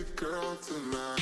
skate girl tonight.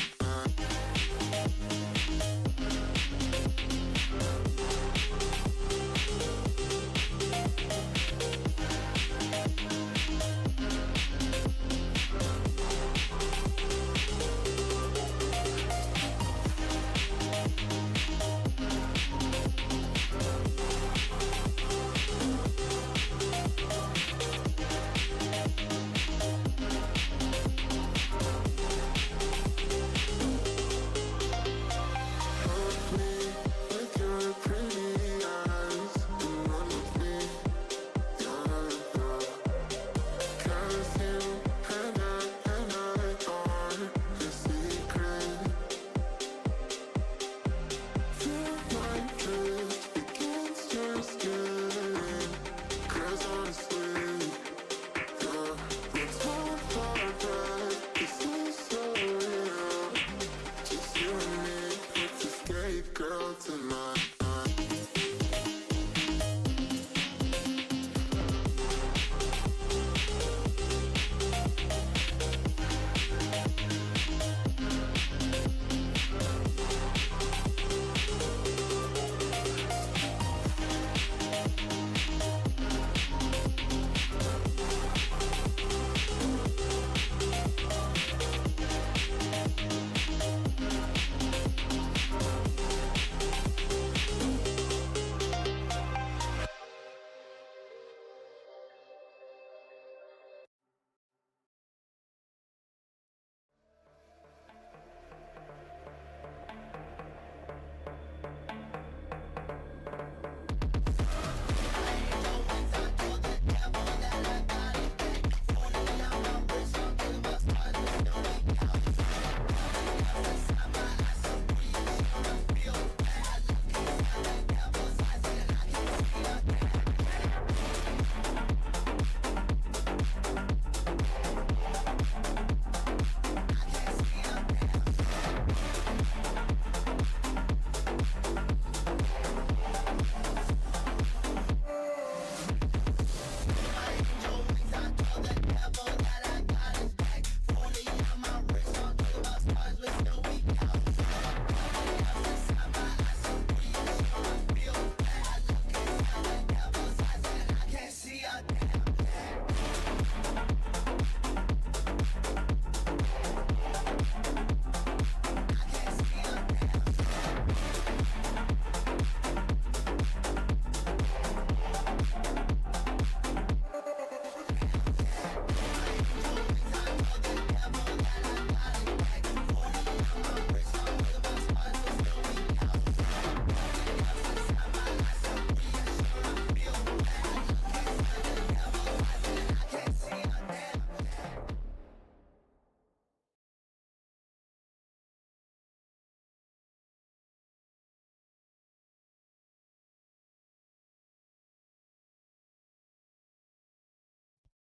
Girl tonight.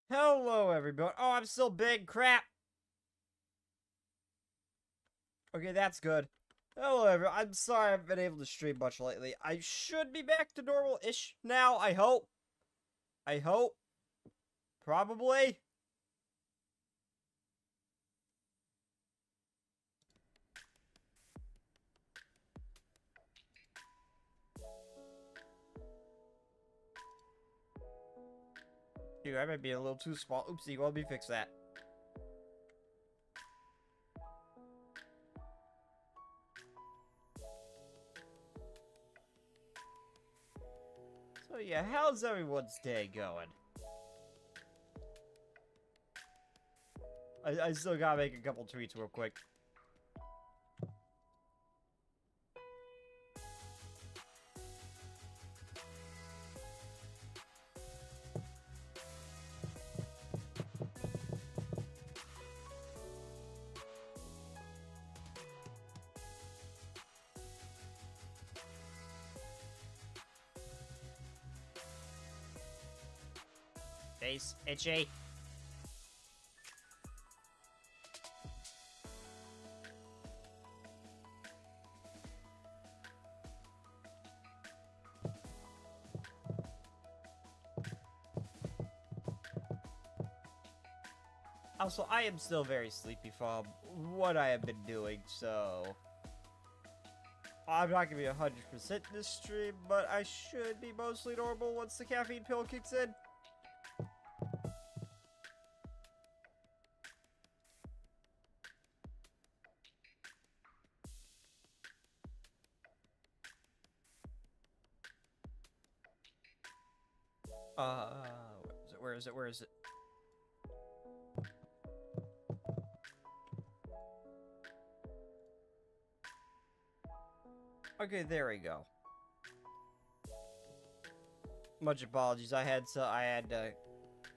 Hello, everybody. Oh, I'm still big. Crap. Okay, that's good. Hello, everyone. I'm sorry I haven't been able to stream much lately. I should be back to normal-ish now, I hope. I hope. Probably. Dude, I might be a little too small. Oopsie, let me fix that. So yeah, how's everyone's day going? I still gotta make a couple tweets real quick. Face itchy. Also, I am still very sleepy from what I have been doing, so... I'm not gonna be 100% this stream, but I should be mostly normal once the caffeine pill kicks in. Where is it? Where is it? Okay, there we go. Much apologies. I had to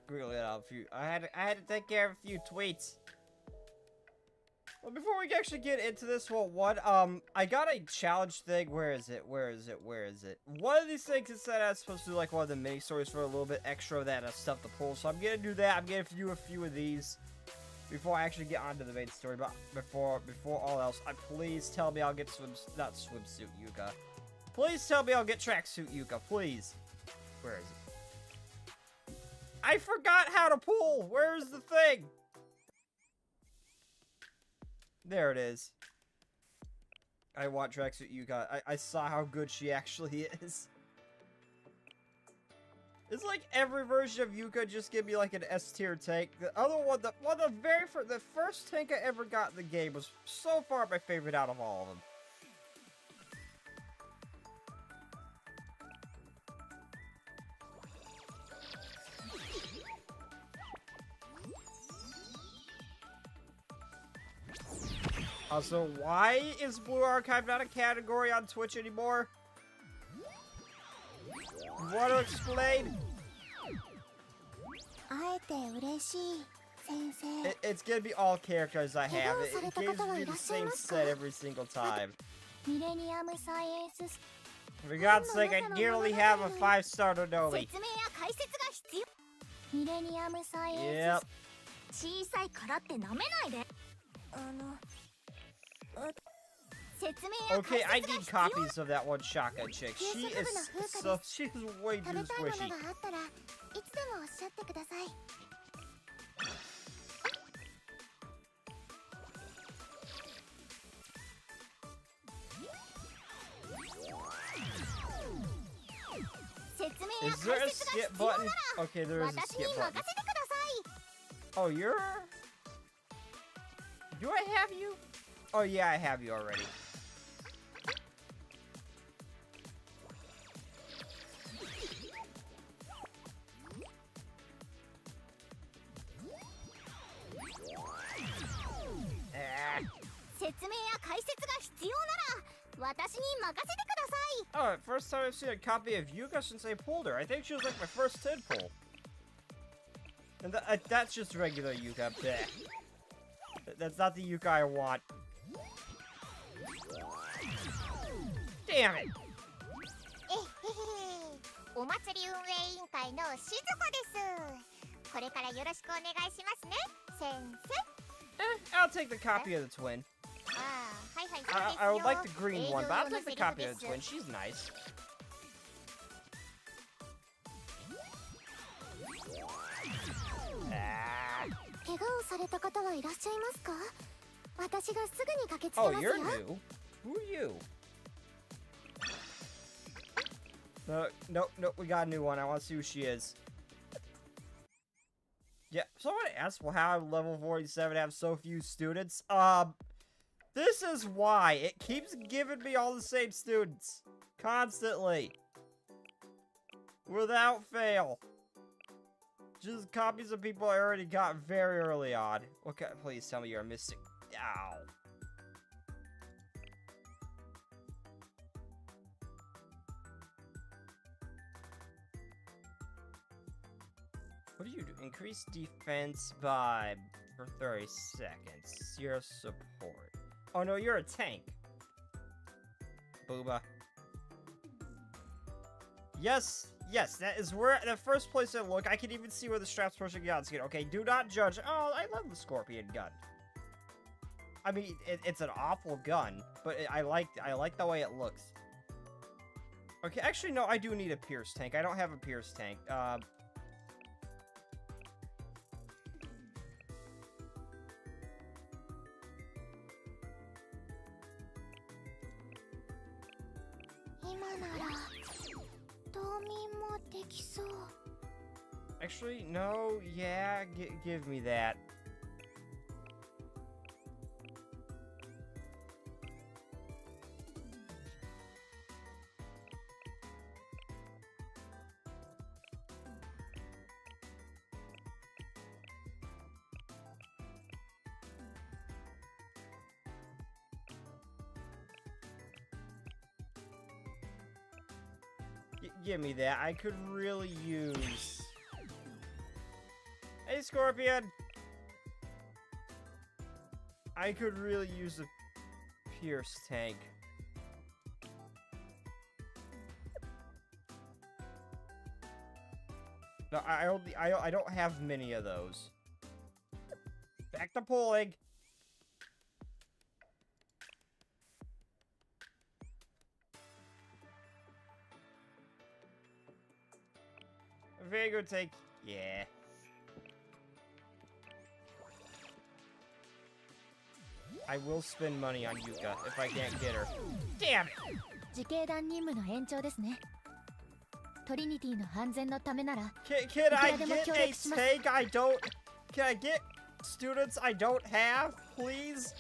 grill it out a few. I had to take care of a few tweets. Well, before we actually get into this I got a challenge thing. Where is it? Where is it? Where is it? One of these things is that I was supposed to do like one of the mini stories for a little bit extra of that stuff to pull. So I'm gonna do that. I'm gonna do a few of these before I actually get onto the main story. But before all else, please tell me I'll get not swimsuit Yuka. Please tell me I'll get tracksuit Yuka. Please. Where is it? I forgot how to pull. Where's the thing? There it is. I want tracksuit Yuka. I saw how good she actually is. It's like every version of Yuka just give me like an S tier tank. The other one, the first tank I ever got in the game was so far my favorite out of all of them. Also, why is Blue Archive not a category on Twitch anymore? You want to explain? It's gonna be all characters I have. It gives me the same set every single time. For God's sake, I nearly have a 5-star Nodomi. Yep. Okay, I need copies of that one shotgun chick. She's way too squishy. Is there a skip button? Okay, there is a skip button. Oh, you're... Do I have you? Oh yeah, I have you already. Oh, first time I've seen a copy of Yuka since I pulled her. I think she was like my first Tid pull. And that's just regular Yuka. Bleh. That's not the Yuka I want. Damn it! I'll take the copy of the twin. I would like the green one, but I'll take the copy of the twin. She's nice. Oh, you're new? Who are you? No, we got a new one. I want to see who she is. Yeah, someone asked, well, how I'm level 47 have so few students? This is why. It keeps giving me all the same students. Constantly. Without fail. Just copies of people I already got very early on. Okay, please tell me you're missing. Ow. What do you do? Increase defense by for 30 seconds. Your support. Oh no, you're a tank. Booba. Yes, that is where the first place I look. I can even see where the straps pushing gun skin. Okay, do not judge. Oh, I love the Scorpion gun. I mean, it's an awful gun, but I like the way it looks. Okay, actually, no, I do need a Pierce tank. I don't have a Pierce tank. Actually, no, yeah, give me that. Give me that. I could really use... Hey, Scorpion! I could really use a Pierce tank. No, I don't have many of those. Back to pulling. Very good take. Yeah. I will spend money on Yuka if I can't get her. Damn it! 自警団任務の延長ですね。トリニティの安全のためなら、 Can I get a tank I don't... Can I get students I don't have, please?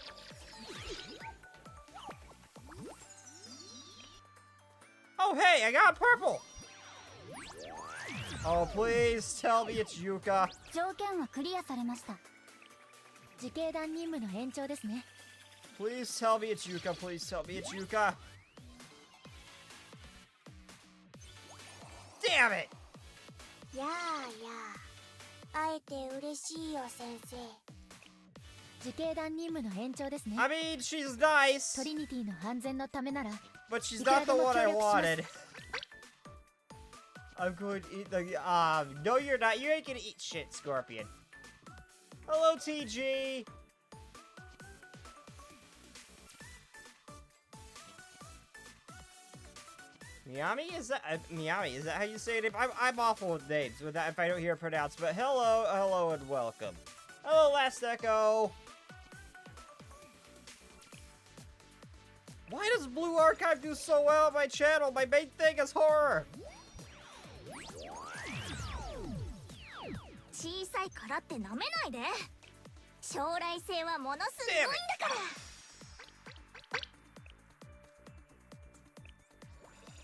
Oh, hey, I got purple! Oh, please tell me it's Yuka. 条件はクリアされました。自警団任務の延長ですね。 Please tell me it's Yuka. Please tell me it's Yuka. Damn it! やあやあ。会えて嬉しいよ、先生。自警団任務の延長ですね。I mean, she's nice. トリニティの安全のためなら。 But she's not the one I wanted. I'm going to eat the... no you're not. You ain't gonna eat shit, Scorpion. Hello, TG! Miami? Is that... Miami, is that how you say it? I'm awful with names with that if I don't hear it pronounced, but hello and welcome. Hello, Last Echo! Why does Blue Archive do so well on my channel? My main thing is horror! 小さいからって舐めないで。将来性はものすごいんだか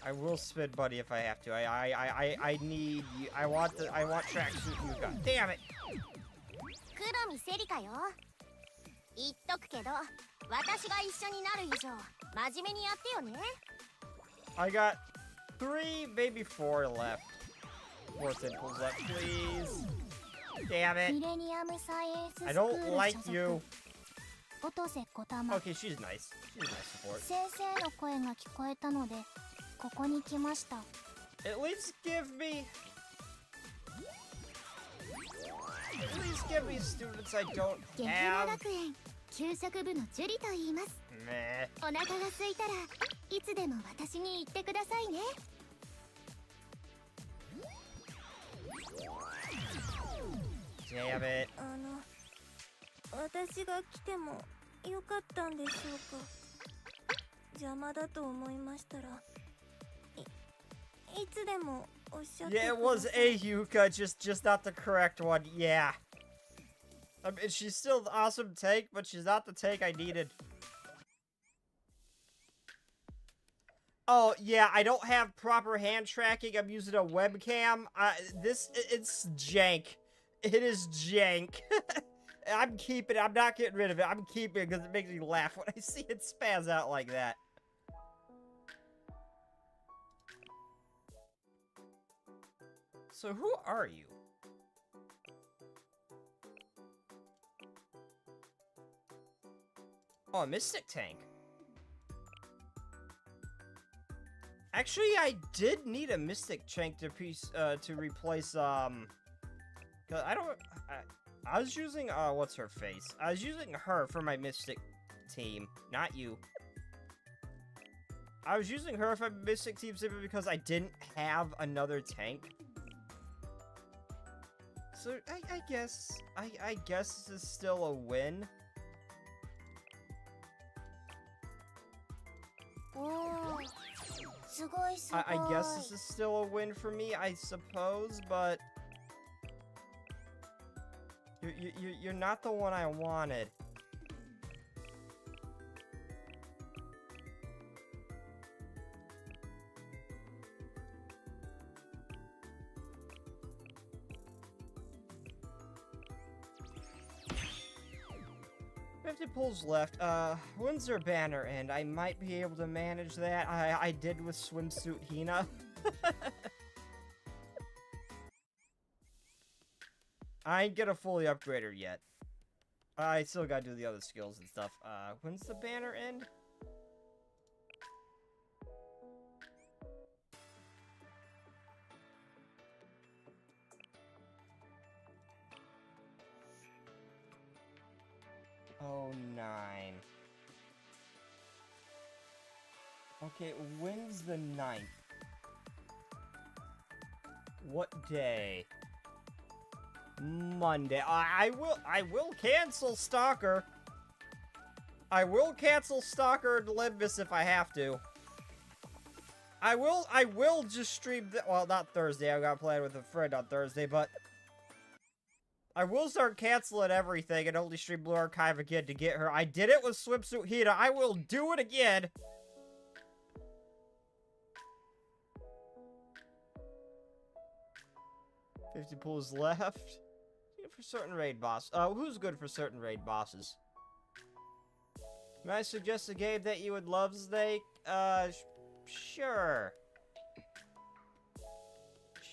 ら。I will spend money if I have to. I need you. I want tracksuit Yuka. Damn it! 黒見セリカよ。言っとくけど、私が一緒になる以上、真面目にやってよね。I got 3, maybe 4 left. 4 tentacles left, please. Damn it! ミレニアムサイエンススク I ール don't 所 like 属。 you. 音瀬小玉。 Okay, she's nice. She's nice support. 先生の声が聞こえたので、ここに来ました。 At least give me students I don't ゲヘラ have. 学園給食部のジュリと言います。 Meh. お腹が空いたらいつでも私に言ってくださいね。 Damn it. 私が来てもよかったんでしょうか。邪魔だと思いましたら、いつでもおっしゃってくだ Yeah, さ it い。 was a Yuka, just not the correct one. Yeah. I mean, she's still an awesome tank, but she's not the tank I needed. Oh, yeah, I don't have proper hand tracking. I'm using a webcam. It's jank. It is jank. I'm keeping it. I'm not getting rid of it. I'm keeping it because it makes me laugh when I see it spaz out like that. So who are you? Oh, a Mystic Tank. Actually, I did need a Mystic Tank to replace, 'cause I was using, what's her face? I was using her for my Mystic team, not you. I was using her for my Mystic team simply because I didn't have another tank. So, I guess this is still a win. おお、すごいすごい。 I guess this is still a win for me, I suppose, but you're not the one I wanted. Fifty pulls left. When's their banner end? I might be able to manage that. I did with swimsuit Hina. I ain't gonna fully upgrade her yet. I still gotta do the other skills and stuff. When's the banner end? Oh, 9. Okay, when's the 9th? What day? Monday. I will cancel Stalker. I will cancel Stalker and Olympus if I have to. I will just stream well, not Thursday. I got playing with a friend on Thursday, but I will start canceling everything and only stream Blue Archive again to get her. I did it with Swimsuit Hina. I will do it again. $50 pulls left. Yeah, for certain raid boss. Who's good for certain raid bosses? May I suggest a game that you would love, Snake? Sure.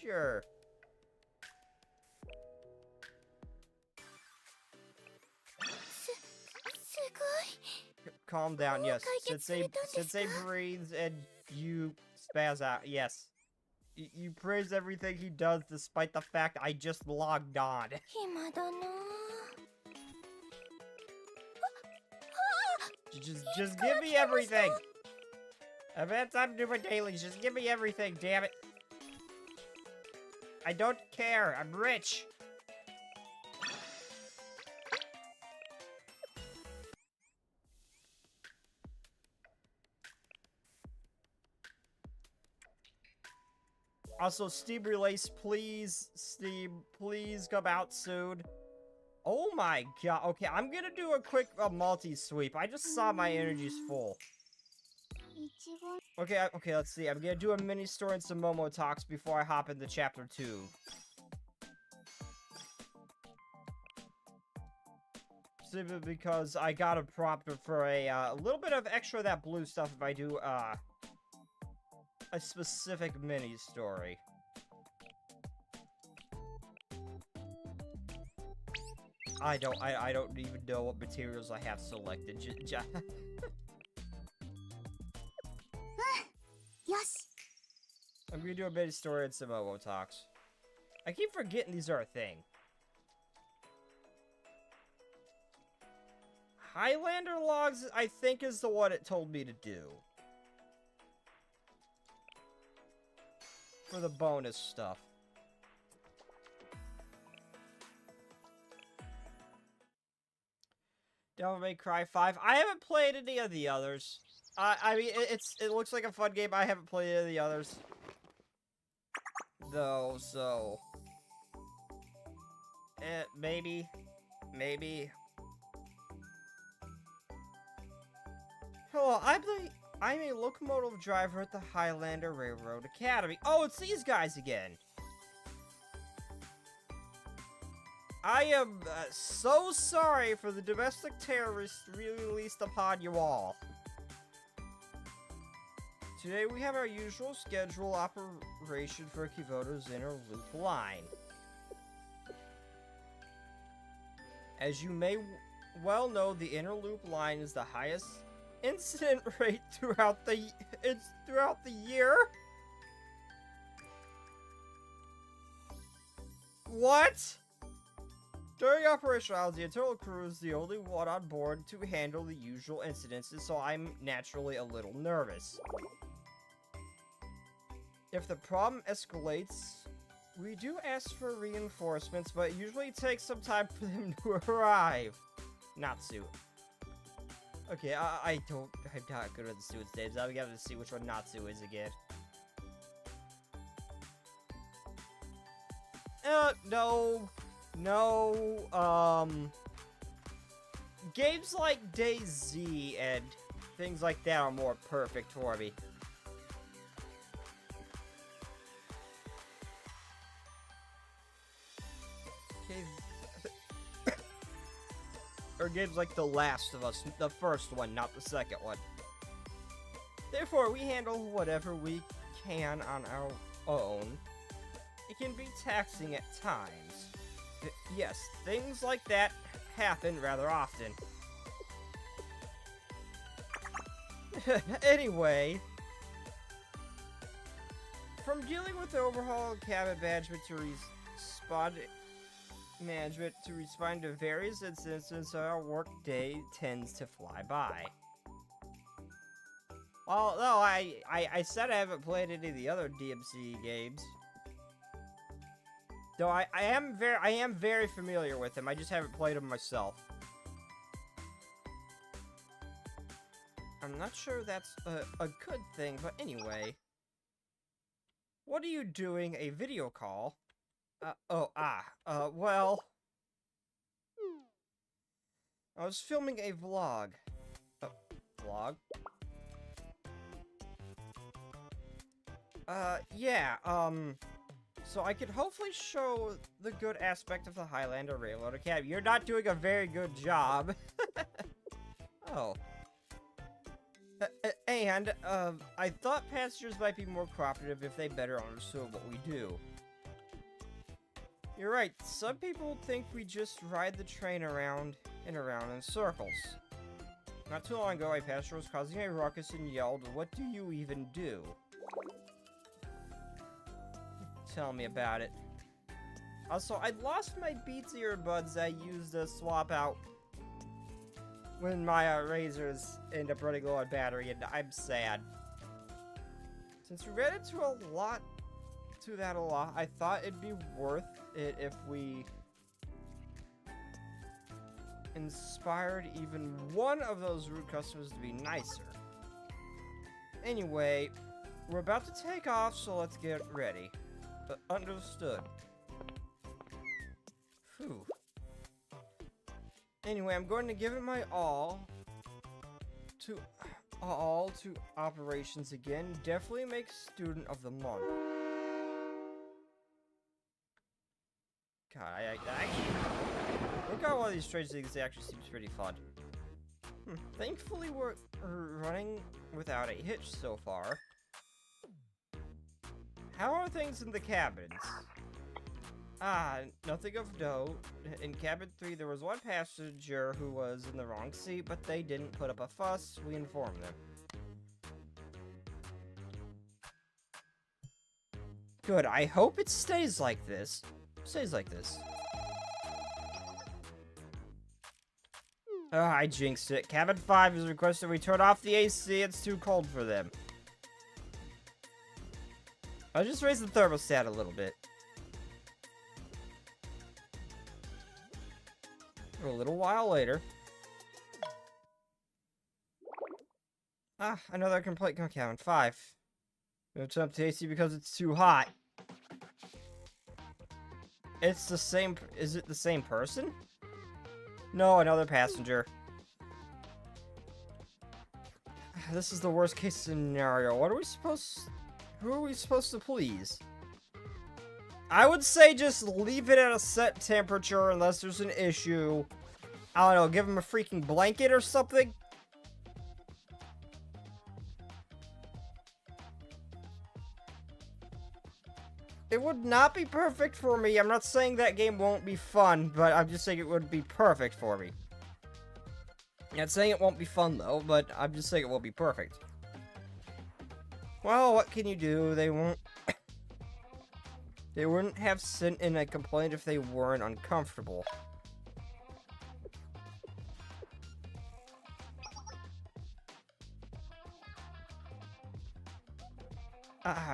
Sure. Calm down, yes. Sensei breathes and you spaz out, yes. You praise everything he does despite the fact I just logged on. 暇だな。 Just give me everything! I've had time to do my dailies, just give me everything, damn it. I don't care, I'm rich. Also, Steam release, please, Steam, please come out soon. Oh my god. Okay, I'm gonna do a quick multi-sweep. I just saw my energy's full. Okay, okay, let's see. I'm gonna do a mini story and some Momo talks before I hop into chapter 2. Simply because I got a prompt for a little bit of extra of that blue stuff if I do, a specific mini story. I don't even know what materials I have selected. Yes. I'm gonna do a mini story and some Momo talks. I keep forgetting these are a thing. Highlander logs, I think, is the one it told me to do. For the bonus stuff. Devil May Cry 5. I haven't played any of the others. I mean, it looks like a fun game. I haven't played any of the others. Though, so... maybe. Maybe. Hello, I'm a locomotive driver at the Highlander Railroad Academy. Oh, it's these guys again. I am so sorry for the domestic terrorists released upon you all. Today we have our usual schedule operation for Kivoto's inner loop line. As you may well know, the inner loop line is the highest incident rate throughout the year. What? During Operation Isles, the internal crew is the only one on board to handle the usual incidences, so I'm naturally a little nervous. If the problem escalates, we do ask for reinforcements, but it usually takes some time for them to arrive. Natsu. Okay, I'm not good at the students' names. I'm gonna have to see which one Natsu is again. No. Games like DayZ and things like that are more perfect for me. Okay. Or games like The Last of Us, the first one, not the second one. Therefore, we handle whatever we can on our own. It can be taxing at times. Yes, things like that happen rather often. Anyway, from dealing with the overhaul cabin management to respond to various instances, our work day tends to fly by. Well, no, I said I haven't played any of the other DMC games. Though I am very familiar with them. I just haven't played them myself. I'm not sure that's a good thing, but anyway. What are you doing? A video call? Well. I was filming a vlog. Vlog? Yeah, so I could hopefully show the good aspect of the Highlander Railroad Academy. You're not doing a very good job. Oh. And, I thought passengers might be more cooperative if they better understood what we do. You're right, some people think we just ride the train around and around in circles. Not too long ago, a passenger was causing a ruckus and yelled, "What do you even do?" Tell me about it. Also, I lost my Beats earbuds I used to swap out when my razors end up running low on battery, and I'm sad. Since we ran into that a lot, I thought it'd be worth it if we inspired even one of those rude customers to be nicer. Anyway, we're about to take off, so let's get ready. Understood. Phew. Anyway, I'm going to give it my all to operations again. Definitely make student of the month. God, I actually look at one of these strange things. It actually seems pretty fun. Thankfully, we're running without a hitch so far. How are things in the cabins? Nothing of note. In cabin 3, there was one passenger who was in the wrong seat, but they didn't put up a fuss. We informed them. Good, I hope it stays like this. I jinxed it. Cabin 5 has requested we turn off the AC. It's too cold for them. I'll just raise the thermostat a little bit. A little while later. Another complaint from cabin 5. No turn up the AC because it's too hot. It's the same. Is it the same person? No, another passenger. This is the worst case scenario. What are we supposed? Who are we supposed to please? I would say just leave it at a set temperature unless there's an issue. I don't know, give him a freaking blanket or something? It would not be perfect for me. I'm not saying that game won't be fun, but I'm just saying it would be perfect for me. I'm not saying it won't be fun, though, but I'm just saying it won't be perfect. Well, what can you do? They won't... They wouldn't have sent in a complaint if they weren't uncomfortable.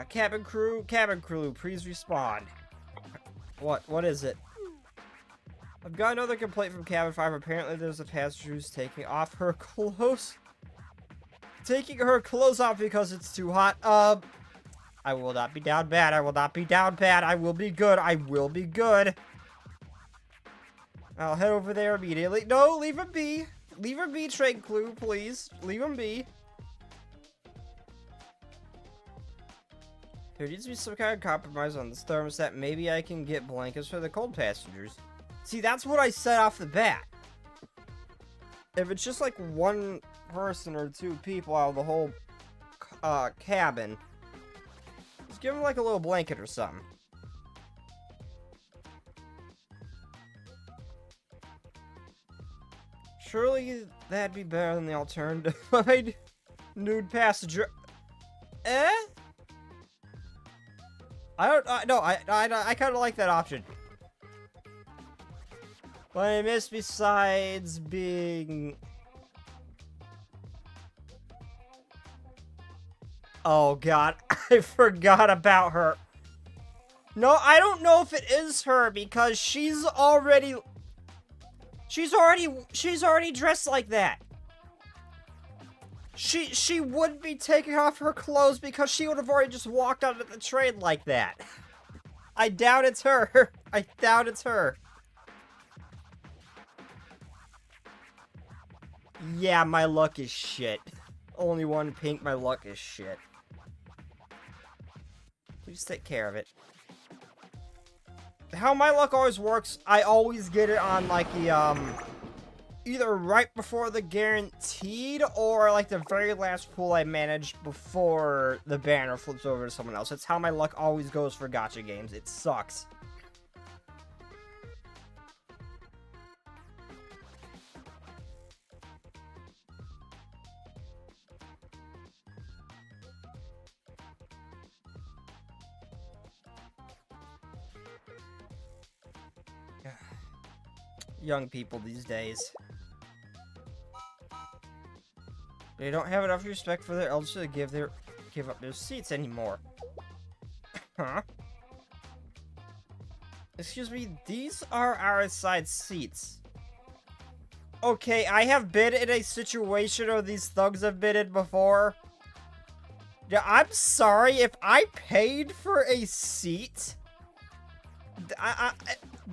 Cabin crew, please respond. What is it? I've got another complaint from cabin 5. Apparently there's a passenger who's taking her clothes off because it's too hot. I will not be down bad. I will not be down bad. I will be good. I will be good. I'll head over there immediately. No, leave him be. Leave him be, Train Clue, please. Leave him be. There needs to be some kind of compromise on this thermostat. Maybe I can get blankets for the cold passengers. See, that's what I said off the bat. If it's just like one person or two people out of the whole cabin, just give them like a little blanket or something. Surely that'd be better than the alternative. Nude passenger. Eh? I kind of like that option. What I miss besides being... Oh god, I forgot about her. No, I don't know if it is her because she's already dressed like that. She wouldn't be taking off her clothes because she would have already just walked out of the train like that. I doubt it's her. I doubt it's her. Yeah, my luck is shit. Only one pink, my luck is shit. Please take care of it. How my luck always works, I always get it on like the, either right before the guaranteed or like the very last pool I managed before the banner flips over to someone else. That's how my luck always goes for gacha games. It sucks. Young people these days. They don't have enough respect for their elders to give up their seats anymore. Huh? Excuse me, these are our assigned seats. Okay, I have been in a situation where these thugs have been in before. Yeah, I'm sorry if I paid for a seat.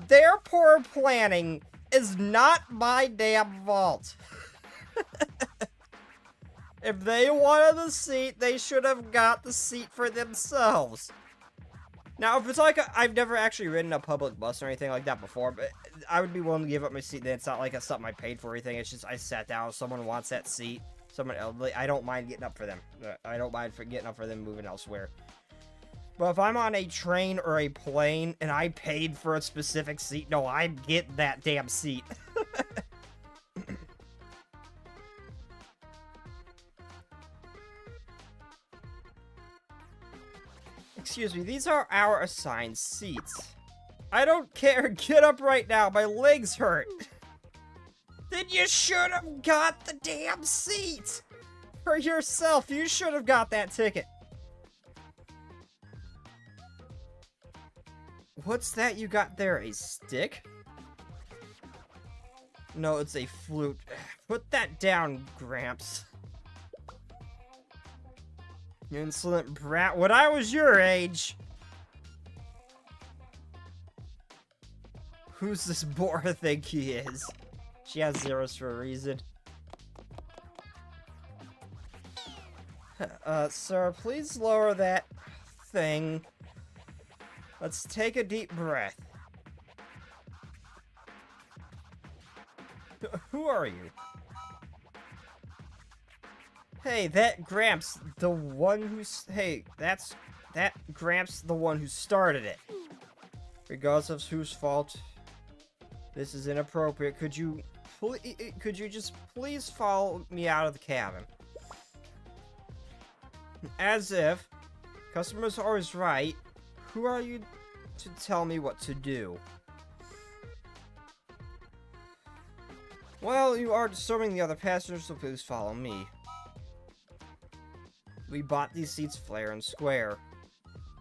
Their poor planning is not my damn fault. If they wanted the seat, they should have got the seat for themselves. Now, if it's like I've never actually ridden a public bus or anything like that before, but I would be willing to give up my seat. Then it's not like it's something I paid for or anything. It's just I sat down. If someone wants that seat, someone elderly, I don't mind getting up for them. I don't mind getting up for them moving elsewhere. But if I'm on a train or a plane and I paid for a specific seat, no, I get that damn seat. Excuse me, these are our assigned seats. I don't care, get up right now, my legs hurt. Then you should have got the damn seat! For yourself, you should have got that ticket. What's that you got there, a stick? No, it's a flute. Put that down, Gramps. You insolent brat. When I was your age... Who's this Bora think he is? She has zeros for a reason. Sir, please lower that thing. Let's take a deep breath. Who are you? Hey, that Gramps, the one who's... Hey, that Gramps, the one who started it. Regardless of whose fault, this is inappropriate. Could you just please follow me out of the cabin? As if, customer's always right. Who are you to tell me what to do? Well, you are disturbing the other passengers, so please follow me. We bought these seats fair and square.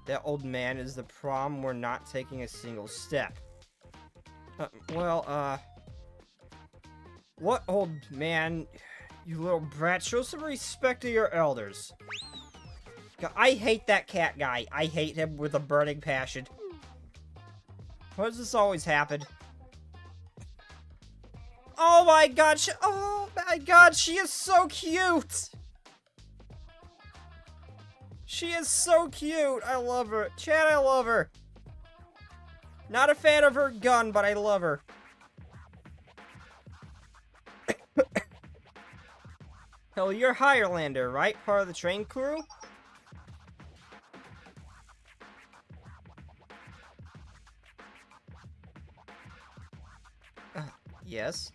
That old man is the problem. We're not taking a single step. What old man? You little brat. Show some respect to your elders. I hate that cat guy. I hate him with a burning passion. Why does this always happen? Oh my god, she is so cute! She is so cute! I love her. Chad, I love her. Not a fan of her gun, but I love her. Hell, you're Hirelander, right? Part of the train crew? Yes.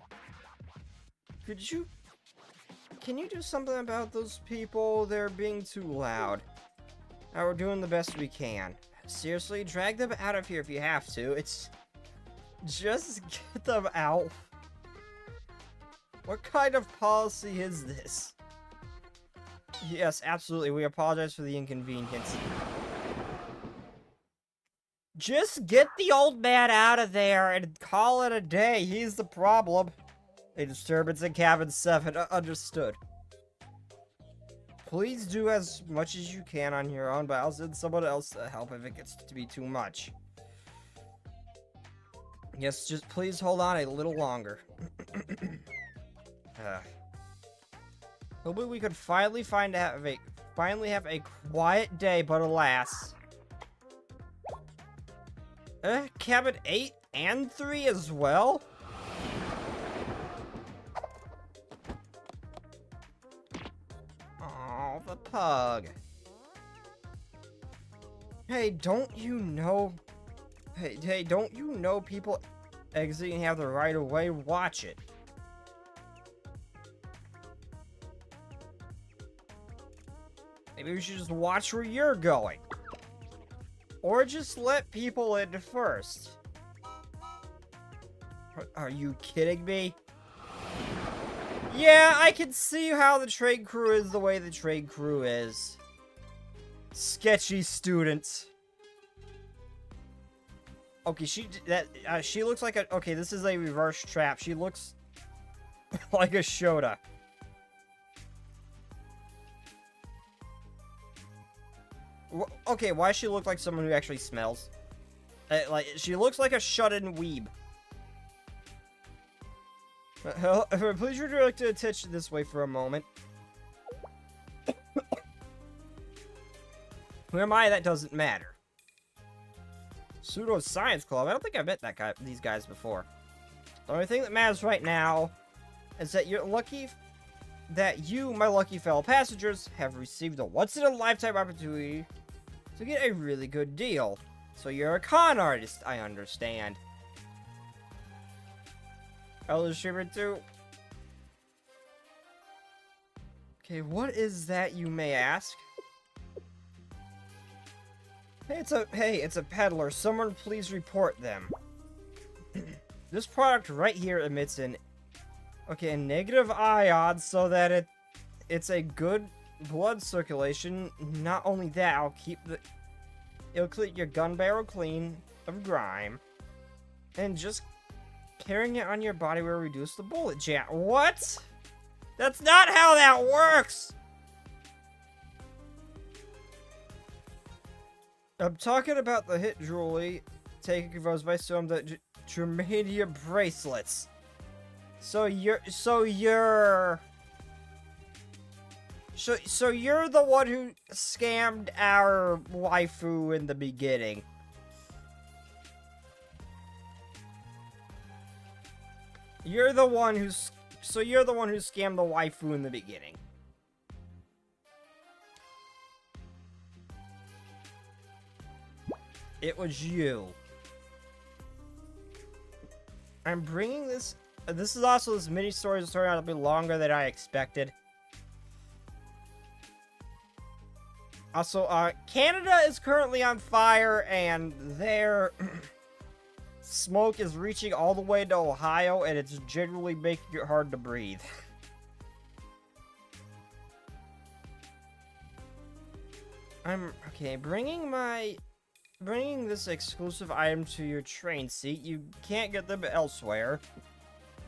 Can you do something about those people? They're being too loud. We're doing the best we can. Seriously, drag them out of here if you have to. Just get them out. What kind of policy is this? Yes, absolutely. We apologize for the inconvenience. Just get the old man out of there and call it a day. He's the problem. A disturbance in cabin 7. Understood. Please do as much as you can on your own, but I'll send someone else to help if it gets to be too much. Yes, just please hold on a little longer. Hopefully we could finally have a quiet day, but alas. Cabin 8 and 3 as well? Oh, the pug. Hey, don't you know... Hey, don't you know people exiting have the right of way? Watch it. Maybe we should just watch where you're going. Or just let people in first. Are you kidding me? Yeah, I can see how the train crew is the way the train crew is. Sketchy students. Okay, she looks like a... Okay, this is a reverse trap. She looks like a Shota. Okay, why does she look like someone who actually smells? Like, she looks like a shut-in weeb. Please redirect your attention this way for a moment. Who am I? That doesn't matter. Pseudo Science Club? I don't think I've met these guys before. The only thing that matters right now is that you're lucky that you, my lucky fellow passengers, have received a once-in-a-lifetime opportunity to get a really good deal. So you're a con artist, I understand. Elder Streamer 2. Okay, what is that, you may ask? Hey, it's a peddler. Someone please report them. This product right here emits a negative ion so that it's a good blood circulation. Not only that, it'll keep your gun barrel clean of grime. And just carrying it on your body will reduce the bullet jam. What? That's not how that works! I'm talking about the hit jewelry taken from us by some of the germanium bracelets. So you're the one who scammed our waifu in the beginning. You're the one who scammed the waifu in the beginning. It was you. I'm bringing this... This mini-story is turning out to be longer than I expected. Also, Canada is currently on fire, and their smoke is reaching all the way to Ohio, and it's generally making it hard to breathe. Bringing this exclusive item to your train seat. You can't get them elsewhere.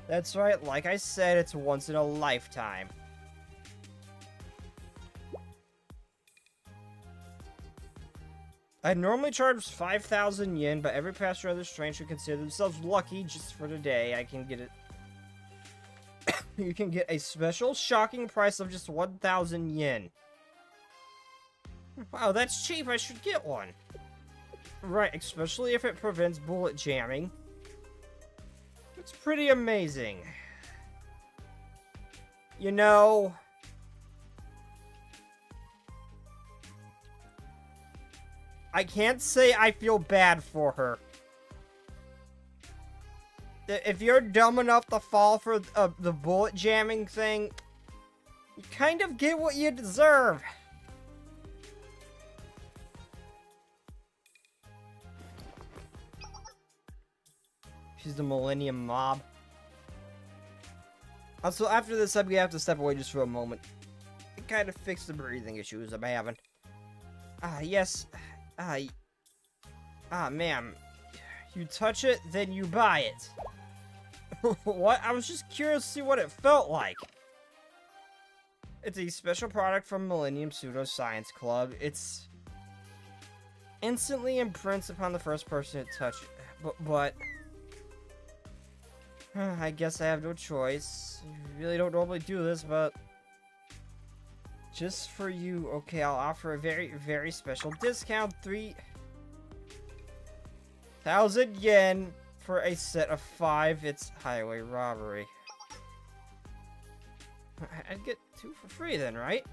That's right, like I said, it's once in a lifetime. I normally charge 5,000 yen, but every passenger on this train should consider themselves lucky just for today. I can get it. You can get a special, shocking price of just 1,000 yen. Wow, that's cheap. I should get one. Right, especially if it prevents bullet jamming. It's pretty amazing. You know, I can't say I feel bad for her. If you're dumb enough to fall for the bullet jamming thing, you kind of get what you deserve. She's the Millennium Mob. Also, after this, I'm gonna have to step away just for a moment. And kind of fix the breathing issues I'm having. Yes. Ma'am. You touch it, then you buy it. What? I was just curious to see what it felt like. It's a special product from Millennium Pseudoscience Club. It's instantly imprints upon the first person to touch it. But I guess I have no choice. I really don't normally do this, but just for you, okay, I'll offer a very, very special discount. 3,000 yen for a set of 5. It's highway robbery. I'd get 2 for free then, right?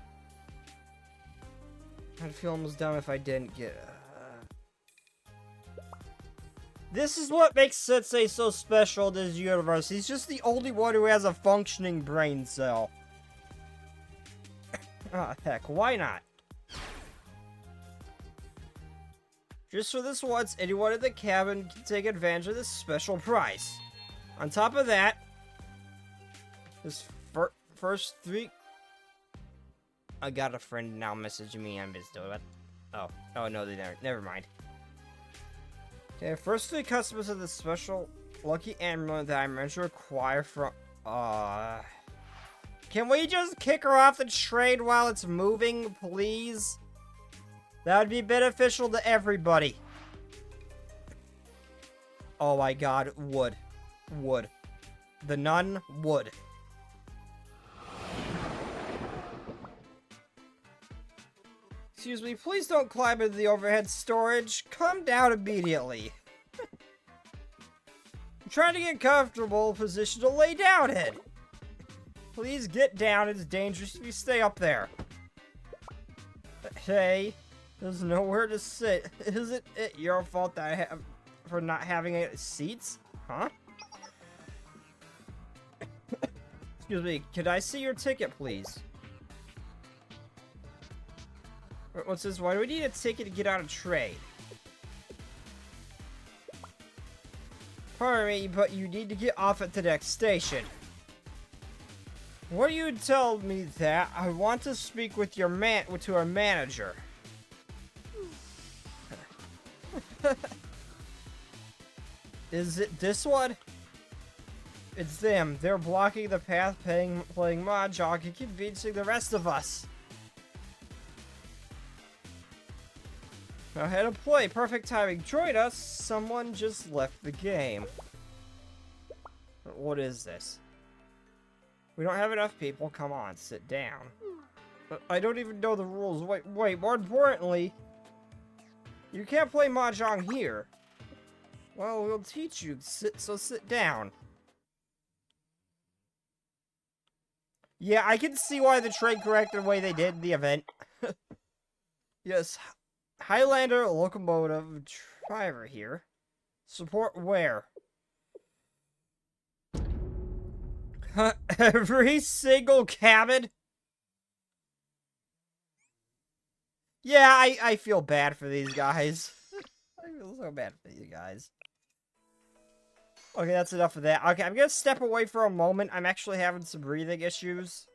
I'd feel almost dumb if I didn't get... This is what makes Sensei so special in this universe. He's just the only one who has a functioning brain cell. Heck, why not? Just for this once, anyone in the cabin can take advantage of this special price. On top of that, this first 3... I got a friend now messaging me on Bizdo. Oh no, they never mind. Okay, first 3 customers of the special lucky amulet that I'm meant to acquire from... Can we just kick her off the train while it's moving, please? That would be beneficial to everybody. Oh my god, wood. Wood. The nun would. Excuse me, please don't climb into the overhead storage. Come down immediately. I'm trying to get a comfortable position to lay down in. Please get down. It's dangerous if you stay up there. Hey, there's nowhere to sit. Isn't it your fault that I have for not having any seats? Huh? Excuse me, could I see your ticket, please? What's this? Why do we need a ticket to get on a train? Pardon me, but you need to get off at the next station. What do you tell me that? I want to speak with your to our manager. Is it this one? It's them. They're blocking the path, playing mahjong, and convincing the rest of us. Ahead of play, perfect timing. Join us. Someone just left the game. What is this? We don't have enough people. Come on, sit down. I don't even know the rules. Wait, more importantly, you can't play mahjong here. Well, we'll teach you. So sit down. Yeah, I can see why the train corrected the way they did in the event. Yes. Highlander locomotive driver here. Support where? Every single cabin? Yeah, I feel bad for these guys. I feel so bad for these guys. Okay, that's enough of that. Okay, I'm gonna step away for a moment. I'm actually having some breathing issues.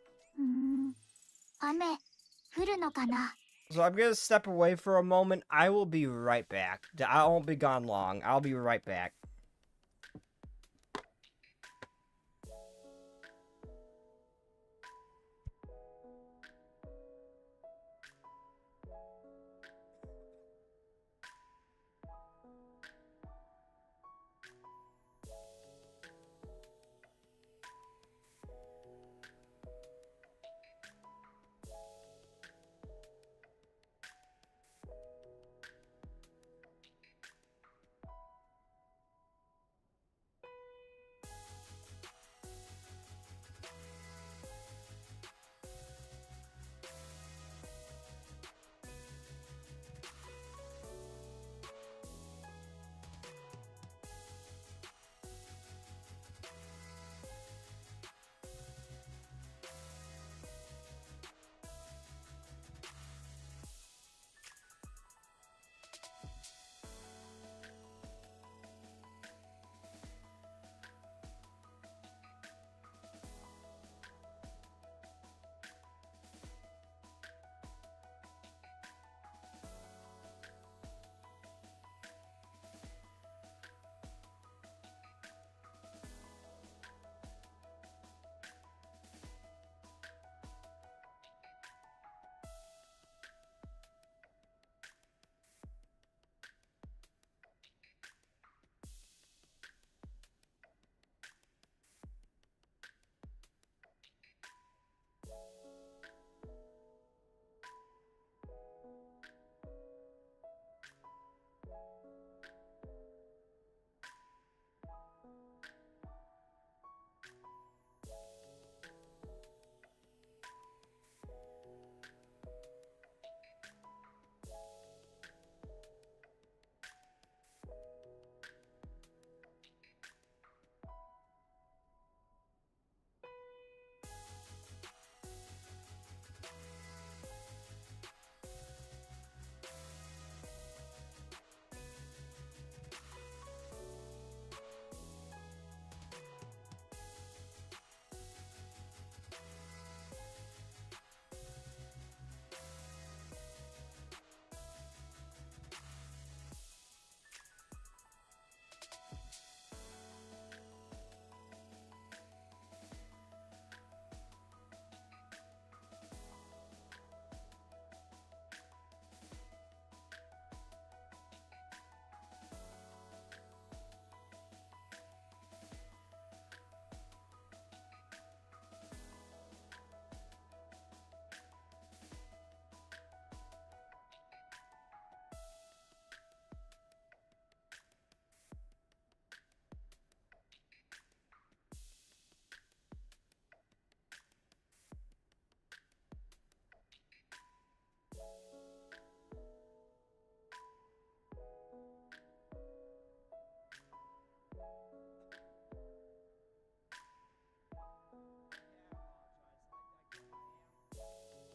So I'm gonna step away for a moment. I will be right back. I won't be gone long. I'll be right back.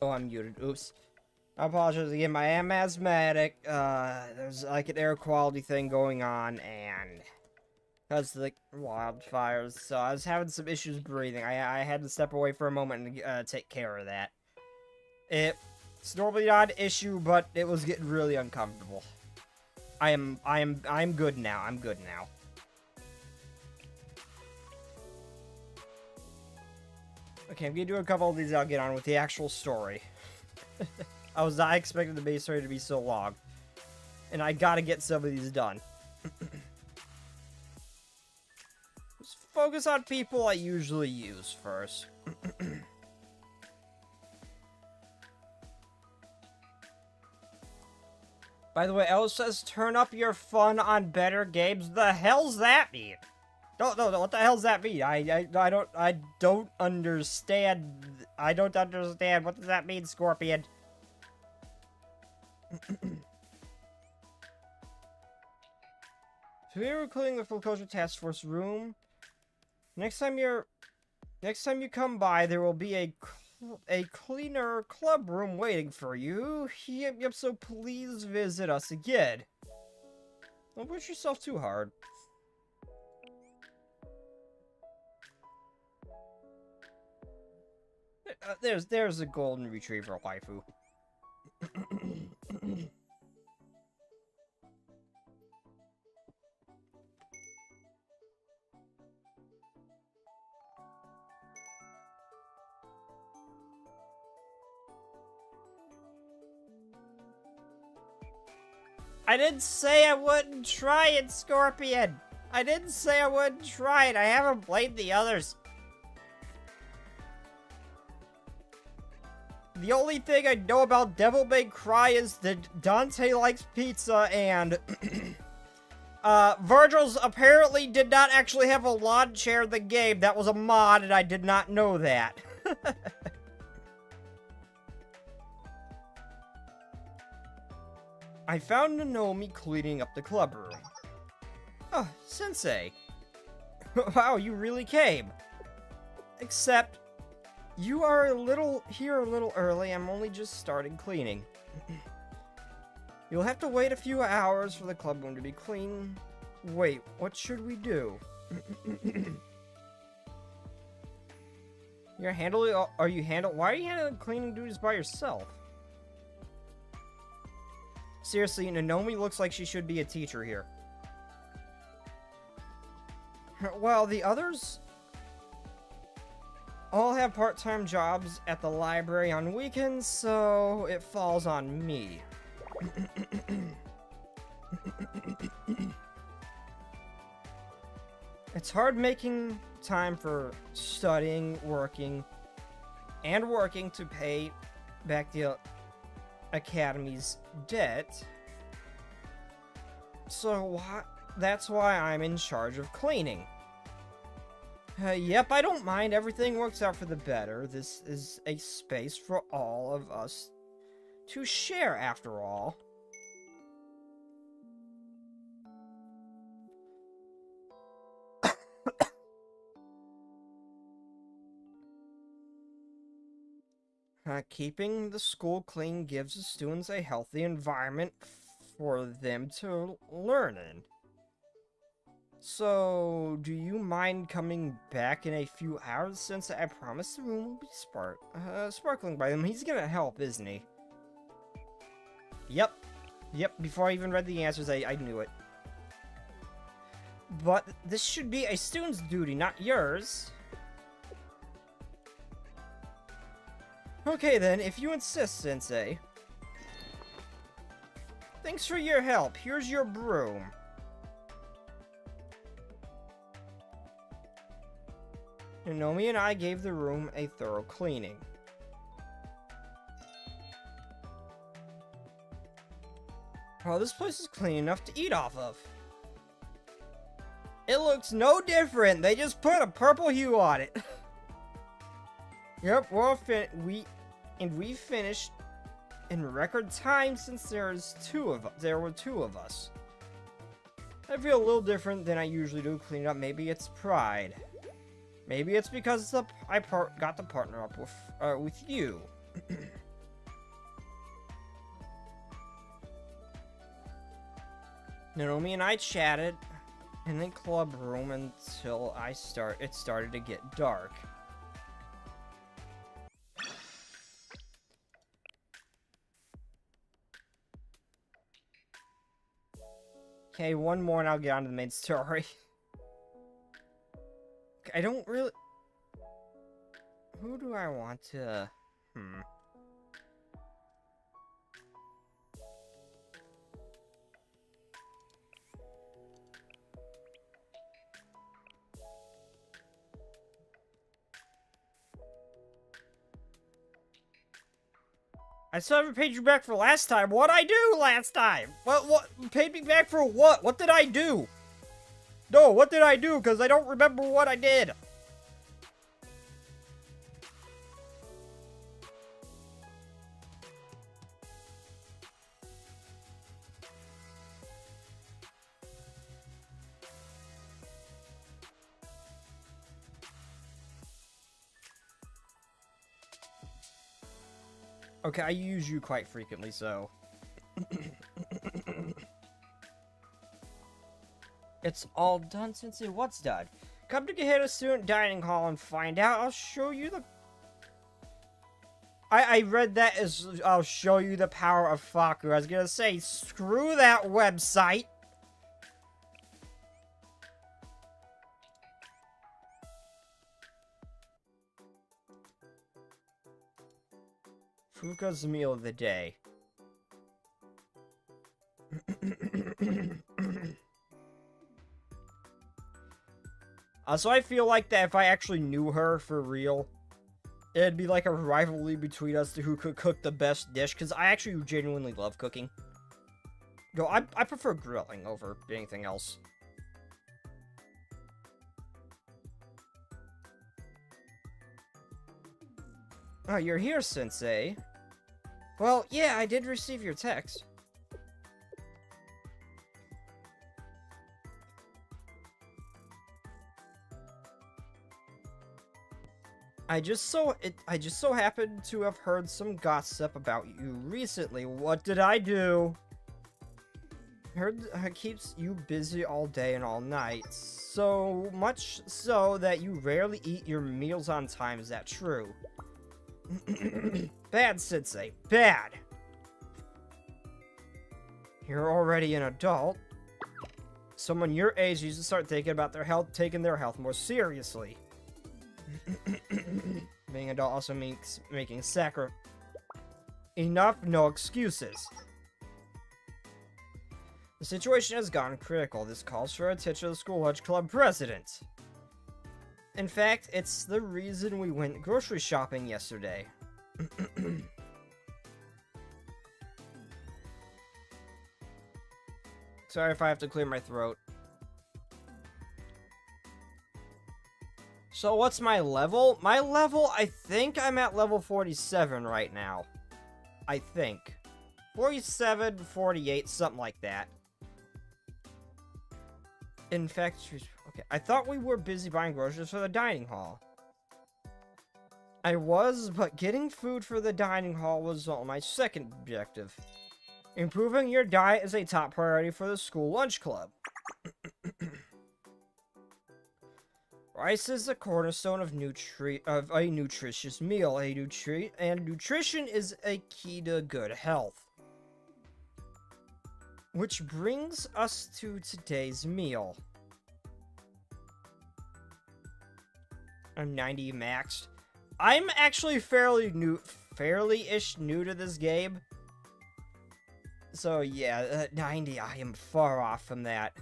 Oh, I'm muted. Oops. I apologize again. I am asthmatic. There's like an air quality thing going on, and because of the wildfires, so I was having some issues breathing. I had to step away for a moment and take care of that. It's normally not an issue, but it was getting really uncomfortable. I'm good now. I'm good now. Okay, I'm gonna do a couple of these. I'll get on with the actual story. I was not expecting the base story to be so long, and I gotta get some of these done. Let's focus on people I usually use first. By the way, Ellis says, turn up your fun on better games. The hell's that mean? No, what the hell's that mean? I don't understand. I don't understand. What does that mean, Scorpion? So we were cleaning the foreclosure task force room. Next time you come by, there will be a cleaner club room waiting for you. Yep, so please visit us again. Don't push yourself too hard. There's a golden retriever waifu. I didn't say I wouldn't try it, Scorpion. I didn't say I wouldn't try it. I haven't blamed the others. The only thing I know about Devil May Cry is that Dante likes pizza, and Virgil's apparently did not actually have a lawn chair in the game. That was a mod, and I did not know that. I found Nomi cleaning up the club room. Oh, Sensei. Wow, you really came. Except, you are here a little early. I'm only just starting cleaning. You'll have to wait a few hours for the club room to be clean. Wait, what should we do? Why are you handling cleaning duties by yourself? Seriously, Nomi looks like she should be a teacher here. Well, the others all have part-time jobs at the library on weekends, so it falls on me. It's hard making time for studying, working to pay back the Academy's debt. So that's why I'm in charge of cleaning. Yep, I don't mind. Everything works out for the better. This is a space for all of us to share, after all. Keeping the school clean gives the students a healthy environment for them to learn in. So, do you mind coming back in a few hours, since I promise the room will be sparkling by them? He's gonna help, isn't he? Yep, before I even read the answers, I knew it. But this should be a student's duty, not yours. Okay then, if you insist, Sensei. Thanks for your help. Here's your broom. Nomi and I gave the room a thorough cleaning. Well, this place is clean enough to eat off of. It looks no different. They just put a purple hue on it. Yep, we finished in record time, since there were two of us. I feel a little different than I usually do cleaning up. Maybe it's pride. Maybe it's because I got to partner up with you. Naomi and I chatted in the club room until it started to get dark. Okay, one more and I'll get on to the main story. I don't really... Who do I want to... I still haven't paid you back for last time. What'd I do last time? What? Paid me back for what? What did I do? No, what did I do? Because I don't remember what I did. Okay, I use you quite frequently, so... It's all done, Sensei. What's done? Come to Gaheta Student Dining Hall and find out. I'll show you the... I read that as I'll show you the power of Faku. I was gonna say, screw that website. Fuka's meal of the day. So I feel like that if I actually knew her for real, it'd be like a rivalry between us to who could cook the best dish, because I actually genuinely love cooking. No, I prefer grilling over anything else. Oh, you're here, Sensei. Well, yeah, I did receive your text. I just so happened to have heard some gossip about you recently. What did I do? Heard it keeps you busy all day and all night. So much so that you rarely eat your meals on time. Is that true? Bad, Sensei. Bad. You're already an adult. Someone your age needs to start thinking about taking their health more seriously. Being an adult also means making sacrifice. Enough, no excuses. The situation has gone critical. This calls for attention to the school lunch club president. In fact, it's the reason we went grocery shopping yesterday. Sorry if I have to clear my throat. So what's my level? My level, I think I'm at level 47 right now. I think. 47, 48, something like that. In fact, okay, I thought we were busy buying groceries for the dining hall. I was, but getting food for the dining hall was my second objective. Improving your diet is a top priority for the school lunch club. Rice is the cornerstone of a nutritious meal. And nutrition is a key to good health. Which brings us to today's meal. I'm 90 maxed. I'm actually fairly-ish new to this game. So yeah, 90, I am far off from that.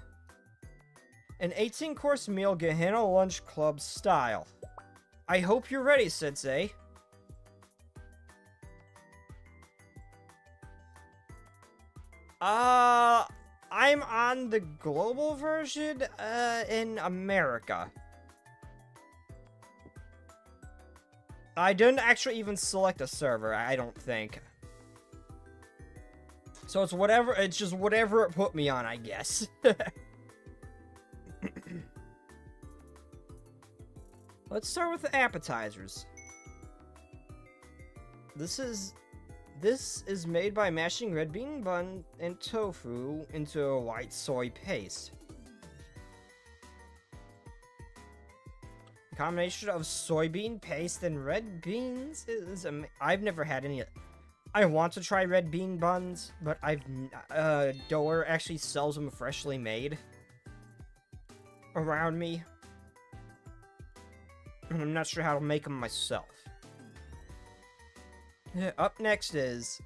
An 18-course meal, Gehenna Lunch Club style. I hope you're ready, Sensei. I'm on the global version, in America. I didn't actually even select a server, I don't think. So it's just whatever it put me on, I guess. Let's start with the appetizers. This is This is made by mashing red bean bun and tofu into a white soy paste. The combination of soybean paste and red beans is I've never had any. I want to try red bean buns, but Doer actually sells them freshly made around me. And I'm not sure how to make them myself. Up next is...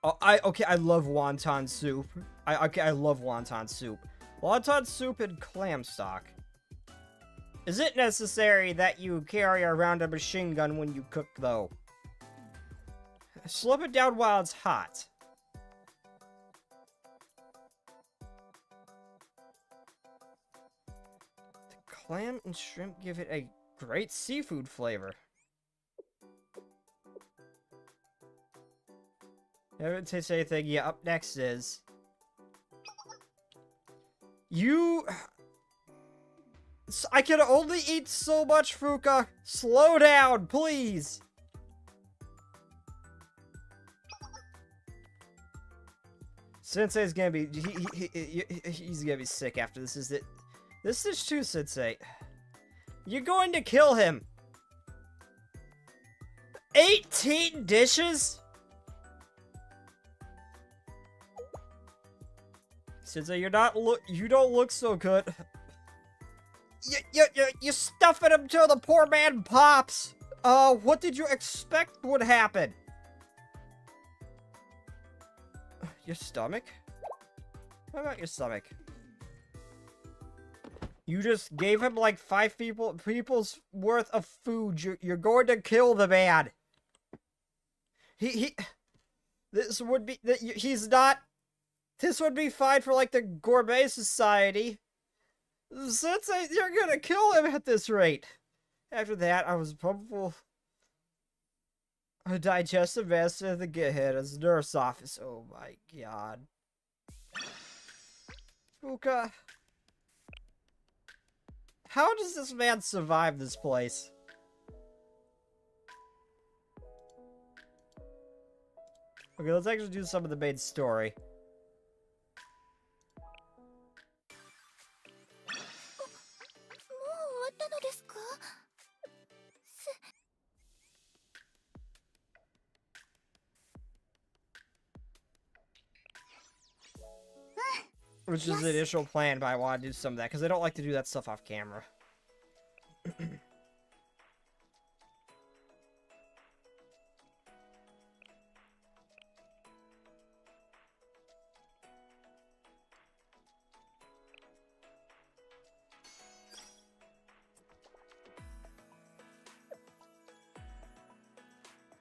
I love wonton soup. I love wonton soup. Wonton soup and clam stock. Is it necessary that you carry around a machine gun when you cook, though? Slip it down while it's hot. The clam and shrimp give it a great seafood flavor. Haven't tasted anything yet. Up next is... I can only eat so much, Fuka. Slow down, please. Sensei's gonna be... he's gonna be sick after this. This is too, Sensei. You're going to kill him. 18 dishes? Sensei, you don't look so good. You stuffing him till the poor man pops. What did you expect would happen? Your stomach? What about your stomach? You just gave him like 5 people's worth of food. You're going to kill the man. This would be fine for like the gourmet society. Sensei, you're gonna kill him at this rate. After that, I was pumped a digestive master at the get-head as nurse office. Oh my god. Fuka. How does this man survive this place? Okay, let's actually do some of the main story. Which is the initial plan, but I want to do some of that, because I don't like to do that stuff off camera.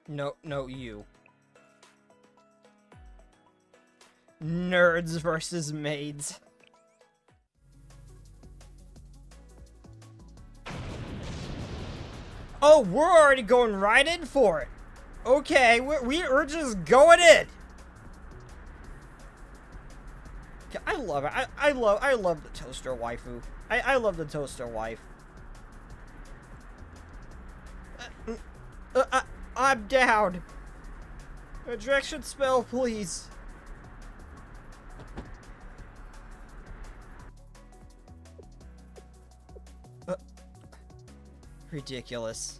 No, you. Nerds versus maids. Oh, we're already going right in for it. Okay, we're just going in. I love it. I love the toaster waifu. I love the toaster wife. I'm down. A direction spell, please. Ridiculous.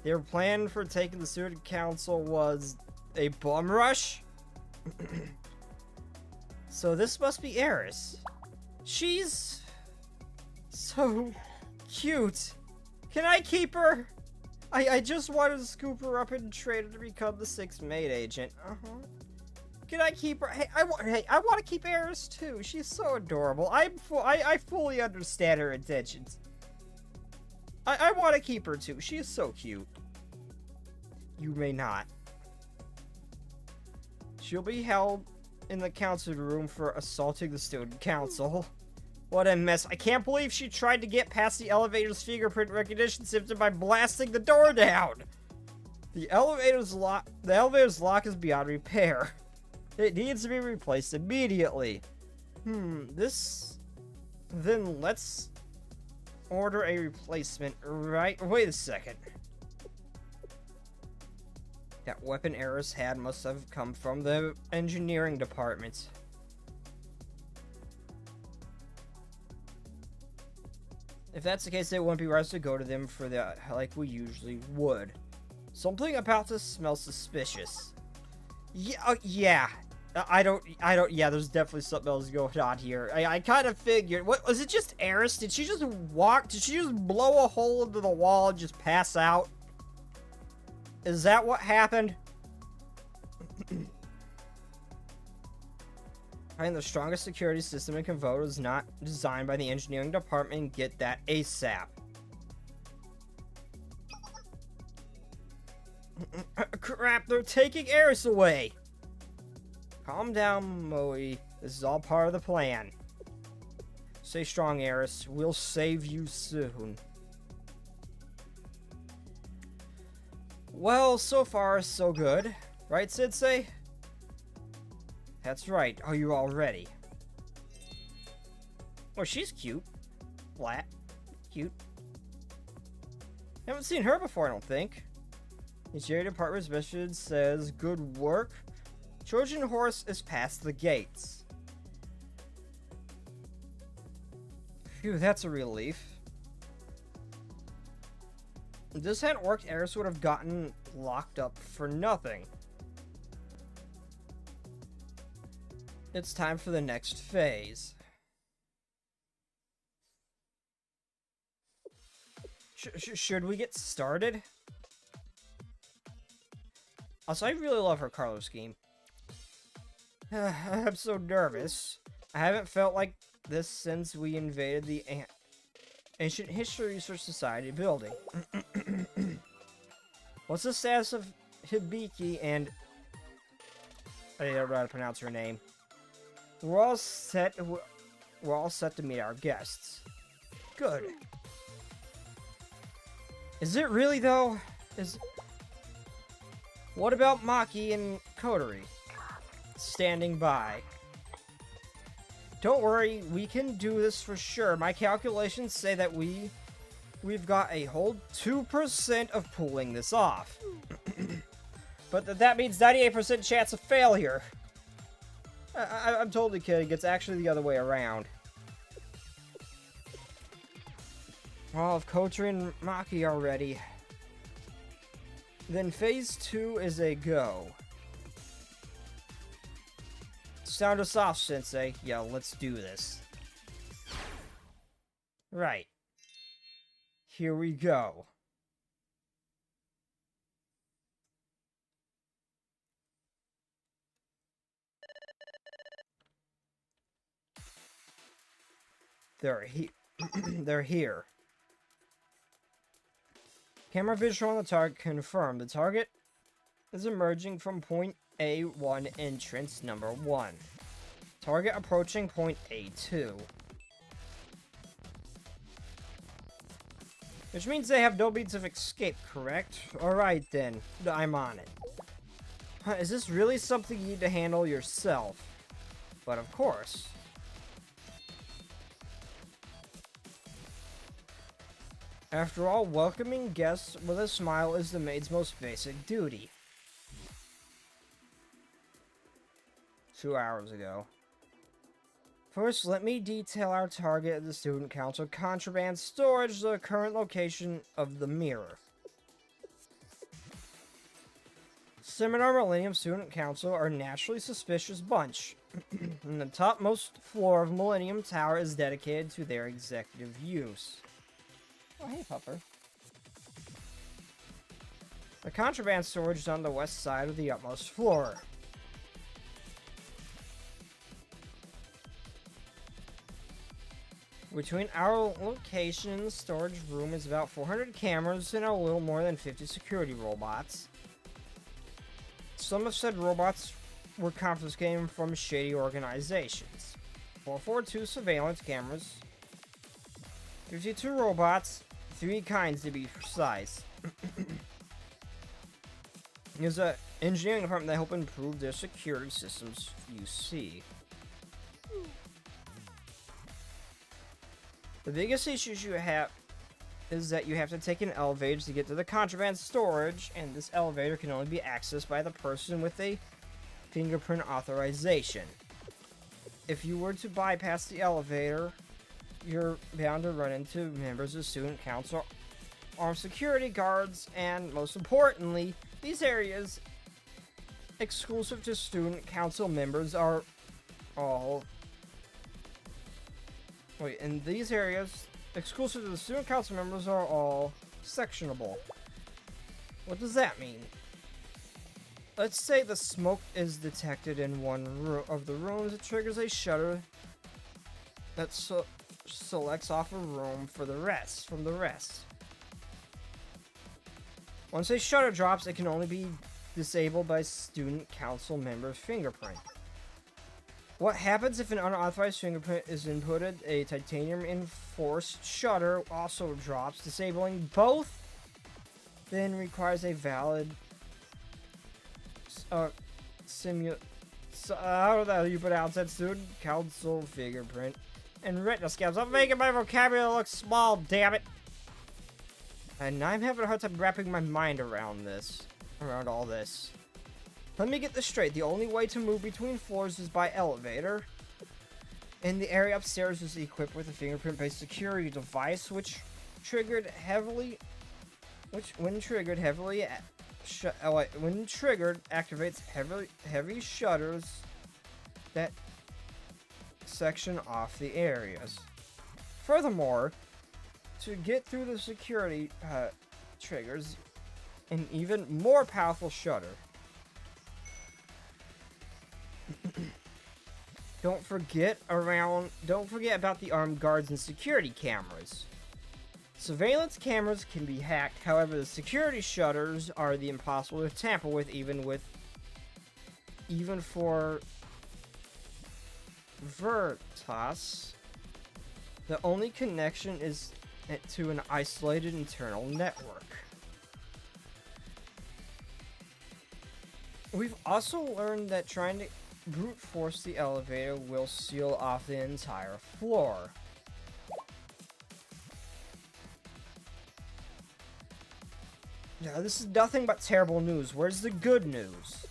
Their plan for taking the student council was a bum rush? So this must be Eris. She's so cute. Can I keep her? I just wanted to scoop her up and trade her to become the 6th maid agent. Can I keep her? Hey, I want to keep Eris too. She's so adorable. I fully understand her intentions. I want to keep her too. She is so cute. You may not. She'll be held in the council room for assaulting the student council. What a mess. I can't believe she tried to get past the elevator's fingerprint recognition system by blasting the door down. The elevator's lock is beyond repair. It needs to be replaced immediately. Then let's order a replacement, right? Wait a second. That weapon Eris had must have come from the engineering department. If that's the case, it wouldn't be right to go to them for that like we usually would. Something about this smells suspicious. Yeah, yeah. Yeah, there's definitely something else going on here. I kind of figured. What, was it just Eris? Did she just walk? Did she just blow a hole into the wall and just pass out? Is that what happened? And the strongest security system in Convo was not designed by the engineering department. Get that ASAP. Crap, they're taking Eris away. Calm down, Moe. This is all part of the plan. Stay strong, Eris. We'll save you soon. Well, so far, so good. Right, Sensei? That's right. Are you all ready? Oh, she's cute. Flat. Cute. Haven't seen her before, I don't think. The Engineering Department's mission says, good work. Trojan Horse is past the gates. Phew, that's a relief. If this hadn't worked, Eris would have gotten locked up for nothing. It's time for the next phase. Should we get started? Also, I really love her Carlo scheme. I'm so nervous. I haven't felt like this since we invaded the Ancient History Research Society building. What's the status of Hibiki and... I don't know how to pronounce her name. We're all set to meet our guests. Good. Is it really, though? What about Maki and Kodori? Standing by. Don't worry, we can do this for sure. My calculations say that we've got a whole 2% of pulling this off. But that means 98% chance of failure. I'm totally kidding. It's actually the other way around. Well, if Kodori and Maki are ready, then phase 2 is a go. Sound us off, Sensei. Yeah, let's do this. Right. Here we go. They're here. Camera visual on the target confirmed. The target is emerging from point A1 entrance number 1. Target approaching point A2. Which means they have no means of escape, correct? Alright then, I'm on it. Is this really something you need to handle yourself? But of course. After all, welcoming guests with a smile is the maid's most basic duty. 2 hours ago. First, let me detail our target at the Student Council contraband storage, the current location of the mirror. Seminar Millennium Student Council are a naturally suspicious bunch. And the topmost floor of Millennium Tower is dedicated to their executive use. Oh, hey, Pupper. The contraband storage is on the west side of the utmost floor. Between our location and the storage room is about 400 cameras and a little more than 50 security robots. Some have said robots were confiscated from shady organizations. 442 surveillance cameras, 52 robots, 3 kinds to be precise. There's an engineering department that help improve their security systems, you see. The biggest issues you have is that you have to take an elevator to get to the contraband storage, and this elevator can only be accessed by the person with a fingerprint authorization. If you were to bypass the elevator, you're bound to run into members of student council, armed security guards, and most importantly, these areas exclusive to student council members are all... Wait, in these areas exclusive to the student council members are all sectionable. What does that mean? Let's say the smoke is detected in one of the rooms. It triggers a shutter that selects off a room from the rest. Once a shutter drops, it can only be disabled by student council member's fingerprint. What happens if an unauthorized fingerprint is inputted? A titanium enforced shutter also drops, disabling both. Then requires a valid how do you pronounce that, student council fingerprint and retina scans. I'm making my vocabulary look small, damn it. And I'm having a hard time wrapping my mind around all this. Let me get this straight. The only way to move between floors is by elevator. And the area upstairs is equipped with a fingerprint-based security device, when triggered, activates heavy shutters that section off the areas. Furthermore, to get through the security triggers an even more powerful shutter. Don't forget about the armed guards and security cameras. Surveillance cameras can be hacked, however the security shutters are impossible to tamper with even for Veritas. The only connection is to an isolated internal network. We've also learned that trying to brute force the elevator will seal off the entire floor. Now, this is nothing but terrible news. Where's the good news?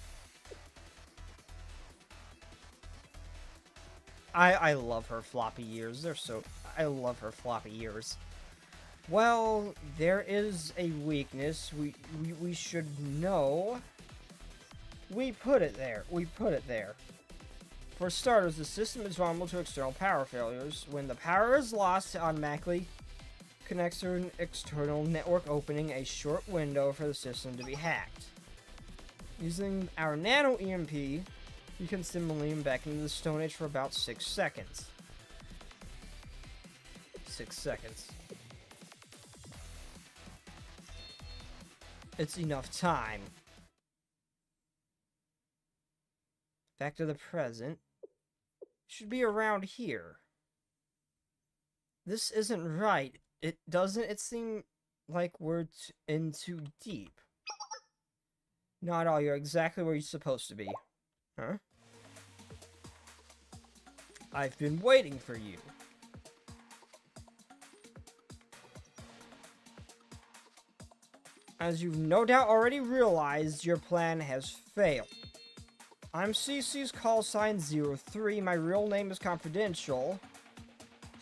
I love her floppy ears. I love her floppy ears. Well, there is a weakness. We should know. We put it there. For starters, the system is vulnerable to external power failures. When the power is lost, it automatically connects to an external network, opening a short window for the system to be hacked. Using our nano EMP, you can stimulate back into the Stone Age for about 6 seconds. 6 seconds. It's enough time. Back to the present. Should be around here. This isn't right. It seem like we're in too deep. Not all, you're exactly where you're supposed to be. Huh? I've been waiting for you. As you've no doubt already realized, your plan has failed. I'm CC's call sign 03. My real name is confidential.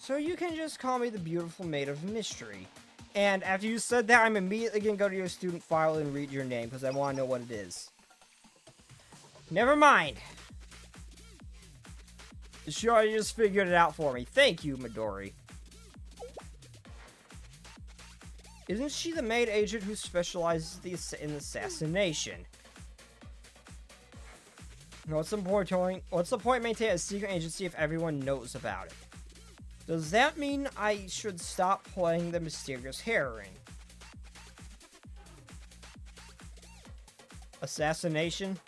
So you can just call me the beautiful maid of mystery. And after you said that, I'm immediately going to go to your student file and read your name, because I want to know what it is. Never mind. Sure, you just figured it out for me. Thank you, Midori. Isn't she the maid agent who specializes in assassination? What's the point maintaining a secret agency if everyone knows about it? Does that mean I should stop playing the mysterious heroine? Assassination?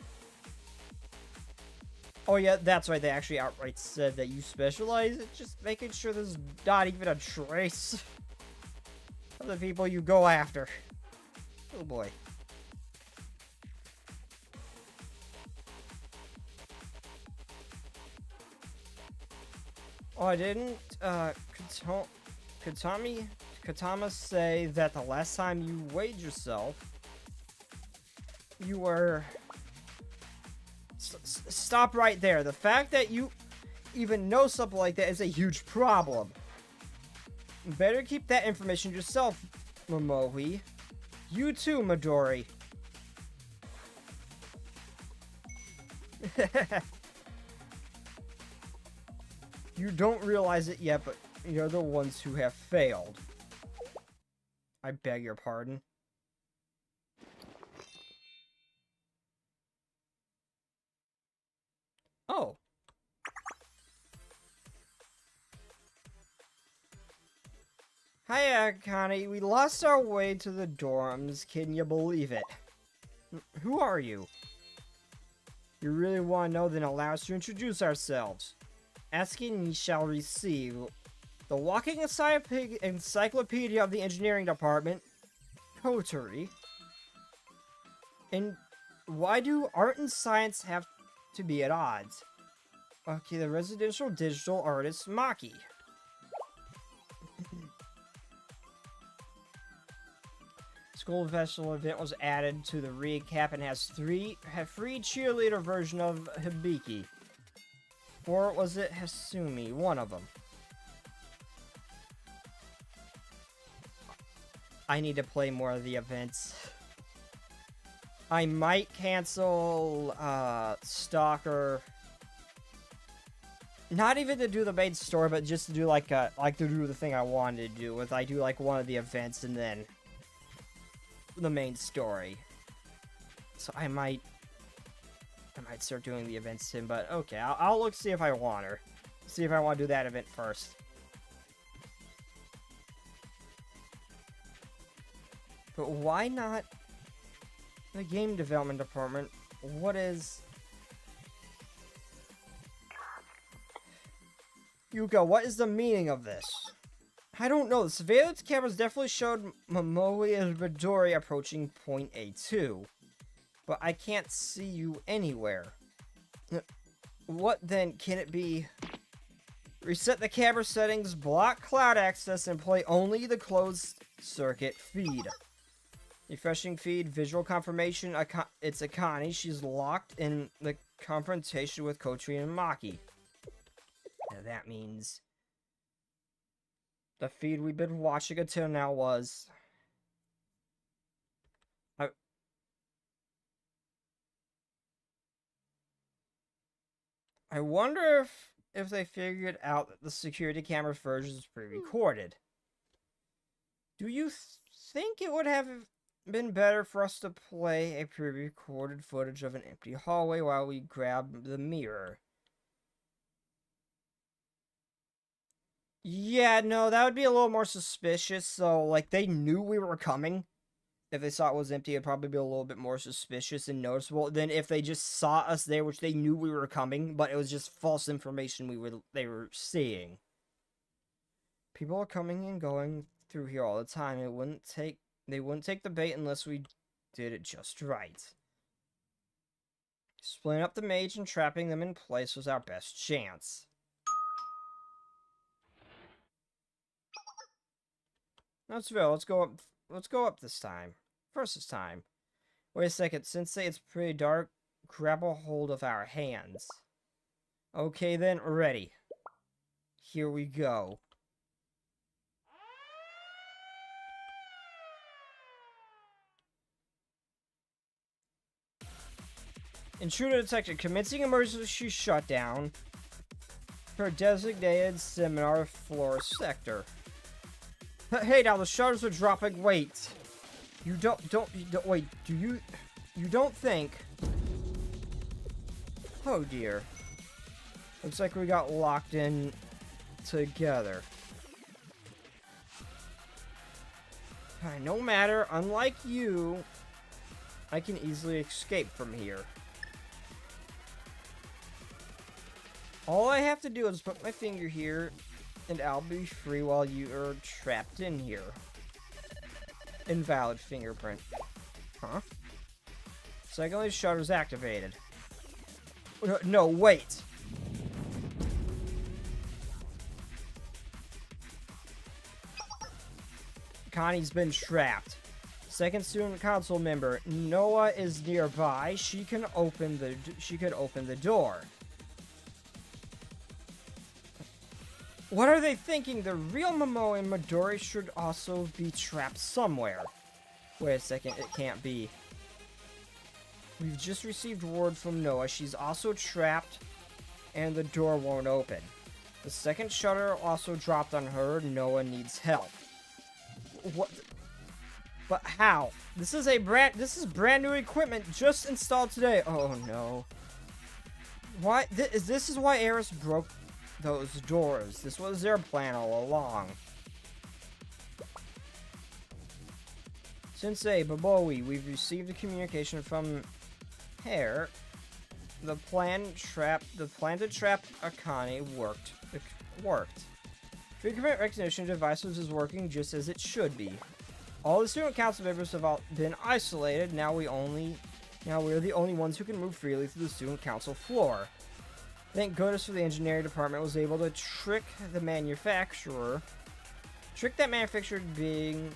Oh yeah, that's right, they actually outright said that you specialize in just making sure there's not even a trace of the people you go after. Oh boy. Oh, I didn't, Katama say that the last time you weighed yourself, you were... Stop right there. The fact that you even know something like that is a huge problem. Better keep that information yourself, Momohi. You too, Midori. You don't realize it yet, but you're the ones who have failed. I beg your pardon. Oh. Hi, Akane. We lost our way to the dorms. Can you believe it? Who are you? You really want to know? Then allow us to introduce ourselves. Asking ye shall receive. The walking encyclopedia of the engineering department. Kotori. And why do art and science have to be at odds? Okay, the residential digital artist Maki. School festival event was added to the recap and has free cheerleader version of Hibiki. Or was it Hasumi? One of them. I need to play more of the events. I might cancel Stalker. Not even to do the main story, but just to do like to do the thing I wanted to do. With I do like one of the events and then the main story. So I might start doing the events soon, but okay, I'll look see if I want her. See if I want to do that event first. But why not the game development department? What is... Yuka, what is the meaning of this? I don't know. The surveillance cameras definitely showed Momoi and Midori approaching point A2. But I can't see you anywhere. What then can it be? Reset the camera settings, block cloud access, and play only the closed circuit feed. Refreshing feed, visual confirmation, it's Akane. She's locked in the confrontation with Kotori and Maki. Now that means... the feed we've been watching until now was... I wonder if they figured out that the security camera version is pre-recorded. Do you think it would have been better for us to play a pre-recorded footage of an empty hallway while we grab the mirror? Yeah, no, that would be a little more suspicious. So, like, they knew we were coming. If they saw it was empty, it'd probably be a little bit more suspicious and noticeable than if they just saw us there, which they knew we were coming, but it was just false information they were seeing. People are coming and going through here all the time. They wouldn't take the bait unless we did it just right. Splitting up the mage and trapping them in place was our best chance. Let's go up this time. First this time. Wait a second, Sensei, it's pretty dark. Grab a hold of our hands. Okay then, ready. Here we go. Intruder detected. Commencing emergency shutdown for designated seminar floor sector. Hey, now the shutters are dropping. Wait. You don't wait, you don't think... Oh dear. Looks like we got locked in together. No matter, unlike you, I can easily escape from here. All I have to do is put my finger here, and I'll be free while you are trapped in here. Invalid fingerprint. Huh? Secondly, shutter's activated. No, wait! Akani's been trapped. Second student council member, Noah is nearby. She could open the door. What are they thinking? The real Momo and Midori should also be trapped somewhere. Wait a second, it can't be. We've just received word from Noah. She's also trapped, and the door won't open. The second shutter also dropped on her. Noah needs help. What? But how? This is brand new equipment just installed today. Oh no. Why? This is why Eris broke those doors. This was their plan all along. Sensei, Baboi, we've received a communication from Hare. The plan to trap Akane worked. Fingerprint recognition devices is working just as it should be. All the student council members have all been isolated. Now we're the only ones who can move freely through the student council floor. Thank goodness for the engineering department was able to trick that manufacturer being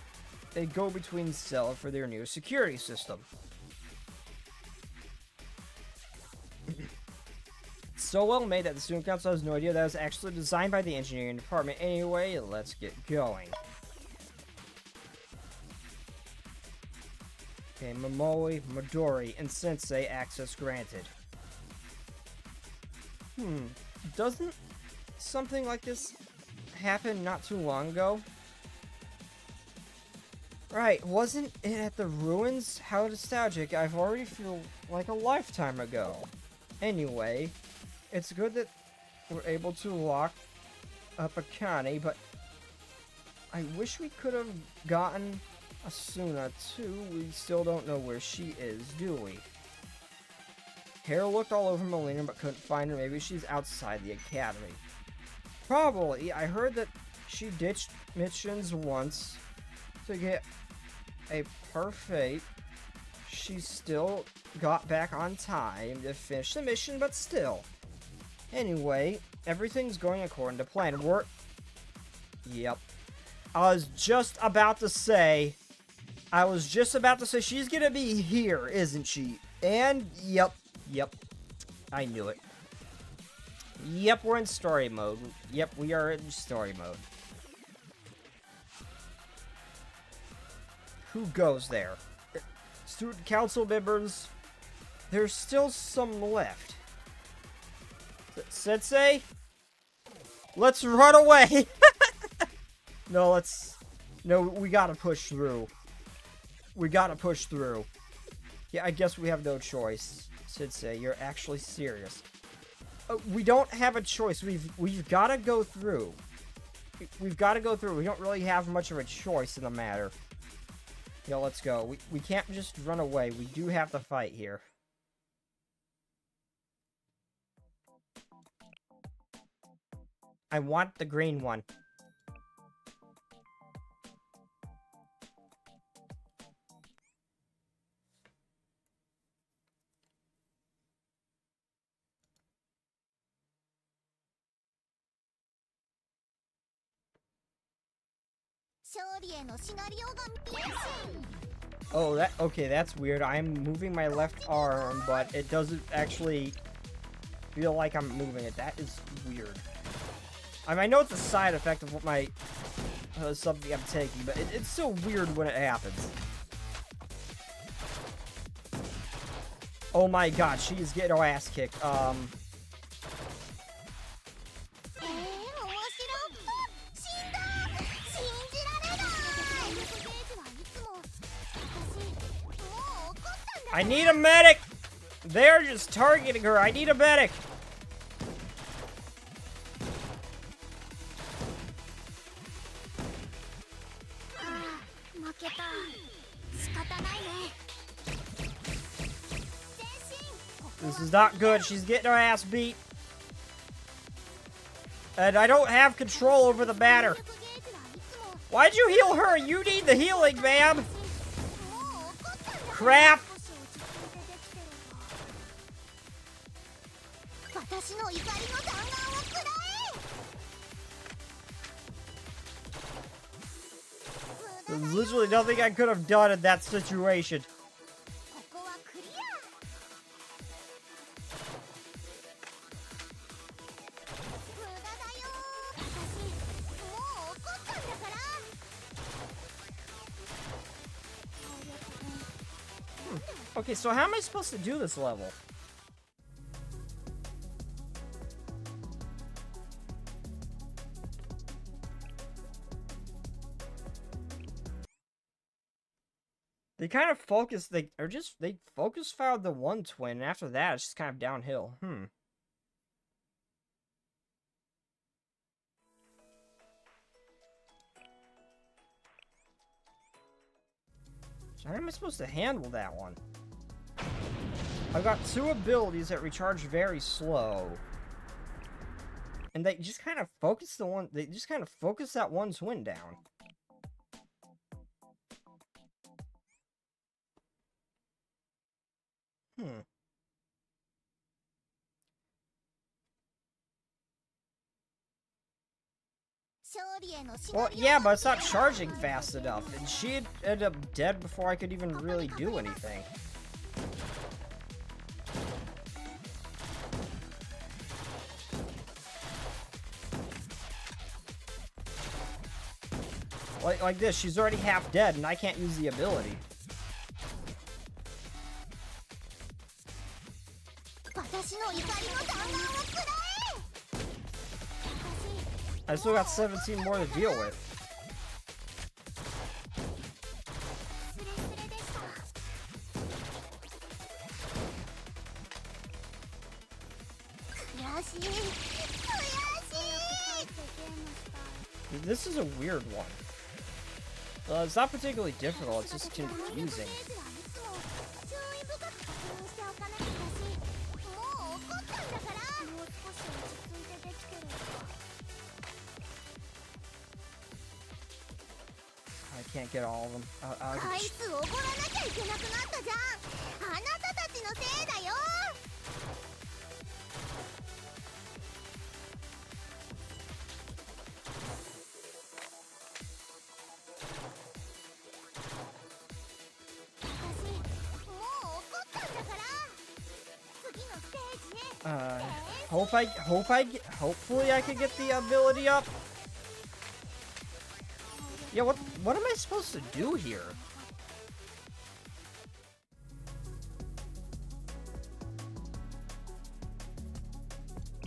a go-between cell for their new security system. So well made that the student council has no idea that it was actually designed by the engineering department. Anyway, let's get going. Okay, Momoi, Midori, and Sensei access granted. Doesn't something like this happen not too long ago? Right, wasn't it at the ruins? How nostalgic. I've already feel like a lifetime ago. Anyway, it's good that we're able to lock up Akane, but I wish we could have gotten Asuna too. We still don't know where she is, do we? Hare looked all over Molina but couldn't find her. Maybe she's outside the academy. Probably. I heard that she ditched missions once to get a parfait. She still got back on time to finish the mission, but still. Anyway, everything's going according to plan. Yep. I was just about to say she's gonna be here, isn't she? And, yep. I knew it. Yep, we're in story mode. Yep, we are in story mode. Who goes there? Student council members. There's still some left. Sensei? Let's run away! No, we gotta push through. Yeah, I guess we have no choice. Sensei, you're actually serious. We don't have a choice. We've gotta go through. We don't really have much of a choice in the matter. Yo, let's go. We can't just run away. We do have to fight here. I want the green one. Oh, okay, that's weird. I'm moving my left arm, but it doesn't actually feel like I'm moving it. That is weird. I mean, I know it's a side effect of what my something I'm taking, but it's so weird when it happens. Oh my god, she is getting her ass kicked. I need a medic! They're just targeting her. I need a medic! This is not good. She's getting her ass beat. And I don't have control over the matter. Why'd you heal her? You need the healing, ma'am! Crap! There's literally nothing I could have done in that situation. ここはクリア。無駄だよ。私もう怒ったんだから。 Okay, so how am I supposed to do this level? They kind of focus, they focus fired the one twin, and after that, it's just kind of downhill. So how am I supposed to handle that one? I've got two abilities that recharge very slow. And they just kind of focus that one twin down. Well, yeah, but it's not charging fast enough, and she'd end up dead before I could even really do anything. Like this, she's already half dead, and I can't use the ability. I still got 17 more to deal with. This is a weird one. It's not particularly difficult, it's just confusing. I can't get all of them. Hopefully I can get the ability up. Yeah, what am I supposed to do here?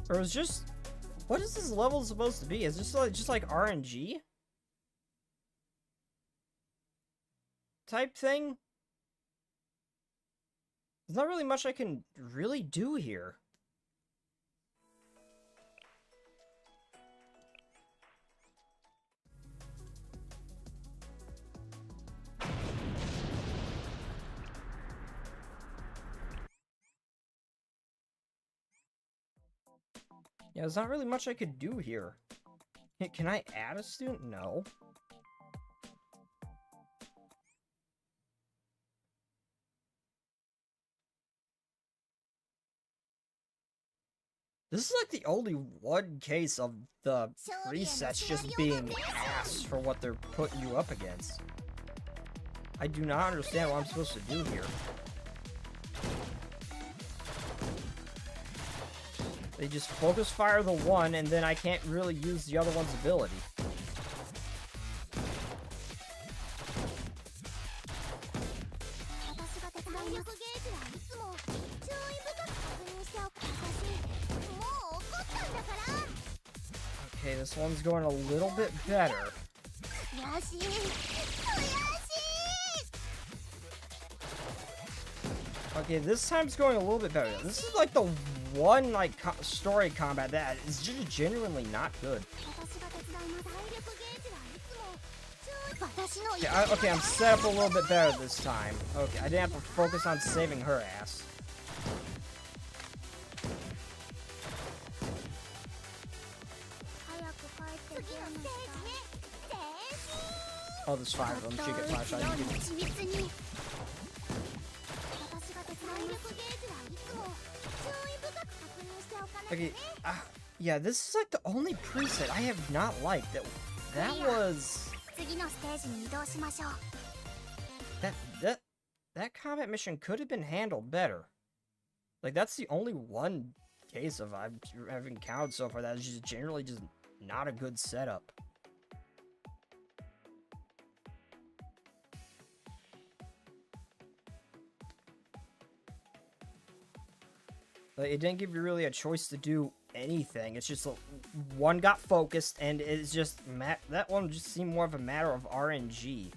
Or is just, what is this level supposed to be? Is this just like RNG type thing? There's not really much I can really do here. Yeah, there's not really much I could do here. Can I add a student? No. This is like the only one case of the presets just being ass for what they're putting you up against. I do not understand what I'm supposed to do here. They just focus fire the one, and then I can't really use the other one's ability. Okay, this one's going a little bit better. Okay, this time's going a little bit better. This is like the one like story combat that is just genuinely not good. Okay, I'm set up a little bit better this time. Okay, I didn't have to focus on saving her ass. Oh, there's 5 of them. She gets 5 shots. Okay, yeah, this is like the only preset I have not liked. That was 次のステージに移動しましょう。 That combat mission could have been handled better. Like, that's the only one case of I've encountered so far that is just generally just not a good setup. Like, it didn't give you really a choice to do anything. It's just one got focused, and it's just that one just seemed more of a matter of RNG.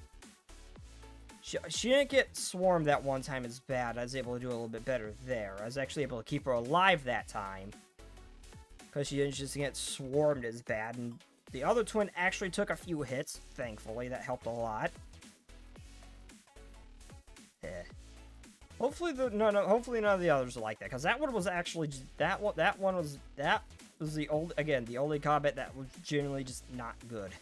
She didn't get swarmed that one time as bad. I was able to do a little bit better there. I was actually able to keep her alive that time, because she didn't just get swarmed as bad. And the other twin actually took a few hits. Thankfully, that helped a lot. Hopefully hopefully none of the others are like that, because that one was actually just, that was the only combat that was generally just not good.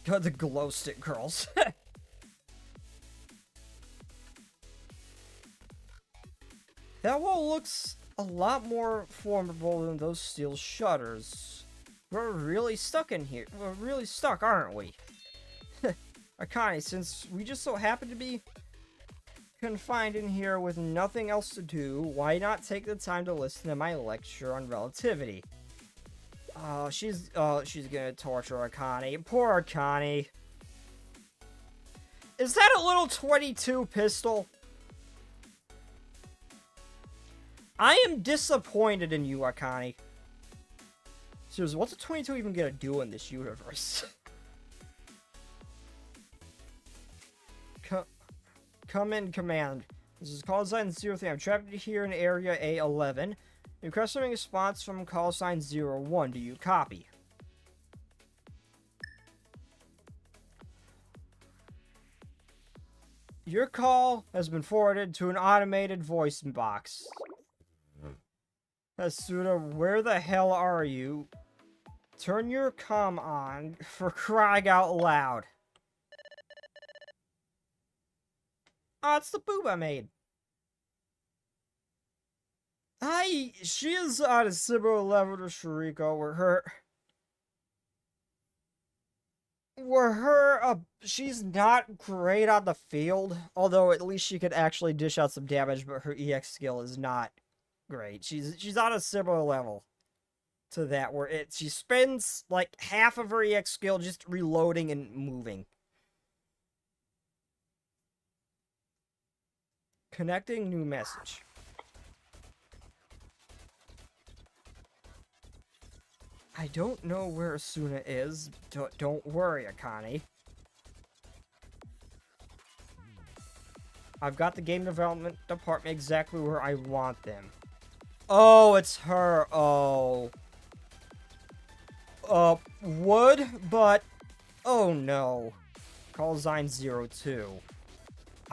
God, the glow stick girls. That wall looks a lot more formidable than those steel shutters. We're really stuck in here. We're really stuck, aren't we? Akane, since we just so happen to be confined in here with nothing else to do, why not take the time to listen to my lecture on relativity? She's gonna torture Akane. Poor Akane. Is that a little 22 pistol? I am disappointed in you, Akane. Seriously, what's a 22 even gonna do in this universe? Come in, command. This is call sign 03. I'm trapped here in area A11. Requesting a response from call sign 01. Do you copy? Your call has been forwarded to an automated voice box. Asuna, where the hell are you? Turn your comm on, for crying out loud. Oh, it's the boob I made. She is on a similar level to Shuriko, she's not great on the field, although at least she could actually dish out some damage, but her EX skill is not great. She's on a similar level to that, where she spends like half of her EX skill just reloading and moving. Connecting new message. I don't know where Asuna is. Don't worry, Akane. I've got the game development department exactly where I want them. Oh, it's her. Oh. Would, but... Oh, no. Call sign 02.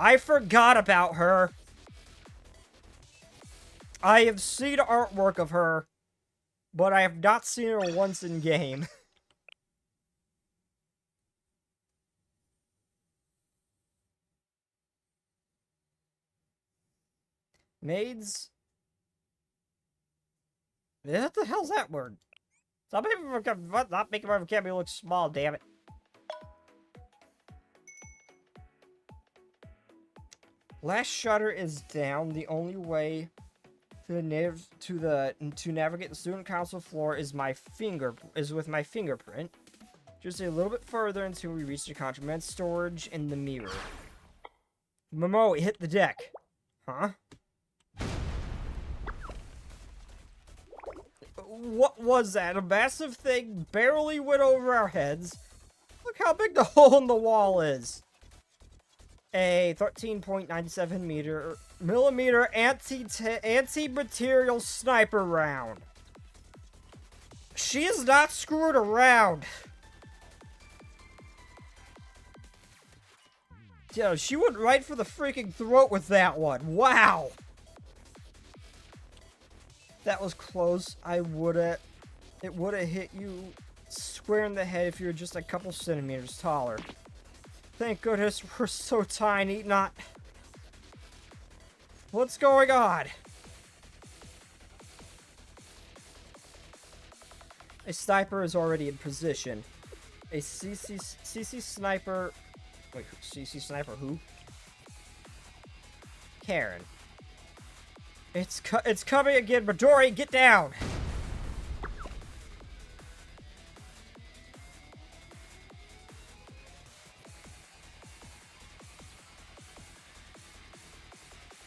I forgot about her. I have seen artwork of her, but I have not seen her once in game. Maids? What the hell's that word? Stop making my vocabulary look small, damn it. Last shutter is down. The only way to navigate the student council floor is with my fingerprint. Just a little bit further until we reach the contraband storage in the mirror. Momo, hit the deck. Huh? What was that? A massive thing barely went over our heads. Look how big the hole in the wall is. A 13.97 millimeter anti-material sniper round. She is not screwed around. Yo, she went right for the freaking throat with that one. Wow. That was close. It would have hit you square in the head if you were just a couple centimeters taller. Thank goodness we're so tiny, not... What's going on? A sniper is already in position. A CC sniper... Wait, CC sniper who? Karen. It's coming again, Midori, get down!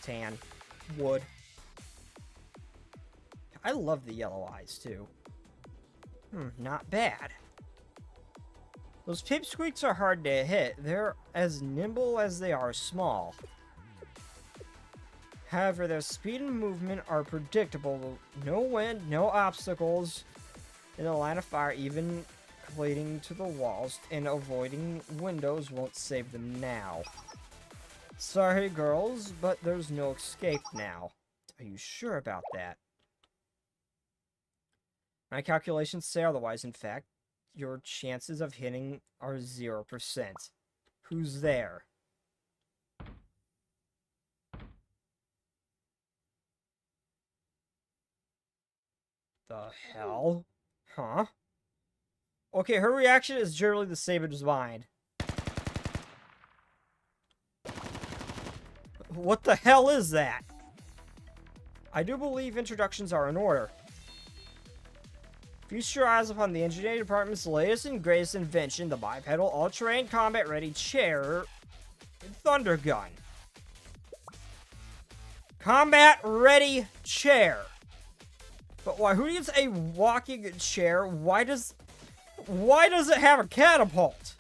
Tan. Wood. I love the yellow eyes, too. Not bad. Those pipsqueaks are hard to hit. They're as nimble as they are small. However, their speed and movement are predictable. No wind, no obstacles in the line of fire, even cling to the walls, and avoiding windows won't save them now. Sorry, girls, but there's no escape now. Are you sure about that? My calculations say otherwise. In fact, your chances of hitting are 0%. Who's there? The hell? Huh? Okay, her reaction is generally the same as mine. What the hell is that? I do believe introductions are in order. Feast your eyes upon the engineering department's latest and greatest invention, the bipedal all-terrain combat-ready chair thunder gun. Combat-ready chair. But why? Who needs a walking chair? Why does it have a catapult?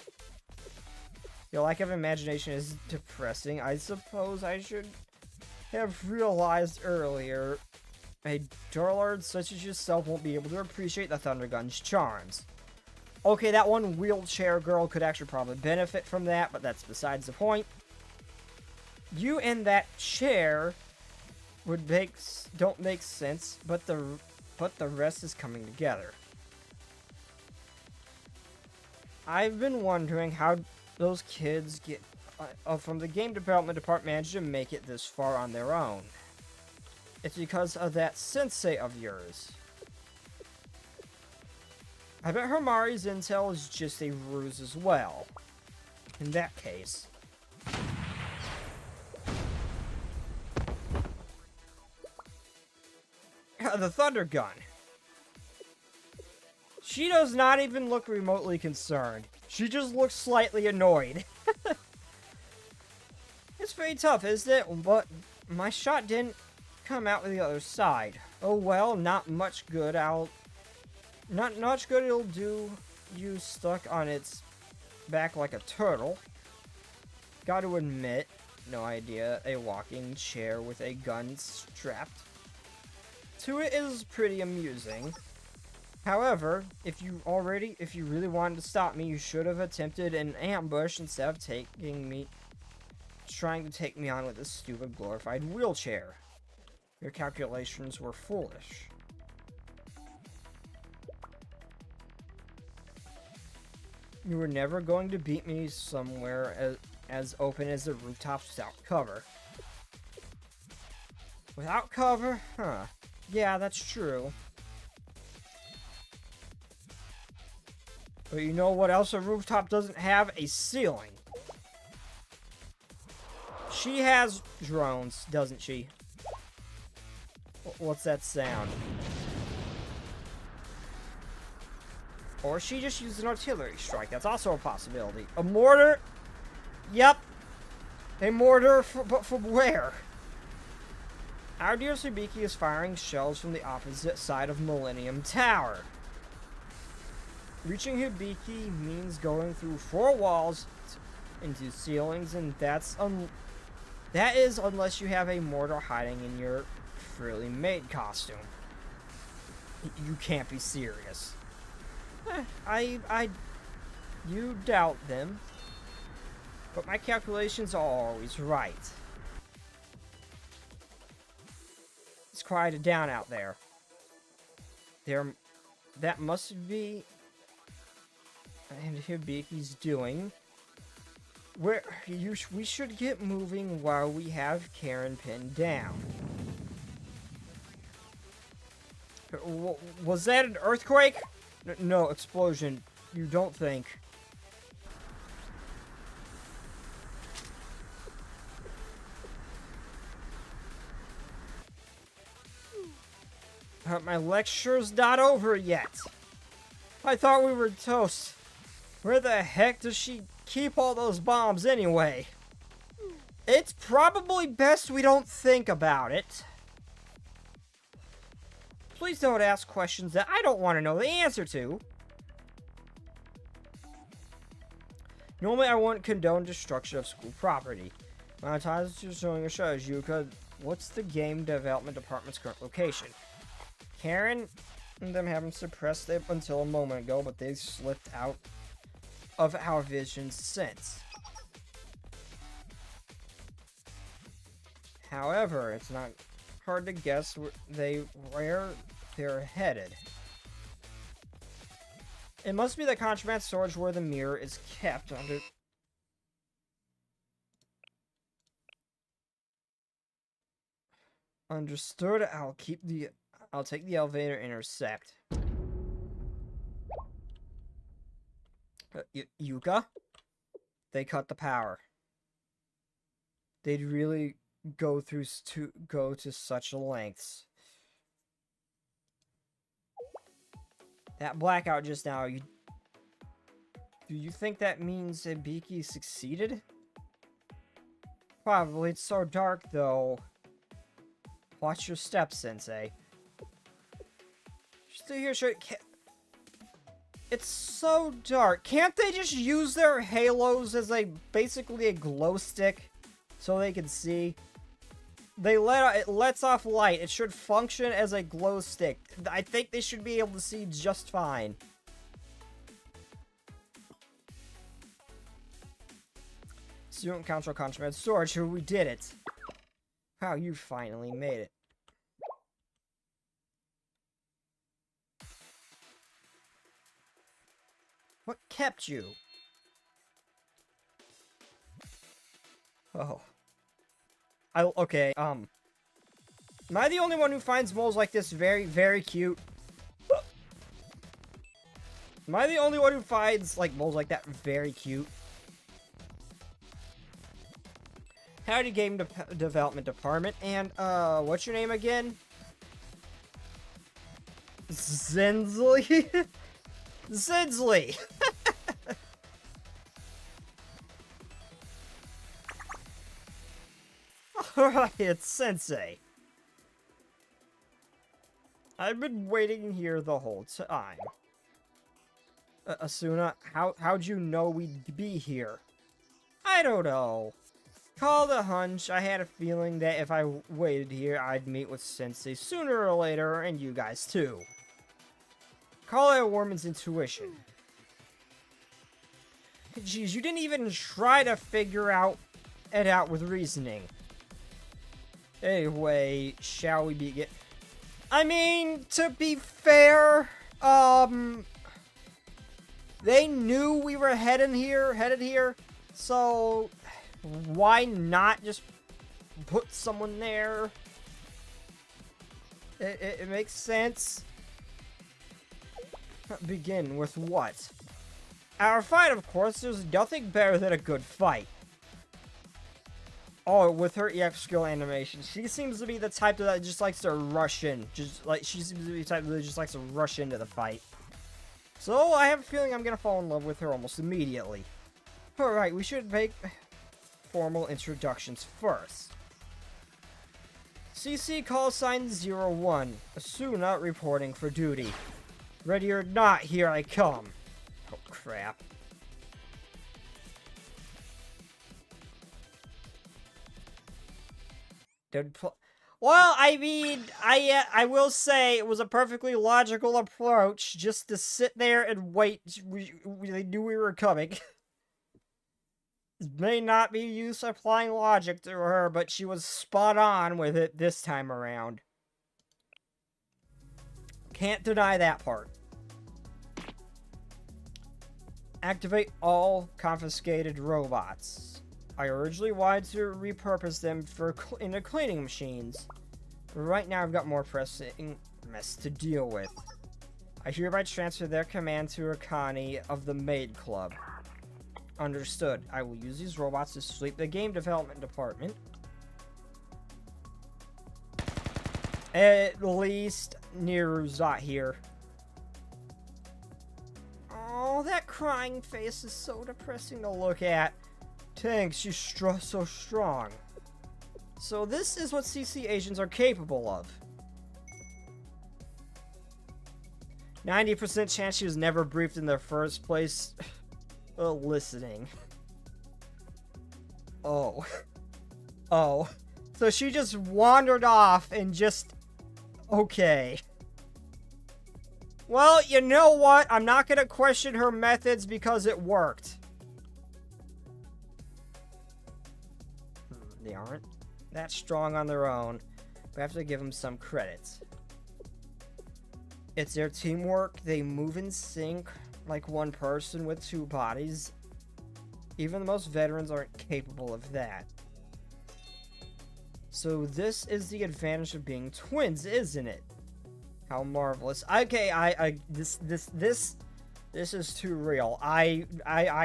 Your lack of imagination is depressing. I suppose I should have realized earlier. A dullard such as yourself won't be able to appreciate the Thunder Gun's charms. Okay, that one wheelchair girl could actually probably benefit from that, but that's besides the point. You and that chair don't make sense, but the rest is coming together. I've been wondering how those kids get from the game development managed to make it this far on their own. It's because of that sensei of yours. I bet Hamari's intel is just a ruse as well. In that case. The Thunder Gun. She does not even look remotely concerned. She just looks slightly annoyed. It's pretty tough, isn't it? But my shot didn't come out the other side. Oh well, not much good. Not much good it'll do you stuck on its back like a turtle. Got to admit, no idea a walking chair with a gun strapped to it is pretty amusing. However, if you really wanted to stop me, you should have attempted an ambush instead of trying to take me on with this stupid glorified wheelchair. Your calculations were foolish. You were never going to beat me somewhere as open as the rooftops without cover. Without cover? Huh. Yeah, that's true. But you know what else a rooftop doesn't have? A ceiling. She has drones, doesn't she? What's that sound? Or she just used an artillery strike. That's also a possibility. A mortar? Yep. A mortar, but from where? Our dear Subiki is firing shells from the opposite side of Millennium Tower. Reaching Hibiki means going through 4 walls into ceilings, and that is unless you have a mortar hiding in your freely made costume. You can't be serious. You doubt them, but my calculations are always right. It's quieted down out there. That must be, and Hibiki's doing. We should get moving while we have Karen pinned down. Was that an earthquake? No, explosion. You don't think. My lecture's not over yet. I thought we were toast. Where the heck does she keep all those bombs anyway? It's probably best we don't think about it. Please don't ask questions that I don't want to know the answer to. Normally, I wouldn't condone destruction of school property. My time is just showing a show as Yuka. What's the game development department's current location? Karen and them haven't suppressed it until a moment ago, but they've slipped out of our vision since. However, it's not hard to guess where they're headed. It must be the contraband storage where the mirror is kept under... Understood. I'll take the elevator intercept. Yuka? They cut the power. They'd really go to such lengths. That blackout just now, do you think that means Ibiki succeeded? Probably. It's so dark, though. Watch your steps, Sensei. Still here, sure. It's so dark. Can't they just use their halos as basically a glow stick so they can see? It lets off light. It should function as a glow stick. I think they should be able to see just fine. Student Council Contraband Storage, we did it. Wow, you finally made it. What kept you? Oh. Okay, am I the only one who finds moles like this very, very cute? Am I the only one who finds, moles like that very cute? Howdy, Game Development Department, and, what's your name again? Zinsley? Zinsley! Alright, it's Sensei. I've been waiting here the whole time. Asuna, how'd you know we'd be here? I don't know. Call the hunch. I had a feeling that if I waited here, I'd meet with Sensei sooner or later, and you guys too. Call it a woman's intuition. Jeez, you didn't even try to figure it out with reasoning. Anyway, shall we begin? I mean, to be fair, they knew we were headed here, so why not just put someone there? It makes sense. Begin with what? Our fight, of course. There's nothing better than a good fight. Oh, with her EX skill animation, she seems to be the type that just likes to rush in. She seems to be the type that just likes to rush into the fight. So, I have a feeling I'm gonna fall in love with her almost immediately. Alright, we should make formal introductions first. CC call sign 01. Asuna reporting for duty. Ready or not, here I come. Oh, crap. Well, I mean, I will say it was a perfectly logical approach just to sit there and wait. They knew we were coming. It may not be use applying logic to her, but she was spot on with it this time around. Can't deny that part. Activate all confiscated robots. I originally wanted to repurpose them into cleaning machines. But right now I've got more pressing mess to deal with. I hereby transfer their command to Akane of the Maid Club. Understood. I will use these robots to sweep the game development department. At least Niru's not here. Oh, that crying face is so depressing to look at. Dang, she's so strong. So this is what CC agents are capable of. 90% chance she was never briefed in the first place. Listening. Oh. Oh. So she just wandered off and just... Okay. Well, you know what? I'm not gonna question her methods because it worked. They aren't that strong on their own, but I have to give them some credit. It's their teamwork. They move in sync like one person with two bodies. Even the most veterans aren't capable of that. So this is the advantage of being twins, isn't it? How marvelous. Okay, this is too real. I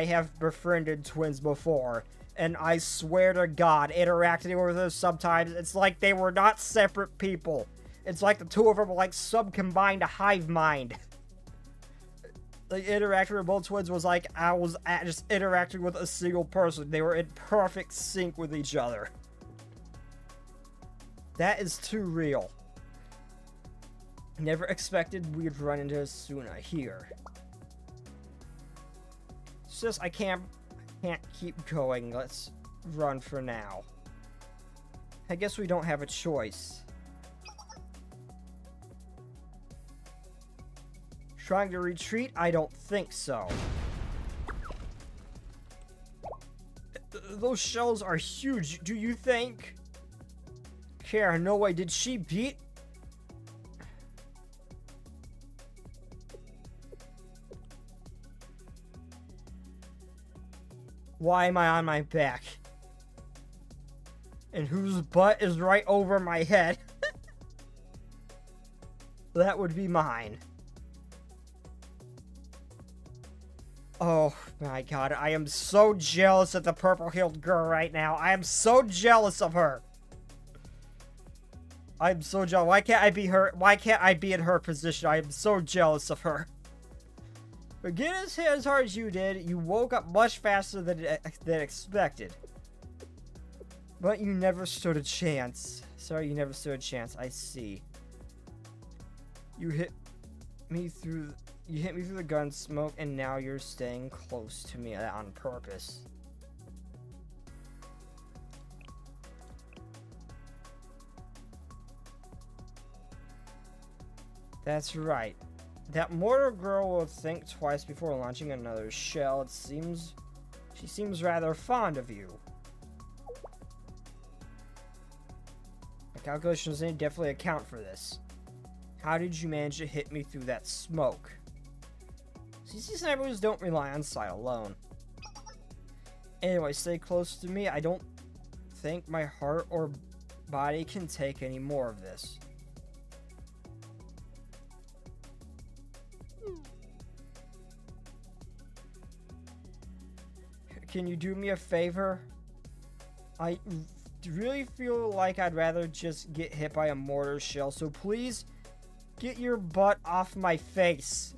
have befriended twins before, and I swear to God, interacting with them sometimes, it's like they were not separate people. It's like the two of them were like sub-combined hive mind. Like, interacting with both twins was like I was just interacting with a single person. They were in perfect sync with each other. That is too real. Never expected we'd run into Asuna here. It's just I can't keep going. Let's run for now. I guess we don't have a choice. Trying to retreat? I don't think so. Those shells are huge. Do you think? Kara, no way. Did she beat? Why am I on my back? And whose butt is right over my head? That would be mine. Oh my God, I am so jealous of the purple-heeled girl right now. I am so jealous of her. I'm so jealous. Why can't I be her? Why can't I be in her position? I am so jealous of her. But get as hard as you did, you woke up much faster than expected. But you never stood a chance. Sorry, you never stood a chance. I see. You hit me through the gun smoke, and now you're staying close to me on purpose. That's right. That mortar girl will think twice before launching another shell. She seems rather fond of you. My calculations didn't definitely account for this. How did you manage to hit me through that smoke? CC snipers don't rely on sight alone. Anyway, stay close to me. I don't think my heart or body can take any more of this. Can you do me a favor? I really feel like I'd rather just get hit by a mortar shell, so please get your butt off my face.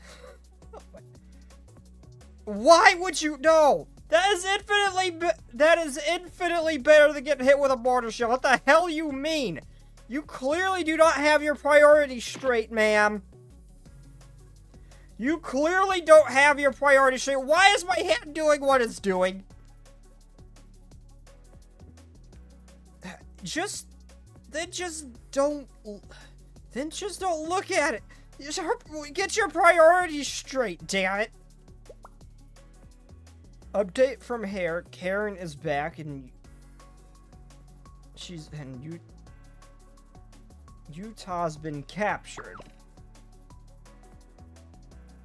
Why would you? No! That is infinitely better than getting hit with a mortar shell. What the hell you mean? You clearly do not have your priorities straight, ma'am. You clearly don't have your priorities straight. Why is my hand doing what it's doing? Just don't look at it. Get your priorities straight, damn it. Update from Hare. Karen is back and Utah's been captured.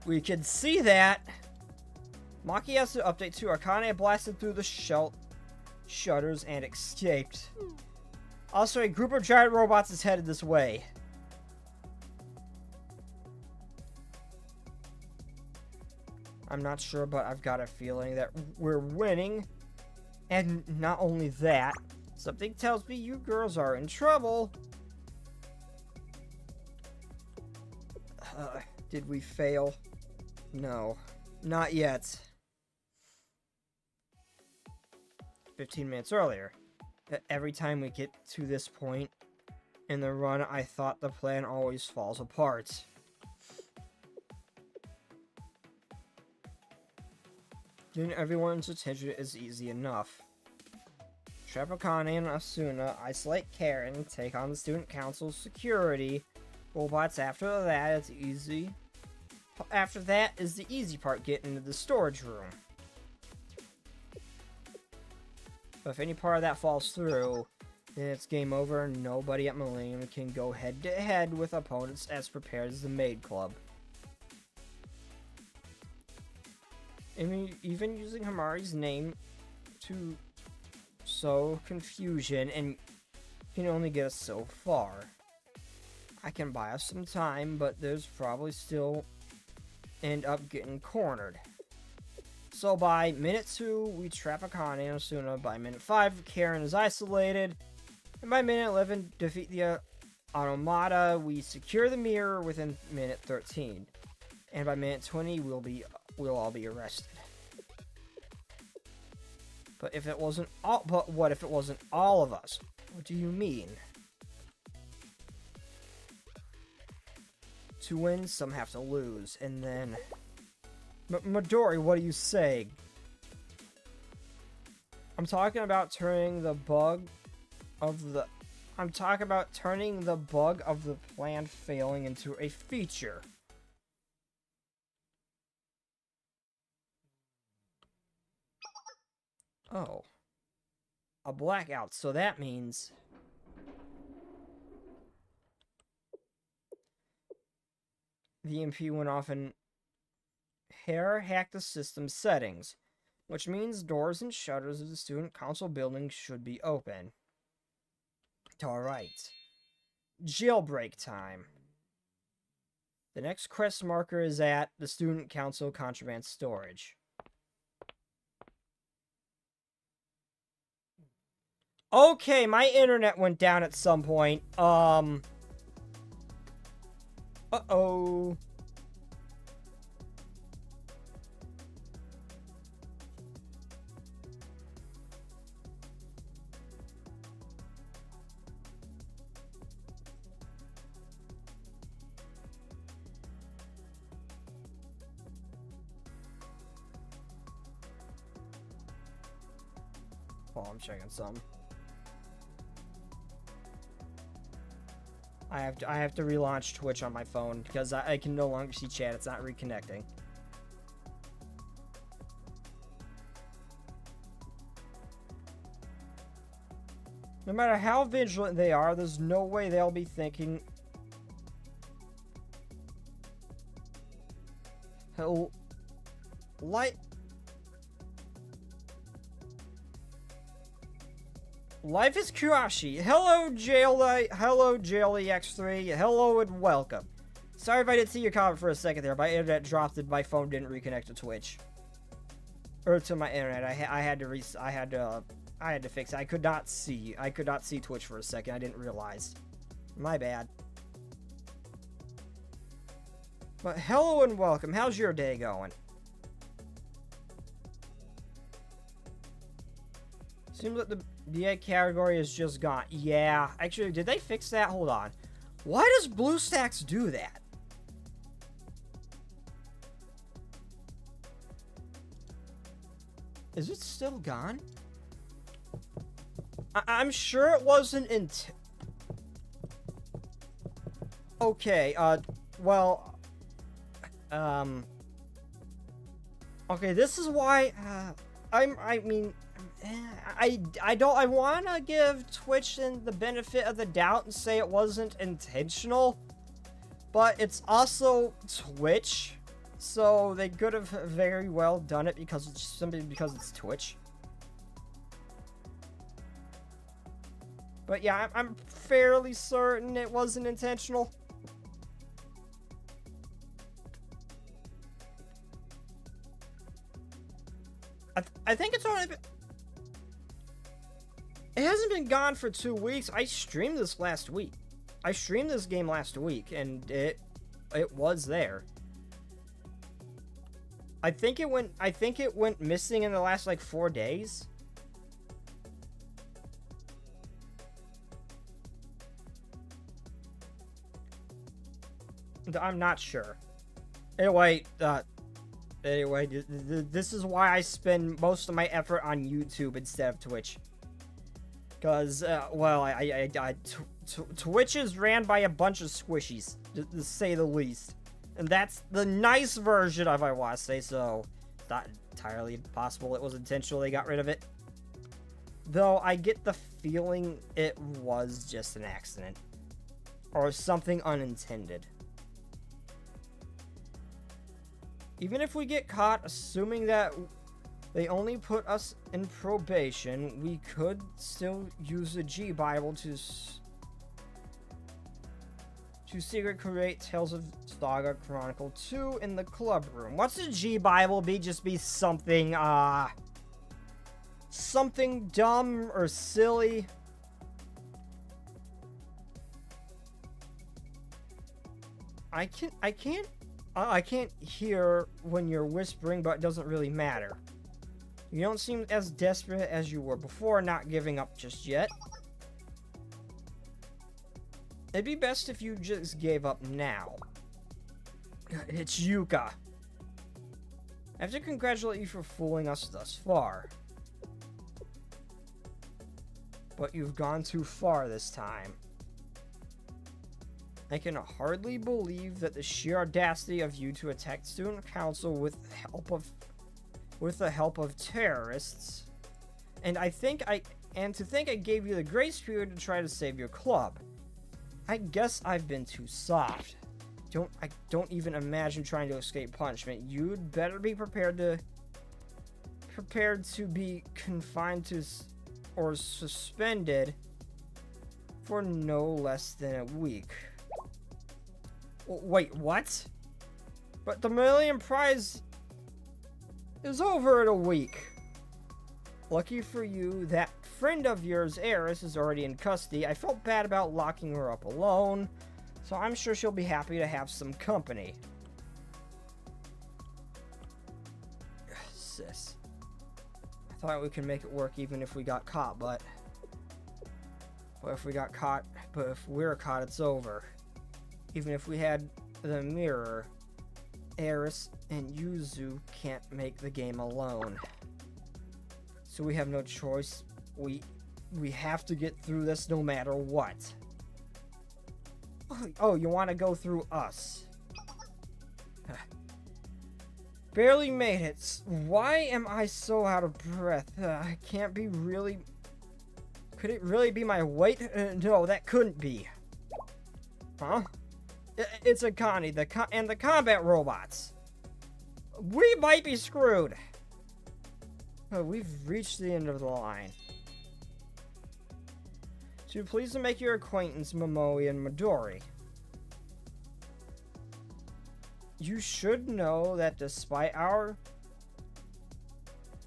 We can see that. Maki has to update too. Akane blasted through the shutters and escaped. Also, a group of giant robots is headed this way. I'm not sure, but I've got a feeling that we're winning. And not only that, something tells me you girls are in trouble. Did we fail? No, not yet. 15 minutes earlier. Every time we get to this point in the run, I thought the plan always falls apart. Getting everyone's attention is easy enough. Trap Akane and Asuna isolate Karen and take on the student council's security robots. After that, it's easy. After that is the easy part, getting into the storage room. But if any part of that falls through, then it's game over and nobody at Millennium can go head to head with opponents as prepared as the Maid Club. I mean, even using Hamari's name to sow confusion and can only get us so far. I can buy us some time, but there's probably still end up getting cornered. So by minute 2, we trap Akane and Asuna. By minute 5, Karen is isolated. And by minute 11, defeat the Automata. We secure the mirror within minute 13. And by minute 20, we'll all be arrested. But if it wasn't all, but what if it wasn't all of us? What do you mean? To win, some have to lose, and then Midori, what are you saying? I'm talking about turning the bug of the plan failing into a feature. Oh. A blackout, so that means the EMP went off and Hare hacked the system settings, which means doors and shutters of the student council building should be open. Alright. Jailbreak time. The next quest marker is at the student council contraband storage. Okay, my internet went down at some point. Uh-oh. Oh, I'm checking some. I have to relaunch Twitch on my phone because I can no longer see chat. It's not reconnecting. No matter how vigilant they are, there's no way they'll be thinking. Life is Kurashi. Hello, JailEX3. Hello and welcome. Sorry if I didn't see your comment for a second there. My internet dropped and my phone didn't reconnect to Twitch. Or to my internet. I had to fix it. I could not see Twitch for a second. I didn't realize. My bad. But hello and welcome. How's your day going? Seems like the BA category is just gone. Yeah, actually, did they fix that? Hold on. Why does BlueStacks do that? Is it still gone? I'm sure it wasn't okay, well, okay, this is why, I want to give Twitch the benefit of the doubt and say it wasn't intentional, but it's also Twitch, so they could have very well done it because it's Twitch. But yeah, I'm fairly certain it wasn't intentional. I think it's only been... It hasn't been gone for 2 weeks. I streamed this last week. I streamed this game last week, and it was there. I think it went missing in the last like 4 days. I'm not sure. Anyway, this is why I spend most of my effort on YouTube instead of Twitch. Because, well, Twitch is ran by a bunch of squishies, to say the least. And that's the nice version of, I want to say, so it's not entirely impossible it was intentional they got rid of it. Though, I get the feeling it was just an accident. Or something unintended. Even if we get caught, assuming that they only put us in probation, we could still use the G Bible to secret create Tales of Saga Chronicle 2 in the club room. What's the G Bible be? Just be something, something dumb or silly. I can't hear when you're whispering, but it doesn't really matter. You don't seem as desperate as you were before, not giving up just yet. It'd be best if you just gave up now. It's Yuka. I have to congratulate you for fooling us thus far. But you've gone too far this time. I can hardly believe that the sheer audacity of you to attack student council with the help of terrorists. And to think I gave you the grace period to try to save your club. I guess I've been too soft. I don't even imagine trying to escape punishment. You'd better be prepared to be confined to or suspended for no less than a week. Wait, what? But the Millennium Prize is over in a week. Lucky for you, that friend of yours, Eris, is already in custody. I felt bad about locking her up alone, so I'm sure she'll be happy to have some company. Sis. I thought we could make it work even if we got caught, but if we're caught, it's over. Even if we had the mirror, Eris and Yuzu can't make the game alone. So we have no choice. We have to get through this no matter what. Oh, you want to go through us? Barely made it. Why am I so out of breath? I can't be really... Could it really be my weight? No, that couldn't be. Huh? It's Akane, and the combat robots. We might be screwed. We've reached the end of the line. Too pleased to make your acquaintance, Momoi and Midori. You should know that despite our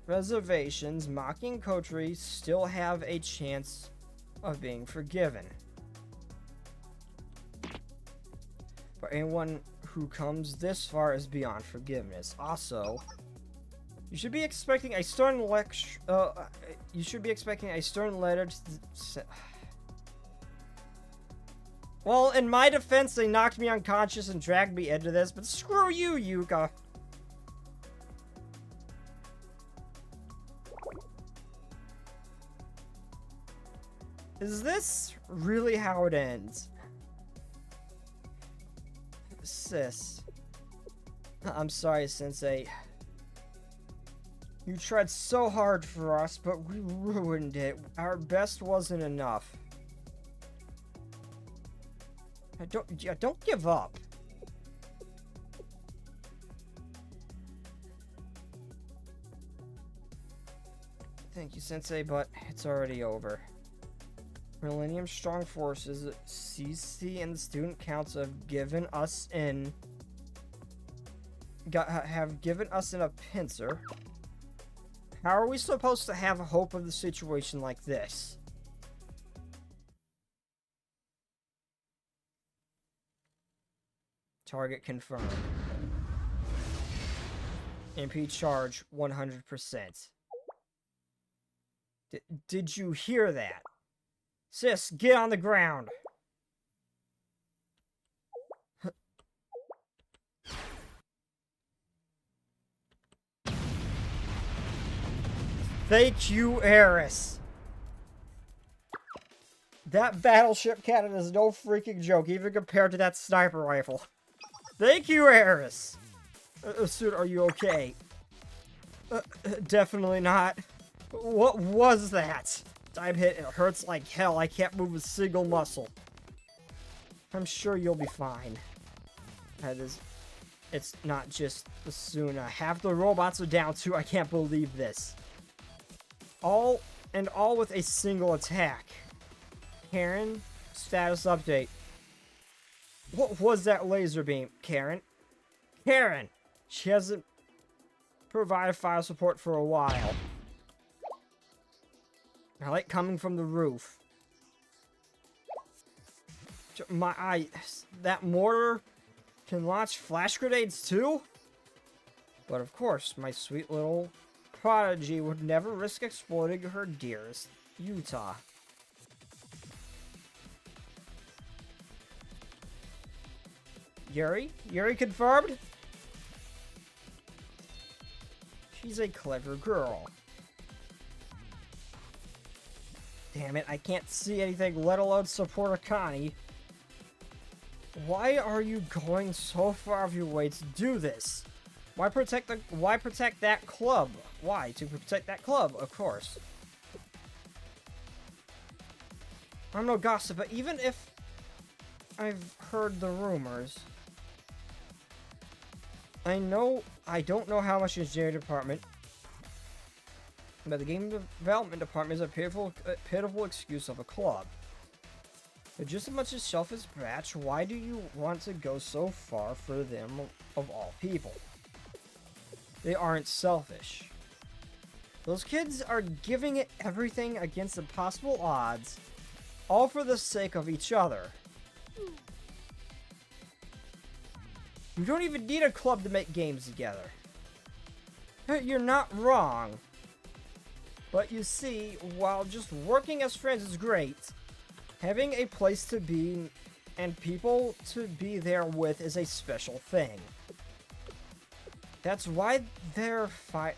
reservations, Maki and Kotri still have a chance of being forgiven. But anyone who comes this far is beyond forgiveness. Also, you should be expecting a stern lecture. You should be expecting a stern letter. Well, in my defense, they knocked me unconscious and dragged me into this, but screw you, Yuka. Is this really how it ends? Sis. I'm sorry, Sensei. You tried so hard for us, but we ruined it. Our best wasn't enough. Don't give up. Thank you, Sensei, but it's already over. Millennium Strong Forces, CC, and the Student Council have given us a pincer. How are we supposed to have hope of the situation like this? Target confirmed. MP charge 100%. Did you hear that? Sis, get on the ground! Thank you, Eris. That battleship cannon is no freaking joke, even compared to that sniper rifle. Thank you, Eris. Suit, are you okay? Definitely not. What was that? I'm hit. It hurts like hell. I can't move a single muscle. I'm sure you'll be fine. It's not just Asuna. Half the robots are down too. I can't believe this. All with a single attack. Karen, status update. What was that laser beam, Karen? Karen! She hasn't provided file support for a while. I like coming from the roof. My eye. That mortar can launch flash grenades too? But of course, my sweet little prodigy would never risk exploiting her dearest Utah. Yuri? Yuri confirmed? She's a clever girl. Damn it, I can't see anything, let alone support Akane. Why are you going so far of your way to do this? Why protect that club? Why? To protect that club, of course. I'm no gossip, but even if I've heard the rumors, I don't know how much the engineering department, but the game development department is a pitiful excuse of a club. But just as much as selfish batch, why do you want to go so far for them of all people? They aren't selfish. Those kids are giving it everything against impossible odds, all for the sake of each other. You don't even need a club to make games together. You're not wrong. But you see, while just working as friends is great, having a place to be and people to be there with is a special thing. That's why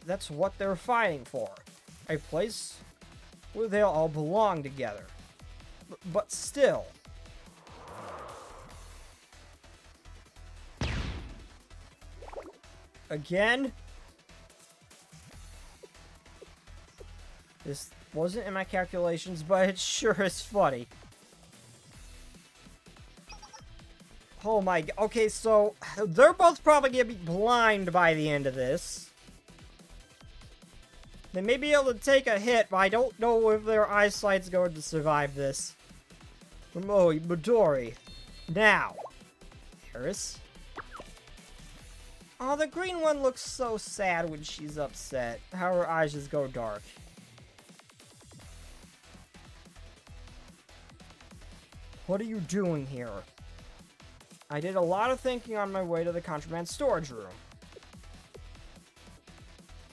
that's what they're fighting for. A place where they'll all belong together. But still. Again? This wasn't in my calculations, but it sure is funny. Oh my god. Okay, so they're both probably gonna be blind by the end of this. They may be able to take a hit, but I don't know if their eyesight's going to survive this. Momoe, Midori. Now. Eris. Oh, the green one looks so sad when she's upset. How her eyes just go dark. What are you doing here? I did a lot of thinking on my way to the contraband storage room.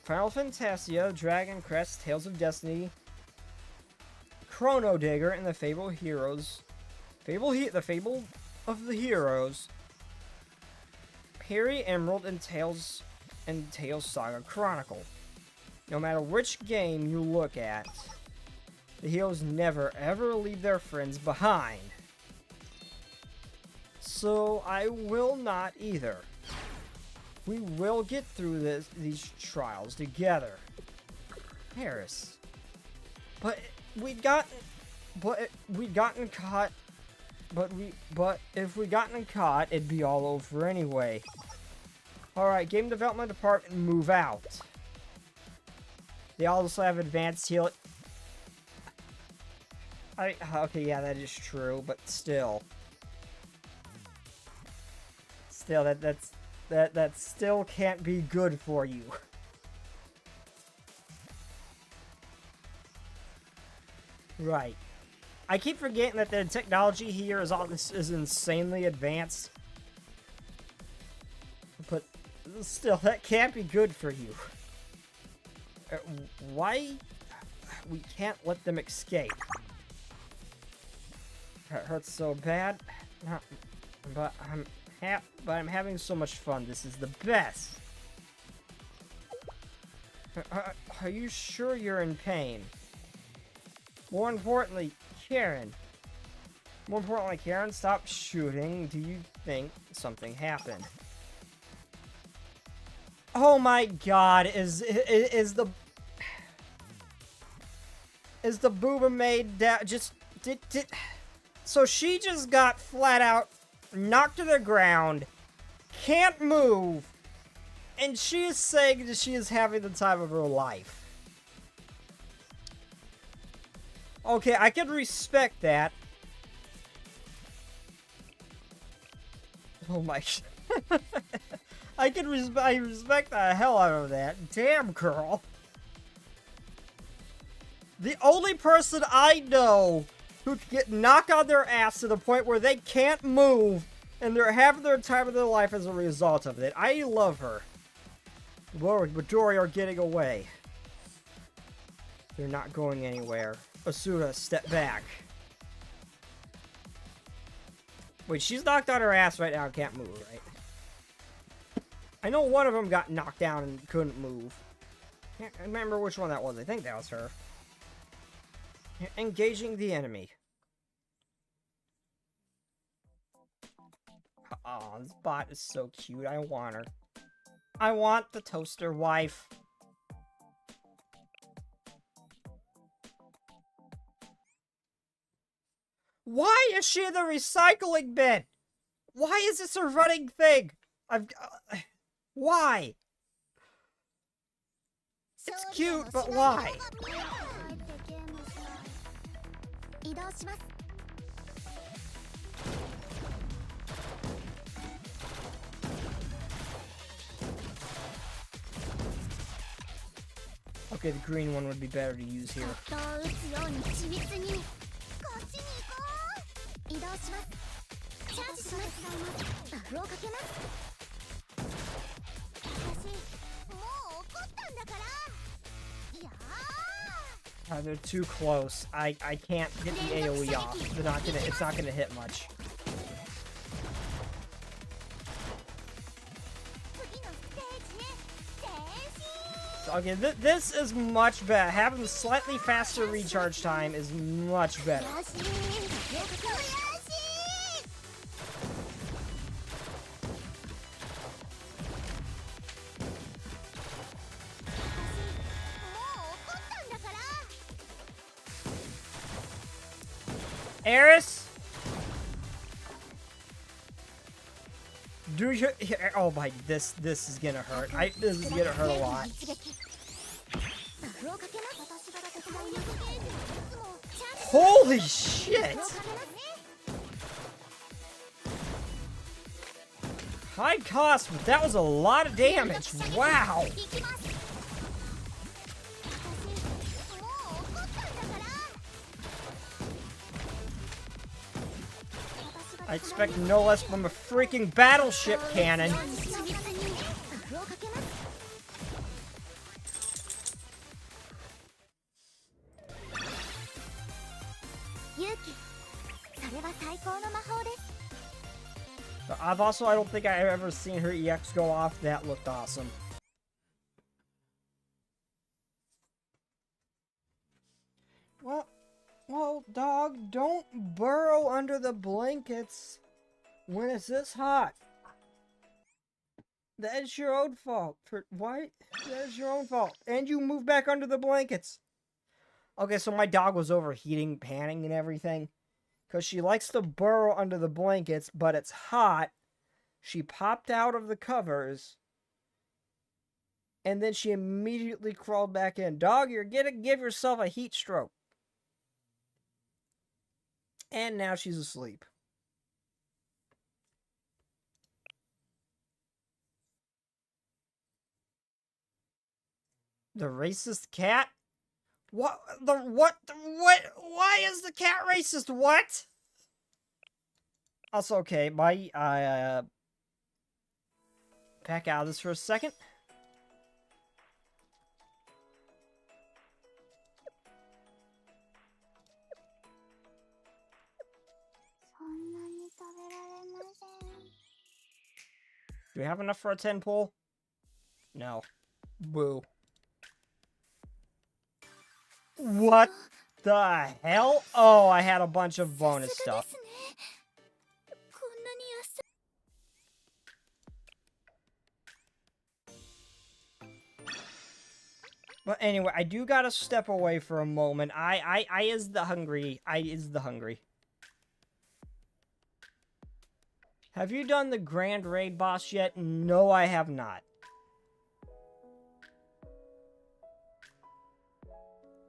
Final Fantasia, Dragon Crest, Tales of Destiny, Chrono Digger, and the Fable Heroes. The Fable of the Heroes. Perry Emerald and Tales Saga Chronicle. No matter which game you look at, the heroes never ever leave their friends behind. So I will not either. We will get through these trials together. Paris. But if we'd gotten caught, it'd be all over anyway. Alright, game development department, move out. They also have advanced heal. Okay, yeah, that is true, but still. Still, that still can't be good for you. Right. I keep forgetting that the technology here is insanely advanced. But still, that can't be good for you. Why? We can't let them escape. It hurts so bad. But I'm having so much fun. This is the best. Are you sure you're in pain? More importantly, Karen, stop shooting. Do you think something happened? Oh my God! Is the booba maid just did? So she just got flat out knocked to the ground, can't move, and she is saying that she is having the time of her life. Okay, I can respect that. Oh my... I respect the hell out of that. Damn, girl. The only person I know who can get knocked on their ass to the point where they can't move, and they're having their time of their life as a result of it. I love her. Warwick and Midori are getting away. They're not going anywhere. Asuna, step back. Wait, she's knocked on her ass right now and can't move, right? I know one of them got knocked down and couldn't move. Can't remember which one that was. I think that was her. Engaging the enemy. Oh, this bot is so cute. I want her. I want the toaster wife. Why is she in the recycling bin? Why is this a running thing? Why? It's cute, but why? Okay, the green one would be better to use here. They're too close. I can't get the AoE off. It's not gonna hit much. So, okay, this is much better. Having a slightly faster recharge time is much better. Eris? Do you... Oh my... This is gonna hurt. This is gonna hurt a lot. Holy shit! High cost, but that was a lot of damage. Wow! I expect no less from a freaking battleship cannon. I don't think I've ever seen her EX go off. That looked awesome. Well, dog, don't burrow under the blankets when it's this hot. That is your own fault. Why? That is your own fault. And you move back under the blankets. Okay, so my dog was overheating, panning, and everything. Because she likes to burrow under the blankets, but it's hot. She popped out of the covers. And then she immediately crawled back in. Dog, you're gonna give yourself a heat stroke. And now she's asleep. The racist cat? What? Why is the cat racist? What? Also, okay, back out of this for a second. Do we have enough for a 10 pull? No. Boo. What the hell? Oh, I had a bunch of bonus stuff. But anyway, I do gotta step away for a moment. I is the hungry. Have you done the Grand Raid boss yet? No, I have not.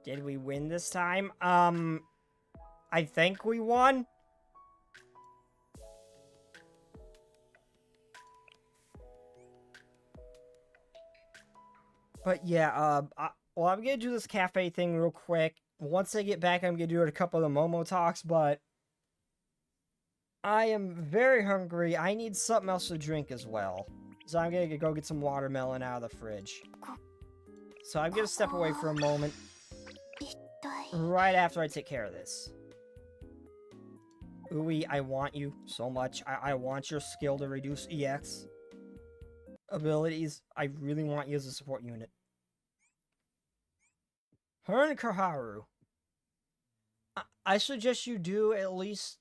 Did we win this time? I think we won. But yeah, well, I'm gonna do this cafe thing real quick. Once I get back, I'm gonna do a couple of the Momo talks, but I am very hungry. I need something else to drink as well. So I'm gonna go get some watermelon out of the fridge. So I'm gonna step away for a moment. Right after I take care of this. Ooey, I want you so much. I want your skill to reduce EX abilities. I really want you as a support unit. Her and Kaharu. I suggest you do at least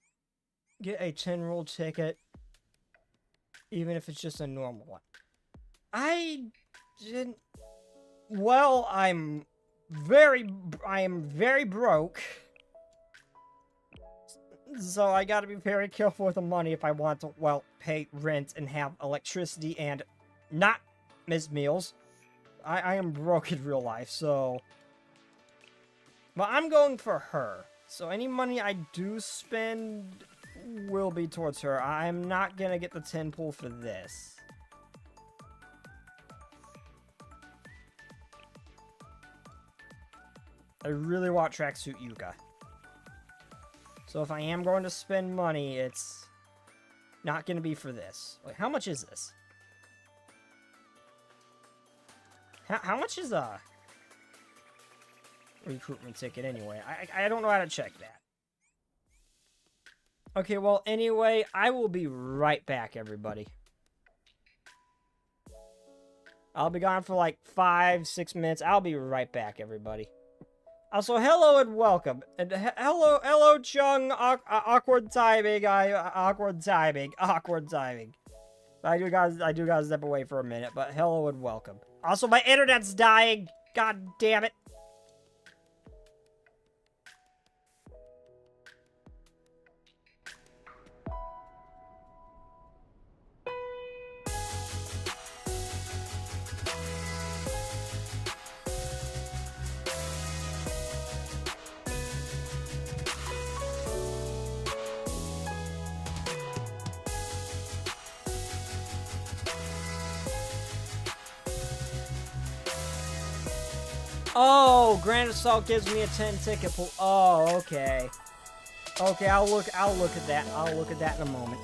get a 10 roll ticket. Even if it's just a normal one. I didn't... Well, I am very broke. So I gotta be very careful with the money if I want to, well, pay rent and have electricity and not miss meals. I am broke in real life, so... But I'm going for her. So any money I do spend will be towards her. I'm not gonna get the 10 pull for this. I really want Tracksuit Yuka. So if I am going to spend money, it's not going to be for this. Wait, how much is this? How much is a recruitment ticket anyway? I don't know how to check that. Okay, well, anyway, I will be right back, everybody. I'll be gone for like 5-6 minutes. I'll be right back, everybody. Also, hello and welcome. And hello, Chung. Awkward timing. Awkward timing. I do gotta step away for a minute, but hello and welcome. Also, my internet's dying. God damn it. Oh, Grand Assault gives me a 10 ticket pool. Oh, okay. Okay, I'll look at that. I'll look at that in a moment.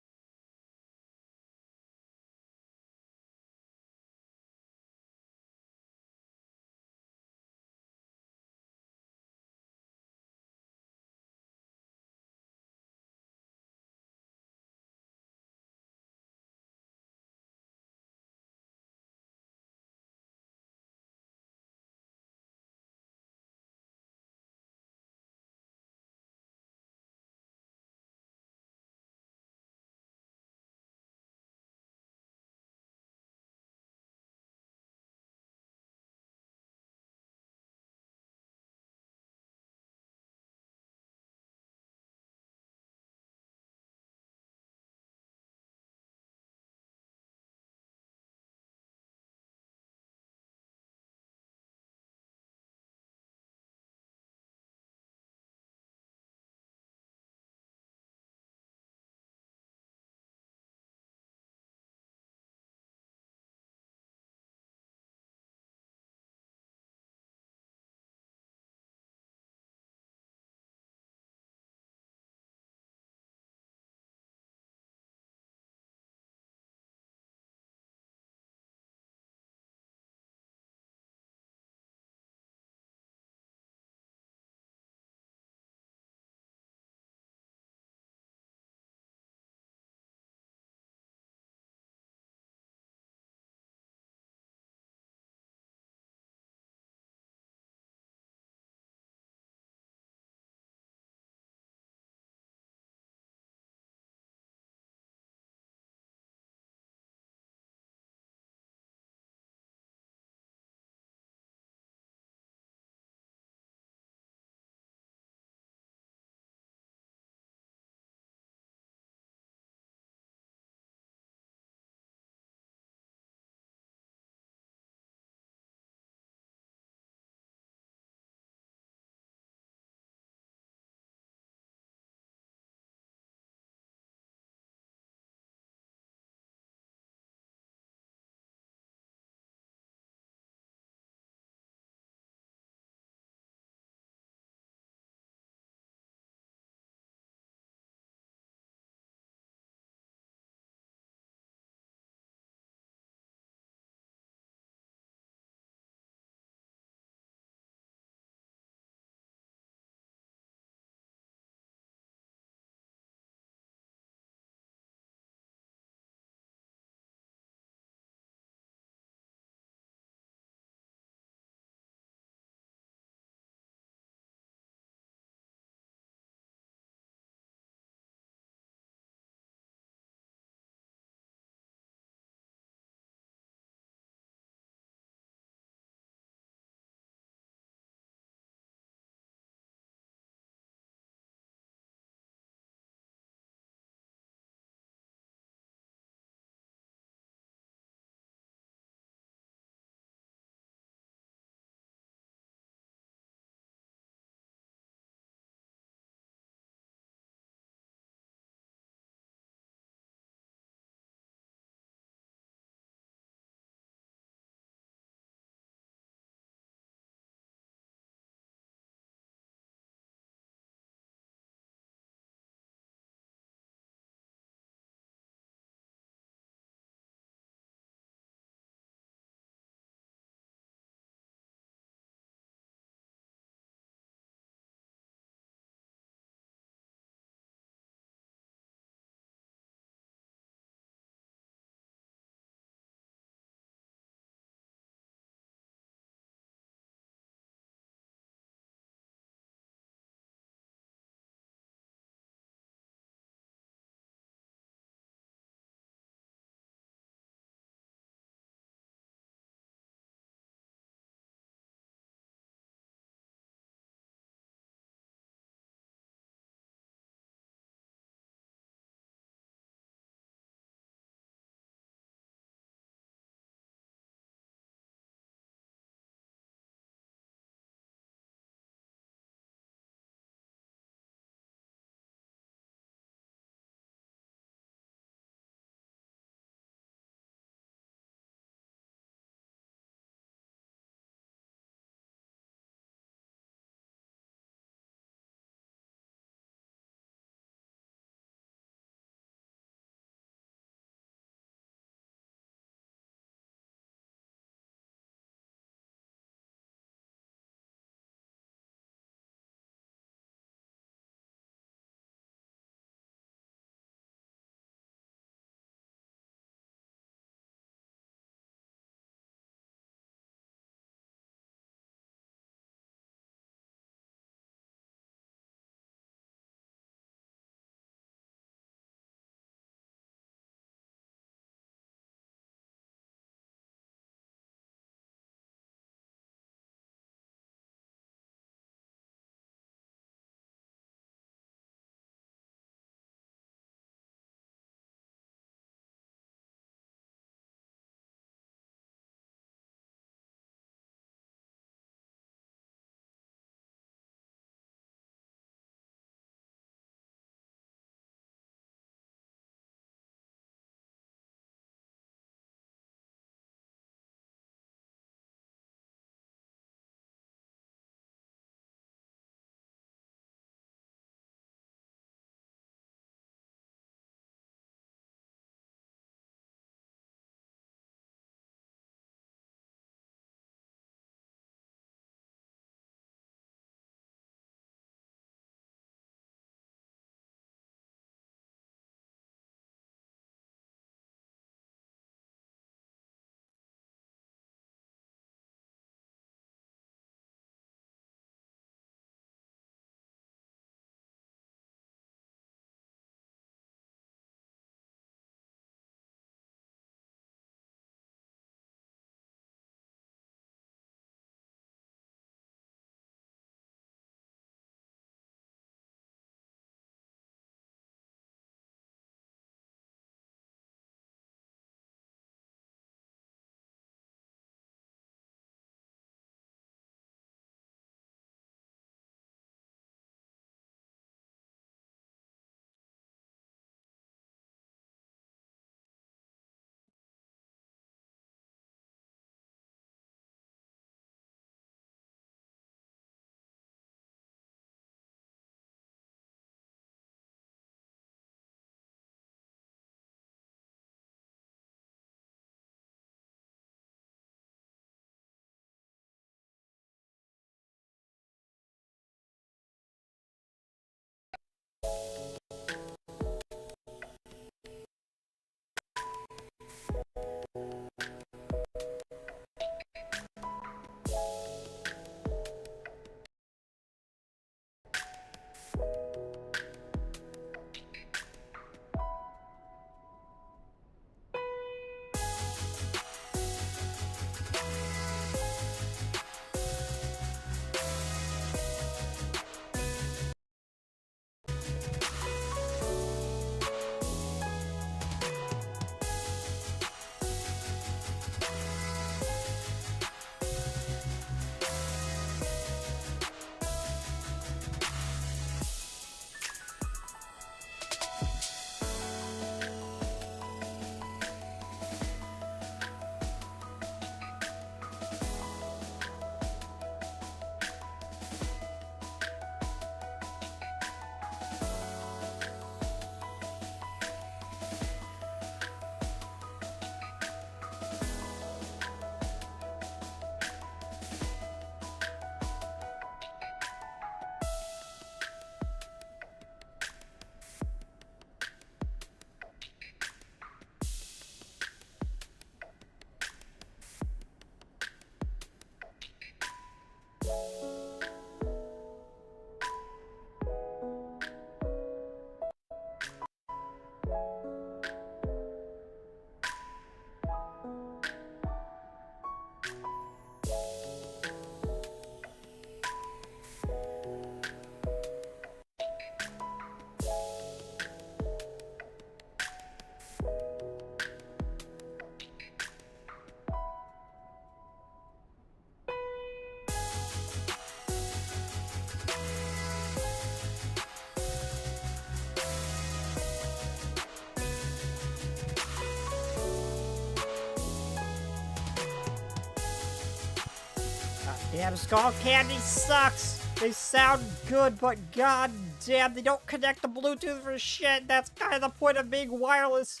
Damn, Skull Candy sucks. They sound good, but god damn, they don't connect to Bluetooth for shit. That's kind of the point of being wireless.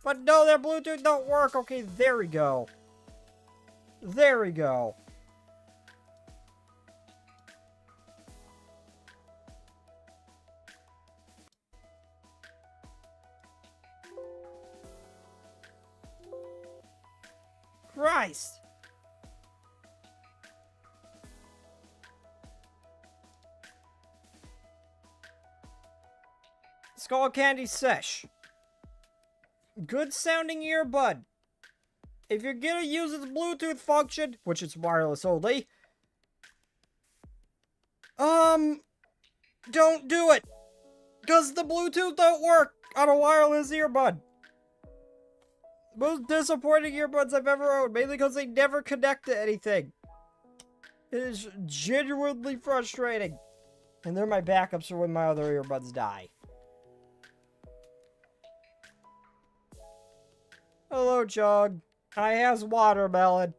But no, their Bluetooth don't work. Okay, there we go. There we go. Christ. Skull Candy Sesh. Good sounding earbud. If you're gonna use its Bluetooth function, which it's wireless only, don't do it. Because the Bluetooth don't work on a wireless earbud. Most disappointing earbuds I've ever owned, mainly because they never connect to anything. It is genuinely frustrating. And they're my backups for when my other earbuds die. Hello, Chug. I has watermelon.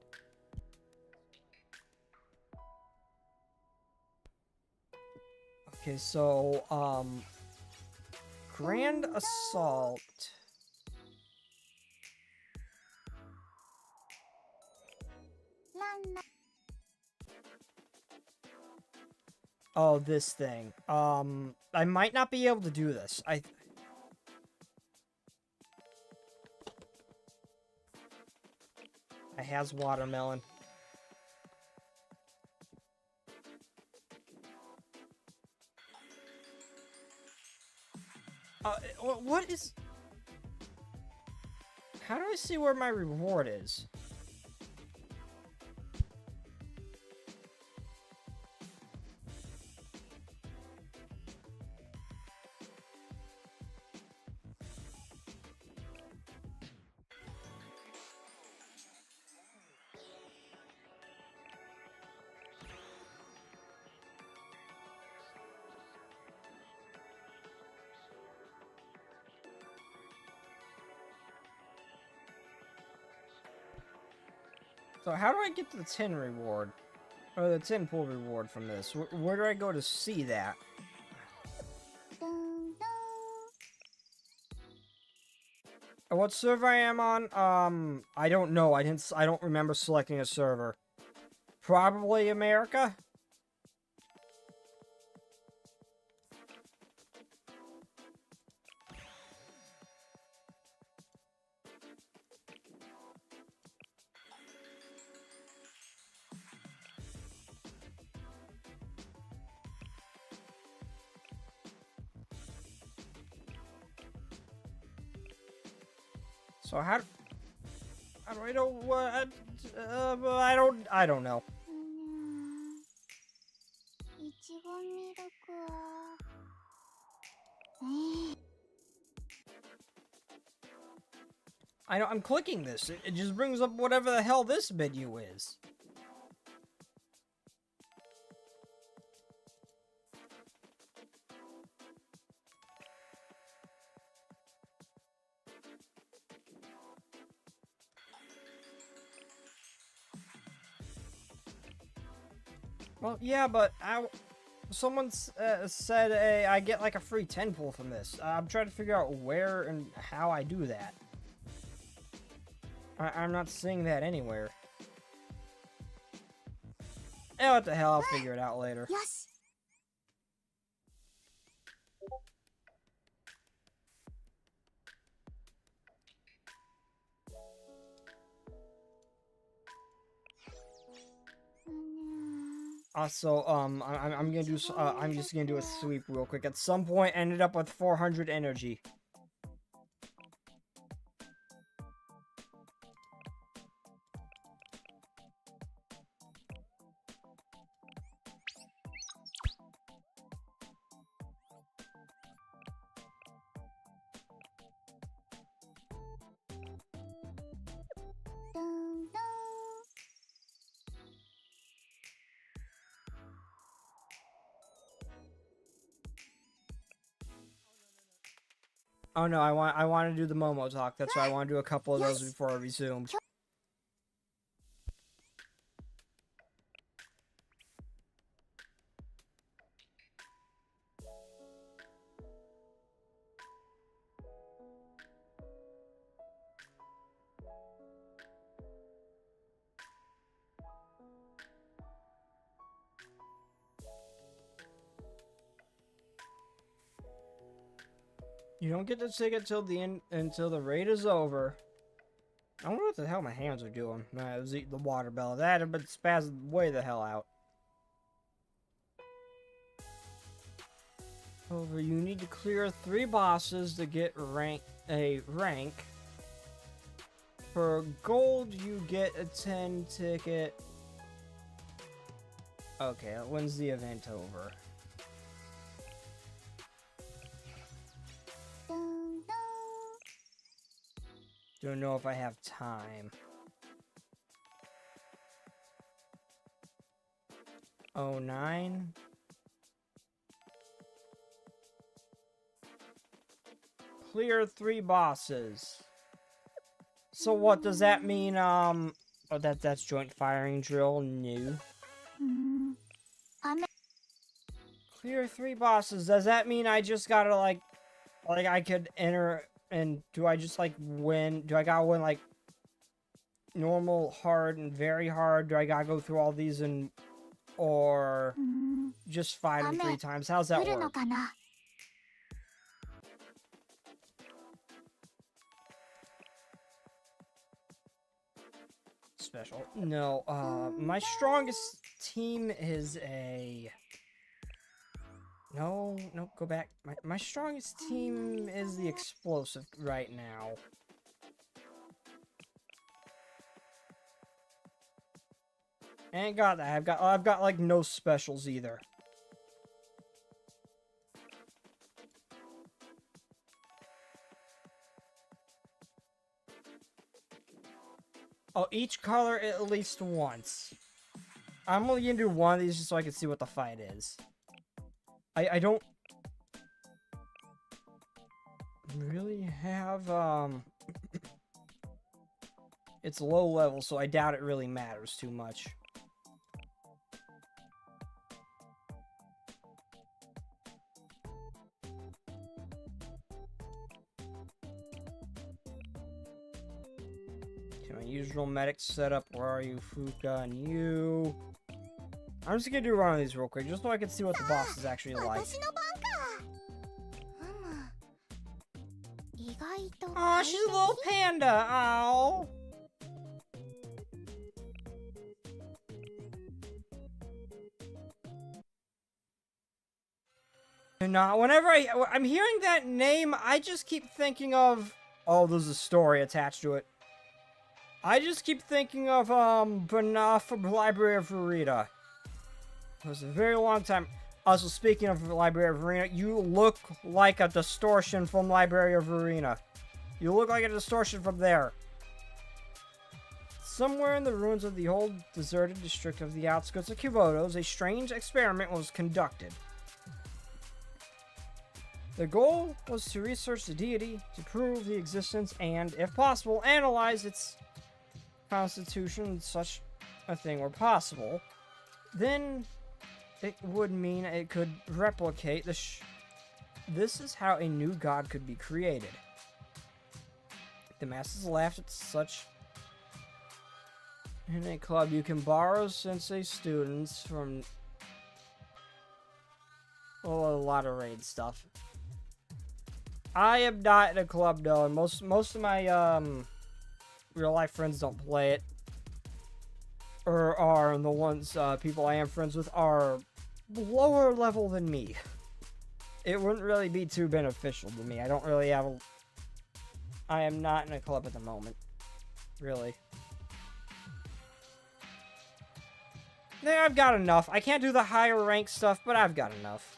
Okay, so, Grand Assault. Oh, this thing. I might not be able to do this. I has watermelon. What is... How do I see where my reward is? So how do I get to the 10 reward? Or the 10 pool reward from this? Where do I go to see that? What server I am on? I don't know. I don't remember selecting a server. Probably America? So how do I know what? I don't know. I know I'm clicking this. It just brings up whatever the hell this menu is. Well, yeah, but someone said I get like a free 10 pull from this. I'm trying to figure out where and how I do that. I'm not seeing that anywhere. Eh, what the hell, I'll figure it out later. Yes. Also, I'm gonna do. I'm just gonna do a sweep real quick. At some point, ended up with 400 energy. Oh no, I want to do the Momo talk. That's why I want to do a couple of those before I resume. You don't get the ticket till the end, until the raid is over. I wonder what the hell my hands are doing. Nah, I was eating the water belly. That had been spazzed way the hell out. However, you need to clear 3 bosses to get a rank. For gold, you get a 10 ticket. Okay, when's the event over? Dun, dun. Don't know if I have time. Oh, 9. Clear 3 bosses. So what does that mean? Oh, that's joint firing drill. No. Clear 3 bosses. Does that mean I just gotta like I could enter and do I just like win? Do I gotta win like normal, hard, and very hard? Do I gotta go through all these and or just fight them 3 times? How's that 来るの work? かな Special. No, my strongest team is a... No, go back. My strongest team is the explosive right now. Ain't got that. I've got like no specials either. Oh, each color at least once. I'm only gonna do one of these just so I can see what the fight is. I don't really have, it's low level, so I doubt it really matters too much. Okay, my usual medic setup. Where are you, Fuka and you? I'm just gonna do one of these real quick, just so I can see what the boss is actually like. 私の番か意外と Aw, she's a little panda. Ow. No, whenever I'm hearing that name, I just keep thinking of... Oh, there's a story attached to it. I just keep thinking of, Banaf from Library of Verita. It was a very long time. Also, speaking of Library of Verita, you look like a distortion from Library of Verita. You look like a distortion from there. Somewhere in the ruins of the old deserted district of the outskirts of Kyoto, a strange experiment was conducted. The goal was to research the deity, to prove the existence, and, if possible, analyze its constitution. Such a thing were possible. Then it would mean it could replicate the This is how a new god could be created. The masses laughed at such. In a club, you can borrow sensei students from a lot of raid stuff. I am not in a club though, and most of my real life friends don't play it, or are the ones people I am friends with are lower level than me. It wouldn't really be too beneficial to me. I don't really have a... I am not in a club at the moment, really. There, I've got enough. I can't do the higher rank stuff, but I've got enough.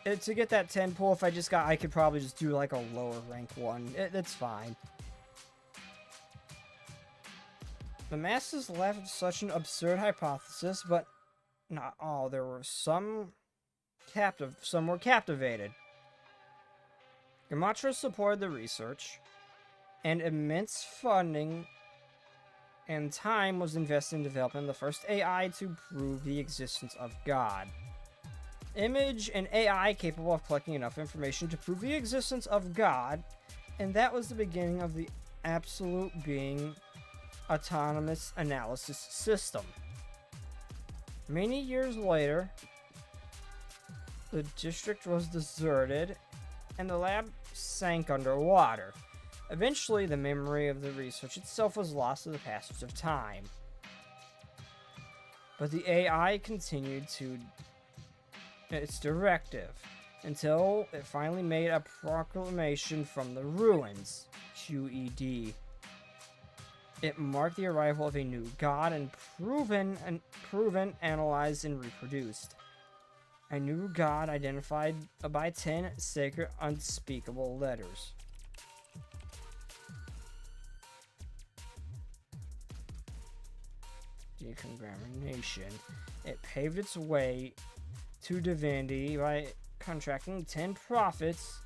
To get that 10 pull, if I could probably just do like a lower rank one. It's fine. The masses laughed at such an absurd hypothesis, but not all. There were some were captivated. Gamatra supported the research, and immense funding and time was invested in developing the first AI to prove the existence of God. Image an AI capable of collecting enough information to prove the existence of God, and that was the beginning of the absolute being autonomous analysis system. Many years later, the district was deserted and the lab sank underwater. Eventually, the memory of the research itself was lost to the passage of time. But the AI continued to its directive until it finally made a proclamation from the ruins, QED. It marked the arrival of a new god and proven, analyzed, and reproduced. A new god identified by 10 sacred unspeakable letters. Decongramation. It paved its way to divinity by contracting 10 prophets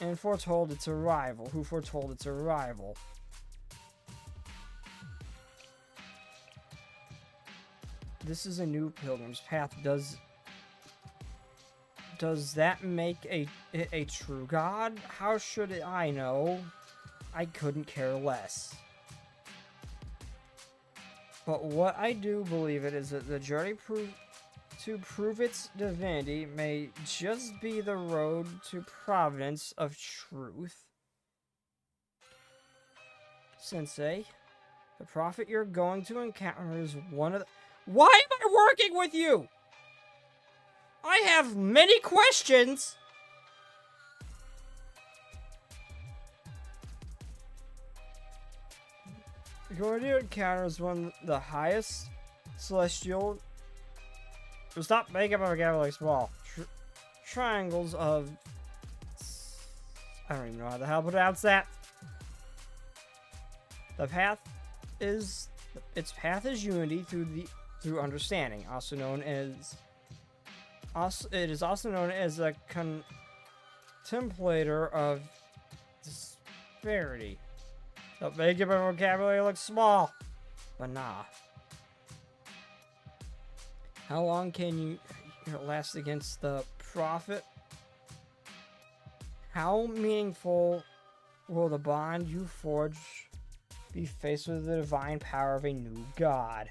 and foretold its arrival. Who foretold its arrival? This is a new pilgrim's path. Does that make a true god? How should I know? I couldn't care less. But what I do believe it is that the journey to prove its divinity may just be the road to providence of truth. Sensei, the prophet you're going to encounter is one of the... Why am I working with you? I have many questions. You're going to encounter is one of the highest celestial... Stop making my vocabulary small. Triangles of... I don't even know how the hell to pronounce that. The path is... Its path is unity through understanding, also known as... it is also known as a contemplator of disparity. Don't make my vocabulary look small. But nah. How long can you last against the prophet? How meaningful will the bond you forge be faced with the divine power of a new god?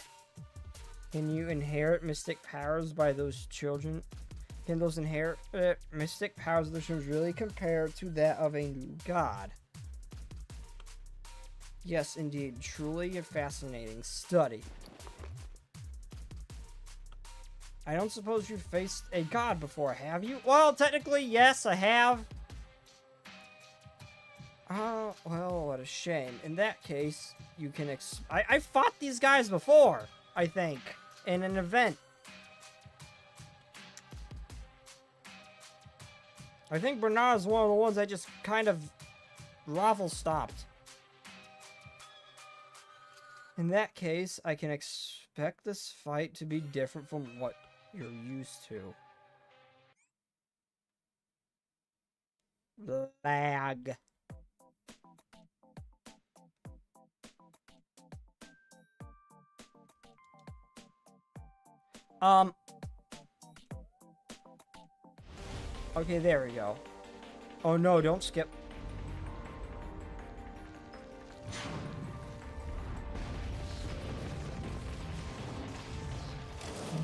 Can you inherit mystic powers by those children? Can those inherit mystic powers of those children really compare to that of a new god? Yes, indeed. Truly a fascinating study. I don't suppose you've faced a god before, have you? Well, technically, yes, I have. Oh, well, what a shame. In that case, you can I fought these guys before, I think, in an event. I think Bernard is one of the ones I just kind of raffle stopped. In that case, I can expect this fight to be different from what you're used to. Lag. Okay, there we go. Oh no, don't skip.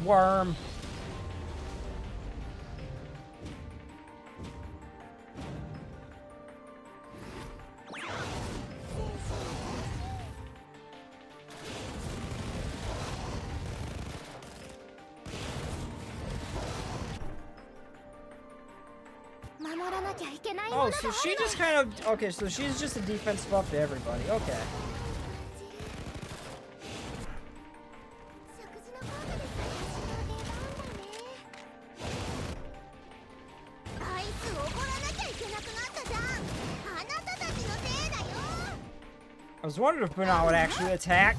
Worm. Oh, so she just kind of... Okay, so she's just a defense buff to everybody. Okay. I was wondering if Bernard would actually attack.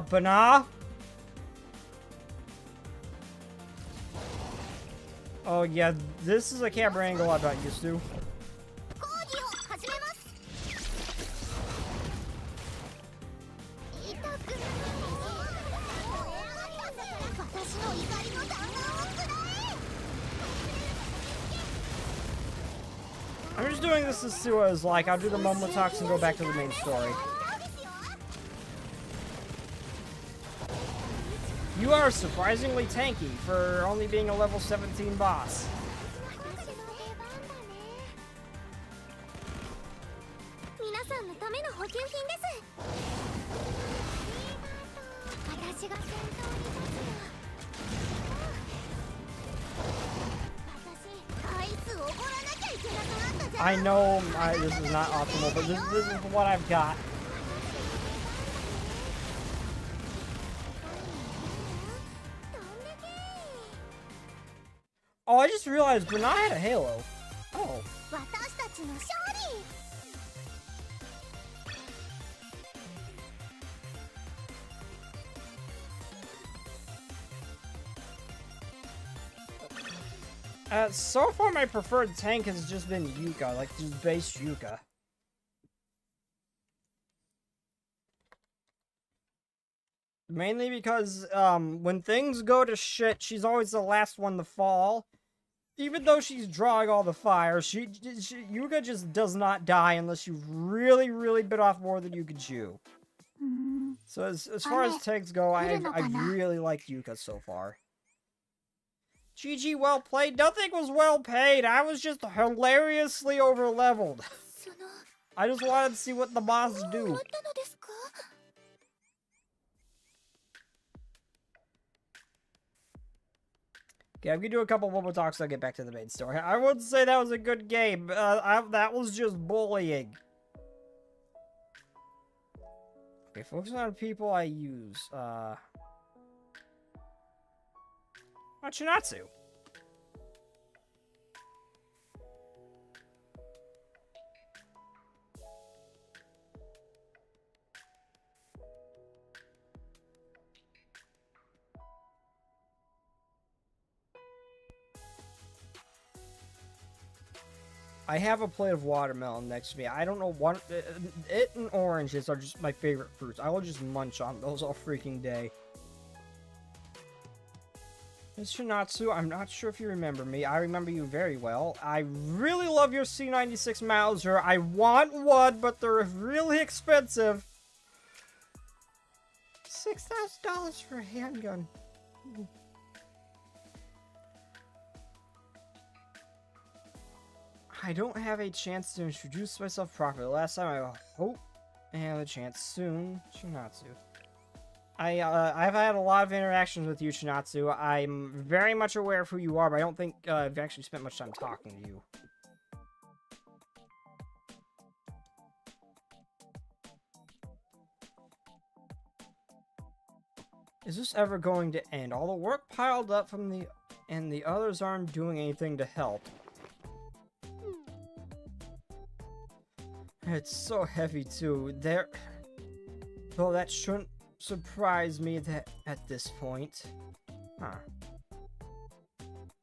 Bernard? Oh yeah, this is a camera angle I'm not used to. I'm just doing this as to as like I'll do the Momo talks and go back to the main story. You are surprisingly tanky for only being a level 17 boss. 皆さんのための補給品です。私が先頭に立つよ。私、あいつ怒らなきゃいけなくなったじゃん。 I know this is not optimal, but this is what I've got. Oh, I just realized Granada had a halo. Oh. 私たちの勝利。 So far my preferred tank has just been Yuka, like just base Yuka. Mainly because, when things go to shit, she's always the last one to fall. Even though she's drawing all the fire, Yuka just does not die unless you really, really bit off more than you can chew. So as far as tanks go, I really like Yuka so far. GG, well played. Nothing was well paid. I was just hilariously overleveled. I just wanted to see what the boss do. Okay, I'm gonna do a couple Momo talks. I'll get back to the main story. I wouldn't say that was a good game. That was just bullying. Okay, focus on people I use. Machinatsu. I have a plate of watermelon next to me. I don't know what... It and oranges are just my favorite fruits. I will just munch on those all freaking day. Miss Shinatsu, I'm not sure if you remember me. I remember you very well. I really love your C96 Mauser. I want one, but they're really expensive. $6,000 for a handgun. I don't have a chance to introduce myself properly. Last time I hope I have a chance soon. Shinatsu. I've had a lot of interactions with you, Shinatsu. I'm very much aware of who you are, but I don't think I've actually spent much time talking to you. Is this ever going to end? All the work piled up from the others aren't doing anything to help. It's so heavy too. Though that shouldn't surprise me at this point. Huh.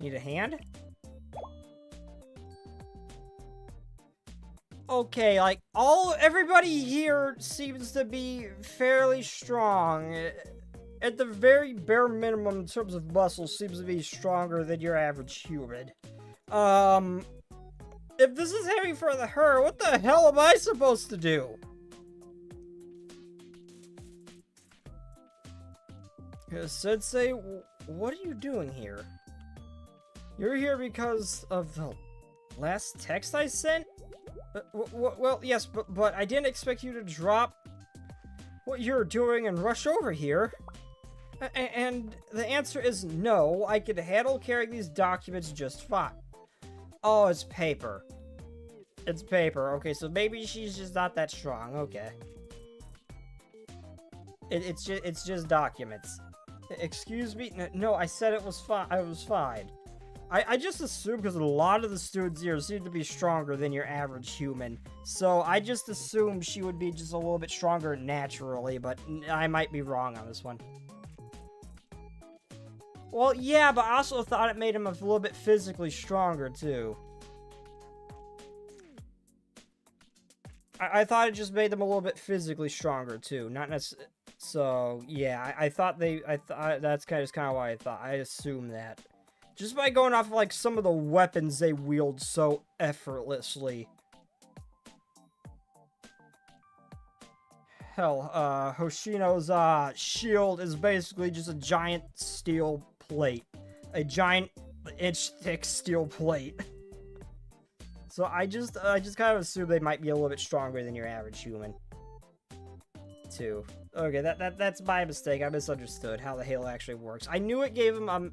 Need a hand? Okay, like everybody here seems to be fairly strong. At the very bare minimum, in terms of muscle, seems to be stronger than your average human. If this is heavy for her, what the hell am I supposed to do? Sensei, what are you doing here? You're here because of the last text I sent? Well, yes, but I didn't expect you to drop what you're doing and rush over here. And the answer is no, I could handle carrying these documents just fine. Oh, it's paper. It's paper. Okay, so maybe she's just not that strong. Okay. It's just documents. Excuse me? No, I said it was fine. I was fine. I just assumed because a lot of the students here seem to be stronger than your average human. So I just assumed she would be just a little bit stronger naturally, but I might be wrong on this one. Well, yeah, but I also thought it made him a little bit physically stronger, too. I thought it just made them a little bit physically stronger, too. Not necessarily... So, yeah, I thought that's kind of why I thought. I assumed that. Just by going off of, like, some of the weapons they wield so effortlessly. hell, Hoshino's, shield is basically just a giant steel plate. A giant inch-thick steel plate. So I just kind of assume they might be a little bit stronger than your average human. Too. Okay, that's my mistake. I misunderstood how the Halo actually works. I knew it gave him,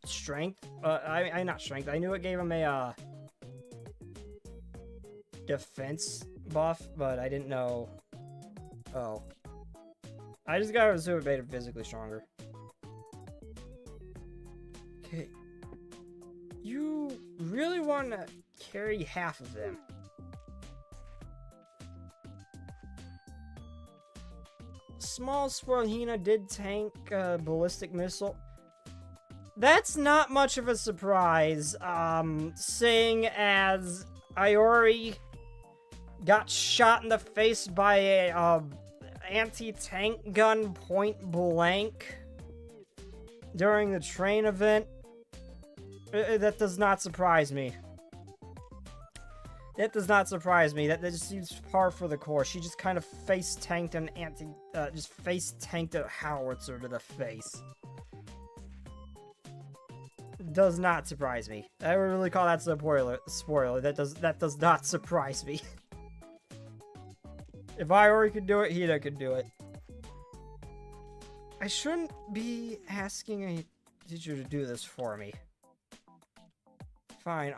strength. Not strength. I knew it gave him a, defense buff, but I didn't know. Oh. I just gotta assume it made him physically stronger. Okay. You really want to carry half of them. Small Swirlhina did tank a ballistic missile. That's not much of a surprise, seeing as Iori got shot in the face by a, anti-tank gun point blank during the train event. That does not surprise me. That does not surprise me. That just seems par for the course. She just kind of face-tanked an just face-tanked a howitzer to the face. Does not surprise me. I would really call that spoiler. That does not surprise me. If Iori could do it, Hida could do it. I shouldn't be asking a teacher to do this for me. Fine,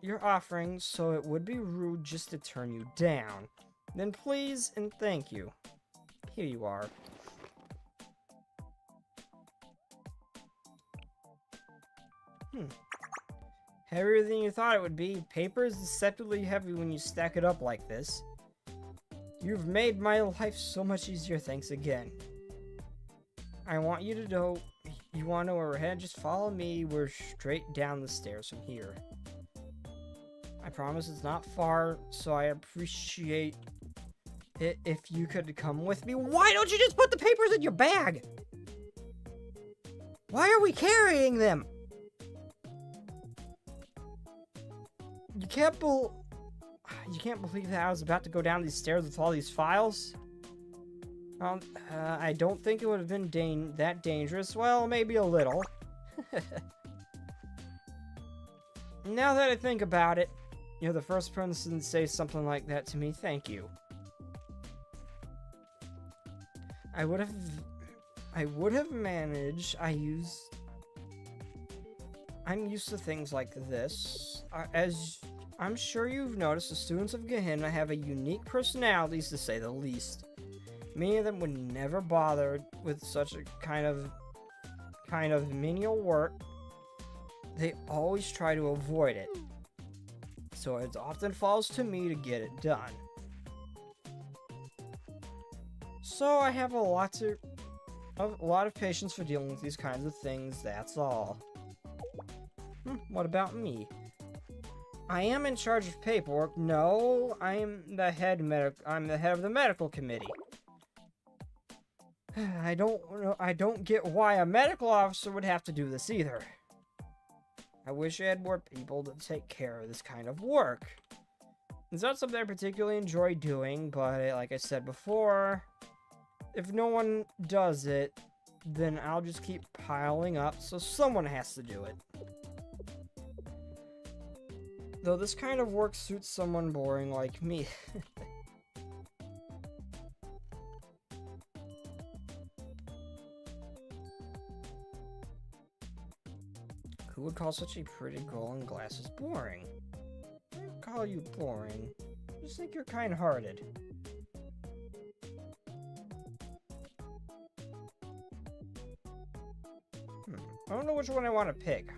you're offering, so it would be rude just to turn you down. Then please and thank you. Here you are. Heavier than you thought it would be. Paper is deceptively heavy when you stack it up like this. You've made my life so much easier, thanks again. I want you to know, you want to know where we're headed? Just follow me, we're straight down the stairs from here. I promise it's not far, so I appreciate it if you could come with me. Why don't you just put the papers in your bag? Why are we carrying them? You can't believe that I was about to go down these stairs with all these files? I don't think it would have been that dangerous. Well, maybe a little. Now that I think about it, you're the first person to say something like that to me. Thank you. I would have managed. I'm used to things like this. As I'm sure you've noticed, the students of Gehenna have a unique personalities, to say the least. Many of them would never bother with such a kind of menial work. They always try to avoid it. So it often falls to me to get it done. So I have a lot of patience for dealing with these kinds of things, that's all. What about me? I am in charge of paperwork. No, I'm the head of the medical committee. I don't get why a medical officer would have to do this either. I wish I had more people to take care of this kind of work. It's not something I particularly enjoy doing, but like I said before, if no one does it, then I'll just keep piling up, so someone has to do it. Though this kind of work suits someone boring like me. Who would call such a pretty girl in glasses boring? I don't call you boring. I just think you're kind-hearted. I don't know which one I want to pick.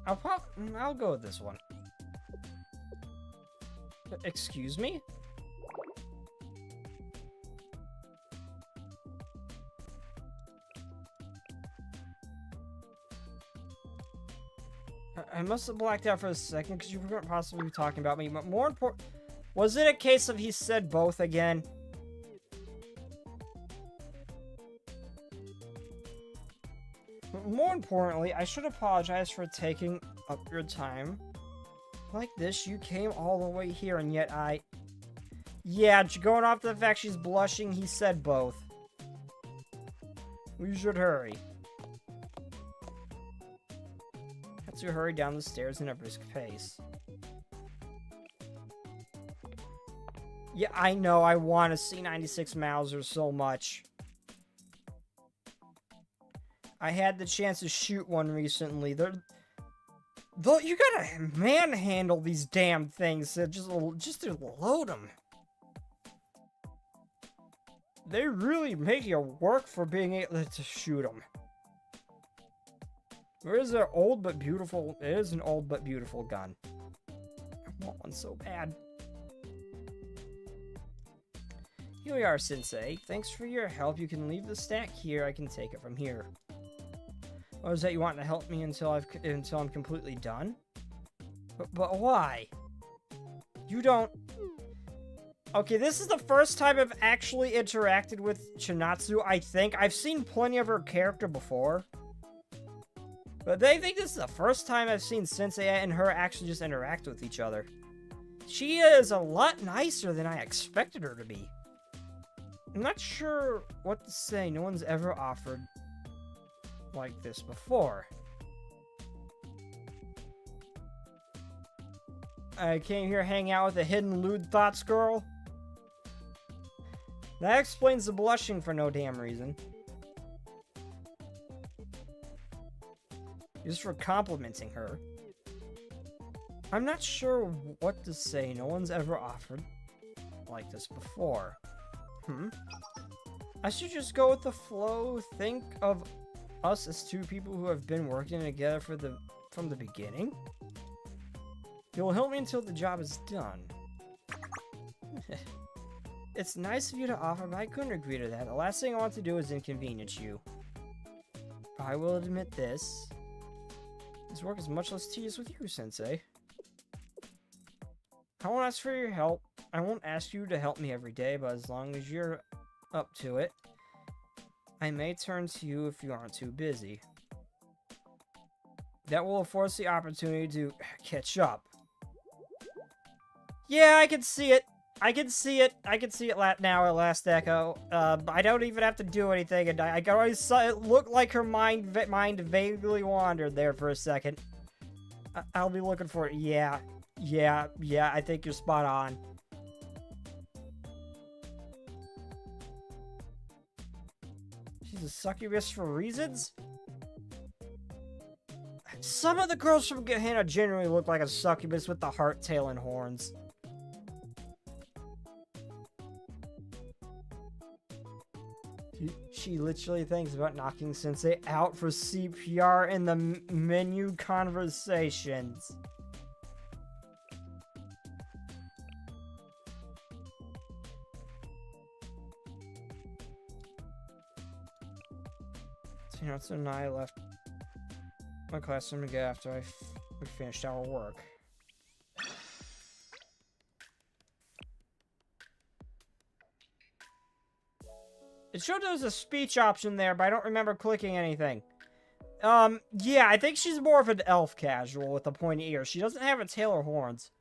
I'll go with this one. Excuse me? I must have blacked out for a second because you weren't possibly talking about me, but more important, was it a case of he said both again? More importantly, I should apologize for taking up your time like this, you came all the way here, and yet I... Yeah, going off the fact she's blushing, he said both. We should hurry. Have to hurry down the stairs in a brisk pace. Yeah, I know, I want to see 96 Mauser so much. I had the chance to shoot one recently. You gotta manhandle these damn things to just to load them. They really make you work for being able to shoot them. Where is an old but beautiful? It is an old but beautiful gun. I want one so bad. Here we are, Sensei. Thanks for your help. You can leave the stack here. I can take it from here. Oh, is that you want to help me until I'm completely done? But why? You don't... Okay, this is the first time I've actually interacted with Chinatsu, I think. I've seen plenty of her character before. But I think this is the first time I've seen Sensei and her actually just interact with each other. She is a lot nicer than I expected her to be. I'm not sure what to say. No one's ever offered like this before. I came here hang out with a hidden lewd thoughts girl. That explains the blushing for no damn reason. Just for complimenting her. I'm not sure what to say. No one's ever offered like this before. I should just go with the flow. Think of us as two people who have been working together from the beginning. You'll help me until the job is done. It's nice of you to offer, but I couldn't agree to that. The last thing I want to do is inconvenience you. I will admit this. This work is much less tedious with you, Sensei. I won't ask for your help. I won't ask you to help me every day, but as long as you're up to it, I may turn to you if you aren't too busy. That will afford us the opportunity to catch up. Yeah, I can see it. I can see it. I can see it now at Last Echo. I don't even have to do anything, and I always saw it look like her mind vaguely wandered there for a second. I'll be looking for it. Yeah, I think you're spot on. She's a succubus for reasons? Some of the girls from Gehenna generally look like a succubus with the heart, tail, and horns. She literally thinks about knocking Sensei out for CPR in the menu conversations. Chinatsu and I left my classroom together after we finished our work. It showed there was a speech option there, but I don't remember clicking anything. Yeah, I think she's more of an elf casual with a pointy ear. She doesn't have a tail or horns.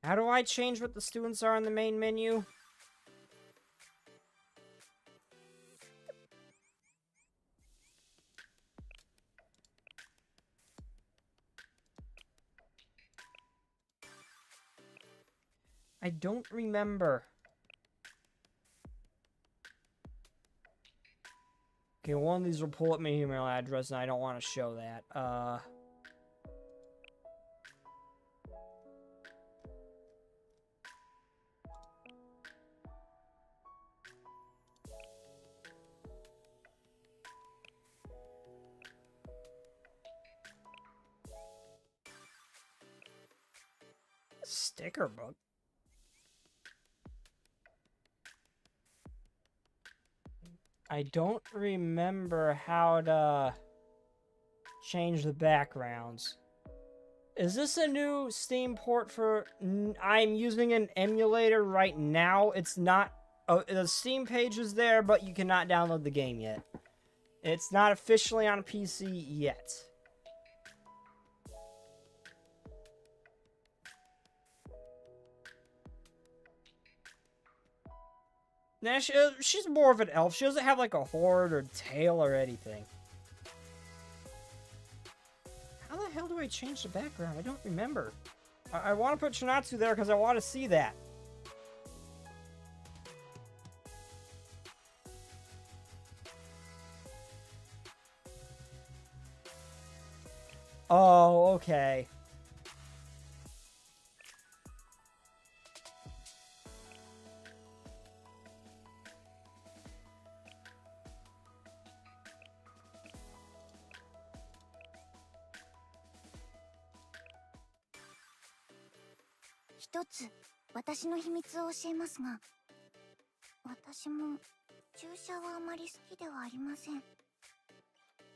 How do I change what the students are on the main menu? I don't remember. Okay, one of these will pull up my email address, and I don't want to show that. Sticker book. I don't remember how to change the backgrounds. Is this a new Steam port for... I'm using an emulator right now. It's not... Oh, the Steam page is there, but you cannot download the game yet. It's not officially on PC yet. Nah, she's more of an elf. She doesn't have like a horde or tail or anything. How the hell do I change the background? I don't remember. I want to put Chinatsu there because I want to see that. Oh, okay.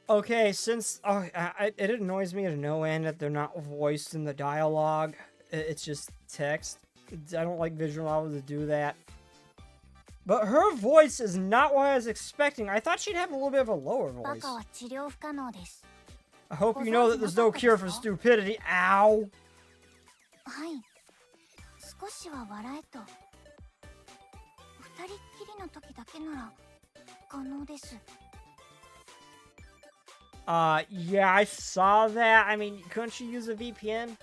Okay, since it annoys me to no end that they're not voiced in the dialogue. It's just text. I don't like visual novels to do that. But her voice is not what I was expecting. I thought she'd have a little bit of a lower voice. I hope you know that there's no cure for stupidity. Ow! Yeah, I saw that. I mean, couldn't she use a VPN?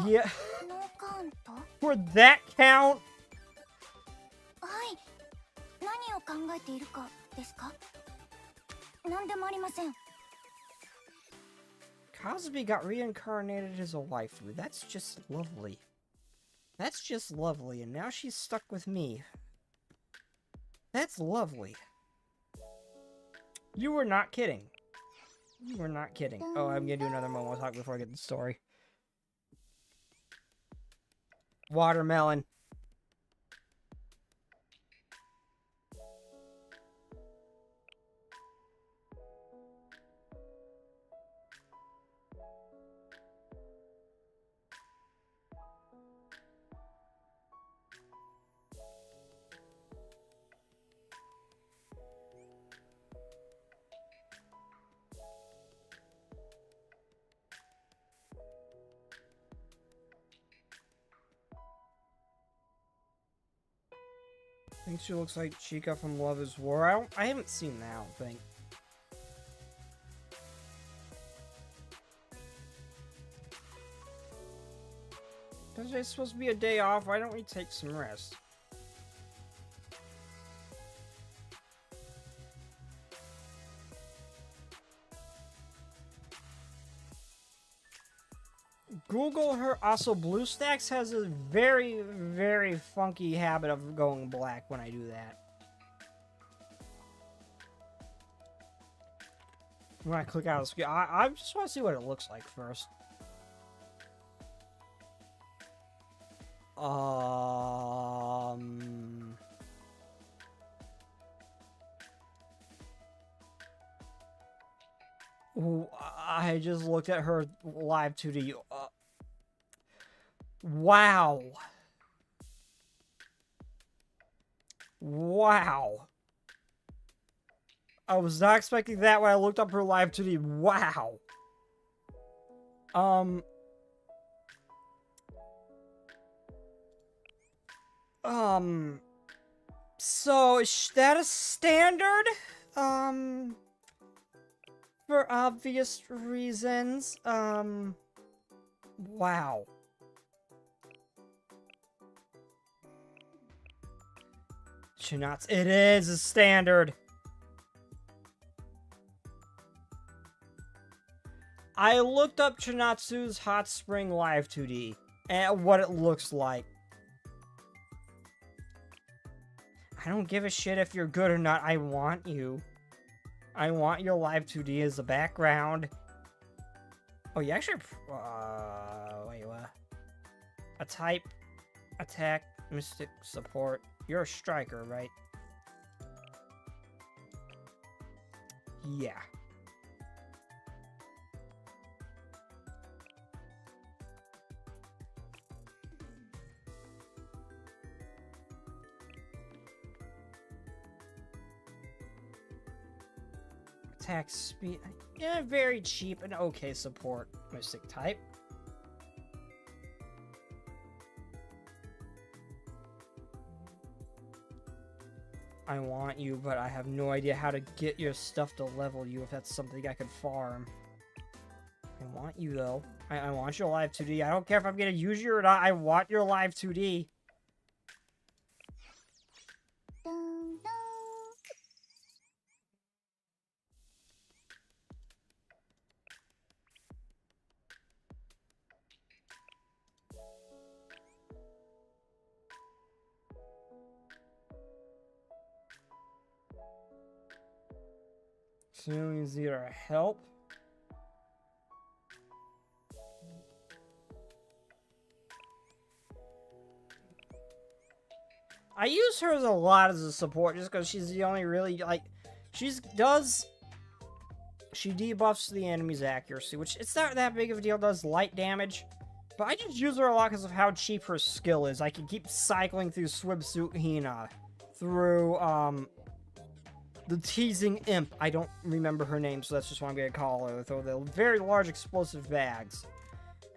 Yeah. Would that count? Cosby got reincarnated as a waifu. That's just lovely. That's just lovely, and now she's stuck with me. That's lovely. You were not kidding. You were not kidding. Oh, I'm gonna do another Momo talk before I get the story. Watermelon. I think she looks like Chica from Love is War. I haven't seen that, I don't think. Today's supposed to be a day off. Why don't we take some rest? Google her. Also, BlueStacks has a very, very funky habit of going black when I do that. When I click out of the screen, I just want to see what it looks like first. Ooh, I just looked at her live 2D. Wow. Wow. I was not expecting that when I looked up her live 2D. Wow. So is that a standard? For obvious reasons. Wow. Chinatsu. It is a standard. I looked up Chinatsu's Hot Spring Live 2D and what it looks like. I don't give a shit if you're good or not. I want you. I want your Live 2D as a background. Oh, you actually... wait, what? A type, attack, mystic, support. You're a striker, right? Yeah. Attack speed. Yeah, very cheap and okay support. Mystic type. I want you, but I have no idea how to get your stuff to level you if that's something I could farm. I want you, though. I want your live 2D. I don't care if I'm gonna use you or not. I want your live 2D. Dun, dun. Civilians need our help. I use her as a lot as a support just because she's the only really, like, she debuffs the enemy's accuracy, which it's not that big of a deal, does light damage. But I just use her a lot because of how cheap her skill is. I can keep cycling through Swimsuit Hina, through, the teasing imp. I don't remember her name, so that's just what I'm going to call her. Throw the very large explosive bags.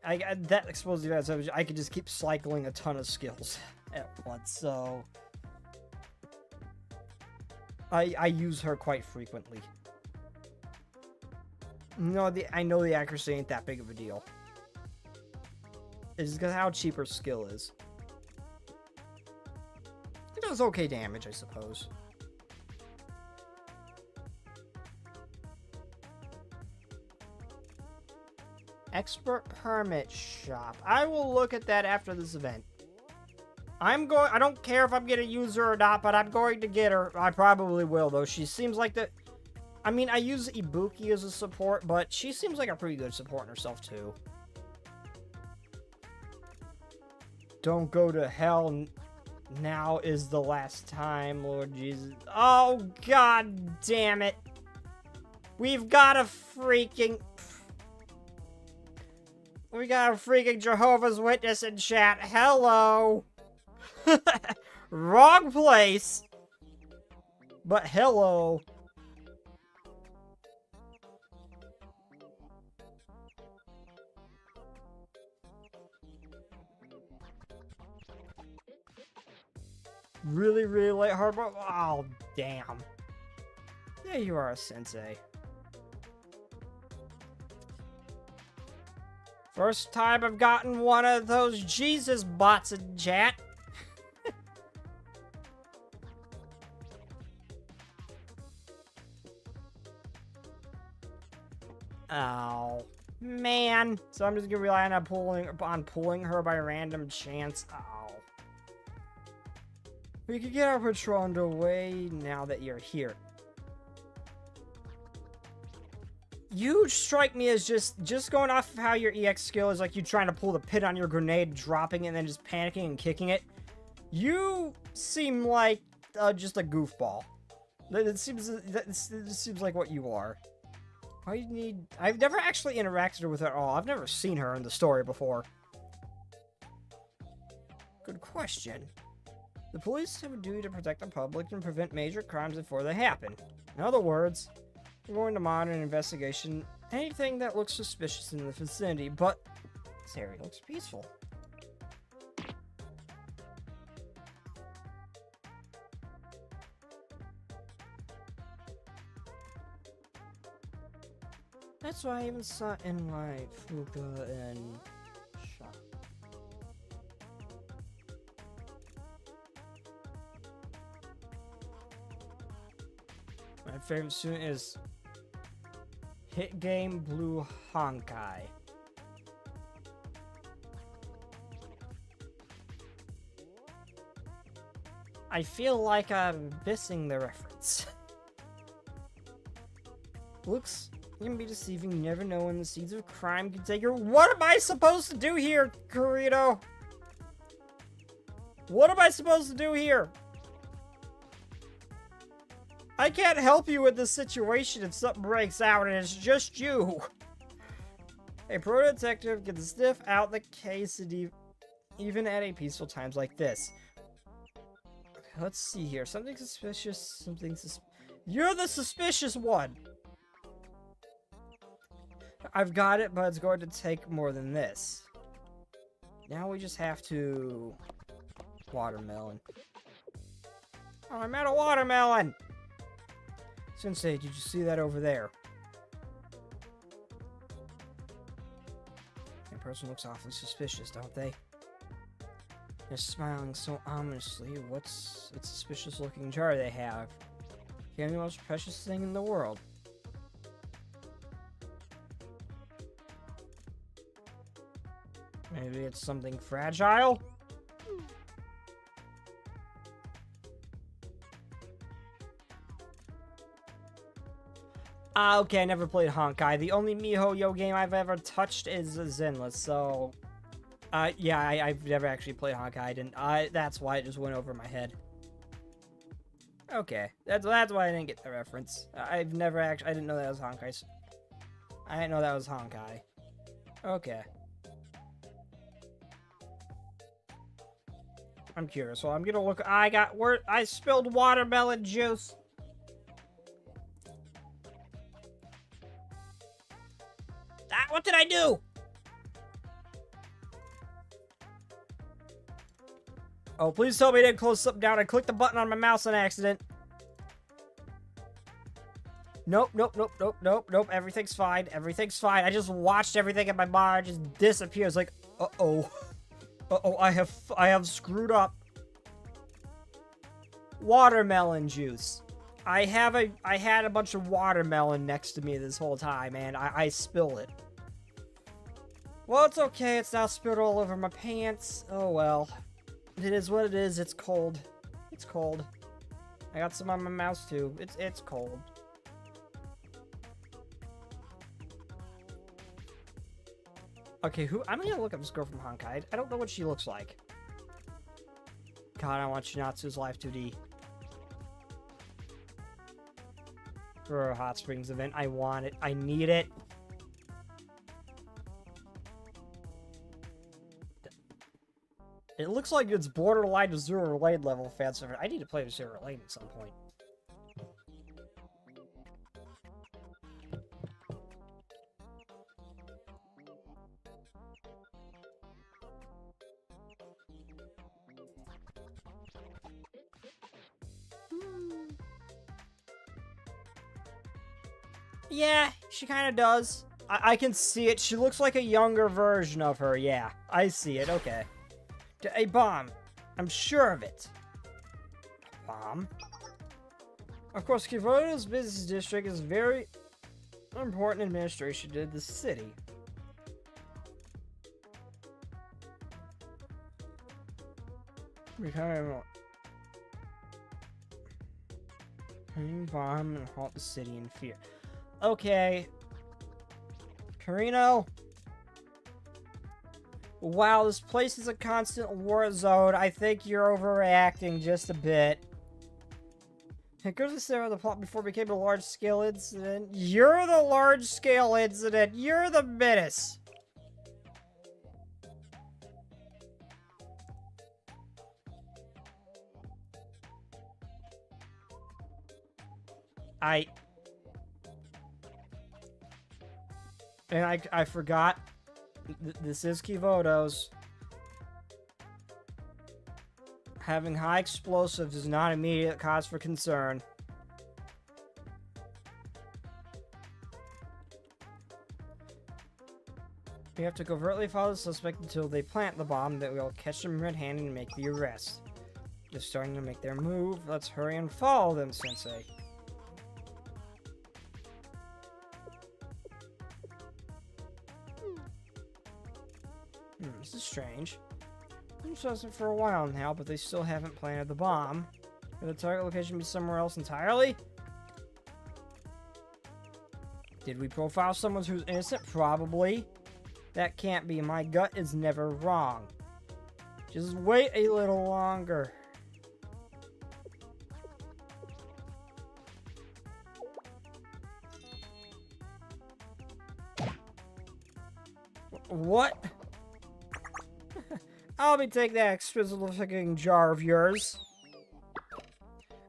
That explosive bags, I could just keep cycling a ton of skills at once, so I use her quite frequently. No, I know the accuracy ain't that big of a deal. It's just because how cheap her skill is. It does okay damage, I suppose. Expert permit shop. I will look at that after this event. I don't care if I'm gonna use her or not, but I'm going to get her. I probably will, though. She seems like the... I mean, I use Ibuki as a support, but she seems like a pretty good support in herself, too. Don't go to hell. Now is the last time, Lord Jesus. Oh, god damn it. We've got a freaking... We got a freaking Jehovah's Witness in chat. Hello. Wrong place. But hello. Really, really light hard mode? Oh, damn. There you are, Sensei. First time I've gotten one of those Jesus bots in chat. Oh, man. So I'm just gonna rely on pulling her by random chance. Oh. We could get our patrol underway now that you're here. You strike me as just going off of how your EX skill is like you trying to pull the pin on your grenade, dropping it, and then just panicking and kicking it. You seem like just a goofball. It seems like what you are. I've never actually interacted with her at all. I've never seen her in the story before. Good question. The police have a duty to protect the public and prevent major crimes before they happen. In other words, we're going to monitor an investigation anything that looks suspicious in the vicinity, but this area looks peaceful. That's why I even saw WAIFU and shop. My favorite student is Hit Game Blue Honkai. I feel like I'm missing the reference. Looks can be deceiving. You never know when the seeds of crime can take your... What am I supposed to do here, Kurito? What am I supposed to do here? I can't help you with this situation if something breaks out and it's just you. A pro-detective can sniff out the case even at a peaceful times like this. Let's see here. Something suspicious. You're the suspicious one! I've got it, but it's going to take more than this. Now we just have to... Watermelon. Oh, I'm out of watermelon! Sensei, did you see that over there? That person looks awfully suspicious, don't they? They're smiling so ominously. What's a suspicious looking jar they have? Can't be the most precious thing in the world. Maybe it's something fragile? Okay, I never played Honkai. The only MiHoYo game I've ever touched is Zenless, so... yeah, I've never actually played Honkai. I didn't... that's why it just went over my head. Okay, that's why I didn't get the reference. I've never actually... I didn't know that was Honkai. I didn't know that was Honkai. Okay. I'm curious, so I'm gonna look... I spilled watermelon juice! What did I do? Oh, please tell me I didn't close something down. I clicked the button on my mouse on accident. Nope. Everything's fine. Everything's fine. I just watched everything in my bar just disappear. It's like, uh-oh. Uh-oh, I have screwed up. Watermelon juice. I had a bunch of watermelon next to me this whole time, and I spilled it. Well, it's okay. It's now spilled all over my pants. Oh, well. It is what it is. It's cold. It's cold. I got some on my mouse, too. It's cold. Okay, I'm gonna look up this girl from Honkai. I don't know what she looks like. God, I want Shinatsu's Live 2D. For a Hot Springs event. I want it. I need it. It looks like it's borderline to Zero Lane level fan server. I need to play with Zero Lane at some point. Yeah, she kind of does. I can see it. She looks like a younger version of her. Yeah, I see it. Okay. A bomb. I'm sure of it. Bomb? Of course, Kivoto's business district is very important administration to the city. Bomb and halt the city in fear. Okay. Carino. Wow, this place is a constant war zone. I think you're overreacting just a bit. It goes to stare at the plot before it became a large-scale incident. You're the large-scale incident. You're the menace. I forgot. This is Kivoto's. Having high explosives is not immediate cause for concern. We have to covertly follow the suspect until they plant the bomb, that we'll catch them red-handed and make the arrest. They're starting to make their move. Let's hurry and follow them, Sensei. This is strange. I've been it for a while now, but they still haven't planted the bomb. Could the target location be somewhere else entirely? Did we profile someone who's innocent? Probably. That can't be. My gut is never wrong. Just wait a little longer. What? I'll be taking that expensive looking jar of yours.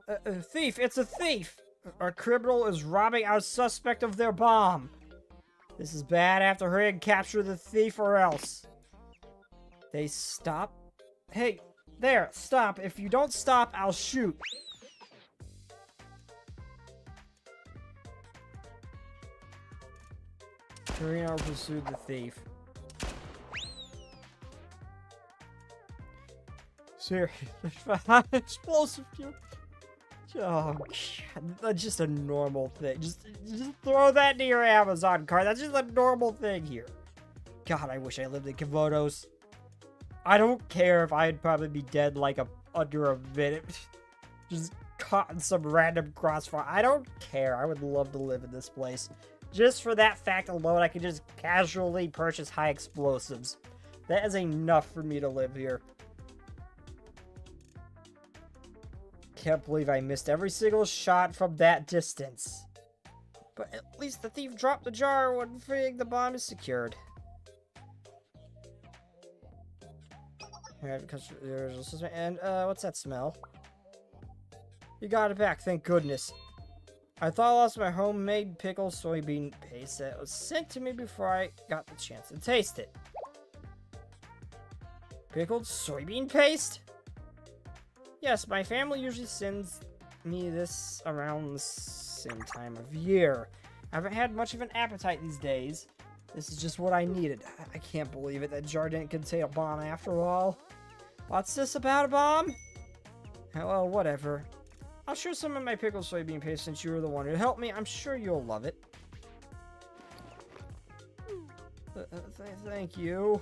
A thief! It's a thief! Our criminal is robbing our suspect of their bomb. This is bad. I have to hurry and capture the thief or else. They stop? Hey, there, stop. If you don't stop, I'll shoot. Torino pursued the thief. Seriously, explosive fuel. Oh, God. That's just a normal thing. Just throw that into your Amazon cart. That's just a normal thing here. God, I wish I lived in Komodos. I don't care if I'd probably be dead like under a minute. Just caught in some random crossfire. I don't care. I would love to live in this place. Just for that fact alone, I could just casually purchase high explosives. That is enough for me to live here. Can't believe I missed every single shot from that distance. But at least the thief dropped the jar when freeing the bomb is secured. And, what's that smell? You got it back, thank goodness. I thought I lost my homemade pickle soybean paste that was sent to me before I got the chance to taste it. Pickled soybean paste? Yes, my family usually sends me this around the same time of year. I haven't had much of an appetite these days. This is just what I needed. I can't believe it. That jar didn't contain a bomb after all. What's this about a bomb? Well, whatever. I'll share some of my pickled soybean paste since you were the one who helped me. I'm sure you'll love it. Thank you.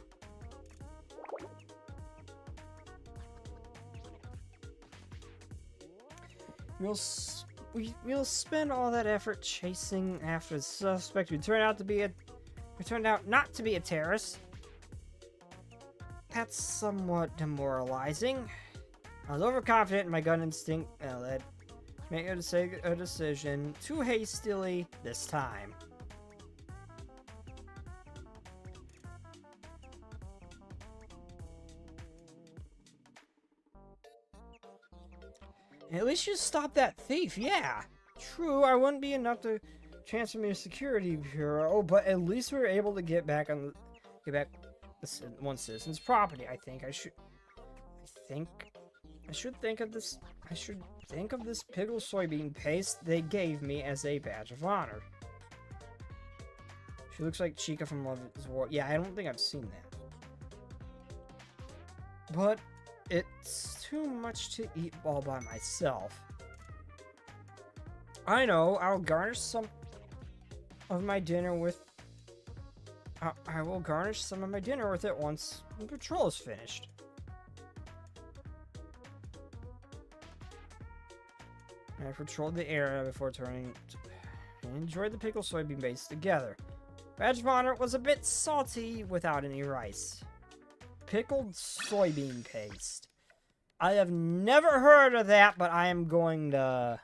We'll spend all that effort chasing after the suspect who turned out not to be a terrorist. That's somewhat demoralizing. I was overconfident in my gun instinct and led me to a decision too hastily this time. At least you stopped that thief, yeah. True, I wouldn't be enough to transfer me to security bureau, but at least we were able to get back this one citizen's property. I should think of this pickled soybean paste they gave me as a badge of honor. She looks like Chica from Love is War. Yeah, I don't think I've seen that. But it's too much to eat all by myself. I know, I'll garnish some of my dinner with... I will garnish some of my dinner with it once the patrol is finished. I patrolled the area before turning and enjoyed the pickled soybean paste together. Badge of honor was a bit salty without any rice. Pickled soybean paste. I have never heard of that, but I am going to...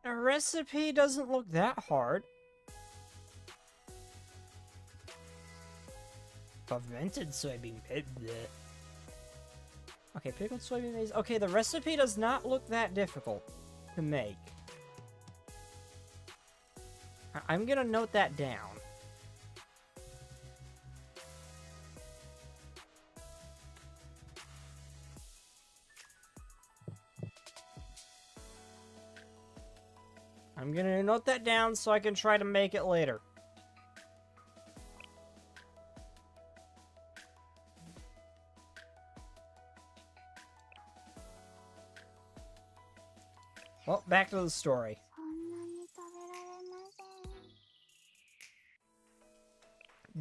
A recipe doesn't look that hard. Fermented soybean paste. Okay, pickled soybean paste. Okay, the recipe does not look that difficult to make. I'm gonna note that down. I'm gonna note that down so I can try to make it later. Well, back to the story.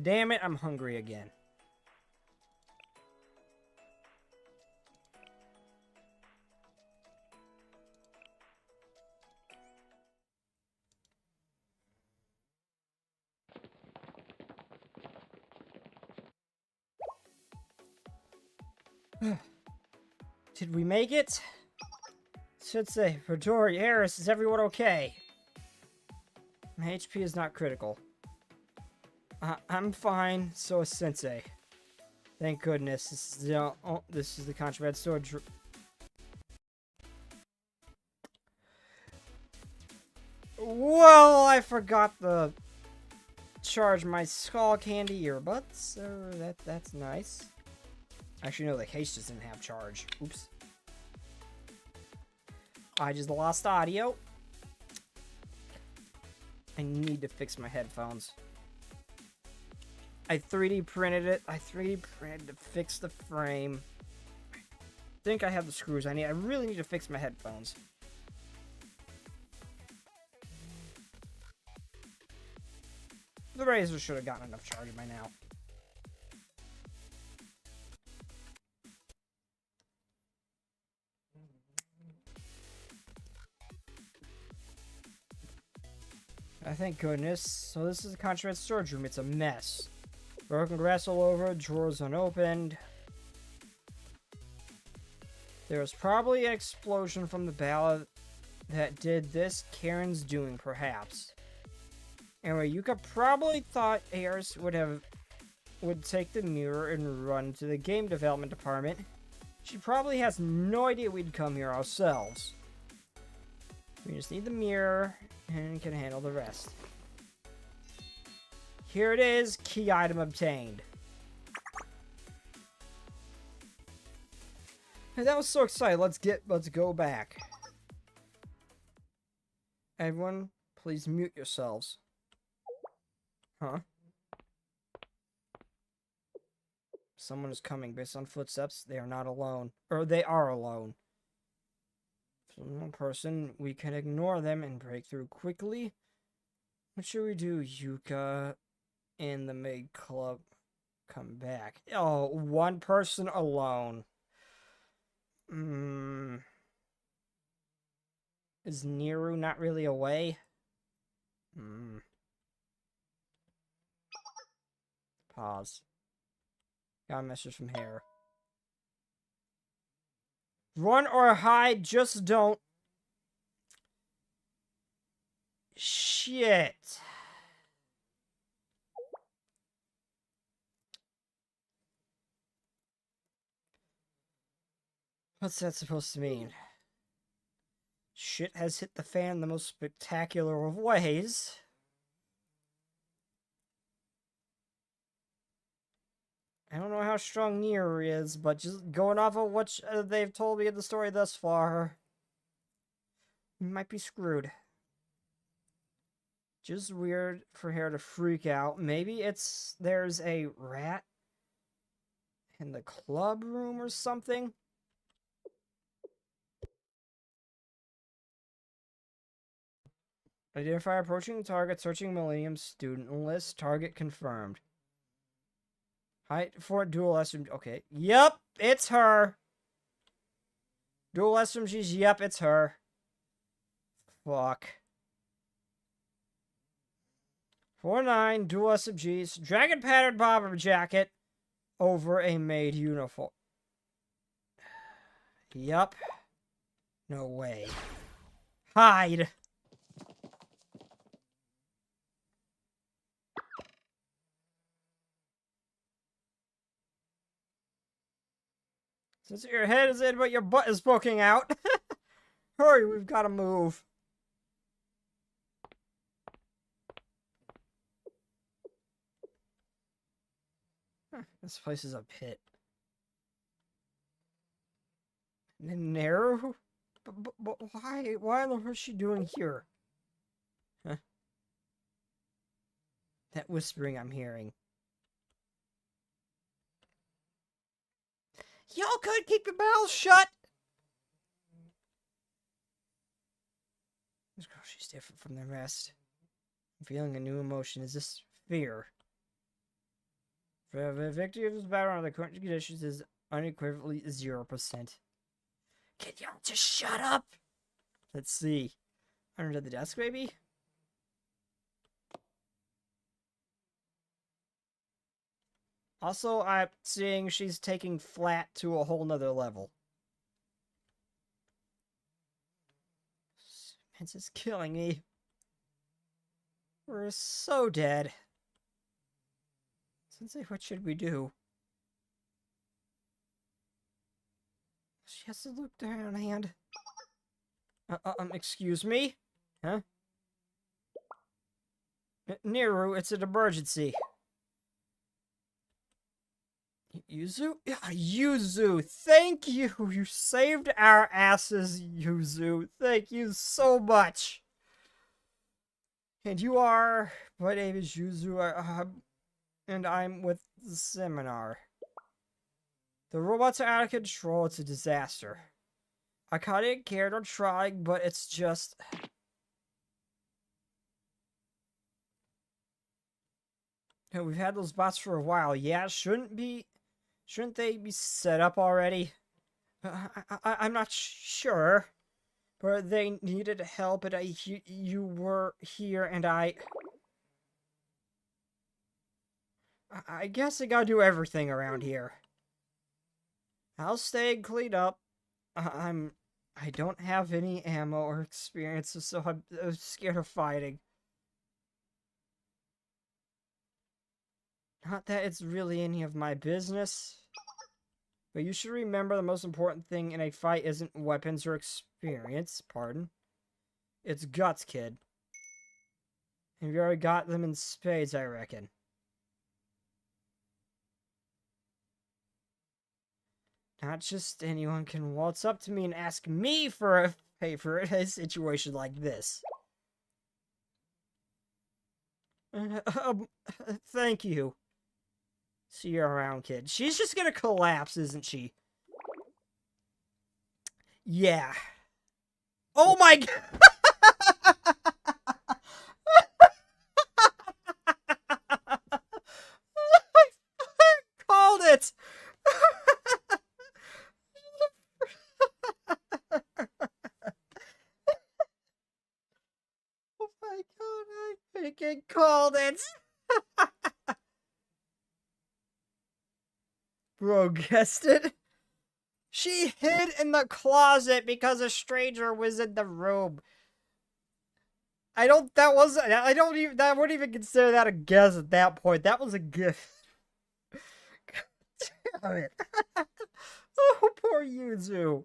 Damn it, I'm hungry again. Did we make it? Sensei, Midori, Eris, is everyone okay? My HP is not critical. I'm fine, so is Sensei. Thank goodness. This is the contraband sword. Well, I forgot to charge my skull candy earbuds, so that's nice. Actually, no, the case just didn't have charge. Oops. I just lost audio. I need to fix my headphones. I 3D printed it. I 3D printed to fix the frame. I think I have the screws I need. I really need to fix my headphones. The razor should have gotten enough charge by now. Thank goodness. So this is the contraband storage room. It's a mess. Broken glass all over, drawers unopened. There was probably an explosion from the ballot that did this. Karen's doing, perhaps. Anyway, Yuka probably thought Eris would take the mirror and run to the game development department. She probably has no idea we'd come here ourselves. We just need the mirror and can handle the rest. Here it is, key item obtained. Hey, that was so exciting. Let's go back. Everyone, please mute yourselves. Huh? Someone is coming based on footsteps. They are not alone. Or they are alone. One person, we can ignore them and break through quickly. What should we do, Yuka and the maid club? Come back. Oh, one person alone. Is Neru not really away? Pause. Got a message from Hare. Run or hide, just don't. Shit. What's that supposed to mean? Shit has hit the fan in the most spectacular of ways. I don't know how strong Nier is, but just going off of what they've told me in the story thus far, we might be screwed. Just weird for Hare to freak out. Maybe there's a rat in the club room or something? Identify approaching target, searching Millennium student list, target confirmed. Height for dual SMG. Okay. Yep, it's her. Dual SMGs. Yep, it's her. Fuck. 4'9", dual SMGs, dragon patterned bomber jacket over a maid uniform. Yup. No way. Hide. Since your head is in, but your butt is poking out. Hurry, we've got to move. This place is a pit. Narrow? But why? Why is she doing here? Huh? That whispering I'm hearing. Y'all could keep your mouths shut! This girl, she's different from the rest. I'm feeling a new emotion. Is this fear? For the victory of this battle under the current conditions is unequivocally 0%. Can y'all just shut up? Let's see. Under the desk, maybe? Also, I'm seeing she's taking flat to a whole nother level. This is killing me. We're so dead. Sensei, what should we do? She has to look down, hand. Excuse me? Huh? Neru, it's an emergency. Yuzu? Yeah, Yuzu, thank you! You saved our asses, Yuzu. Thank you so much. And you are... My name is Yuzu, and I'm with the seminar. The robots are out of control. It's a disaster. I kinda cared on trying, but it's just... We've had those bots for a while. Yeah, shouldn't they be set up already? I'm not sure. But they needed help, and you were here, and I guess I gotta do everything around here. I'll stay and clean up. I don't have any ammo or experience, so I'm scared of fighting. Not that it's really any of my business. But you should remember the most important thing in a fight isn't weapons or experience, pardon. It's guts, kid. And you already got them in spades, I reckon. Not just anyone can waltz up to me and ask me for a favor in a situation like this. Thank you. See you around, kid. She's just gonna collapse, isn't she? Yeah. Oh my god! I called it! Oh my god, I freaking called it! Bro guessed it. She hid in the closet because a stranger was in the room. I wouldn't even consider that a guess at that point. That was a gift. God damn it. Oh, poor Yuzu.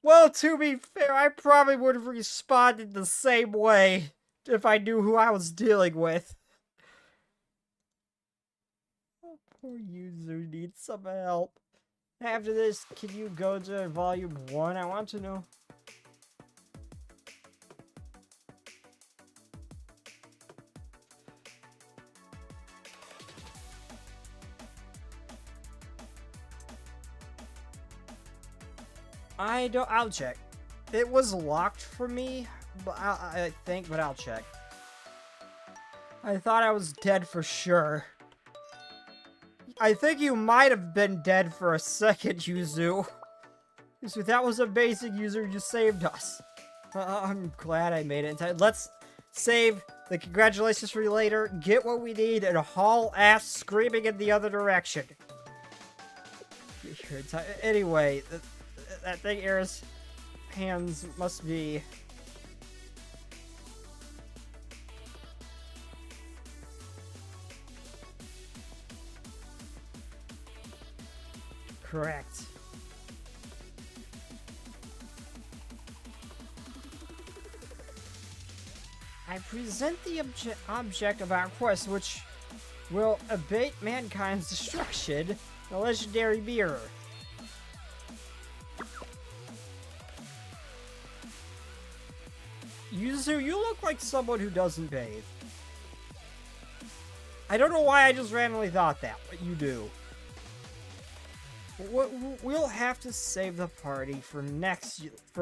Well, to be fair, I probably would have responded the same way if I knew who I was dealing with. Poor Yuzu needs some help. After this, can you go to volume 1? I want to know. I'll check. It was locked for me, but I think, but I'll check. I thought I was dead for sure. I think you might have been dead for a second, Yuzu. So that was amazing, Yuzu. You saved us. I'm glad I made it in time. Let's save the congratulations for you later, get what we need, and haul ass screaming in the other direction. Anyway, that thing Era's hands must be... correct. I present the object of our quest, which will abate mankind's destruction, the legendary mirror. Yuzu, you look like someone who doesn't bathe. I don't know why I just randomly thought that, but you do. We'll have to save the party for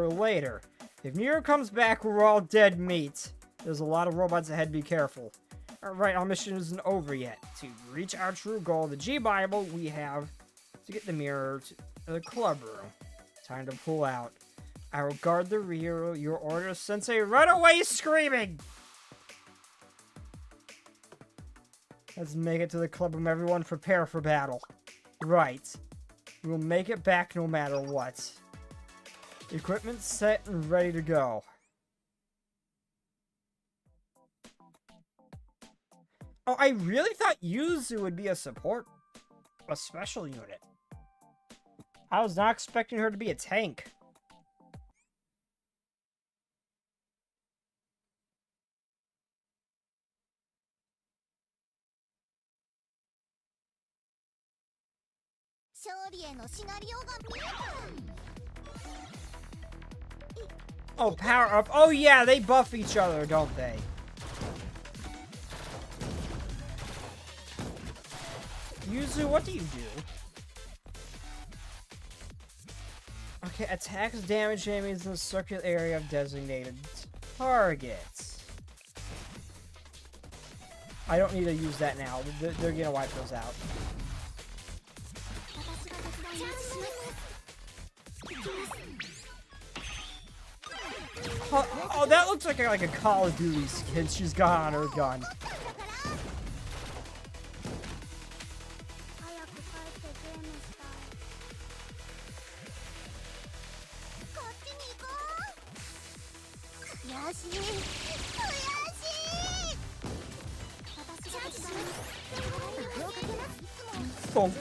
later. If Nero comes back, we're all dead meat. There's a lot of robots ahead, be careful. Alright, our mission isn't over yet. To reach our true goal, the G-Bible, we have to get the mirror to the club room. Time to pull out. I will guard the rear. Your order, Sensei. Run away screaming! Let's make it to the clubroom, everyone. Prepare for battle. Right. We'll make it back no matter what. Equipment set and ready to go. Oh, I really thought Yuzu would be a support. A special unit. I was not expecting her to be a tank. Oh, power up. Oh, yeah, they buff each other, don't they? Yuzu, what do you do? Okay, attacks damage enemies in the circular area of designated targets. I don't need to use that now. They're gonna wipe those out. Oh, that looks like a Call of Duty skin she's got on her gun. Funk.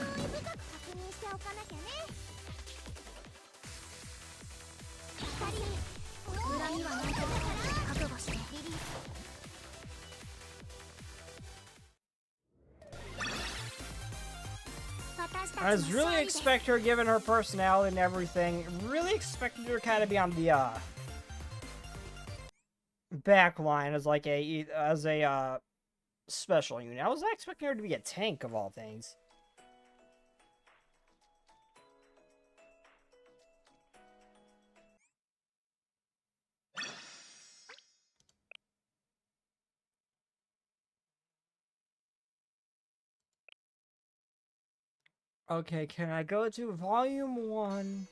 I was really expecting her, given her personality and everything, really expected her to kind of be on the back line as like a special unit. I was not expecting her to be a tank of all things. Okay, can I go to volume 1?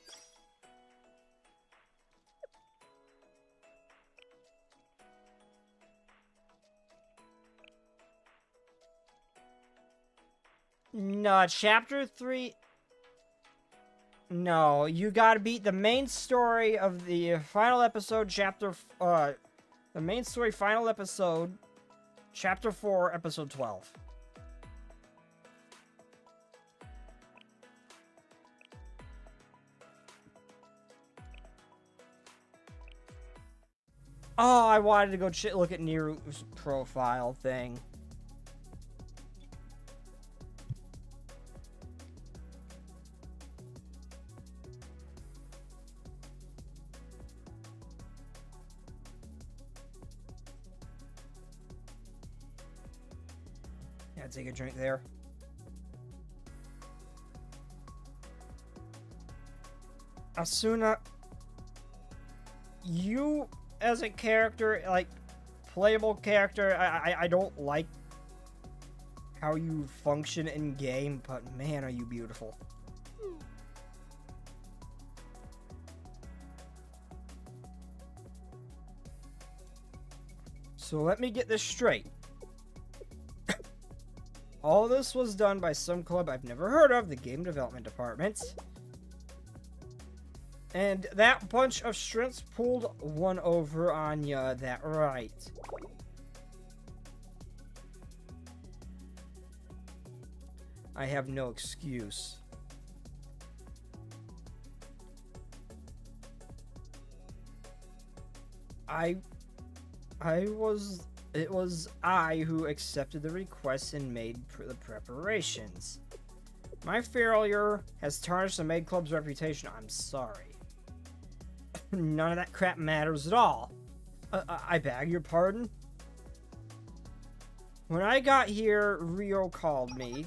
No, chapter 3. No, you gotta beat the main story of the final episode, the main story, final episode, chapter 4, episode 12. Oh, I wanted to go look at Niru's profile thing. Yeah, take a drink there. Asuna, you as a character, like, playable character, I don't like how you function in game, but man, are you beautiful. So let me get this straight. All this was done by some club I've never heard of, the Game Development Department. And that bunch of strengths pulled one over on ya, that right. I have no excuse. It was I who accepted the request and made the preparations. My failure has tarnished the Maid Club's reputation. I'm sorry. None of that crap matters at all. I beg your pardon? When I got here, Rio called me.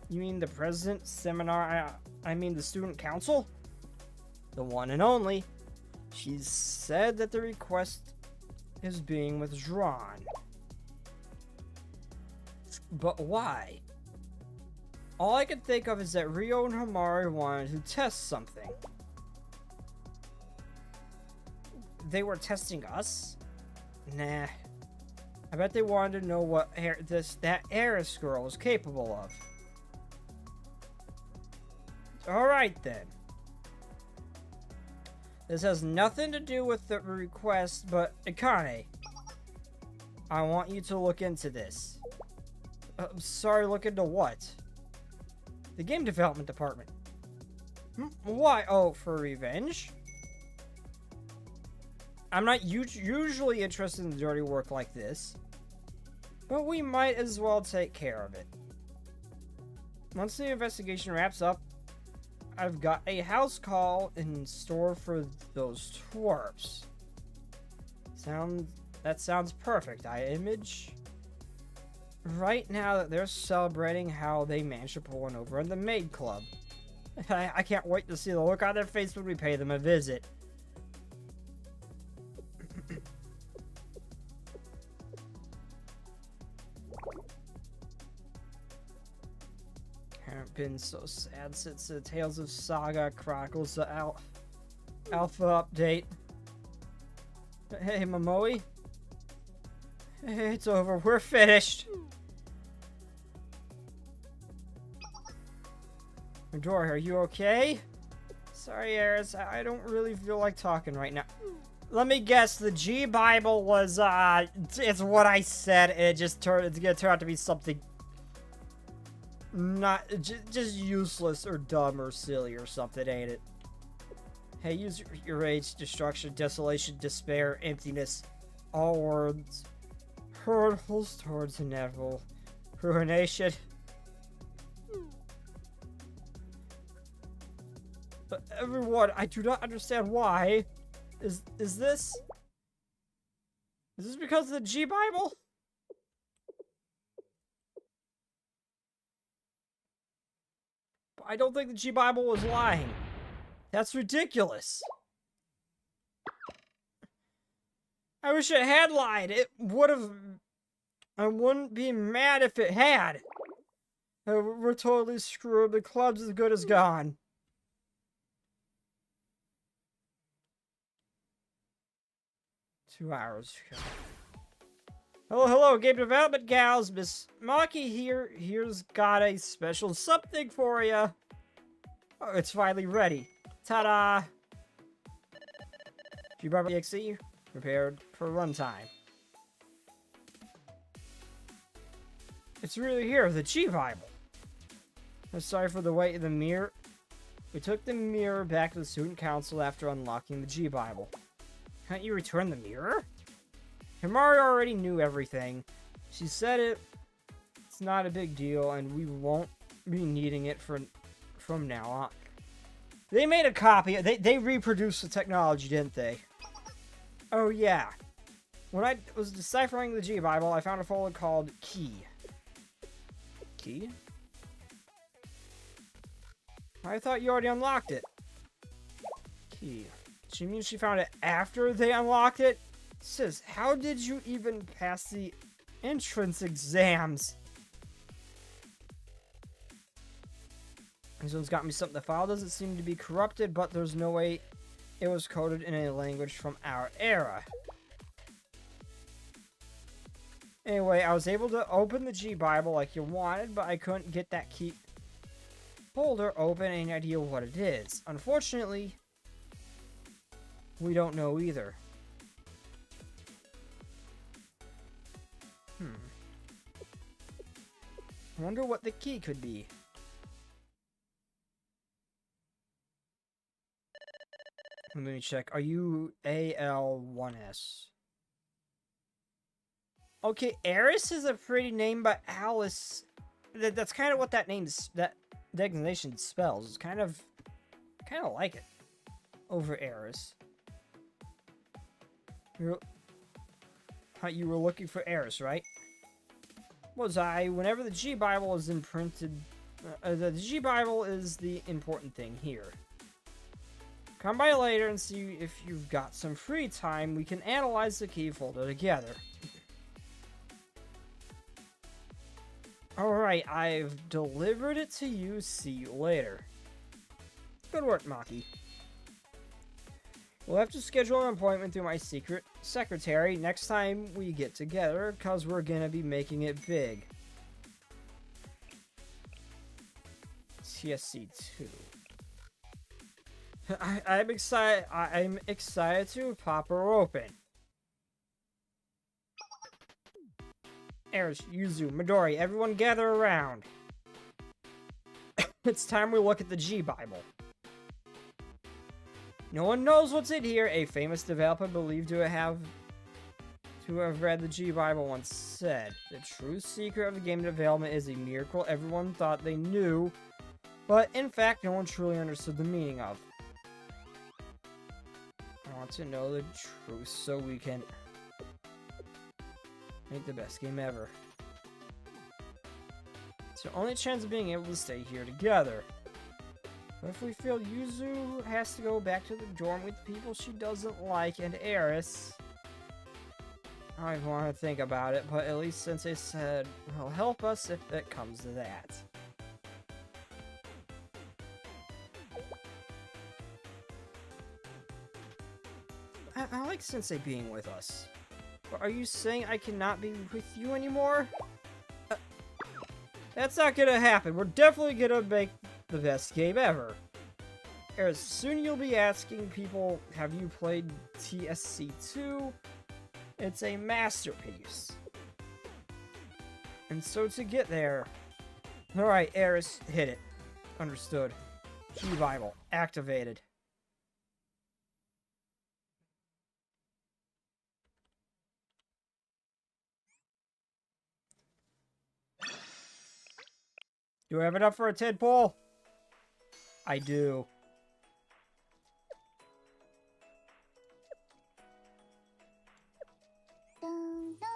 You mean the president seminar? I mean the student council? The one and only. She said that the request is being withdrawn. But why? All I could think of is that Rio and Hamari wanted to test something. They were testing us? Nah. I bet they wanted to know what that Eris girl was capable of. Alright then. This has nothing to do with the request, but Akane, I want you to look into this. I'm sorry, look into what? The game development department. Why? Oh, for revenge? I'm not usually interested in dirty work like this, but we might as well take care of it. Once the investigation wraps up, I've got a house call in store for those twerps. That sounds perfect. Image. Right now that they're celebrating how they managed to pull one over in the maid club. I can't wait to see the look on their face when we pay them a visit. Haven't been so sad since the Tales of Saga Chronicles the Alpha update. Hey, Momoe. Hey, it's over. We're finished. Midori, are you okay? Sorry, Eris. I don't really feel like talking right now. Let me guess. The G Bible was, it's what I said, and it's gonna turn out to be something not just useless or dumb or silly or something, ain't it? Hey, use your rage, destruction, desolation, despair, emptiness, all words hurtles towards inevitable ruination. But everyone, I do not understand why. Is this because of the G Bible? I don't think the G Bible was lying. That's ridiculous. I wish it had lied. It would have. I wouldn't be mad if it had. We're totally screwed. The club's as good as gone. $2 ago. Hello, game development gals. Miss Maki here's got a special something for you. Oh, it's finally ready. Ta-da! G-Bible.exe, prepared for runtime. It's really here, the G-Bible. I'm sorry for the wait in the mirror. We took the mirror back to the student council after unlocking the G-Bible. Can't you return the mirror? Himari already knew everything. She said it's not a big deal and we won't be needing it from now on. They made a copy. They reproduced the technology, didn't they? Oh, yeah. When I was deciphering the G-Bible, I found a folder called Key. Key? I thought you already unlocked it. Key. She means she found it after they unlocked it? Sis, how did you even pass the entrance exams? This one's got me something. The file doesn't seem to be corrupted, but there's no way it was coded in a language from our era. Anyway, I was able to open the G-Bible like you wanted, but I couldn't get that key folder open. Any idea what it is? Unfortunately, we don't know either. I wonder what the key could be. Let me check. Are you AL1S? Okay, Eris is a pretty name, but Alice... That's kind of what that designation spells. It's kind of like it. Over Eris. You were looking for Eris, right? Was I? Whenever the G-Bible is imprinted... the G-Bible is the important thing here. Come by later and see if you've got some free time. We can analyze the key folder together. Alright, I've delivered it to you. See you later. Good work, Maki. We'll have to schedule an appointment through my secret secretary next time we get together, because we're going to be making it big. TSC 2. I'm excited to pop her open. Eris, Yuzu, Midori, everyone gather around. It's time we look at the G-Bible. No one knows what's in here. A famous developer believed to have read the G-Bible once said. The true secret of the game development is a miracle everyone thought they knew, but in fact no one truly understood the meaning of. I want to know the truth so we can make the best game ever. It's the only chance of being able to stay here together. But if we feel Yuzu has to go back to the dorm with people she doesn't like and Eris, I want to think about it, but at least Sensei said he'll help us if it comes to that. I like Sensei being with us. But are you saying I cannot be with you anymore? That's not gonna happen. We're definitely gonna make the best game ever. Eris, soon you'll be asking people, have you played TSC 2? It's a masterpiece. And so to get there... Alright, Eris, hit it. Understood. G-Bible, activated. Do I have enough for a tadpole? I do. Dun, dun.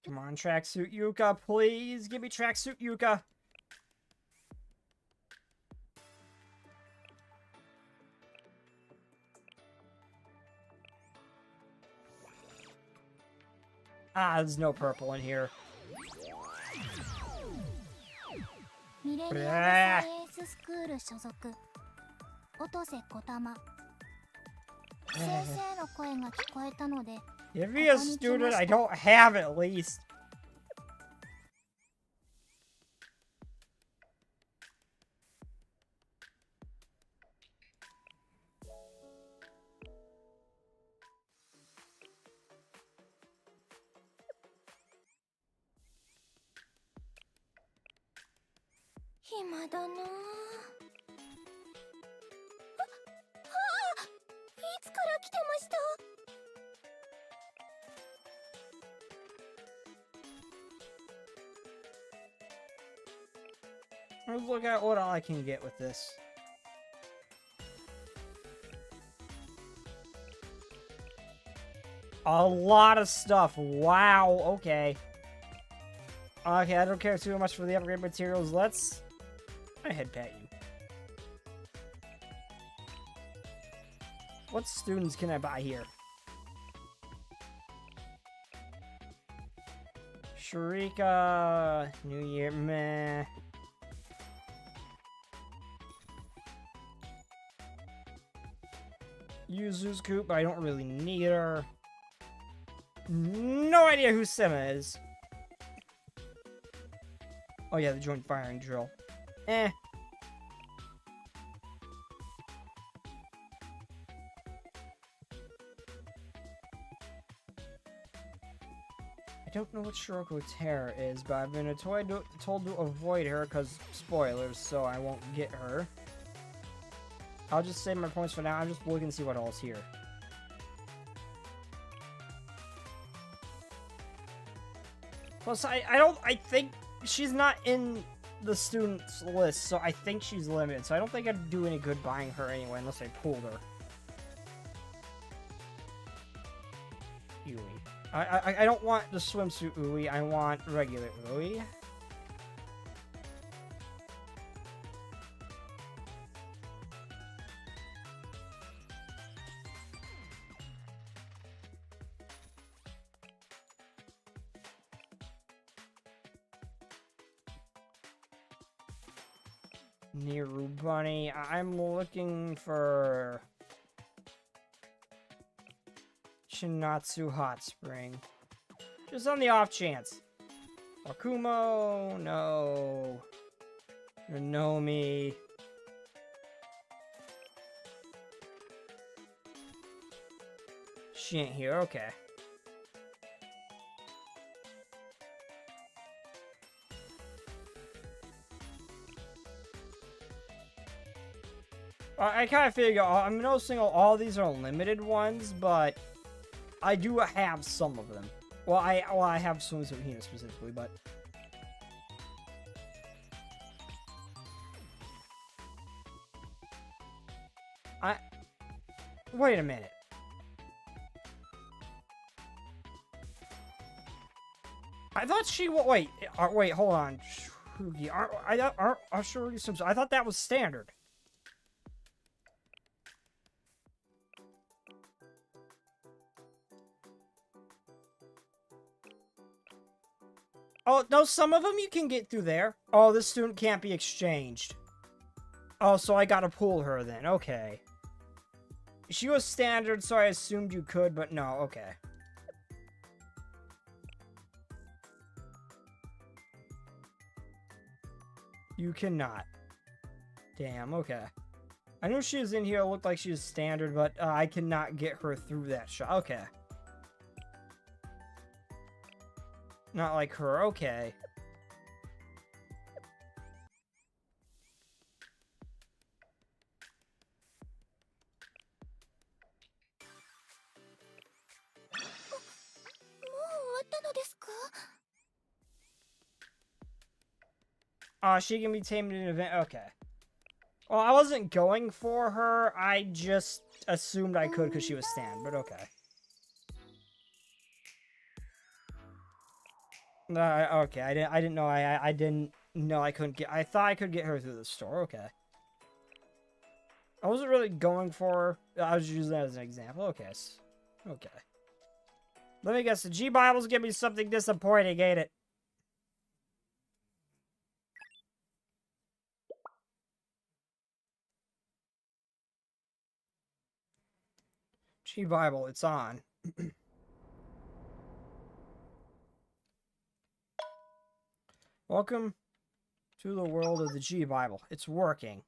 Come on, Tracksuit Yuka, please give me Tracksuit Yuka. Ah, there's no purple in here. ミレニアムサイエンススクール所属音瀬小玉先生の声が聞こえたので Give me a student I don't have at least.暇だなあ。いつから来てました？ Let's look at what all I can get with this. A lot of stuff. Wow, okay. Okay, I don't care too much for the upgrade materials. Let's... I head pat you. What students can I buy here? Sharika... New Year, meh. Yuzu's Coop, but I don't really need her. No idea who Sema is. Oh yeah, the joint firing drill. Eh. I don't know what Shiroko Terror is, but I've been told to avoid her because spoilers, so I won't get her. I'll just save my points for now. I'm just looking to see what else here. Plus, I think she's not in the students list, so I think she's limited. So I don't think I'd do any good buying her anyway, unless I pulled her. Ui. I don't want the swimsuit Ui. I want regular Ui. Niru Bunny. I'm looking for Shinatsu Hot Spring. Just on the off chance. Akumo, no. Nomi. She ain't here, okay. I kind of figure, I'm noticing all these are limited ones, but I do have some of them. Well, I have some of Hina specifically, but wait a minute. I thought she wait, hold on. Shugi, I thought that was standard. Oh, no, some of them you can get through there. Oh, this student can't be exchanged. Oh, so I gotta pull her then. Okay. She was standard, so I assumed you could, but no, okay. You cannot. Damn, okay. I knew she was in here, it looked like she was standard, but I cannot get her through that shot. Okay. Not like her, okay. She can be tamed in an event. Okay. Well, I wasn't going for her. I just assumed I could because she was stand, but okay. Okay, I didn't know I didn't know I couldn't get. I thought I could get her through the store. Okay. I wasn't really going for her. I was using that as an example. Okay. Okay. Let me guess. The G Bible's gonna be something disappointing, ain't it? G Bible, it's on. Welcome to the world of the G Bible. It's working.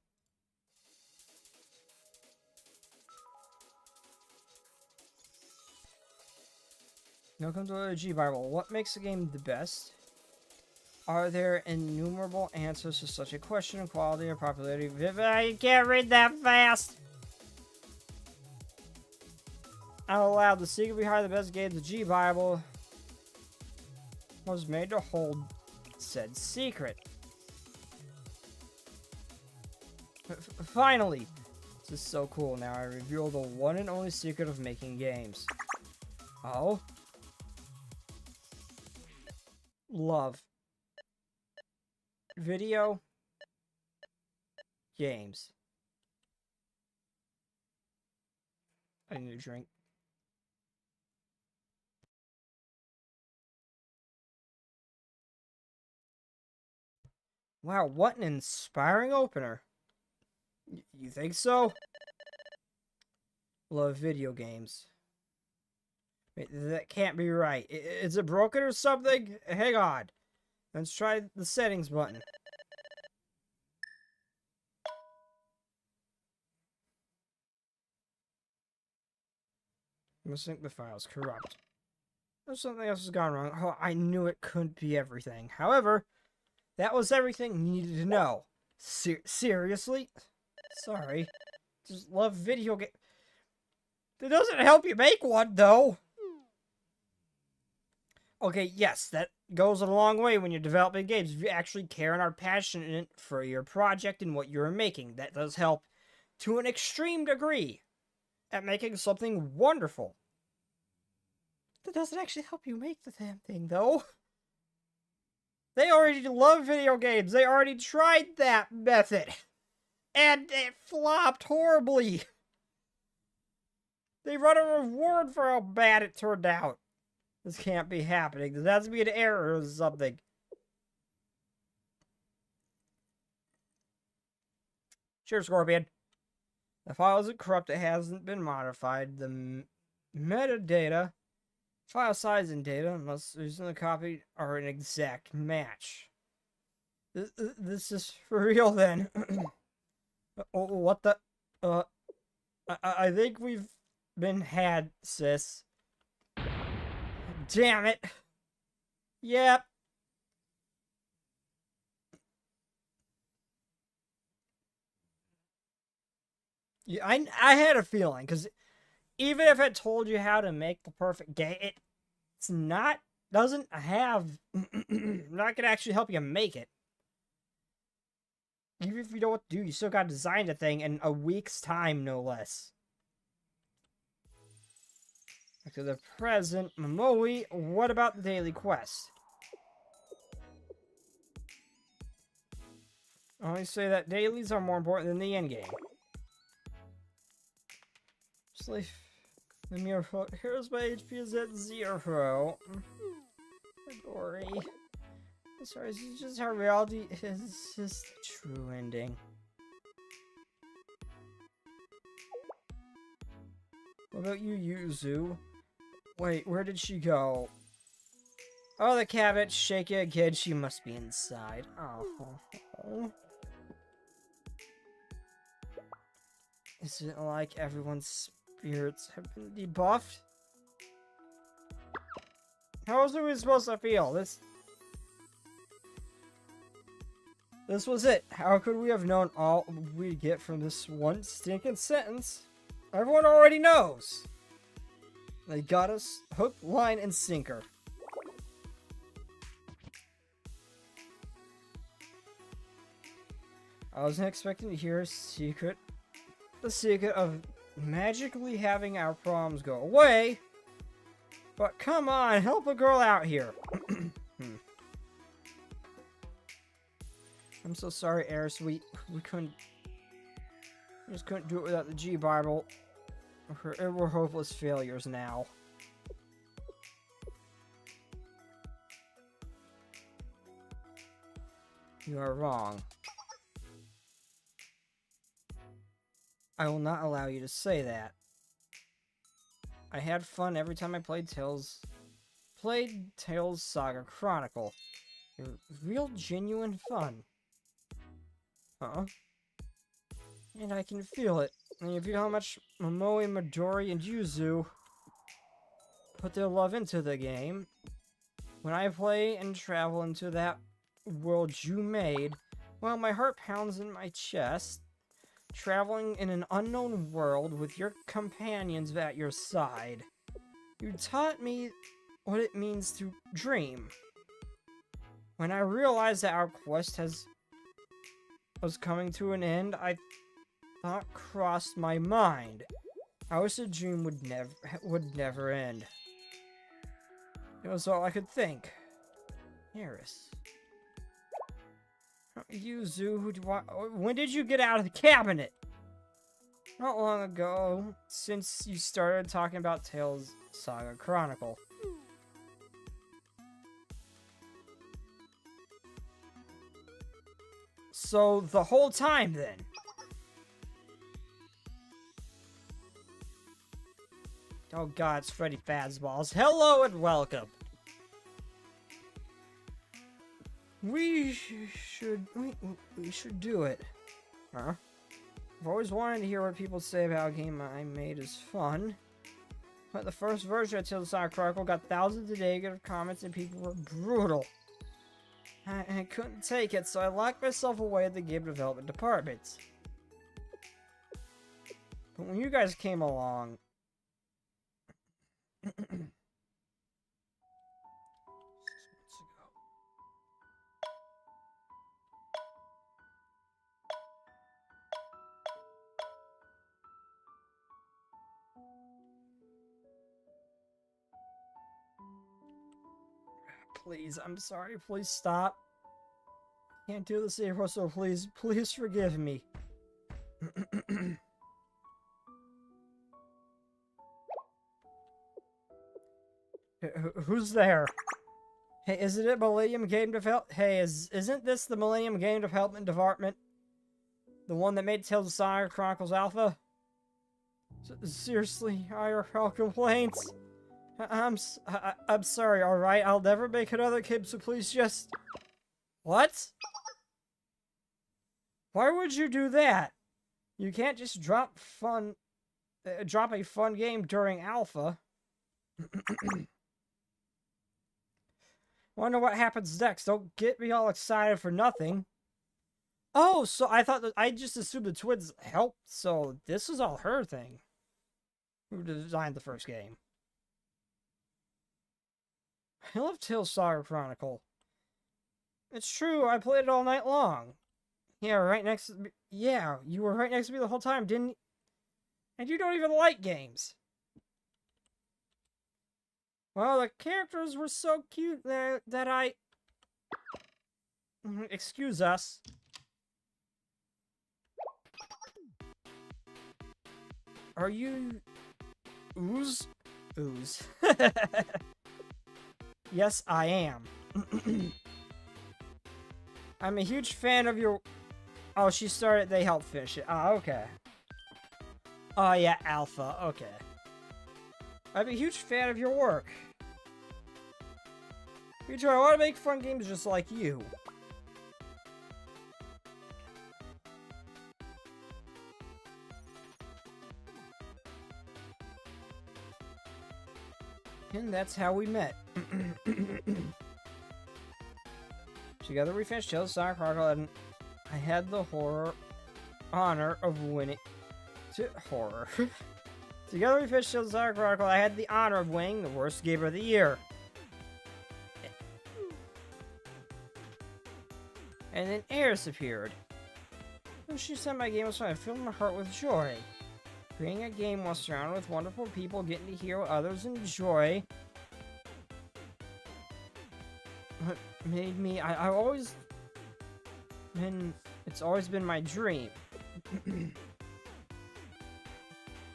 Welcome to the G Bible. What makes the game the best? Are there innumerable answers to such a question? Quality or popularity? You can't read that fast! Out loud, the secret behind the best game, the G Bible, was made to hold said secret. Finally! This is so cool. Now I reveal the one and only secret of making games. Oh? Love. Video. Games. I need a drink. Wow, what an inspiring opener. You think so? Love video games. Wait, that can't be right. Is it broken or something? Hang on. Let's try the settings button. I'm gonna sync the files. Corrupt. There's something else has gone wrong. Oh, I knew it couldn't be everything. However, that was everything you needed to know. Seriously? Sorry. Just love video game. That doesn't help you make one, though. Okay, yes, that goes a long way when you're developing games. If you actually care and are passionate for your project and what you're making, that does help to an extreme degree at making something wonderful. That doesn't actually help you make the damn thing, though. They already love video games. They already tried that method. And it flopped horribly. They run a reward for how bad it turned out. This can't be happening. There has to be an error or something. Cheers, Scorpion. The file isn't corrupt. It hasn't been modified. The metadata, file size, and data unless using the copy are an exact match. This is for real, then. What the? I think we've been had, sis. Damn it. Yep. Yeah, I had a feeling, because even if it told you how to make the perfect game, it's not, doesn't have, not gonna actually help you make it. Even if you know what to do, you still gotta design the thing in a week's time, no less. Back to the present. Momoe, what about the daily quest? I only say that dailies are more important than the endgame. Just like the mirror quote, here's my HP is at 0. Dory. Sorry, this is just how reality is. It's just the true ending. What about you, Yuzu? Wait, where did she go? Oh, the cabbage shaking again. She must be inside. Oh. Is it like everyone's spirits have been debuffed? How else are we supposed to feel? This was it. How could we have known all we'd get from this one stinking sentence? Everyone already knows. They got us hook, line, and sinker. I wasn't expecting to hear a secret. The secret of magically having our problems go away. But come on, help a girl out here. I'm so sorry, Eris. We just couldn't do it without the G Bible. We're hopeless failures now. You are wrong. I will not allow you to say that. I had fun every time I played Tales Saga Chronicle. Real genuine fun. Huh? And I can feel it. And you feel how much Momoe, Midori, and Yuzu put their love into the game. When I play and travel into that world you made, well, my heart pounds in my chest. Traveling in an unknown world with your companions at your side. You taught me what it means to dream. When I realized that our quest was coming to an end, I thought crossed my mind. I wish the dream would never end. It was all I could think. Eris. Yuzu, when did you get out of the cabinet? Not long ago, since you started talking about Tales Saga Chronicle. So, the whole time then? Oh god, it's Freddy Fazballs. Hello and welcome! We should do it. Huh? I've always wanted to hear what people say about a game I made is fun. But the first version of Tales of Saga Chronicle got thousands of negative comments and people were brutal. I couldn't take it, so I locked myself away at the game development department. But when you guys came along... Please, I'm sorry. Please stop. Can't do this anymore, so please forgive me. Who's there? Hey, isn't it Millennium Game Development? Hey, isn't this the Millennium Game Development Department? The one that made Tales of Sonic Chronicles Alpha? Seriously, are all complaints? I'm sorry, alright? I'll never make another game, so please just... What? Why would you do that? You can't just drop a fun game during alpha. Wonder what happens next. Don't get me all excited for nothing. Oh, so I thought that I just assumed the twins helped, so this was all her thing. Who designed the first game? I love Tales Saga Chronicle. It's true, I played it all night long. Yeah, right next to me. Yeah, you were right next to me the whole time, didn't you? And you don't even like games. Well, the characters were so cute that I... Excuse us. Are you... Ooze? Ooze. Yes, I am. I'm a huge fan of your... Oh, she started... They helped finish it. Oh, okay. Oh, yeah, Alpha. Okay. I'm a huge fan of your work. Future, I want to make fun games just like you. And that's how we met. Together we finished Tales of Sonic Chronicle, and I had the honor of winning. Horror. Together we finished Tales of Sonic Chronicle. I had the honor of winning the worst game of the year. And then Eris appeared. When she said my game was fun, I filled my heart with joy. Creating a game while surrounded with wonderful people, getting to hear what others enjoy. What made me... I've always been... It's always been my dream.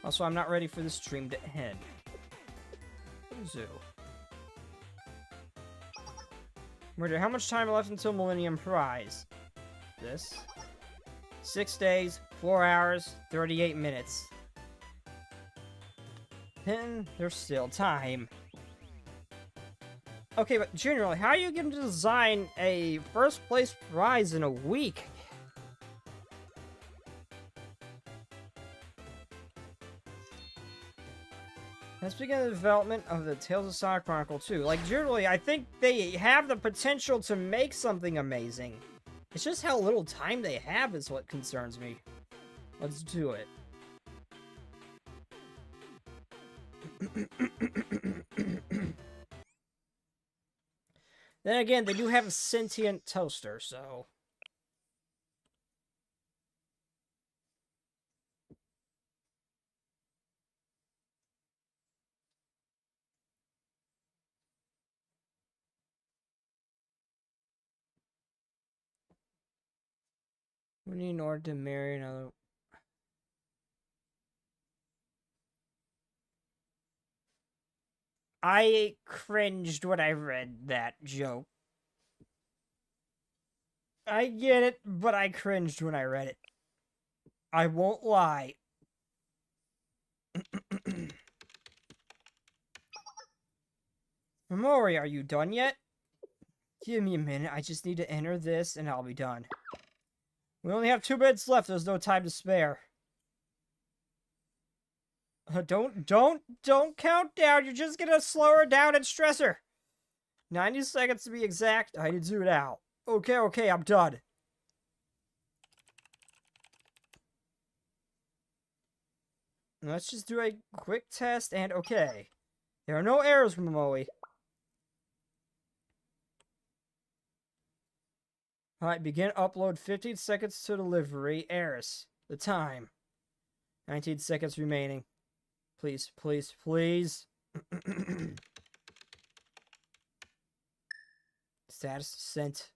Also, I'm not ready for this dream to end. Zoo. Murder, how much time left until Millennium Prize? This? 6 days, 4 hours, 38 minutes. Then there's still time. Okay, but generally, how are you going to design a first place prize in a week? Let's begin the development of the Tales of Sonic Chronicle 2. Like, generally, I think they have the potential to make something amazing. It's just how little time they have is what concerns me. Let's do it. Then again, they do have a sentient toaster, so... We need in order to marry another... I cringed when I read that joke. I get it, but I cringed when I read it. I won't lie. Momori, are you done yet? Give me a minute, I just need to enter this and I'll be done. We only have 2 minutes left, there's no time to spare. Don't count down, you're just gonna slow her down and stress her. 90 seconds to be exact, I need to do it out. Okay, I'm done. Let's just do a quick test and okay. There are no errors, Momoe. Alright, begin upload 15 seconds to delivery. Eris. The time. 19 seconds remaining. Please. Status sent.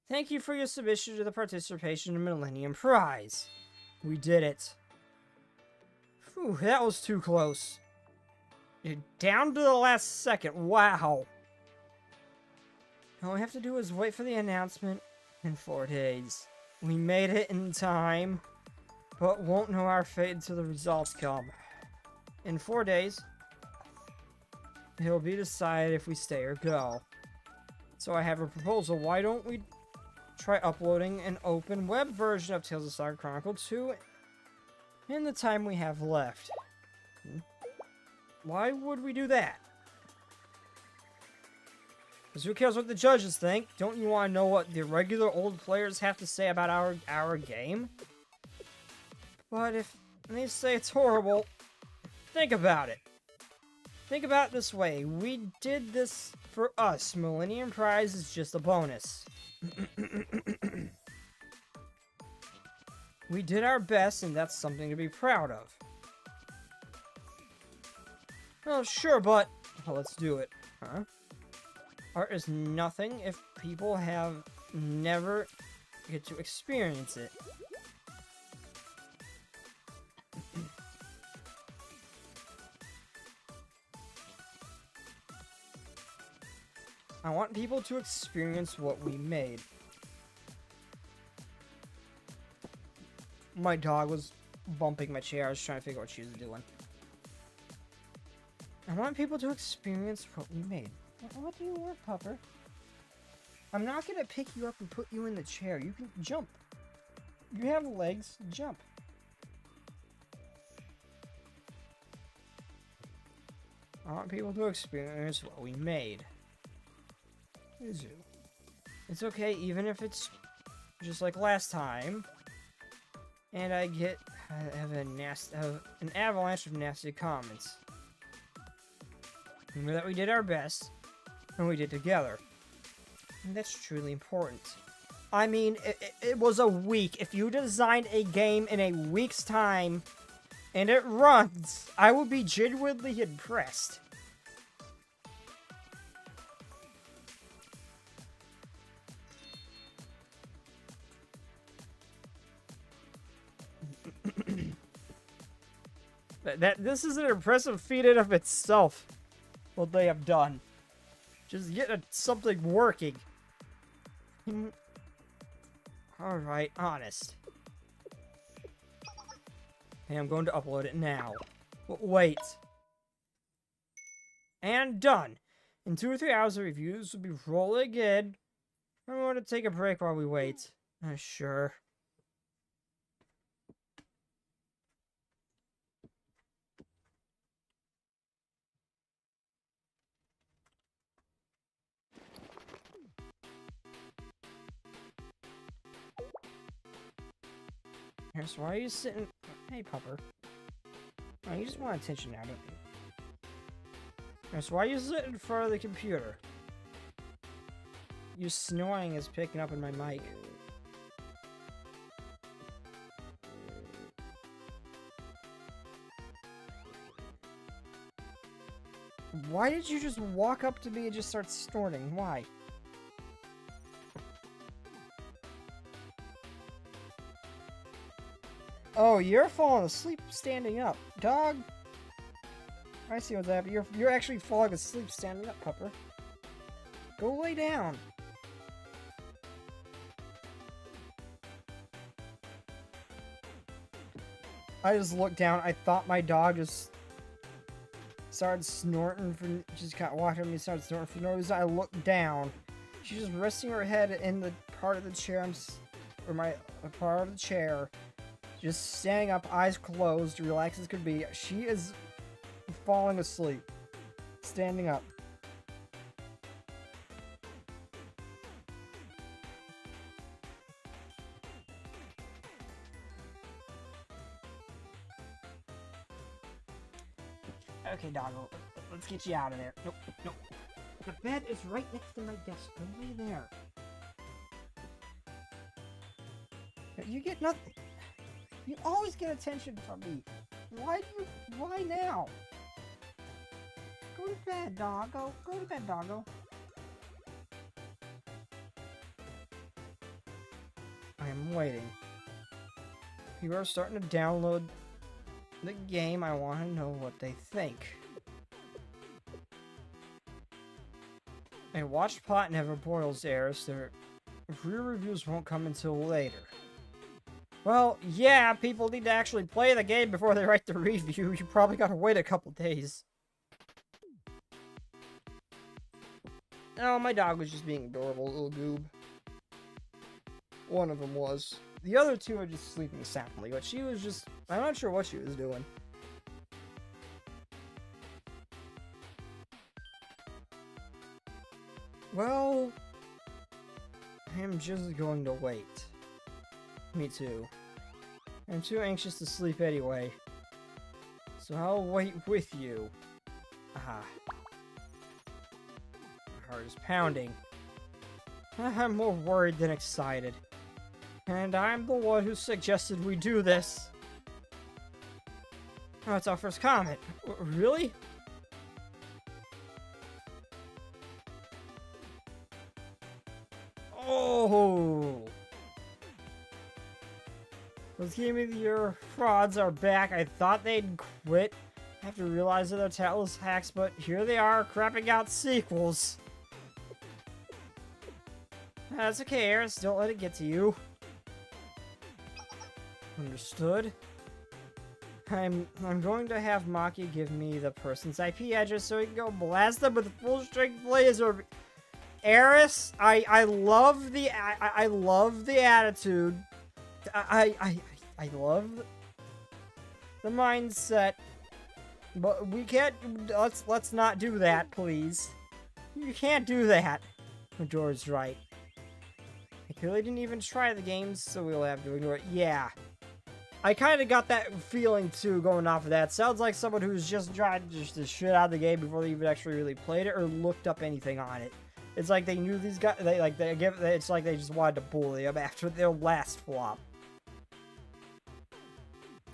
Thank you for your submission to the participation in Millennium Prize. We did it. Whew, that was too close. Down to the last second. Wow. All we have to do is wait for the announcement in 4 days. We made it in time, but won't know our fate until the results come. In 4 days, it'll be decided if we stay or go. So I have a proposal. Why don't we try uploading an open web version of Tales of Saga Chronicle 2 in the time we have left? Why would we do that? Because who cares what the judges think? Don't you want to know what the regular old players have to say about our game? But if they say it's horrible, think about it. Think about it this way. We did this for us. Millennium Prize is just a bonus. We did our best, and that's something to be proud of. Well, sure, but... Well, let's do it. Huh? Art is nothing if people have never get to experience it. I want people to experience what we made. My dog was bumping my chair. I was trying to figure out what she was doing. I want people to experience what we made. What do you want, Pupper? I'm not gonna pick you up and put you in the chair. You can jump. You have legs. Jump. I want people to experience what we made. It's okay, even if it's just like last time, and I have an avalanche of nasty comments. Remember that we did our best, and we did together. And that's truly important. I mean, it was a week. If you designed a game in a week's time, and it runs, I would be genuinely impressed. This is an impressive feat in of itself, what they have done. Just getting something working. Alright, honest. Hey, I'm going to upload it now. Wait. And done. In 2 or 3 hours, the reviews will be rolling in. I'm going to take a break while we wait. Sure. So why are you sitting... Hey, Pupper. Oh, you just want attention now, don't you? So why are you sitting in front of the computer? You snoring is picking up in my mic. Why did you just walk up to me and just start snorting? Why? Oh, you're falling asleep standing up. Dog! I see what's happening. You're actually falling asleep standing up, Pupper. Go lay down. I just looked down. I thought my dog just started snorting just got walking at me, started snorting for no reason. I looked down. She's just resting her head in the part of the chair part of the chair. Just standing up, eyes closed, relaxed as could be. She is falling asleep. Standing up. Okay, doggo. Let's get you out of there. Nope, nope. The bed is right next to my desk. Go lay there. You get nothing. You always get attention from me. Why now? Go to bed, doggo. Go to bed, doggo. I am waiting. People are starting to download the game. I want to know what they think. A watched pot never boils airs. Their real reviews won't come until later. Well, yeah, people need to actually play the game before they write the review. You probably gotta wait a couple days. Oh, my dog was just being adorable, little goob. One of them was. The other two are just sleeping soundly, but she was just... I'm not sure what she was doing. Well... I'm just going to wait. Me too. I'm too anxious to sleep anyway. So I'll wait with you. Ah. My heart is pounding. I'm more worried than excited. And I'm the one who suggested we do this. Oh, it's our first comment. Really? Oh! Those Game of the Year frauds are back. I thought they'd quit after realizing their talentless hacks, but here they are, crapping out sequels. That's okay, Eris. Don't let it get to you. Understood. I'm going to have Maki give me the person's IP address so he can go blast them with full-strength laser. Eris, I love the attitude. I love the mindset, but we can't. Let's not do that, please. You can't do that. Majora's right. I clearly didn't even try the games, so we'll have to ignore it. Yeah. I kind of got that feeling, too, going off of that. Sounds like someone who's just tried just the shit out of the game before they even actually really played it or looked up anything on it. It's like they knew these guys, it's like they just wanted to bully them after their last flop.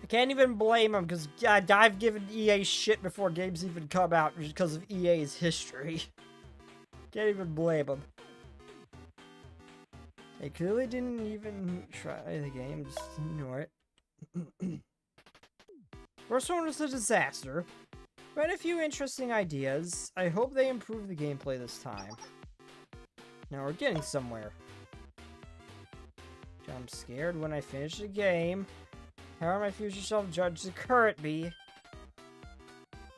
I can't even blame them, because I've given EA shit before games even come out because of EA's history. Can't even blame them. They clearly didn't even try the game, just ignore it. First one was a disaster, but a few interesting ideas. I hope they improve the gameplay this time. Now we're getting somewhere. I'm scared when I finish the game. How are my future self judge the current me?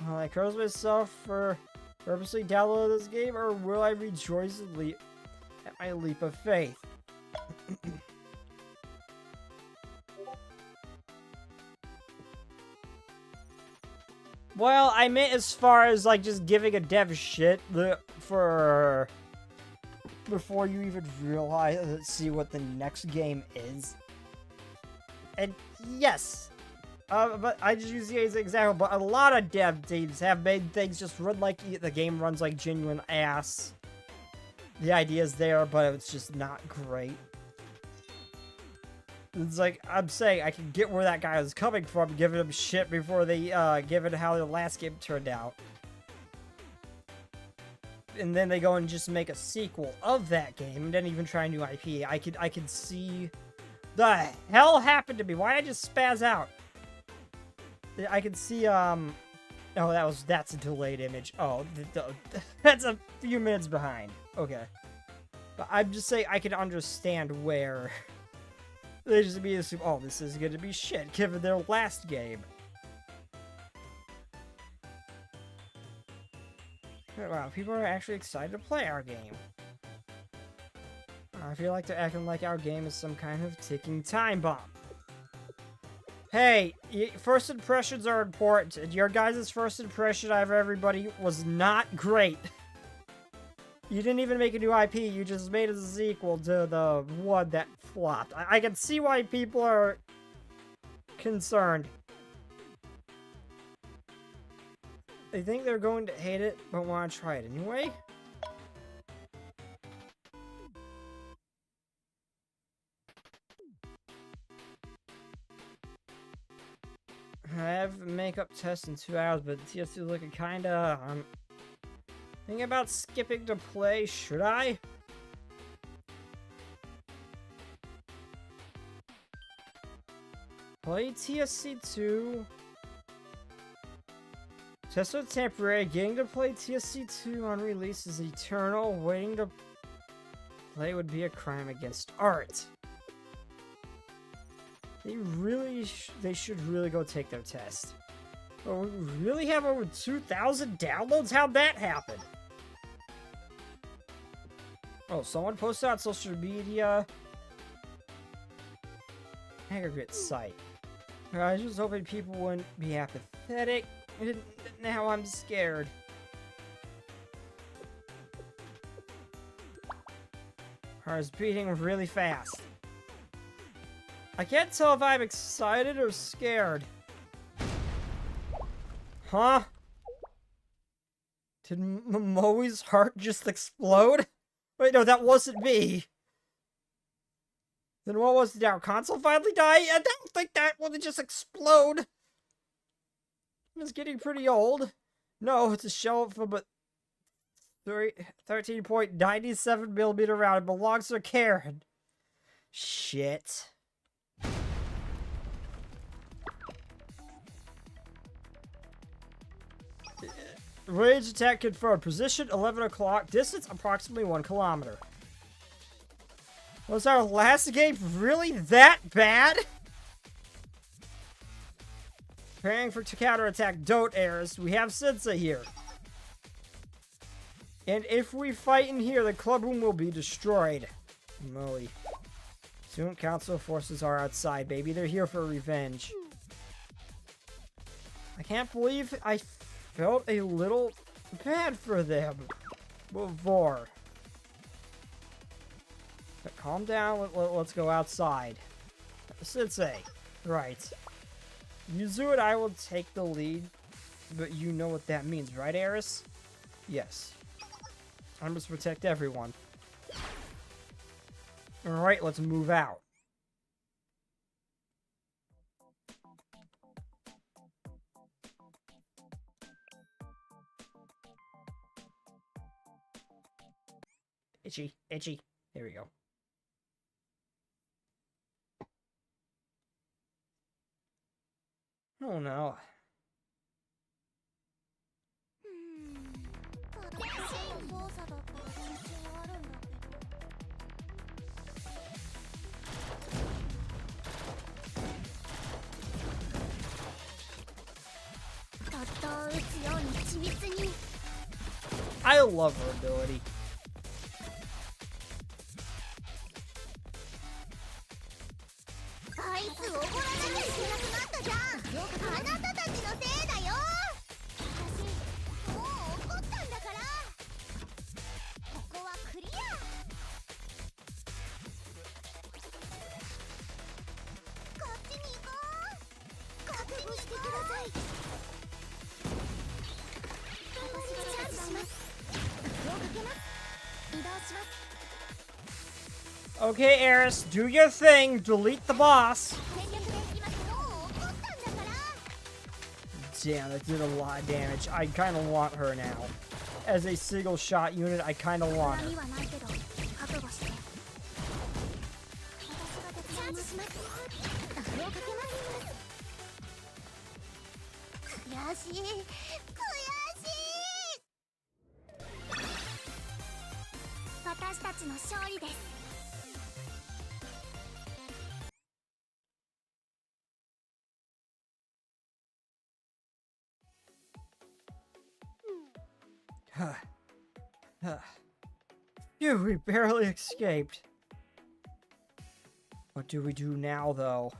Will I curse myself for purposely downloading this game, or will I rejoice at my leap of faith? Well, I meant as far as, like, just giving a dev shit for... before you even realize, see what the next game is. And, yes. But I just use EA as an example, but a lot of dev teams have made things just run like the game runs like genuine ass. The idea's there, but it's just not great. It's like, I'm saying, I can get where that guy was coming from, giving him shit before they, given how their last game turned out. And then they go and just make a sequel of that game, and then even try a new IP. I could see... The hell happened to me? Why did I just spaz out? I could see, Oh, that's a delayed image. Oh, that's a few minutes behind. Okay. But I'm just saying, I can understand where... They just immediately assume, oh, this is gonna be shit, given their last game. Wow, people are actually excited to play our game. I feel like they're acting like our game is some kind of ticking time bomb. Hey, first impressions are important. Your guys' first impression of everybody was not great. You didn't even make a new IP, you just made a sequel to the one that flopped. I can see why people are concerned. They think they're going to hate it, but want to try it anyway? I have a makeup test in 2 hours, but the TSC looking kinda, thinking about skipping to play, should I? Play TSC 2. Tests are temporary. Getting to play TSC 2 on release is eternal. Waiting to play would be a crime against art. They should really go take their test. Oh, we really have over 2,000 downloads? How'd that happen? Oh, someone posted on social media. Aggregate site. I was just hoping people wouldn't be apathetic. Now I'm scared. Heart's beating really fast. I can't tell if I'm excited or scared. Huh? Did Moe's heart just explode? Wait, no, that wasn't me. Then what was it now? Console finally die? I don't think that will just explode. It's getting pretty old. No, it's a shell from a 13.97mm round. It belongs to Karen. Shit. Range attack confirmed. Position 11 o'clock. Distance approximately 1 kilometer. Was our last game really that bad? Preparing for counterattack. Don't, Eris. We have Sensei here. And if we fight in here, the club room will be destroyed. Moe. Soon council forces are outside, baby. They're here for revenge. I can't believe I felt a little bad for them before. But calm down, let's go outside. Sensei. Right. Yuzu and I will take the lead, but you know what that means, right, Eris? Yes. I must protect everyone. Alright, let's move out. Itchy, itchy. There we go. Oh no. 正しい操作だったら自信あるんだけど。ドットを打つように緻密に。 I love her ability. あいつ怒らなきゃいけなくなったじゃん。あなたたちのせいだよ。私もう怒ったんだから。ここはクリア。こっちに行こう。覚悟してください。私がチャージします。手をかけます。移動します。 Okay, Eris, do your thing. Delete the boss. Damn, that did a lot of damage. I kind of want her now. As a single shot unit, I kind of want her. Phew, we barely escaped. What do we do now, though?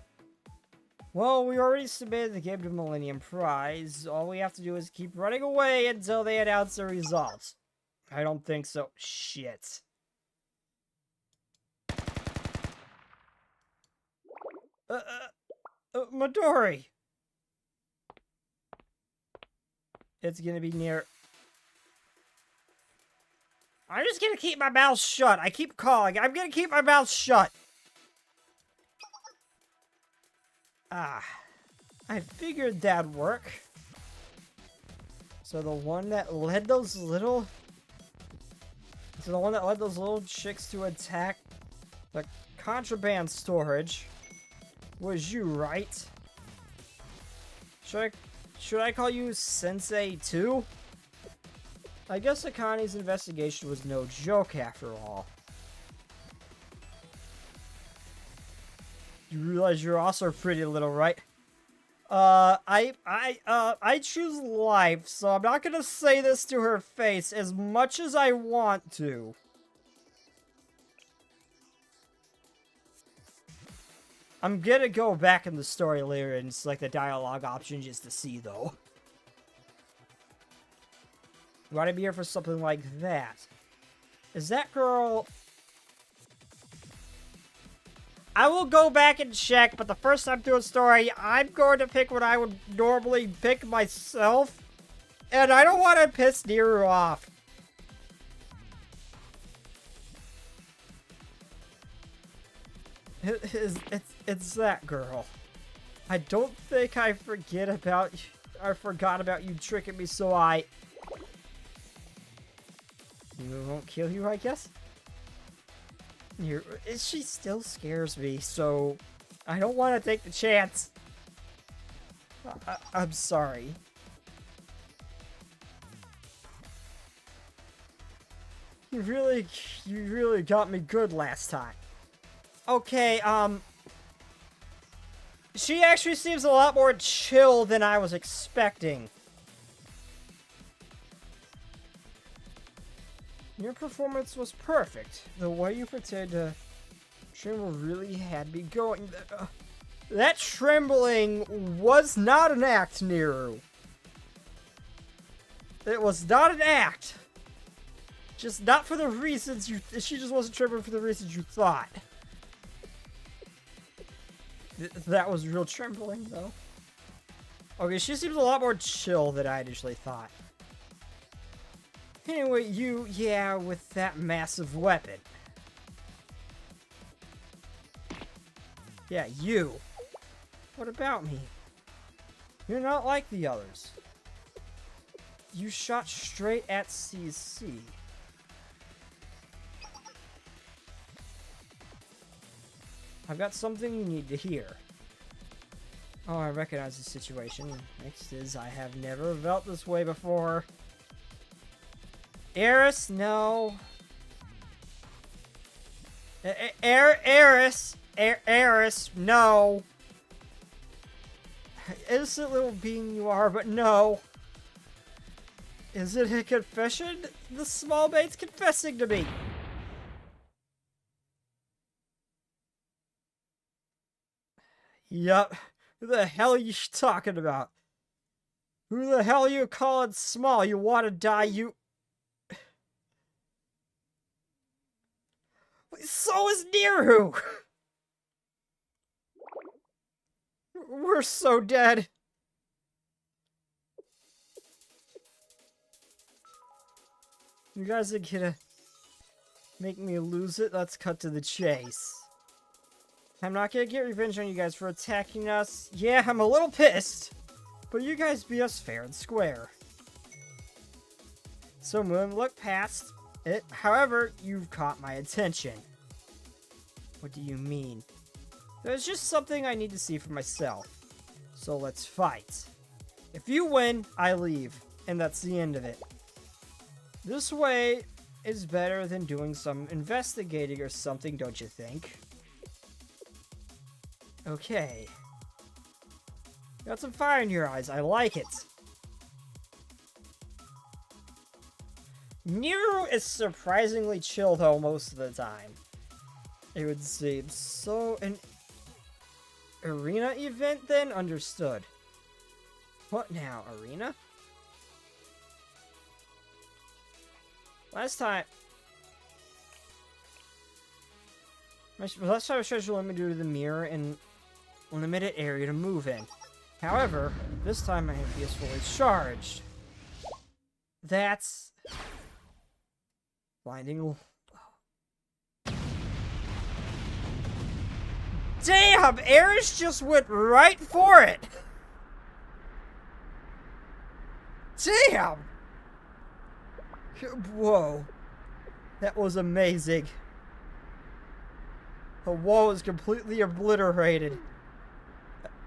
Well, we already submitted the game to Millennium Prize. All we have to do is keep running away until they announce the results. I don't think so. Shit. Midori! It's gonna be near... I'm just gonna keep my mouth shut. I keep calling. I'm gonna keep my mouth shut. Ah. I figured that'd work. So the one that led those little... So the one that led those little chicks to attack the contraband storage was you, right? Should I call you Sensei too? I guess Akane's investigation was no joke after all. You realize you're also pretty little, right? I choose life, so I'm not gonna say this to her face as much as I want to. I'm gonna go back in the story later and select the dialogue option just to see, though. You want to be here for something like that? Is that girl... I will go back and check, but the first time through a story, I'm going to pick what I would normally pick myself. And I don't want to piss Niru off. It's that girl. I don't think I forgot about you tricking me, so I won't kill you, I guess? She still scares me, so I don't want to take the chance. I'm sorry. You really got me good last time. Okay, she actually seems a lot more chill than I was expecting. Your performance was perfect. The way you pretended to tremble really had me going. That trembling was not an act, Niru. It was not an act. Just not for the reasons you... She just wasn't trembling for the reasons you thought. That was real trembling, though. Okay, she seems a lot more chill than I initially thought. Anyway, yeah, with that massive weapon. Yeah, you. What about me? You're not like the others. You shot straight at CC. I've got something you need to hear. Oh, I recognize the situation. Next is, I have never felt this way before. Eris, no. Eris, no. Innocent little being you are, but no. Is it a confession? The small mate's confessing to me. Yup. Who the hell are you talking about? Who the hell are you calling small? You want to die, you... So is Niru! We're so dead. You guys are gonna make me lose it? Let's cut to the chase. I'm not gonna get revenge on you guys for attacking us. Yeah, I'm a little pissed. But you guys beat us fair and square. So Moon, look past it. However, you've caught my attention. What do you mean? There's just something I need to see for myself. So let's fight. If you win, I leave. And that's the end of it. This way is better than doing some investigating or something, don't you think? Okay. Got some fire in your eyes. I like it. Niru is surprisingly chill, though, most of the time. It would seem. So, an arena event, then? Understood. What now? Arena? Last time I was scheduled limited to the mirror and limited area to move in. However, this time my MP is fully charged. That's... blinding... Damn! Eris just went right for it! Damn! Whoa. That was amazing. The wall is completely obliterated.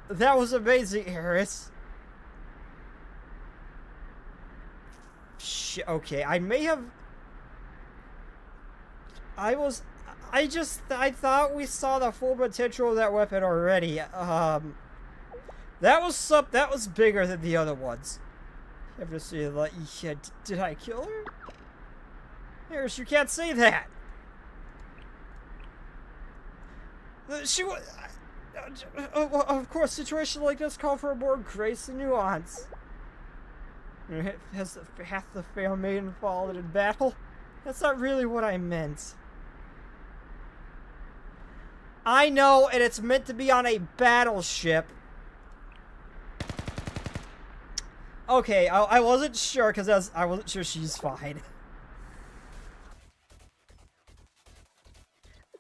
That was amazing, Eris. Okay, I may have... I thought we saw the full potential of that weapon already. That was bigger than the other ones. You have to see, like, yeah, did I kill her? Harris, you can't say that. She was. Of course, situations like this call for more grace and nuance. Has half the fair maiden fallen in battle? That's not really what I meant. I know, and it's meant to be on a battleship. Okay, I wasn't sure, because I wasn't sure she's fine.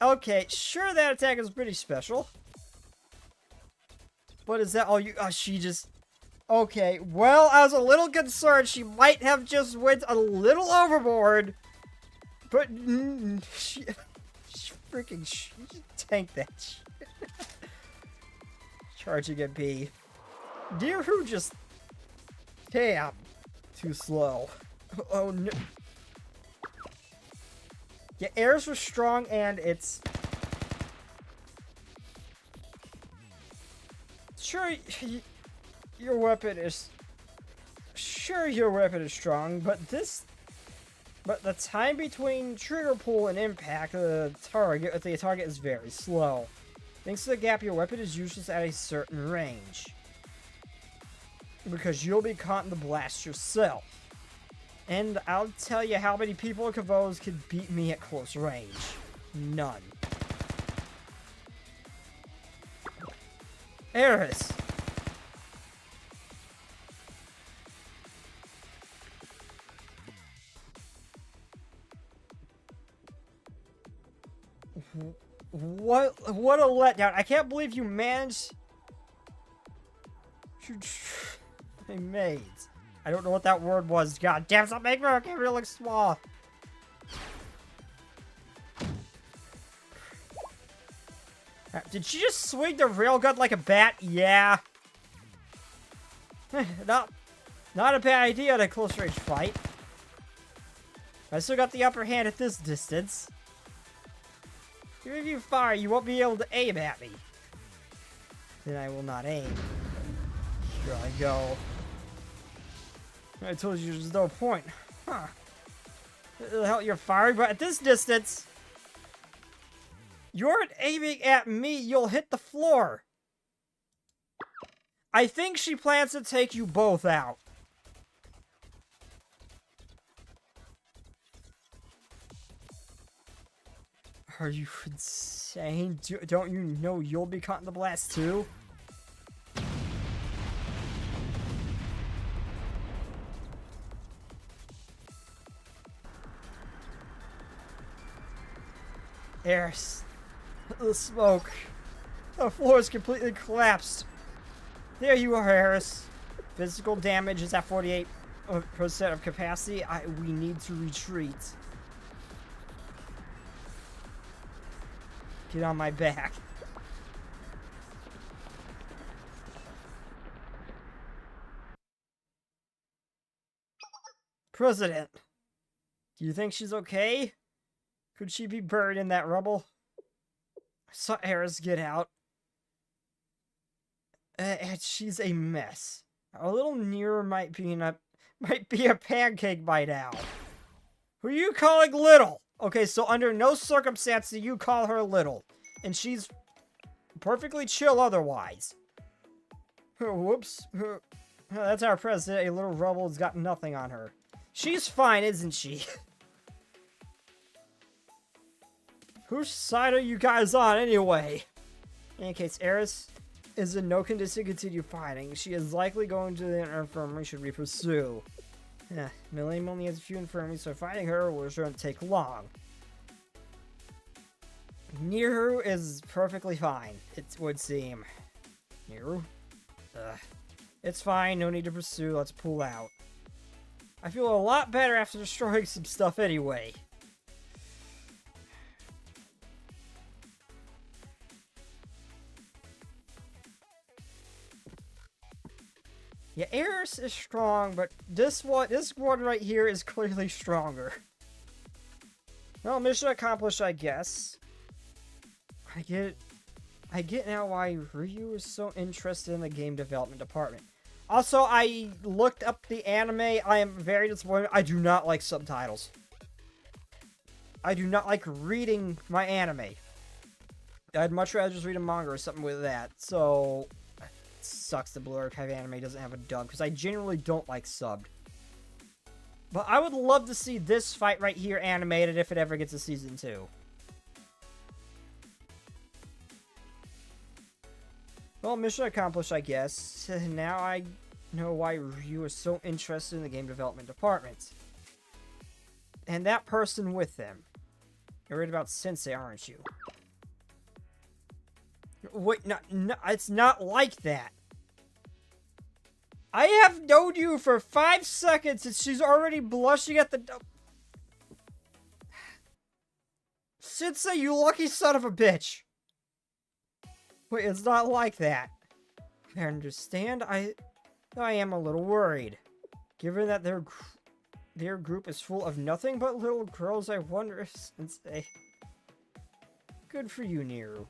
Okay, sure, that attack is pretty special. But is that all you... she just... Okay, well, I was a little concerned she might have just went a little overboard. But... she tanked that shit. Charging at B. Dear who just... Damn. Too slow. Oh, no. Yeah, airs were strong, and it's... Sure, your weapon is... Sure, your weapon is strong, but this... But the time between trigger pull and impact the target is very slow. Thanks to the gap, your weapon is useless at a certain range. Because you'll be caught in the blast yourself. And I'll tell you how many people in Kavos can beat me at close range. None. Eris! What a letdown. I can't believe you managed... My maids. I don't know what that word was. God damn, stop making my camera look small. Did she just swing the railgun like a bat? Yeah. Not a bad idea in a close range fight. I still got the upper hand at this distance. Even if you fire, you won't be able to aim at me. Then I will not aim. Here I go. I told you there's no point. Huh. The hell you're firing, but at this distance, you're aiming at me, you'll hit the floor. I think she plans to take you both out. Are you insane? Don't you know you'll be caught in the blast too? Eris, the smoke. The floor is completely collapsed. There you are, Eris. Physical damage is at 48% of capacity. We need to retreat. Get on my back. President, do you think she's okay? Could she be buried in that rubble? I saw Eris get out. And she's a mess. A little nearer might be a pancake by now. Who are you calling little? Okay, so under no circumstance do you call her little. And she's perfectly chill otherwise. Whoops. That's our president. A little rubble's got nothing on her. She's fine, isn't she? Whose side are you guys on, anyway? In any case, Eris is in no condition to continue fighting. She is likely going to the infirmary should we pursue. Millennium only has a few infirmaries, so fighting her shouldn't take long. Niru is perfectly fine, it would seem. Niru? It's fine, no need to pursue, let's pull out. I feel a lot better after destroying some stuff anyway. Yeah, Eris is strong, but this one right here is clearly stronger. Well, mission accomplished, I guess. I get now why Ryu is so interested in the game development department. Also, I looked up the anime. I am very disappointed. I do not like subtitles. I do not like reading my anime. I'd much rather just read a manga or something with that. So, it sucks the Blue Archive anime doesn't have a dub, because I genuinely don't like subbed. But I would love to see this fight right here animated if it ever gets a season 2. Well, mission accomplished, I guess. Now I know why Ryu is so interested in the game development department. And that person with them. You're worried about Sensei, aren't you? Wait, no, it's not like that. I have known you for 5 seconds and she's already blushing at the... Sensei, you lucky son of a bitch. Wait, it's not like that. I understand. I am a little worried. Given that their group is full of nothing but little girls, I wonder if Sensei... Good for you, Niru.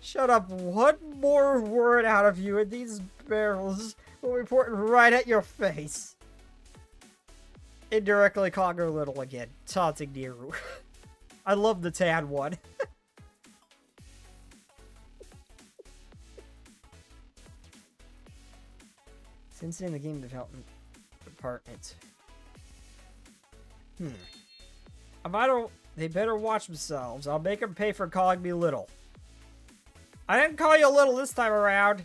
Shut up. One more word out of you and these barrels will be pointing right at your face. Indirectly calling her little again. Taunting Niru. I love the tad one. Sensei in the game development department. They better watch themselves. I'll make them pay for calling me little. I didn't call you little this time around.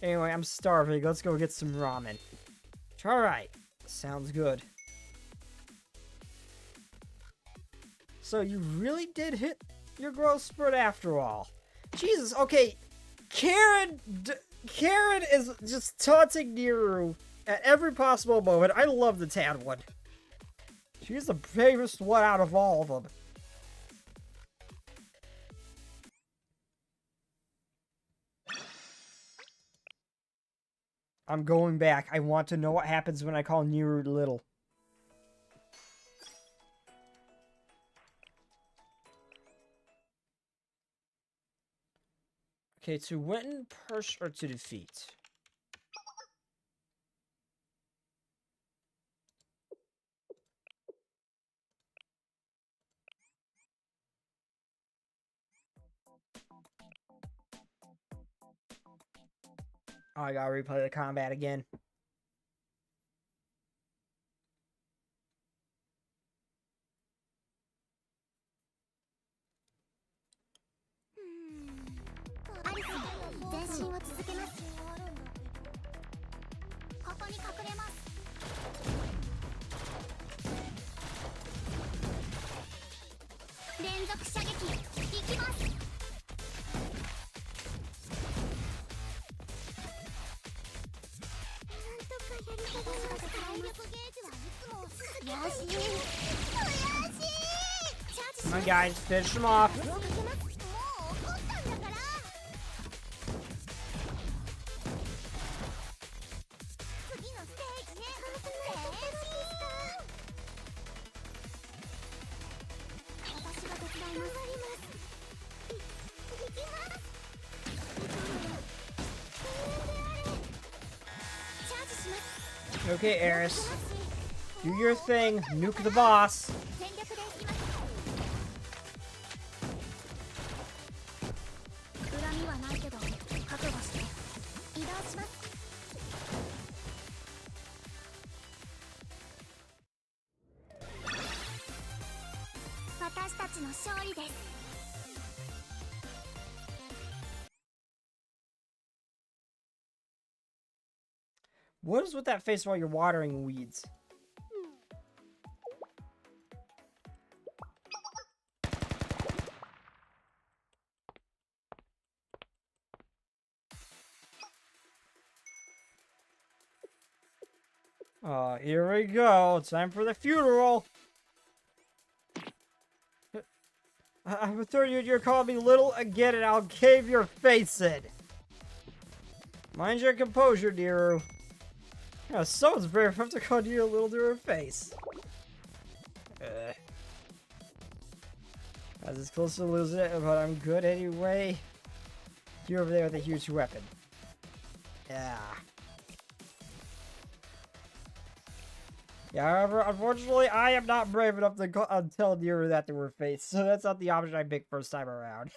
Anyway, I'm starving. Let's go get some ramen. Alright. Sounds good. So you really did hit your growth spurt after all. Jesus, okay. Karen is just taunting Niru at every possible moment. I love the tan one. She's the bravest one out of all of them. I'm going back. I want to know what happens when I call Niru little. Okay, to win, push, or to defeat? Oh, I gotta replay the combat again. Come on, guys, finish them off. Okay, Eris. Do your thing. Nuke the boss. What is with that face while you're watering weeds? Here we go. Time for the funeral. I'm a 30 you're calling me little again and I'll cave your face in. Mind your composure, Niru. Yeah, someone's brave enough to call you a little to her face. I was close to losing it, but I'm good anyway. You're over there with a huge weapon. Yeah. Yeah, however, unfortunately, I am not brave enough to tell Nero that to her face, so that's not the option I picked first time around.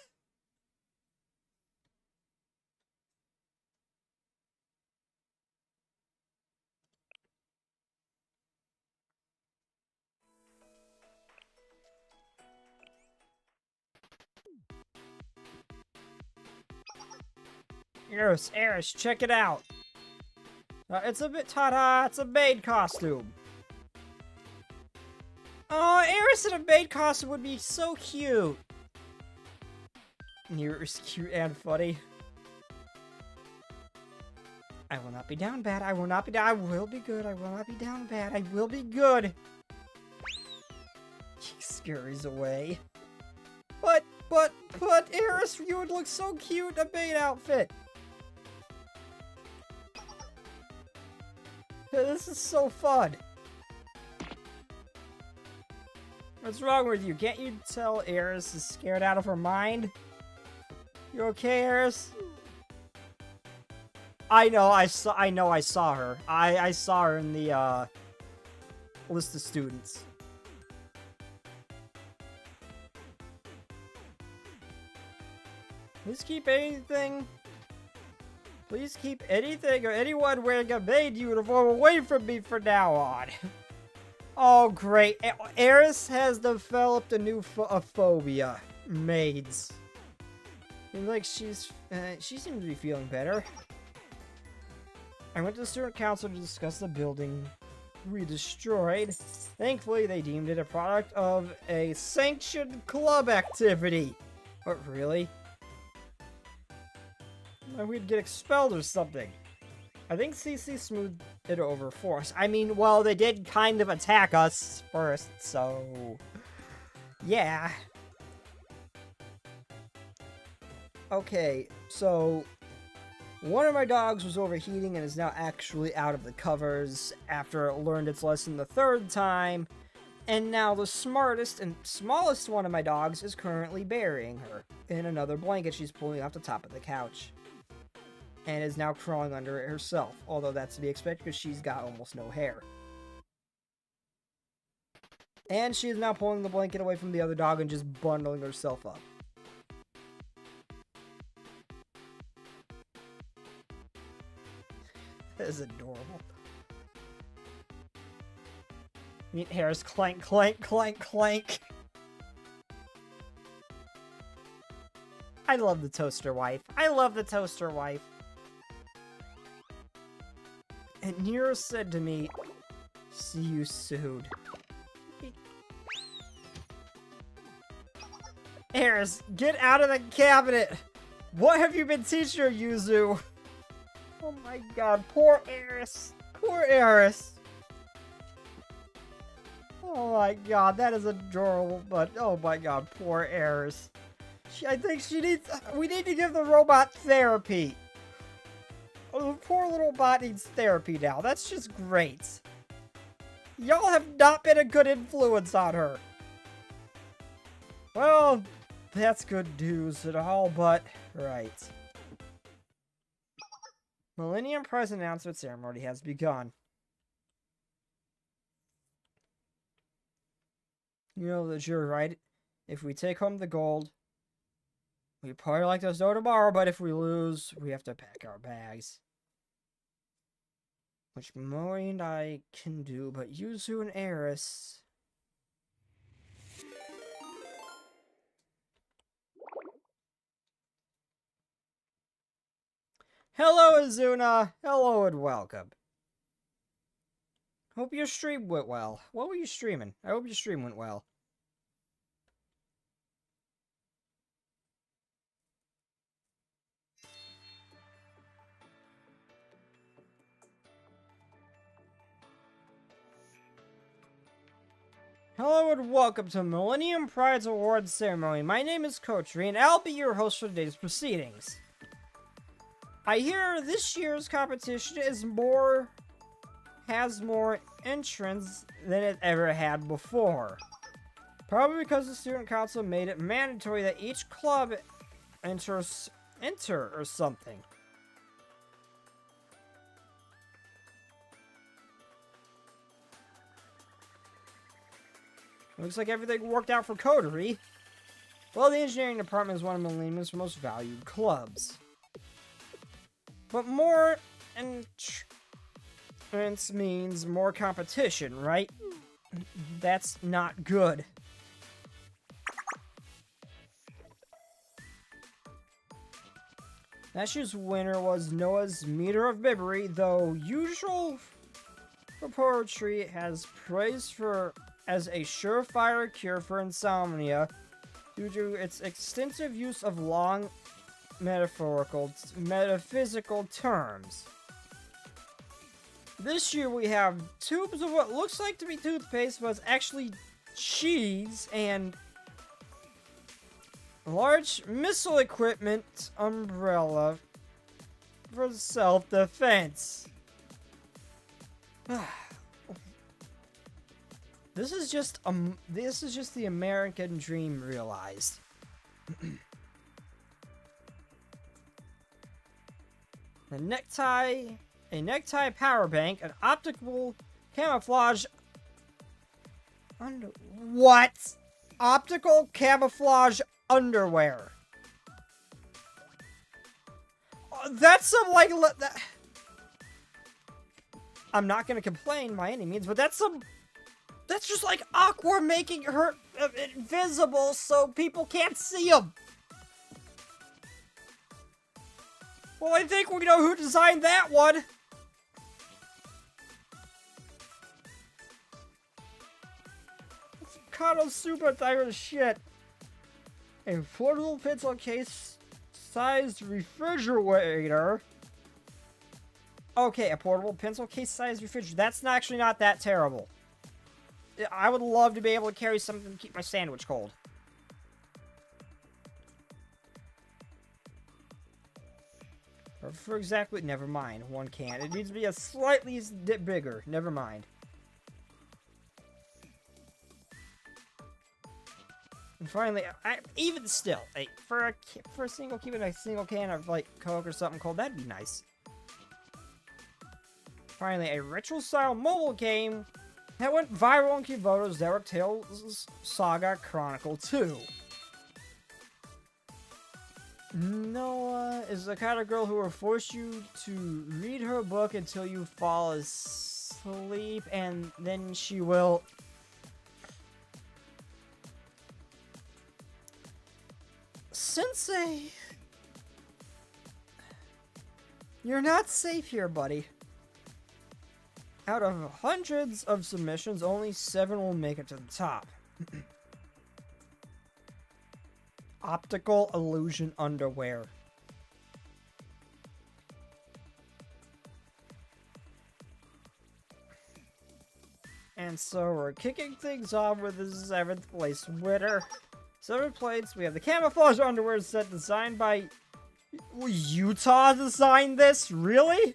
Eris, check it out. It's a bit ta-da, it's a maid costume. Oh, Eris in a maid costume would be so cute. Nero's cute and funny. I will not be down bad, I will not be down, I will be good, I will not be down bad, I will be good. He scurries away. But, Eris, you would look so cute in a maid outfit. This is so fun. What's wrong with you? Can't you tell Eris is scared out of her mind? You okay, Eris? I know I saw her. I saw her in the list of students. Please keep anything or anyone wearing a maid uniform away from me from now on. Oh, great. Eris has developed a new phobia. Maids. Seems like she seems to be feeling better. I went to the student council to discuss the building we destroyed. Thankfully, they deemed it a product of a sanctioned club activity. What, really? We'd get expelled or something. I think CC smoothed it over for us. I mean, well, they did kind of attack us first, so... yeah. Okay, so... one of my dogs was overheating and is now actually out of the covers after it learned its lesson the third time. And now the smartest and smallest one of my dogs is currently burying her in another blanket she's pulling off the top of the couch. And is now crawling under it herself, although that's to be expected because she's got almost no hair. And she is now pulling the blanket away from the other dog and just bundling herself up. That is adorable. Meet hairs clank, clank, clank, clank. I love the toaster wife. I love the toaster wife. And Nero said to me, see you soon. Eris, get out of the cabinet! What have you been teaching her, Yuzu? Oh my god, poor Eris. Poor Eris. Oh my god, that is adorable, but oh my god, poor Eris. I think she needs... we need to give the robot therapy. Oh, the poor little bot needs therapy now. That's just great. Y'all have not been a good influence on her. Well, that's good news and all, but... right. Millennium Prize announcement ceremony has begun. You know that you're right. If we take home the gold, we probably like to know tomorrow, but if we lose, we have to pack our bags. Which Mori and I can do, but Yuzu and Eris... Hello, Azuna! Hello and welcome. Hope your stream went well. What were you streaming? I hope your stream went well. Hello and welcome to Millennium Prize Awards Ceremony. My name is Kotri, and I'll be your host for today's proceedings. I hear this year's competition is more has more entrants than it ever had before. Probably because the student council made it mandatory that each club enter or something. Looks like everything worked out for Coterie. Well, the engineering department is one of Millennium's most valued clubs. But more entrance means more competition, right? That's not good. Last year's winner was Noah's Meter of Bibbery, though usual for poetry has praised for as a surefire cure for insomnia due to its extensive use of long metaphysical terms. This year we have tubes of what looks like to be toothpaste, but it's actually cheese, and large missile equipment umbrella for self-defense. This is just the American dream realized. A necktie power bank, an optical camouflage what? Optical camouflage underwear. That's some I'm not gonna complain by any means, but that's just like Aqua making her invisible so people can't see him. Well, I think we know who designed that one. It's Konosuba type of shit. A portable pencil case sized refrigerator. Okay, a portable pencil case sized refrigerator. That's actually not that terrible. I would love to be able to carry something to keep my sandwich cold. Or for exactly, never mind. One can. It needs to be a slightly bit bigger. Never mind. And finally, even still, for a single, keeping a single can of like Coke or something cold, that'd be nice. Finally, a retro-style mobile game that went viral in Kivoto's Derek Tales Saga Chronicle 2. Noah is the kind of girl who will force you to read her book until you fall asleep, and then she will... Sensei... You're not safe here, buddy. Out of hundreds of submissions, only 7 will make it to the top. Optical illusion underwear. And so we're kicking things off with the 7th place winner. 7th place, we have the camouflage underwear set designed by... Utah designed this? Really?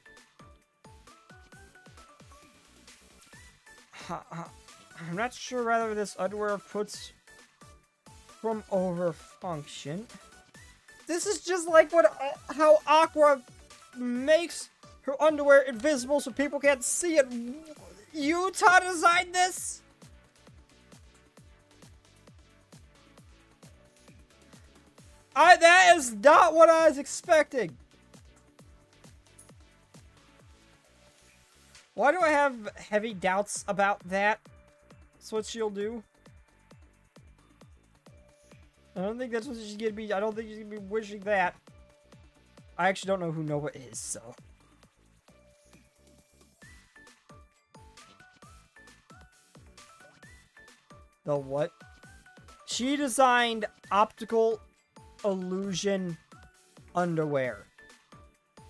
I'm not sure whether this underwear puts from overfunction. This is just like how Aqua makes her underwear invisible so people can't see it. Utah designed this? That is not what I was expecting. Why do I have heavy doubts about that? That's what she'll do. I don't think that's what she's gonna be. I don't think she's gonna be wishing that. I actually don't know who Noah is, so. The what? She designed optical illusion underwear.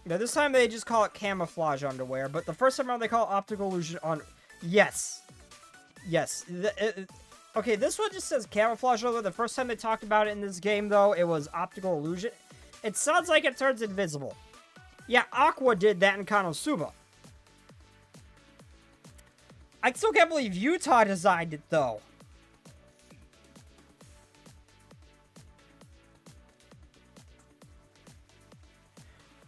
Now, this time they just call it camouflage underwear, but the first time around they call it optical illusion on. Yes. Yes. Okay, this one just says camouflage underwear. The first time they talked about it in this game, though, it was optical illusion. It sounds like it turns invisible. Yeah, Aqua did that in Konosuba. I still can't believe Utah designed it, though.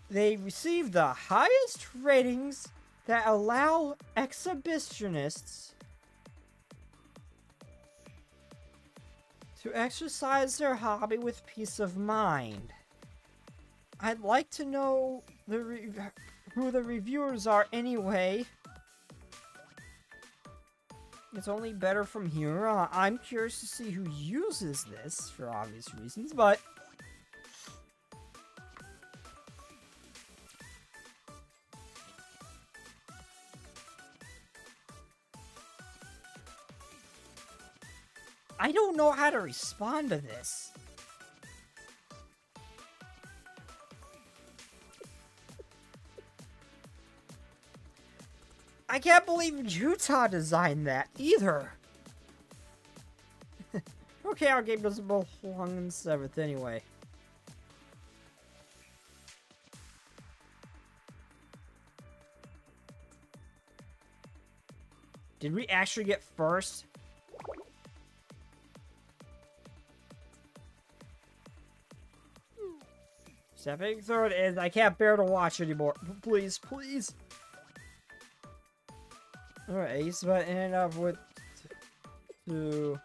They received the highest ratings that allow exhibitionists to exercise their hobby with peace of mind. I'd like to know who the reviewers are anyway. It's only better from here on. I'm curious to see who uses this for obvious reasons, but I don't know how to respond to this. I can't believe Utah designed that either. Okay, our game doesn't belong in 7th anyway. Did we actually get first? Stepping third is I can't bear to watch anymore. Please, please. Alright, Ace, but ended up with two.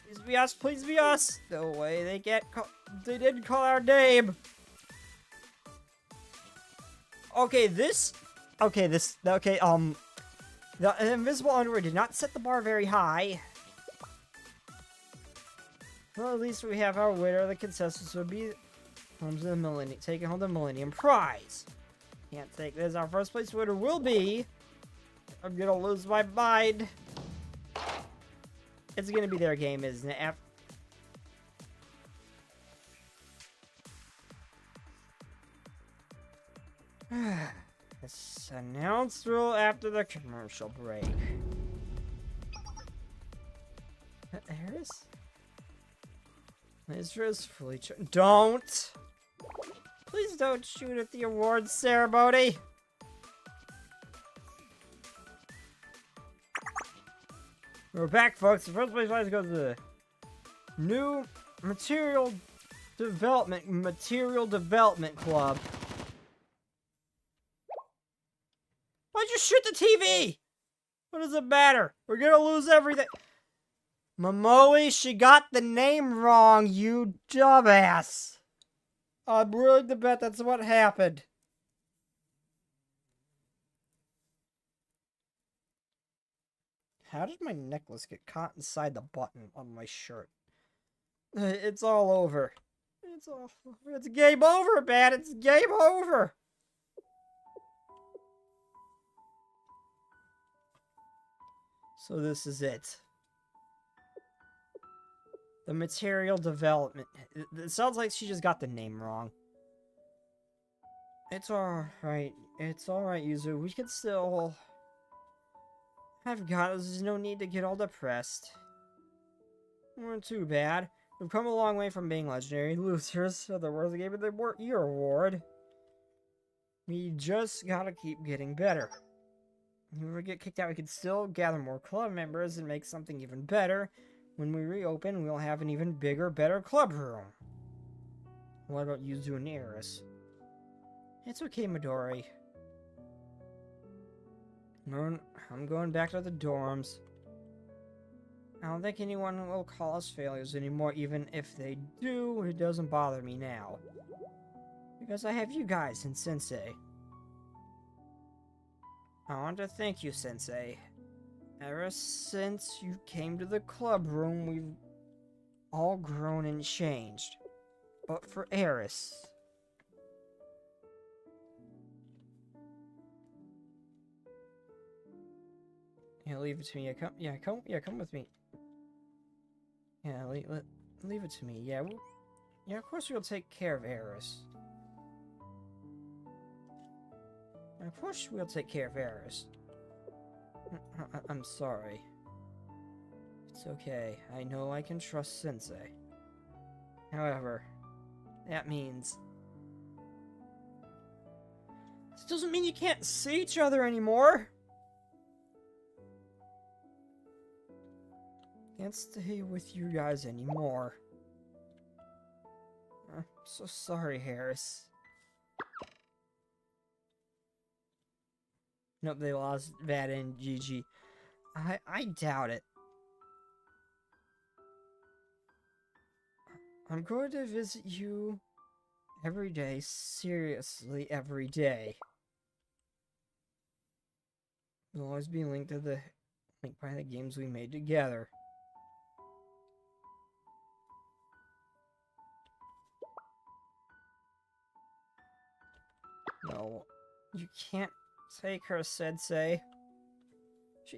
Please be us, please be us. No way, they didn't call our name. Okay, the invisible underwear did not set the bar very high. Well, at least we have our winner. The consensus would be taking home the Millennium Prize. Can't take this. Our first place winner will be... I'm gonna lose my mind. It's gonna be their game, isn't it? It's announced rule after the commercial break. Harris? Israel's fully don't! Please don't shoot at the awards ceremony! We're back, folks. The first place prize goes to the new Material Development Club. Why'd you shoot the TV? What does it matter? We're gonna lose everything. Momoe, she got the name wrong, you dumbass. I'm willing to bet that's what happened. How did my necklace get caught inside the button on my shirt? It's all over. It's all over. It's game over, man. It's game over. So this is it. The material development. It sounds like she just got the name wrong. It's alright. It's alright, Yuzu. We can still... I've got this. There's no need to get all depressed. Not too bad. We've come a long way from being legendary losers of the World Game of the Year award. We just gotta keep getting better. When we get kicked out, we can still gather more club members and make something even better. When we reopen, we'll have an even bigger, better club room. What about Yuzu and Eris? It's okay, Midori. I'm going back to the dorms. I don't think anyone will call us failures anymore, even if they do, it doesn't bother me now. Because I have you guys and Sensei. I want to thank you, Sensei. Ever since you came to the club room, we've all grown and changed. But for Eris... Yeah, leave it to me. Come with me. Yeah, leave it to me. Yeah, of course we'll take care of Eris. Of course we'll take care of Eris. I'm sorry. It's okay. I know I can trust Sensei. However, that means... This doesn't mean you can't see each other anymore! Can't stay with you guys anymore. I'm so sorry, Harris. Nope, they lost Vad and Gigi. I doubt it. I'm going to visit you every day, seriously every day. We'll always be linked by the games we made together. No, you can't take her, Sensei.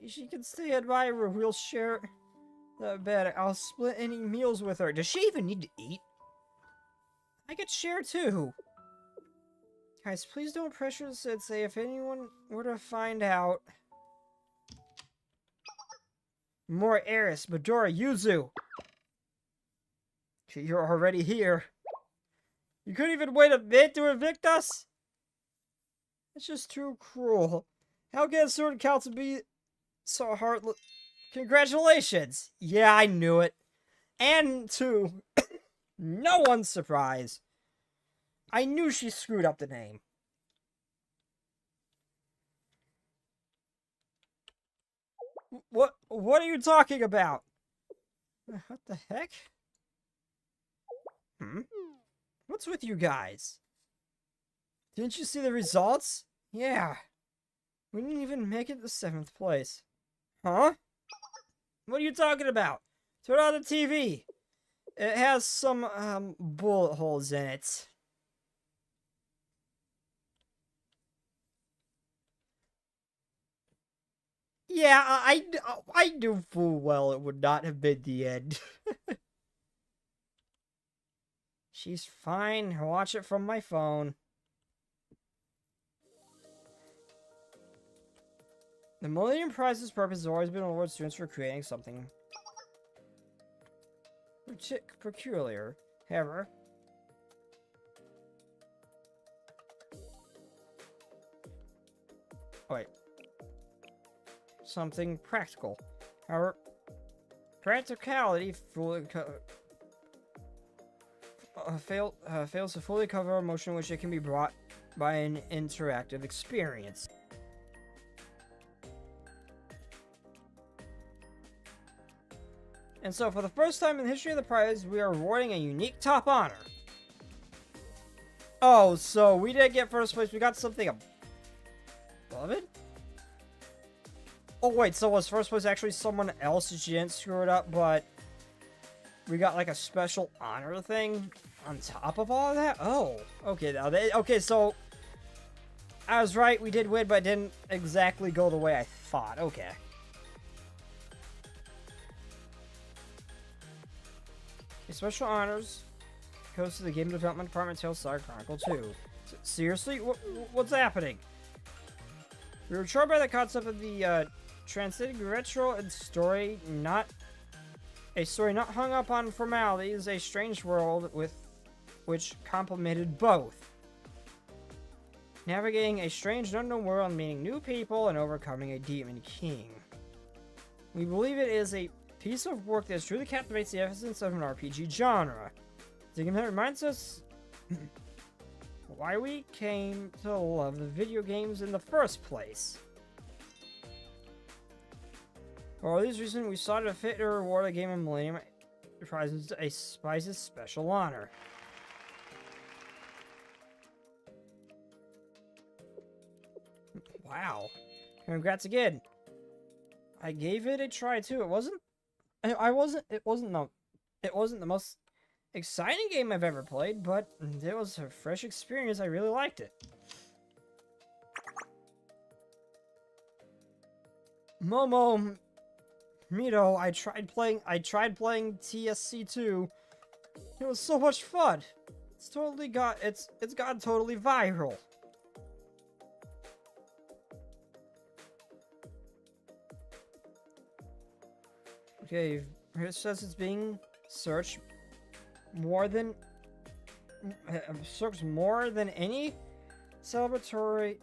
She can stay at my room. We'll share the bed. I'll split any meals with her. Does she even need to eat? I could share too. Guys, please don't pressure the Sensei. If anyone were to find out. More Eris, Midori, Yuzu. You're already here. You couldn't even wait a bit to evict us? It's just too cruel. How can a Sword Council be so heartless? Congratulations! Yeah, I knew it. And to no one's surprise, I knew she screwed up the name. What are you talking about? What the heck? What's with you guys? Didn't you see the results? Yeah. We didn't even make it to 7th place. Huh? What are you talking about? Turn on the TV. It has some, bullet holes in it. Yeah, I knew full well it would not have been the end. She's fine. I'll watch it from my phone. The Millennium Prize's purpose has always been to reward students for creating something peculiar. However, something practical. However, practicality fails to fully cover emotion which it can be brought by an interactive experience. And so, for the first time in the history of the prize, we are awarding a unique top honor. Oh, so we didn't get first place, we got something above it? Oh, wait, so was first place actually someone else that she didn't screw it up, but we got like a special honor thing on top of all of that? Oh, okay, now okay, so I was right, we did win, but it didn't exactly go the way I thought. Okay. Special honors goes to the Game Development Department Tales Saga Chronicle 2. Seriously? What's happening? We were charmed by the concept of the transcending retro and story, not hung up on formalities, a strange world with which complemented both. Navigating a strange and unknown world, meeting new people, and overcoming a demon king. We believe it is a piece of work that truly captivates the essence of an RPG genre. The game that reminds us why we came to love the video games in the first place. For all these reasons, we sought to fit to reward a Game of Millennium Prizes a Spice's special honor. Wow. Congrats again. I gave it a try too. It wasn't the most exciting game I've ever played, but it was a fresh experience. I really liked it. Momo Mito, I tried playing TSC2. It was so much fun. It's gone totally viral. Okay, it says it's being searched more than any celebrity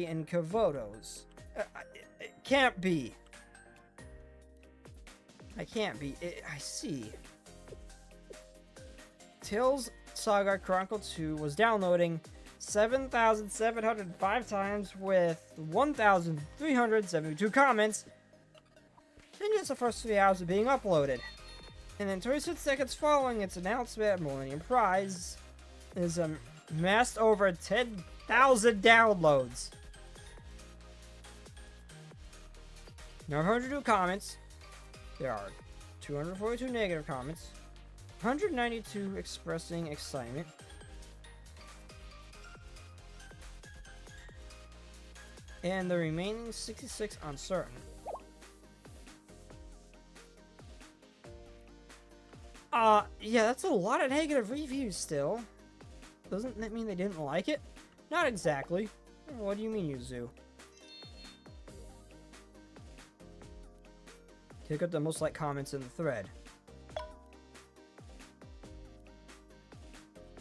in Kavotos. It can't be. I can't be. I see. Tales Saga Chronicle 2 was downloading 7,705 times with 1,372 comments in just the first 3 hours of being uploaded. And then 26 seconds following its announcement, Millennium Prize is amassed over 10,000 downloads. 902 comments. There are 242 negative comments, 192 expressing excitement, and the remaining 66 uncertain. Yeah, that's a lot of negative reviews still. Doesn't that mean they didn't like it? Not exactly. What do you mean, Yuzu? Take up the most liked comments in the thread.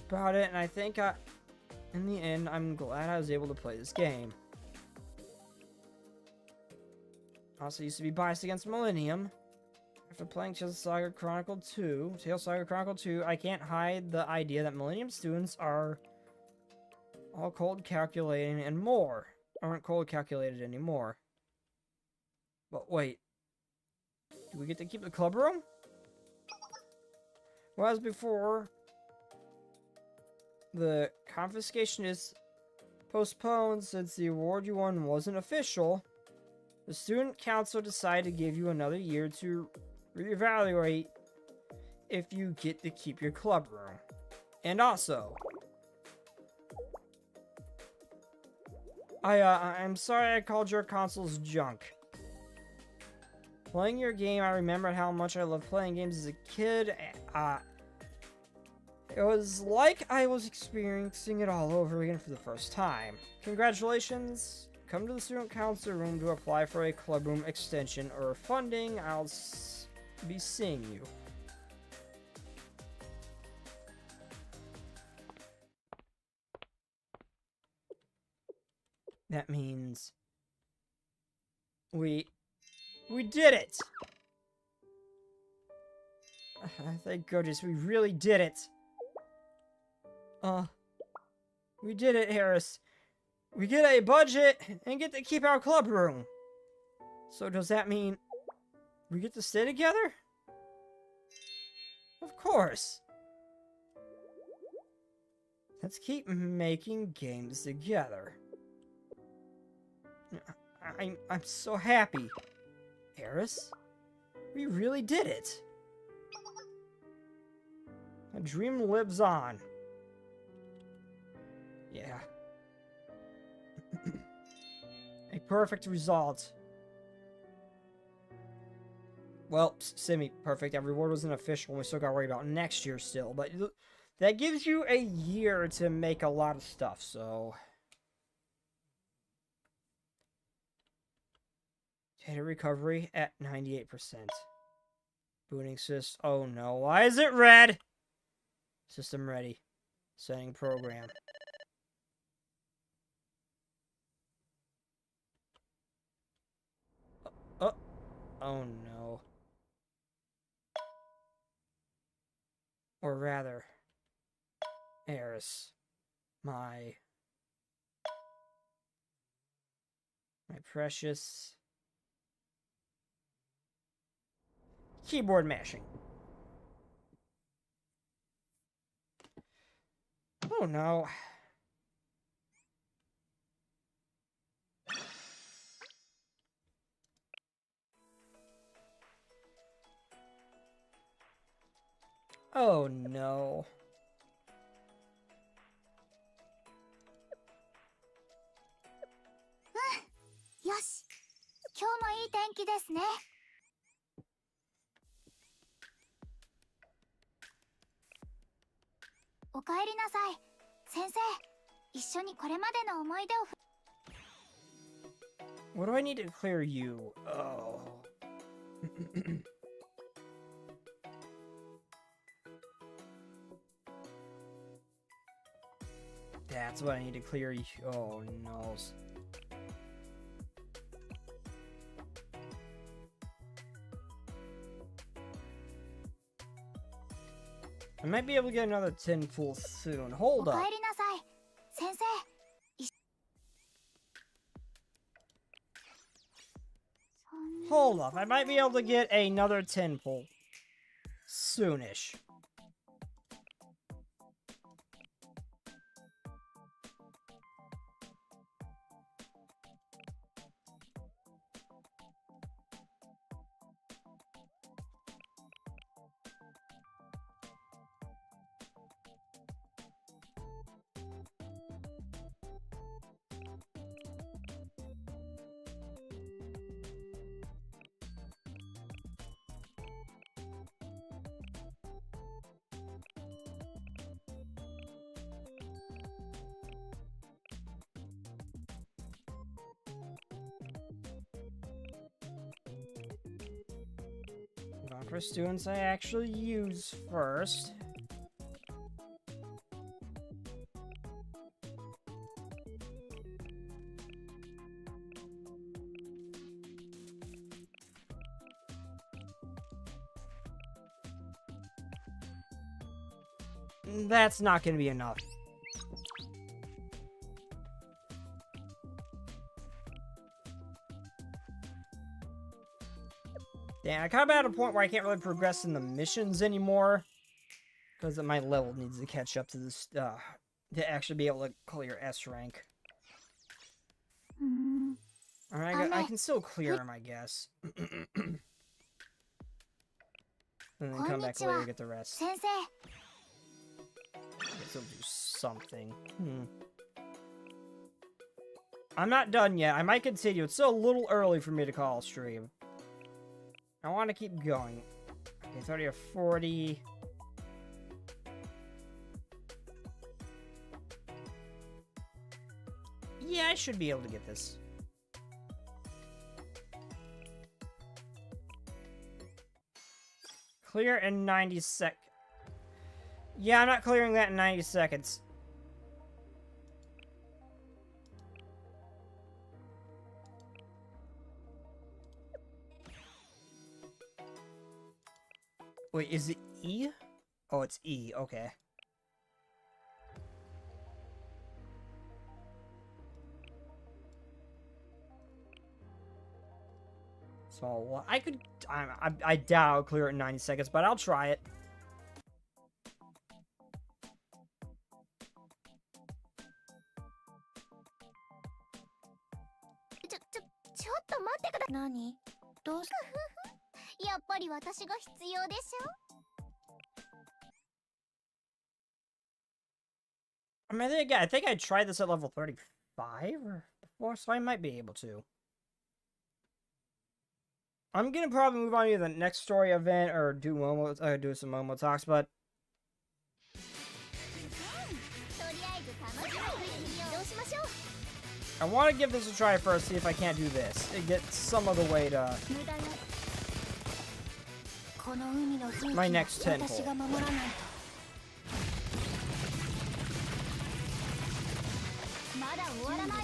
About it, and I think in the end, I'm glad I was able to play this game. Also used to be biased against Millennium. After playing Tales Saga Chronicle 2, I can't hide the idea that Millennium students are all cold calculating and more. Aren't cold calculated anymore. But wait. Do we get to keep the club room? Whereas before, the confiscation is postponed since the award you won wasn't official. The student council decided to give you another year to reevaluate if you get to keep your club room. And also, I'm sorry I called your consoles junk. Playing your game, I remembered how much I loved playing games as a kid. It was like I was experiencing it all over again for the first time. Congratulations. Come to the student council room to apply for a club room extension or funding. I'll be seeing you. That means we did it! Thank goodness, we really did it. We did it, Harris. We get a budget and get to keep our club room. So does that mean we get to stay together? Of course. Let's keep making games together. I'm so happy. Harris, we really did it. A dream lives on. Yeah. A perfect result. Well, semi-perfect. That reward wasn't official, and we still got to worry about next year still. But that gives you a year to make a lot of stuff, so... Data recovery at 98%. Booting sys. Oh no. Why is it red? System ready. Setting program. Oh no. Or rather, Eris. My precious keyboard mashing. Oh no. Oh no.よし、今日もいい天気ですね。おかえりなさい。先生、一緒にこれまでの思い出を What do I need to clear you? Oh. That's what I need to clear you. Oh no. I might be able to get another tin pool soon. お Hold 帰 up. りなさい先生。Hold up. I might be able to get another tin pool soonish. For students I actually use first. That's not going to be enough. Yeah, I kind of at a point where I can't really progress in the missions anymore. Because my level needs to catch up to this, to actually be able to clear S rank. Alright, I can still clear him, I guess. And then come back later to get the rest. 先生。 I guess he'll do something. I'm not done yet. I might continue. It's still a little early for me to call a stream. I want to keep going. Okay, 30 or 40. Yeah, I should be able to get this. Clear in 90 seconds. Yeah, I'm not clearing that in 90 seconds. Wait, is it E? Oh, it's E. Okay. So, I could... I doubt I'll clear it in 90 seconds, but I'll try it. Nani? どうしやっぱり私が必要でしょ。 I mean, I think I tried this at level 35 or before, so I might be able to. I'm gonna probably move on to the next story event or do some Momo talks, but とりあえず楽しみに移動しましょう。 I want to give this a try first, see if I can't do this. And get some other way to 無駄よ。この海の風 my 紀 next は 10 私が守らないと。まだ終わらないわよ。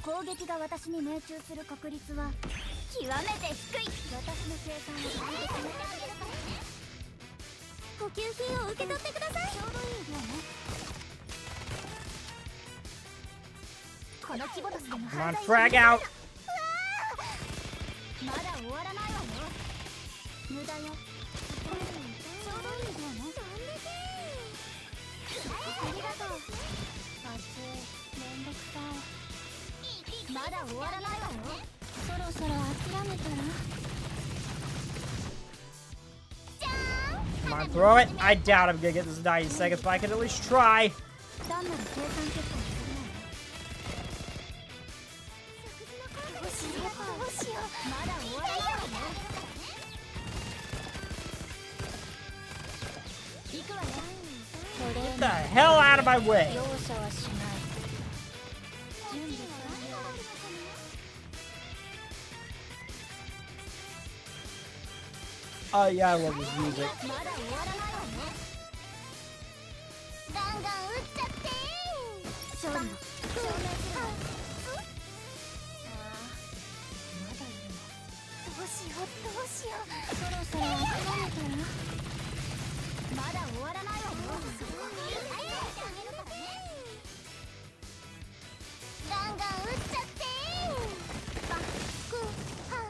攻撃が私に命中する確率は極めて低い。私の計算は完璧に補給品を受け取ってください。ちょうどいい量ね。この規模としての come on, frag out. まだ終わらないわよ。無駄よ。ちょうどいい量ね。ありがとう。暑い。めんどくさい。まだ終わらないわよ。そろそろ諦めたら。 Come on, throw it. I doubt I'm gonna get this in 90 seconds, but I can at least try. 単なる計算結果に過ぎないわ。どうしようどうしよう。まだ終わらないわよ。行くわよ。 Get the hell out of my way. 容赦はしない。準備完了。 Oh yeah, I love this music. まだ終わらないわよ。ガンガン撃っちゃって勝利の証明するわ。まだいるの。どうしようどうしよう。そろそろ諦めたら。まだ終わらないわよ。ガンガン撃っちゃって。爆発。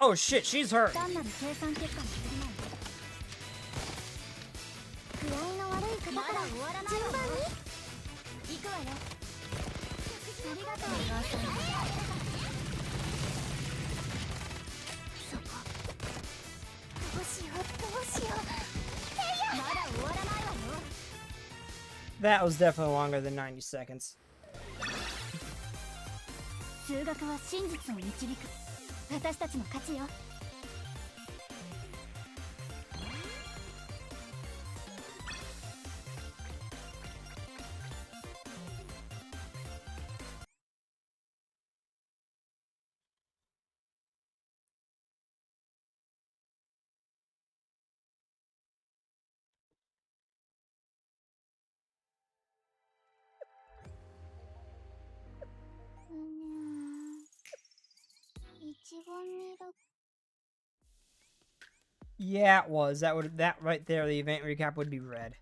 Oh shit, she's hurt. 単なる計算結果に過ぎない。具合の悪い方から順番に行くわよ。ありがとうお母さん。そこ。どうしようどうしよう。まだ終わらないわよ。 That was definitely longer than 90 seconds. 数学は真実を導く。私たちの勝ちよ。Yeah, it was. That right there, the event recap would be red.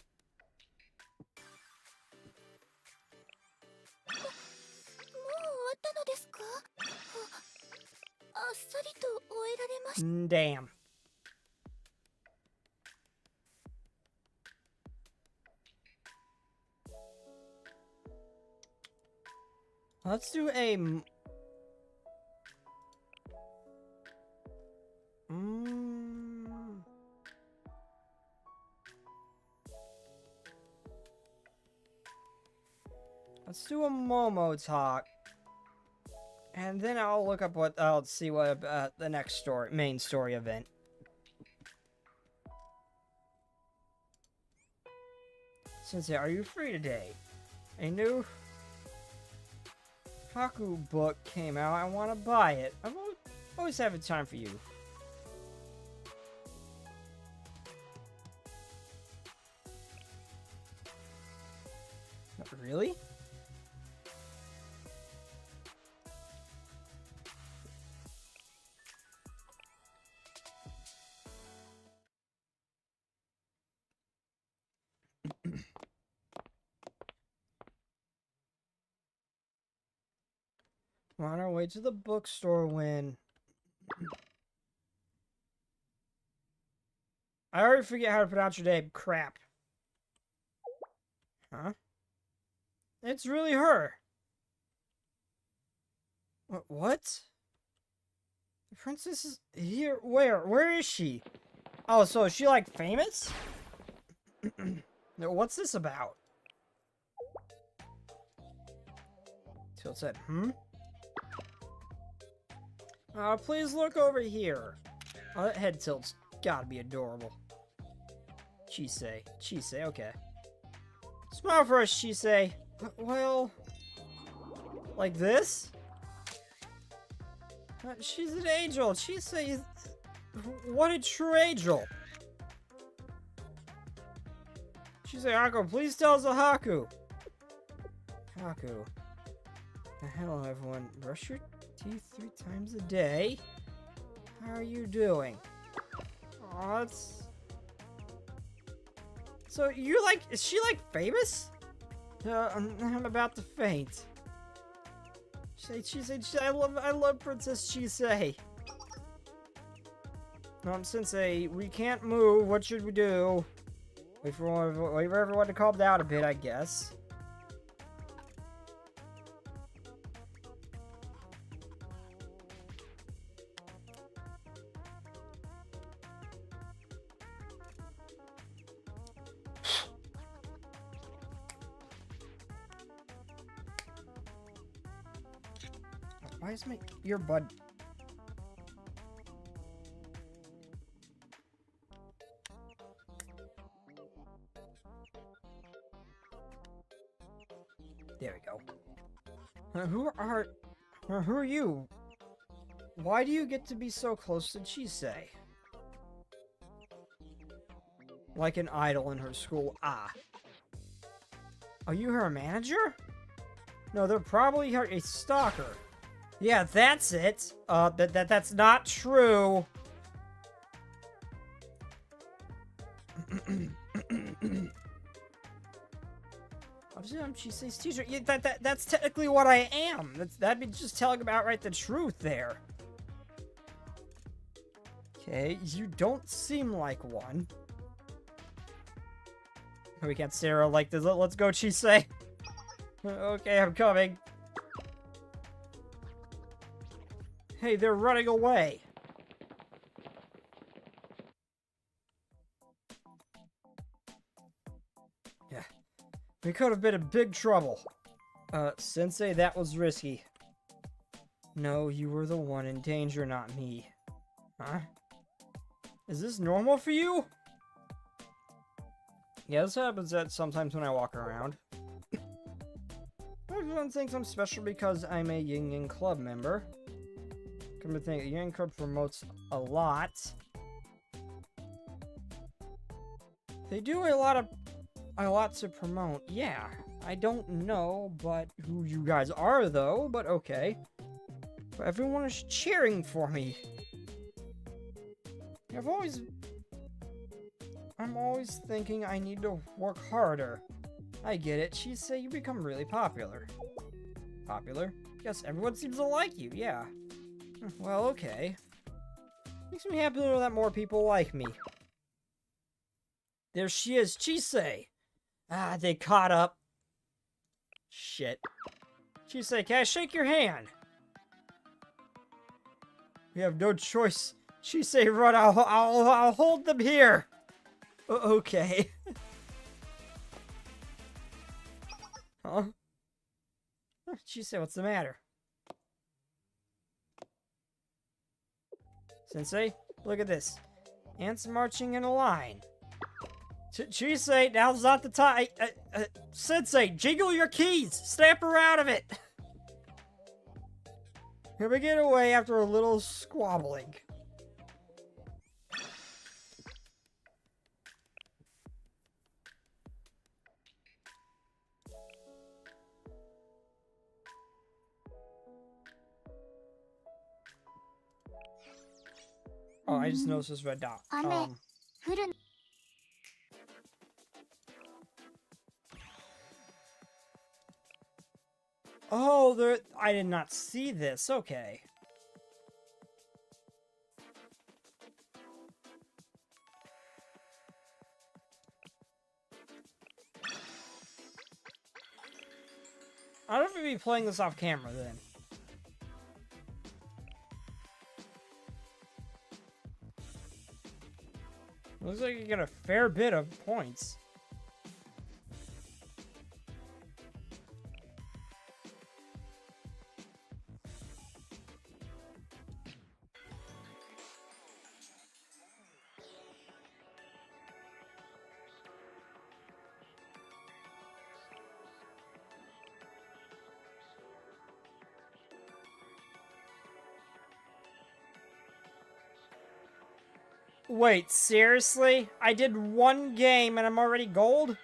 もう終わったのですか？あっさりと終えられました。 Damn. Let's do a... Let's do a Momo talk. And then I'll look up what... I'll see what the next story... main story event. Sensei, are you free today? A new... Haku book came out. I want to buy it. I'm always having time for you. Really? We're on our way to the bookstore when... I already forget how to pronounce your name. Crap. Huh? It's really her. What? The princess is here. Where? Where is she? Oh, so is she like famous? No, what's this about? Tilt said, please look over here. Oh, that head tilt's gotta be adorable. Chisei. Chisei, okay. Smile for us, Chisei. Well... Like this? She's an angel. Chisei is... What a true angel. Chisei, Haku, please tell us a Haku. Haku. Hello, everyone. Brush your teeth 3 times a day. How are you doing? Aw, it's... So, you're like... Is she, like, famous? I'm about to faint. Chisei, I love Princess Chisei. Sensei, we can't move. What should we do? Wait for everyone to calm down a bit, I guess. Why is my earbud? There we go. Who are you? Why do you get to be so close to Chisei? Like an idol in her school. Ah. Are you her manager? No, they're probably a stalker. Yeah, that's it. That's not true. I'm Chisei's teacher. Yeah, that's technically what I am. That'd be just telling him outright the truth there. Okay, you don't seem like one. We can't stare like this. Let's go, Chisei. Okay, I'm coming. Hey, they're running away. Yeah, we could have been in big trouble. Sensei, that was risky. No, you were the one in danger, not me. Huh? Is this normal for you? Yeah, this happens sometimes when I walk around. Everyone thinks I'm special because I'm a Yin Yang Club member. Come to think, the Yin Yang Club promotes a lot. They do a lot to promote. Yeah, I don't know, but who you guys are though. But okay, but everyone is cheering for me. I'm always thinking I need to work harder. I get it. She say you become really popular. Popular? Yes, everyone seems to like you, yeah. Well, okay. Makes me happy to know that more people like me. There she is, Chisei! Ah, they caught up. Shit. Chisei, can I shake your hand? We have no choice. Chisei, run, I'll hold them here! Okay. Huh? Chisei, what's the matter? Sensei, look at this. Ants marching in a line. Chisei, now's not the time. Sensei, jiggle your keys. Snap her out of it. Here we get away after a little squabbling. Oh, I just noticed this red dot. Oh, there. I did not see this. Okay. I don't know if we'd be playing this off camera then. Looks like you get a fair bit of points. Wait, seriously? I did one game and I'm already gold?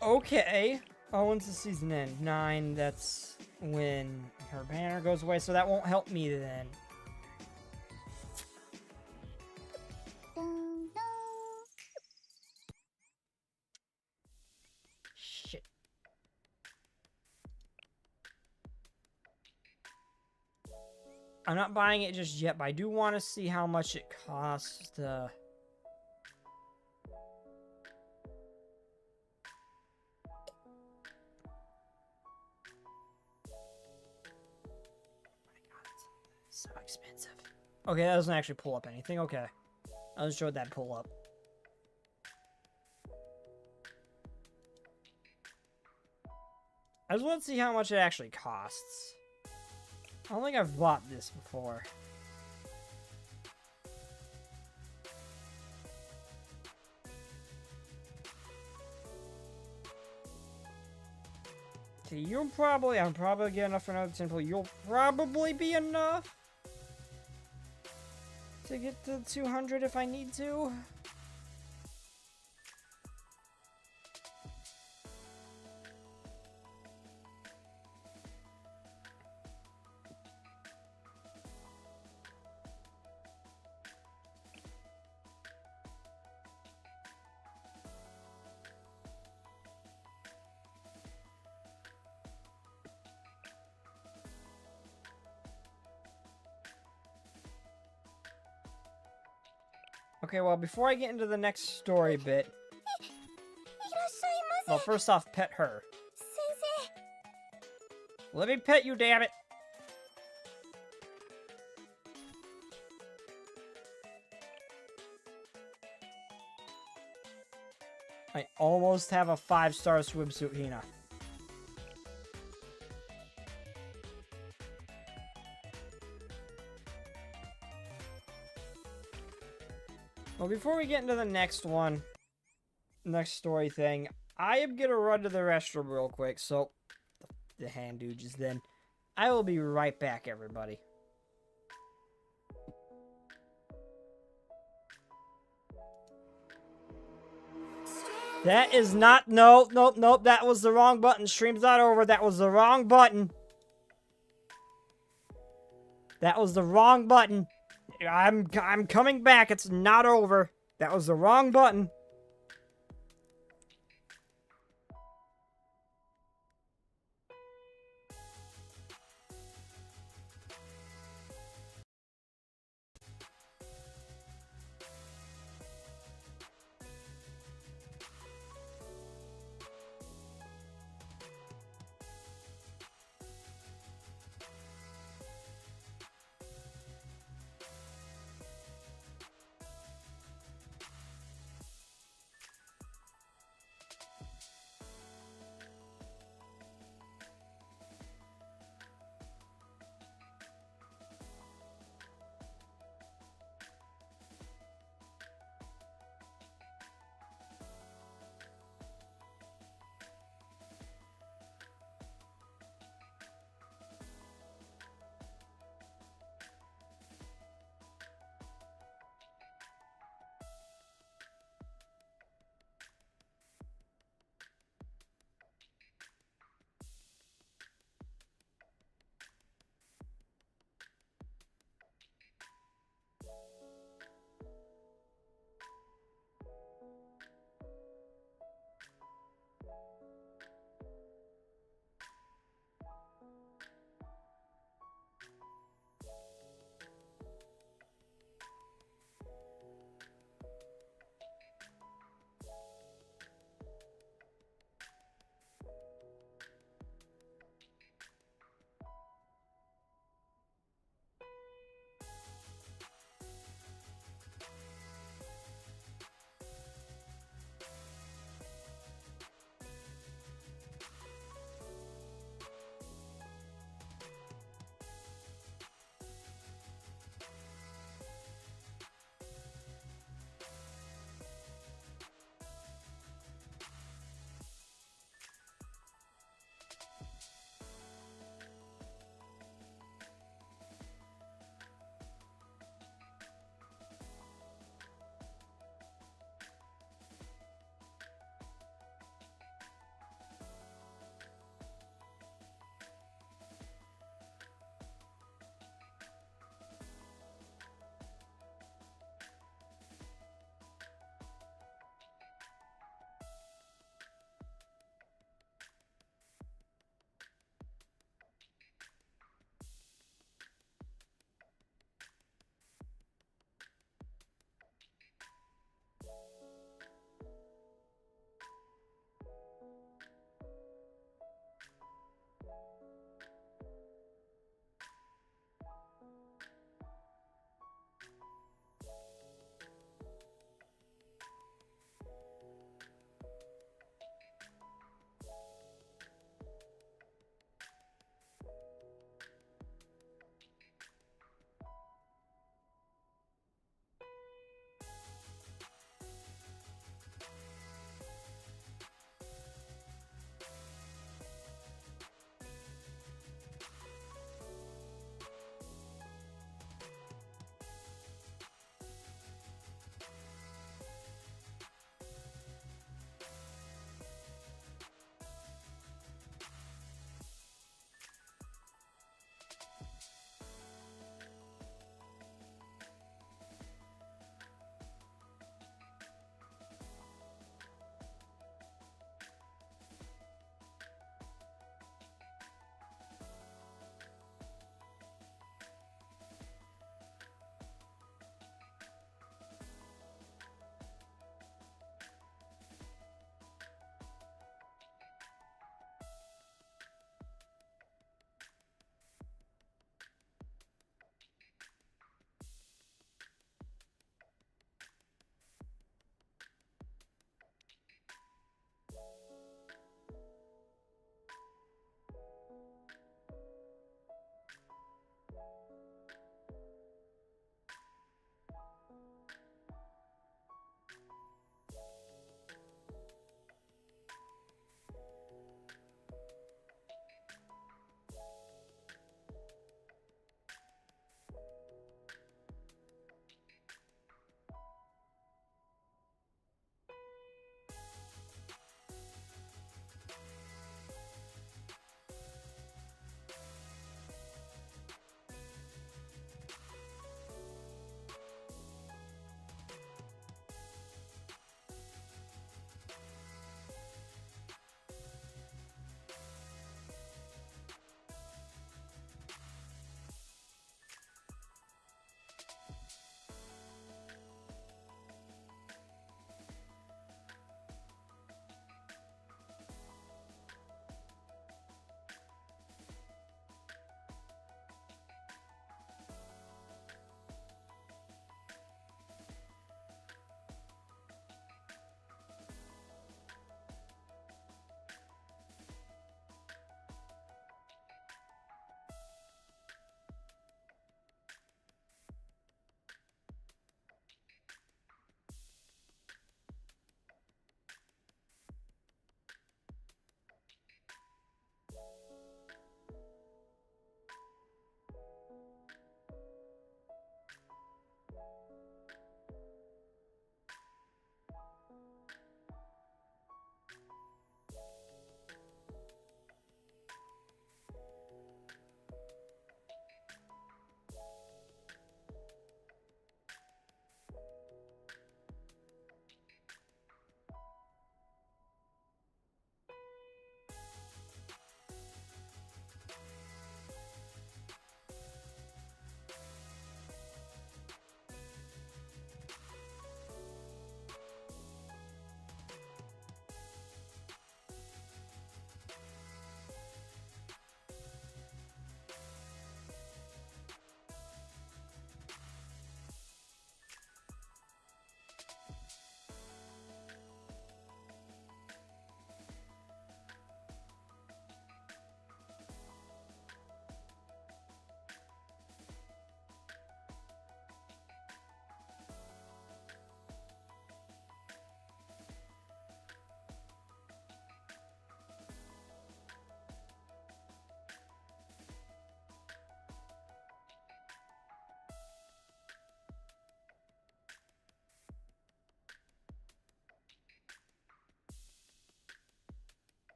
Okay. Oh, when's the season end? 9, that's when her banner goes away, so that won't help me then. Shit. I'm not buying it just yet, but I do want to see how much it costs to... So expensive. Okay, that doesn't actually pull up anything. Okay. I'll just show that pull up. I just want to see how much it actually costs. I don't think I've bought this before. Okay, I'm probably get enough for another temple. You'll probably be enough to get to 200 if I need to. Okay, well, before I get into the next story bit, いらっしゃいま well, first off, pet her. せ先 Let me pet you, damn it! I almost have a 5-star swimsuit, Hina. Well, before we get into the next one, next story thing, I am gonna run to the restroom real quick, so the hand dooges then. I will be right back, everybody. That is not, nope, that was the wrong button. Stream's not over, that was the wrong button. That was the wrong button. I'm coming back, it's not over. That was the wrong button.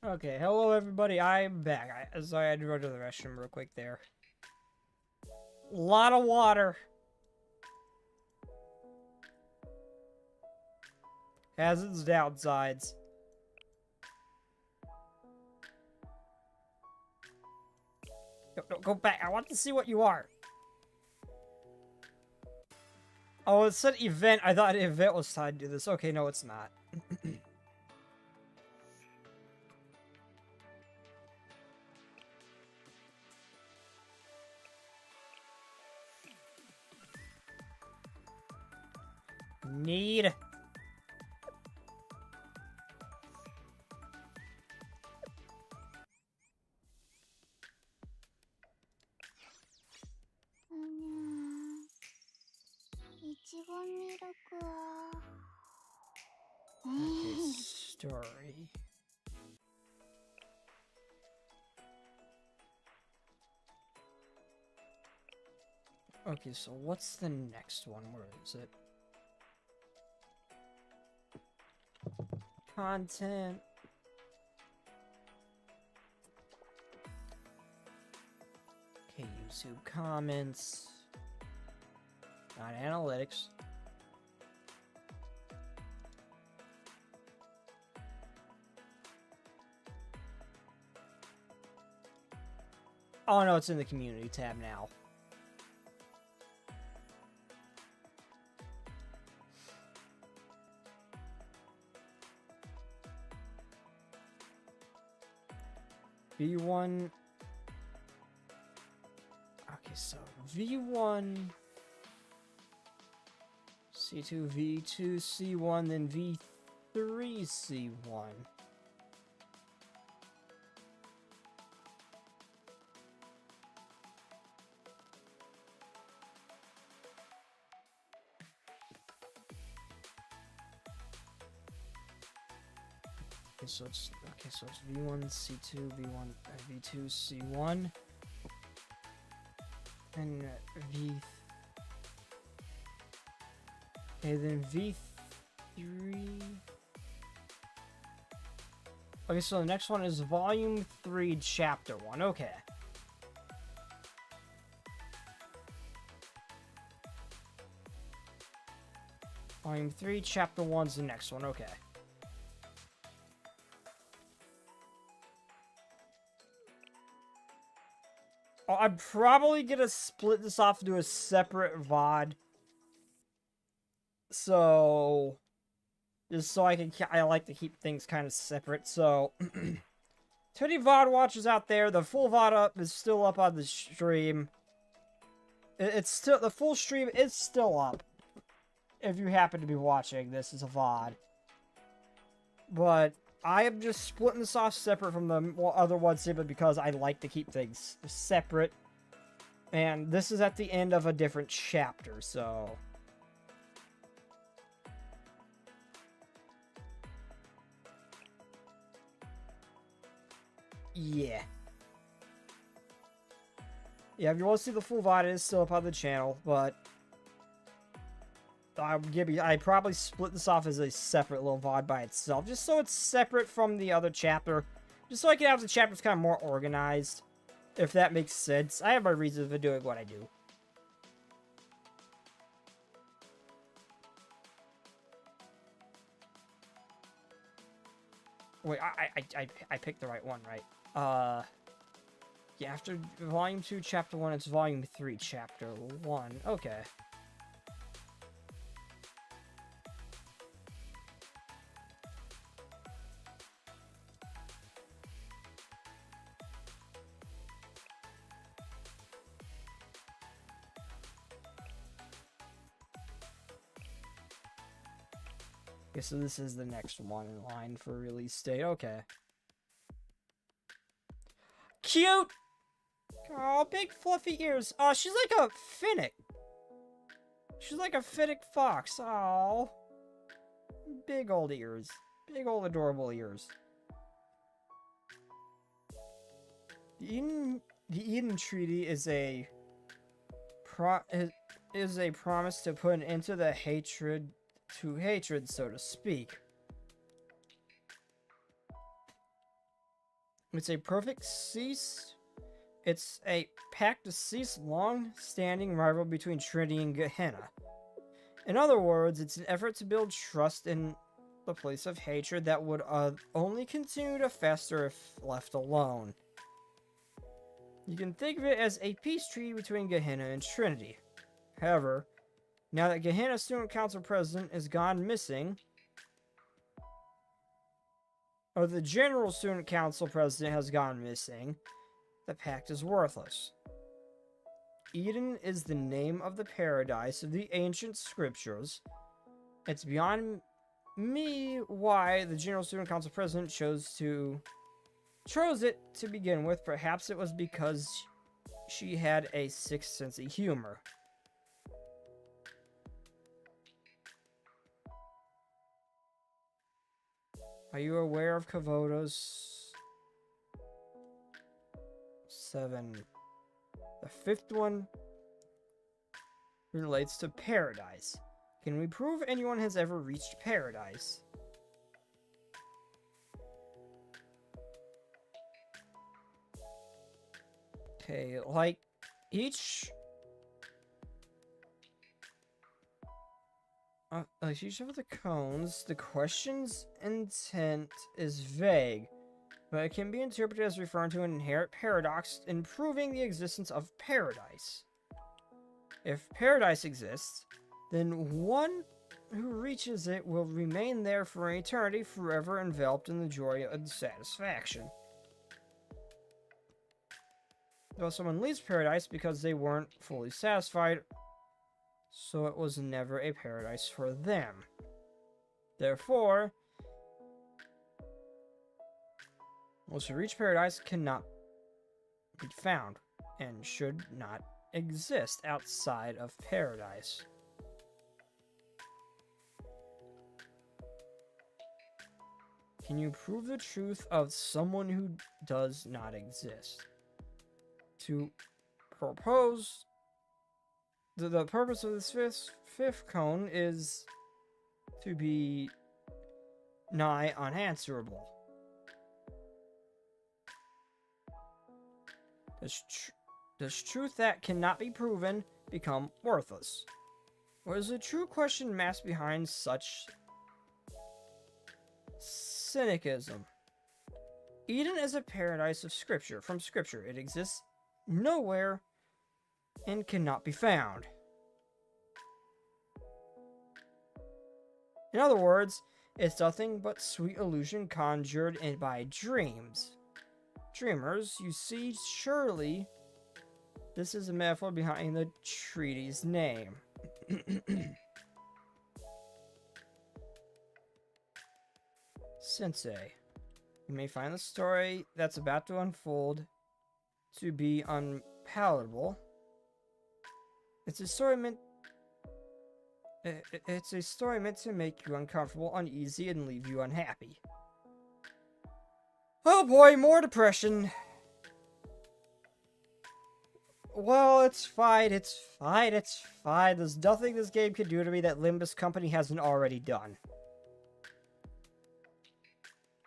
Okay, hello everybody, I'm back. Sorry, I had to run to the restroom real quick there. Lot of water. Has its downsides. No, go back. I want to see what you are. Oh, it said event. I thought the event was tied to this. Okay, no, it's not. Need. Okay, story. Okay, so what's the next one? Where is it? Content. Okay, YouTube comments. Not analytics. Oh no, it's in the community tab now. V1. Okay, so V1, C2, V2, C1, then V3, C1. So it's V1, C2, V1, V2, C1, and V. Okay, then V3. Okay, so the next one is Volume 3, Chapter 1. Okay. Volume 3, Chapter 1's the next one. Okay. Oh, I'm probably gonna split this off into a separate VOD. So, just so I like to keep things kind of separate. So, to any VOD watchers out there, the full VOD is still up on the stream. It's still, the full stream is still up. If you happen to be watching this as a VOD. But I am just splitting this off separate from the other one simply because I like to keep things separate. And this is at the end of a different chapter, so... Yeah. Yeah, if you want to see the full VOD, it is still up on the channel, but... I probably split this off as a separate little VOD by itself, just so it's separate from the other chapter. Just so I can have the chapters kind of more organized, if that makes sense. I have my reasons for doing what I do. Wait, I picked the right one, right? Yeah, after Volume 2, Chapter 1, it's Volume 3, Chapter 1. Okay. Okay, so this is the next one in line for release date. Okay. Cute! Oh, big fluffy ears. Oh, she's like a finnick. She's like a finnick fox. Oh. Big old ears. Big old adorable ears. The Eden Treaty is a promise to put an end to the hatred, so to speak. It's a perfect cease. It's a pact to cease long-standing rivalry between Trinity and Gehenna. In other words, it's an effort to build trust in the place of hatred that would only continue to fester if left alone. You can think of it as a peace treaty between Gehenna and Trinity. However, now that Gehenna Student Council President is gone missing, or the General Student Council President has gone missing, the pact is worthless. Eden is the name of the paradise of the ancient scriptures. It's beyond me why the General Student Council President chose it to begin with. Perhaps it was because she had a sixth sense of humor. Are you aware of Kavoda's 7? The fifth one relates to paradise. Can we prove anyone has ever reached paradise? Okay, like each of the cones, the question's intent is vague, but it can be interpreted as referring to an inherent paradox in proving the existence of paradise. If paradise exists, then one who reaches it will remain there for an eternity, forever enveloped in the joy and satisfaction. Though someone leaves paradise because they weren't fully satisfied, so it was never a paradise for them. Therefore, those who reach paradise cannot be found and should not exist outside of paradise. Can you prove the truth of someone who does not exist? To propose, the purpose of this fifth cone is to be nigh unanswerable. Does truth that cannot be proven become worthless? Or is the true question masked behind such cynicism? Eden is a paradise of Scripture. From Scripture, it exists nowhere and cannot be found. In other words, it's nothing but sweet illusion conjured in by dreams. Dreamers, you see, surely this is a metaphor behind the treaty's name. Sensei, you may find the story that's about to unfold to be unpalatable. It's a story meant to make you uncomfortable, uneasy, and leave you unhappy. Oh boy, more depression. Well, it's fine, it's fine, it's fine. There's nothing this game can do to me that Limbus Company hasn't already done.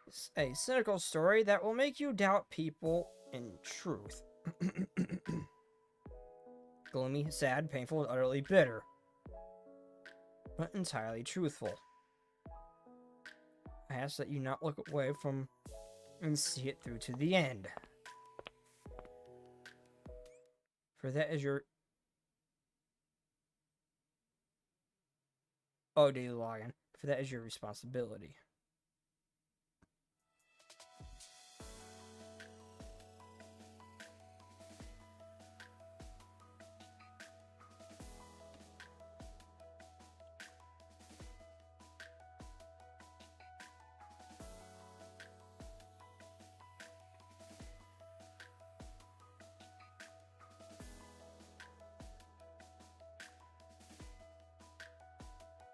It's a cynical story that will make you doubt people in truth. Gloomy, sad, painful, and utterly bitter. But entirely truthful. I ask that you not look away from and see it through to the end. For that is your daily login. For that is your responsibility.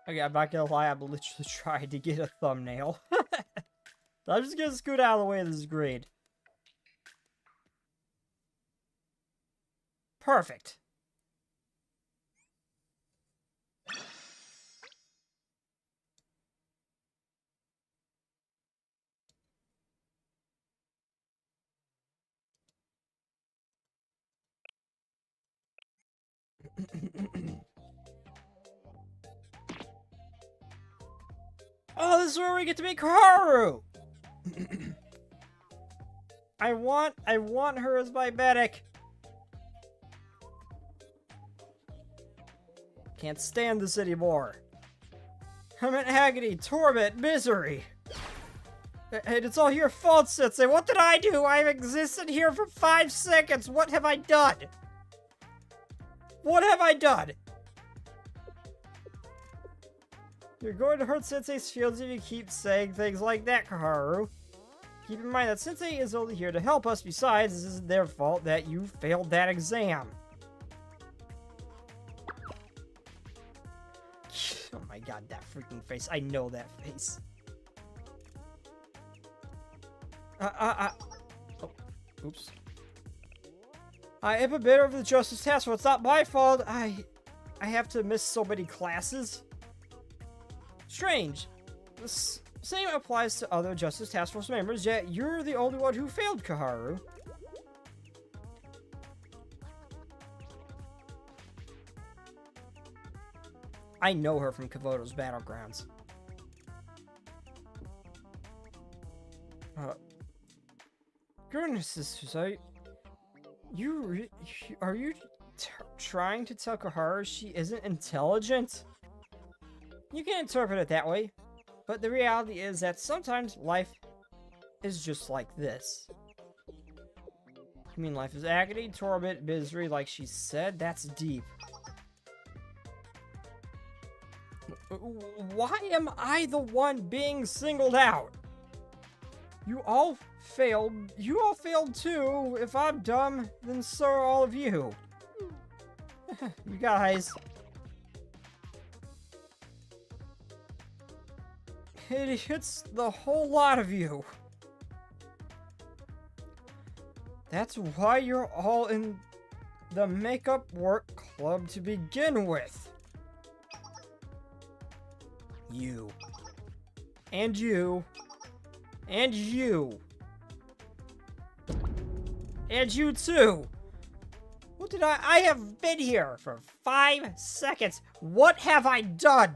Okay, I'm not gonna lie, I'm literally trying to get a thumbnail. I'm just gonna scoot out of the way of this grid. Perfect. Oh, this is where we get to meet Kaharu! I want her as my medic. Can't stand this anymore. I'm in agony, torment, misery. And it's all your fault, Sensei. What did I do? I've existed here for 5 seconds. What have I done? What have I done? You're going to hurt Sensei's feelings if you keep saying things like that, Kaharu. Keep in mind that Sensei is only here to help us. Besides, this isn't their fault that you failed that exam. Oh my god, that freaking face. I know that face. Oh, oops. I am a member of the Justice Task Force. It's not my fault. I have to miss so many classes. Strange. The same applies to other Justice Task Force members, yet you're the only one who failed, Kaharu. I know her from Kavoto's Battlegrounds. Goodness, sisters, are you trying to tell Kaharu she isn't intelligent? You can interpret it that way, but the reality is that sometimes life is just like this. You mean life is agony, torment, misery, like she said? That's deep. Why am I the one being singled out? You all failed too. If I'm dumb, then so are all of you. You guys. Idiots, the whole lot of you. That's why you're all in the makeup work club to begin with. You. And you. And you. And you too. What did I have been here for 5 seconds. What have I done?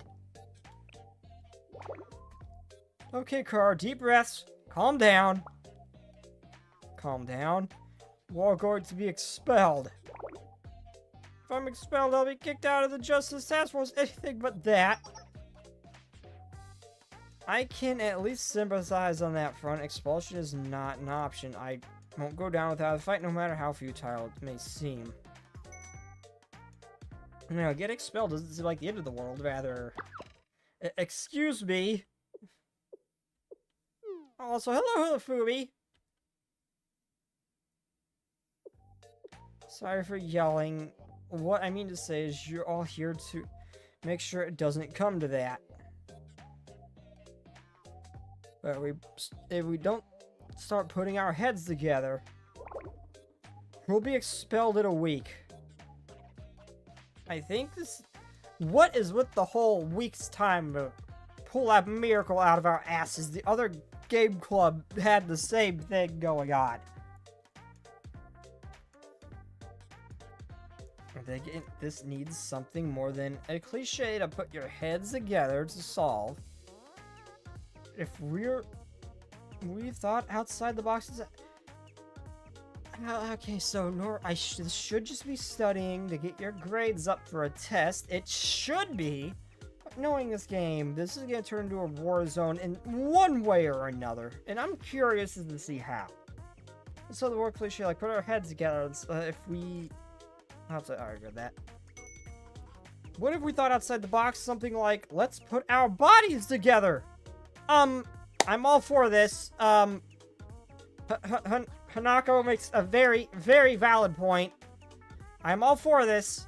Okay, Car, deep breaths. Calm down. Calm down. We're all going to be expelled. If I'm expelled, I'll be kicked out of the Justice Task Force. Anything but that. I can at least sympathize on that front. Expulsion is not an option. I won't go down without a fight, no matter how futile it may seem. Now, get expelled doesn't seem like the end of the world, rather. Excuse me. Also, hello, Hulafubi. Sorry for yelling. What I mean to say is you're all here to make sure it doesn't come to that. But if we don't start putting our heads together, we'll be expelled in a week. I think this... What is with the whole week's time to pull that miracle out of our asses? The other game club had the same thing going on. I think this needs something more than a cliche to put your heads together to solve. If we thought outside the boxes. Okay, so I should just be studying to get your grades up for a test. It should be. But knowing this game, this is going to turn into a war zone in one way or another. And I'm curious to see how. So the word cliche, like, put our heads together. If we... I'll have to argue with that. What if we thought outside the box something like, let's put our bodies together? I'm all for this. Hanako makes a very, very valid point. I'm all for this.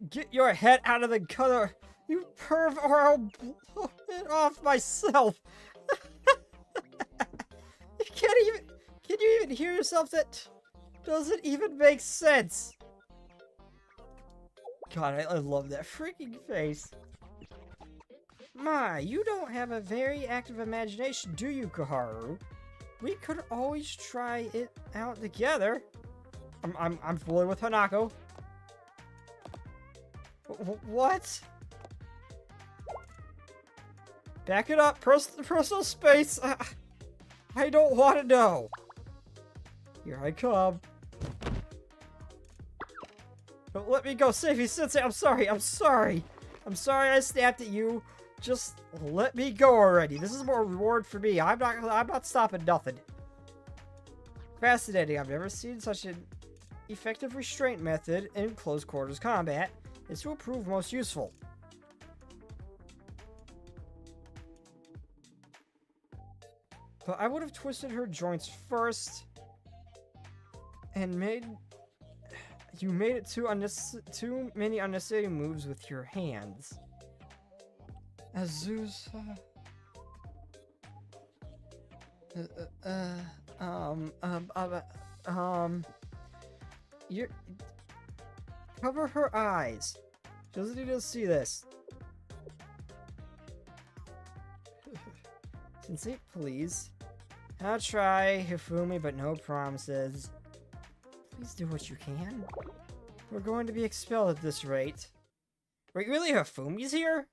Get your head out of the gutter, you perv, or I'll blow it off myself. Can you even hear yourself? That doesn't even make sense. God, I love that freaking face. My, you don't have a very active imagination, do you, Kaharu? We could always try it out together. I'm fully with Hanako. What? Back it up. Personal space. I don't want to know. Here I come. Don't let me go, Seifi Sensei. I'm sorry. I'm sorry. I'm sorry I snapped at you. Just let me go already. This is more reward for me. I'm not stopping nothing. Fascinating. I've never seen such an effective restraint method in close quarters combat. This will prove most useful. But I would have twisted her joints first and made it too many unnecessary moves with your hands. Azusa. You cover her eyes. She doesn't need to see this. Sensei, please. I'll try, Hifumi, but no promises. Please do what you can. We're going to be expelled at this rate. Wait, really, Hifumi's here?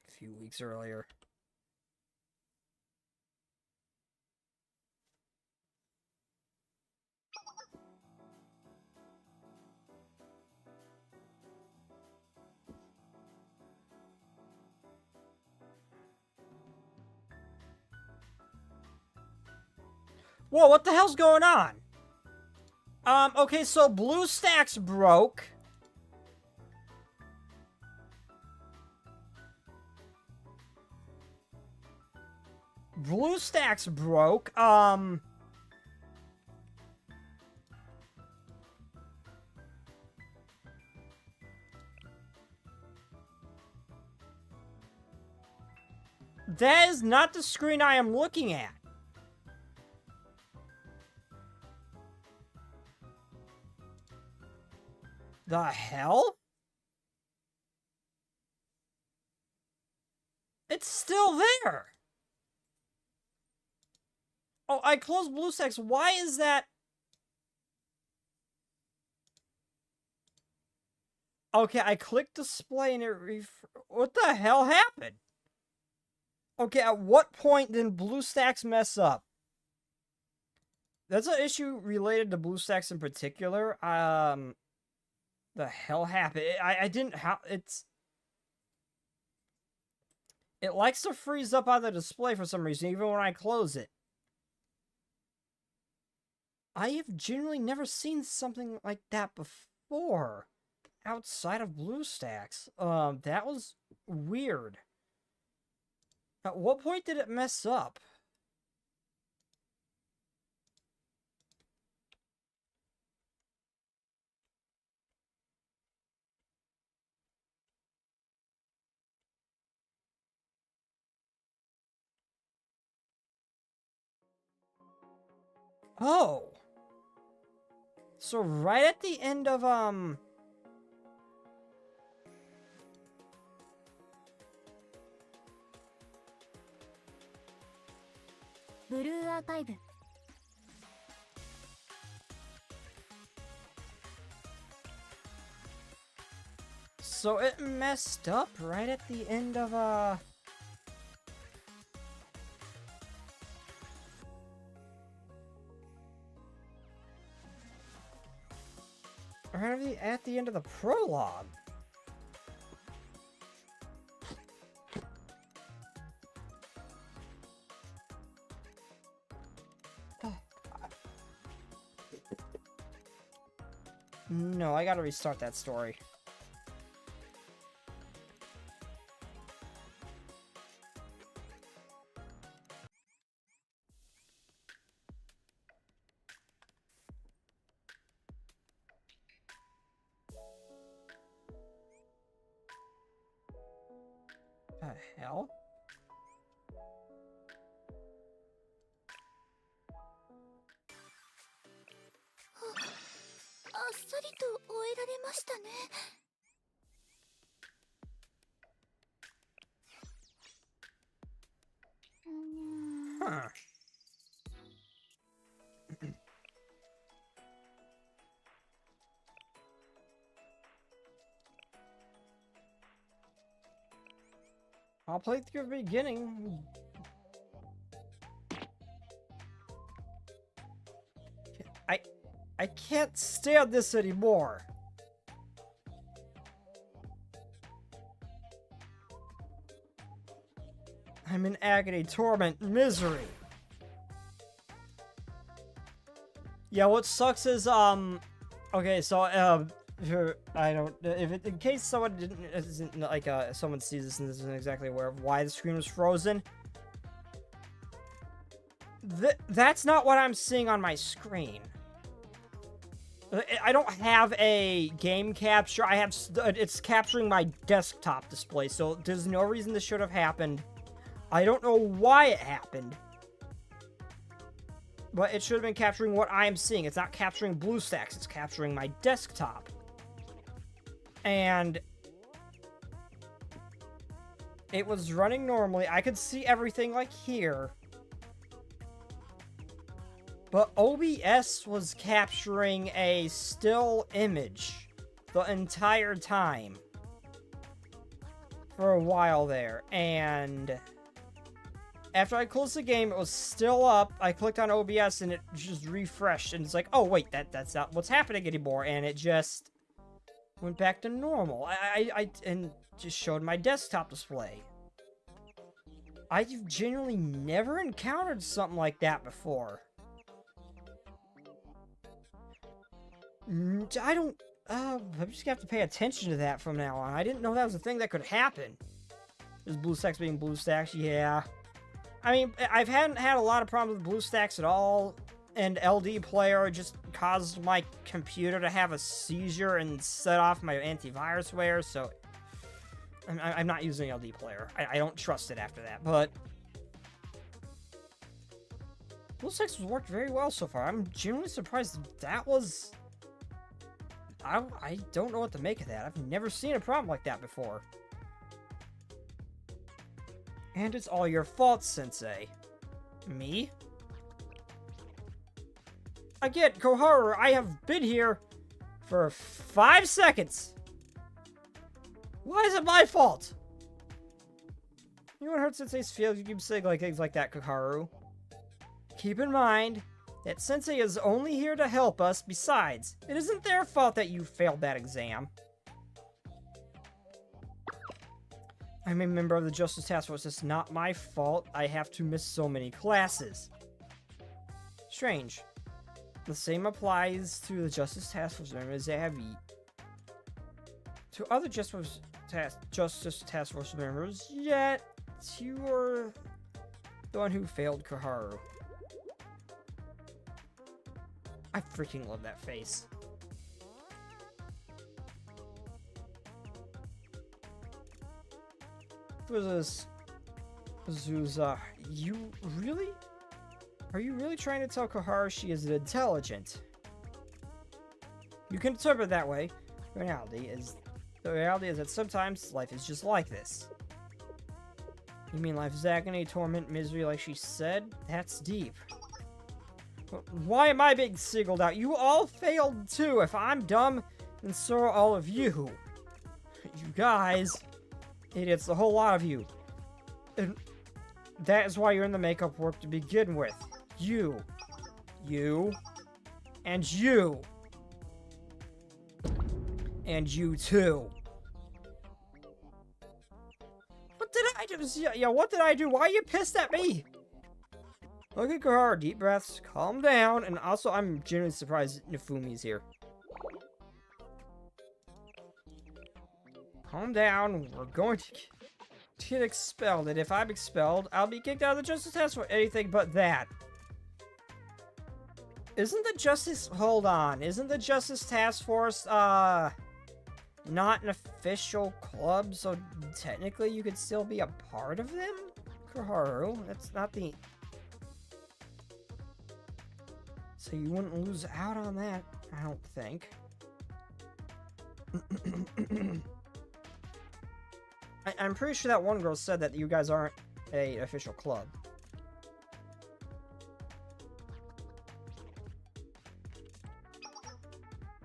A few weeks earlier. Whoa, what the hell's going on? Okay, so BlueStacks broke. BlueStacks broke. That is not the screen I am looking at. The hell? It's still there. Oh, I closed BlueStacks. Why is that? Okay, I clicked display and it what the hell happened? Okay, at what point did BlueStacks mess up? That's an issue related to BlueStacks in particular. The hell happened? I didn't it likes to freeze up on the display for some reason, even when I close it. I have genuinely never seen something like that before outside of BlueStacks. That was weird. At what point did it mess up? Oh. So right at the end of, Blue Archive. So it messed up right at the end of, right at the end of the prologue. No, I gotta restart that story. The hell? I'll play through the beginning. I can't stand this anymore. I'm in agony, torment, misery. Yeah, what sucks is, okay, so, in case someone isn't, like, someone sees this and isn't exactly aware of why the screen was frozen, that's not what I'm seeing on my screen. I don't have a game capture. It's capturing my desktop display, so there's no reason this should have happened. I don't know why it happened, but it should have been capturing what I'm seeing. It's not capturing BlueStacks, it's capturing my desktop. And it was running normally. I could see everything like here. But OBS was capturing a still image the entire time. For a while there. And after I closed the game, it was still up. I clicked on OBS and it just refreshed. And it's like, oh wait, that's not what's happening anymore. And it just went back to normal. And just showed my desktop display. I've genuinely never encountered something like that before. I'm just gonna have to pay attention to that from now on. I didn't know that was a thing that could happen. Is BlueStacks being BlueStacks? Yeah. I mean, I hadn't had a lot of problems with BlueStacks at all, and LD Player just caused my computer to have a seizure and set off my antivirusware, so I'm not using LD Player. I don't trust it after that, but BlueStacks has worked very well so far. I'm genuinely surprised that was... I don't know what to make of that. I've never seen a problem like that before. And it's all your fault, Sensei. Me? Again, Koharu, I have been here for 5 seconds. Why is it my fault? You want to hurt Sensei's feelings? You keep saying things like that, Koharu. Keep in mind that Sensei is only here to help us. Besides, it isn't their fault that you failed that exam. I'm a member of the Justice Task Force. It's not my fault I have to miss so many classes. Strange. The same applies to the Justice Task Force members they have to other Justice Task Force members, yet you were the one who failed Koharu. I freaking love that face. You really? Are you really trying to tell Koharu she is intelligent? You can interpret it that way. The reality is that sometimes life is just like this. You mean life is agony, torment, misery, like she said? That's deep. Why am I being singled out? You all failed too. If I'm dumb, then so are all of you. You guys, idiots, the whole lot of you. And that is why you're in the makeup work to begin with. You, and you. And you too. What did I do? Yeah, what did I do? Why are you pissed at me? Okay, Koharu, deep breaths, calm down, and also I'm genuinely surprised Nafumi's here. Calm down, we're going to get expelled, and if I'm expelled, I'll be kicked out of the Justice Task Force, anything but that. Isn't the Justice Task Force, not an official club, so technically you could still be a part of them? Koharu, that's not the... So you wouldn't lose out on that, I don't think. I'm pretty sure that one girl said that you guys aren't an official club.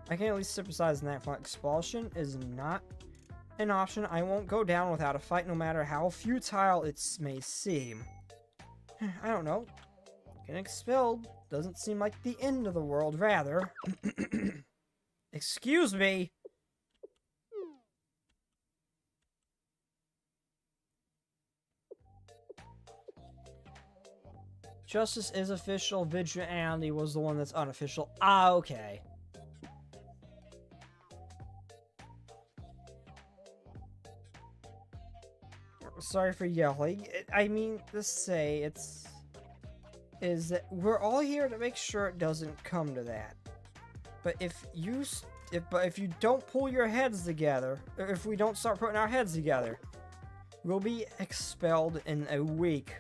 I can at least sympathize in that front. Expulsion is not an option I won't go down without a fight, no matter how futile it may seem. I don't know. Getting expelled doesn't seem like the end of the world, rather. Excuse me. Justice is official, vigilante was the one that's unofficial. Ah, okay. Sorry for yelling. I mean to say is that we're all here to make sure it doesn't come to that. But if you don't pull your heads together, or if we don't start putting our heads together, we'll be expelled in a week.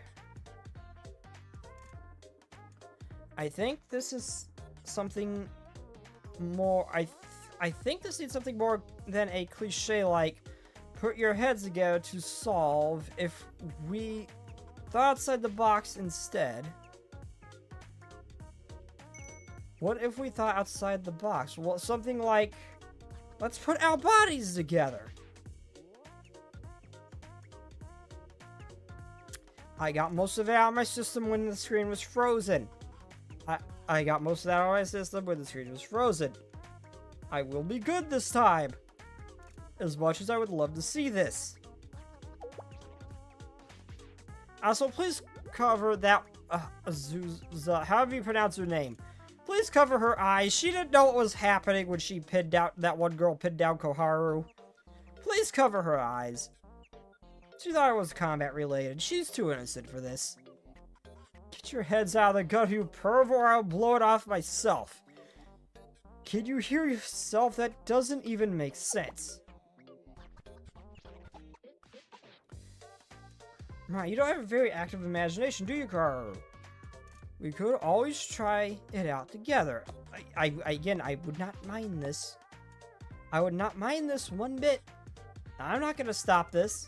I think this is something more. I think this needs something more than a cliche like put your heads together to solve. If we thought outside the box instead. What if we thought outside the box? Well, something like, let's put our bodies together. I got most of it out of my system when the screen was frozen. I got most of that out of my system when the screen was frozen. I will be good this time. As much as I would love to see this. Also, please cover that Azusa, however you pronounce her name. Please cover her eyes. She didn't know what was happening when she pinned out that one girl pinned down Koharu. Please cover her eyes. She thought it was combat related. She's too innocent for this. Get your heads out of the gun, you perv, or I'll blow it off myself. Can you hear yourself? That doesn't even make sense. Right, you don't have a very active imagination, do you, Koharu? We could always try it out together. Again, I would not mind this. I would not mind this one bit. I'm not gonna stop this.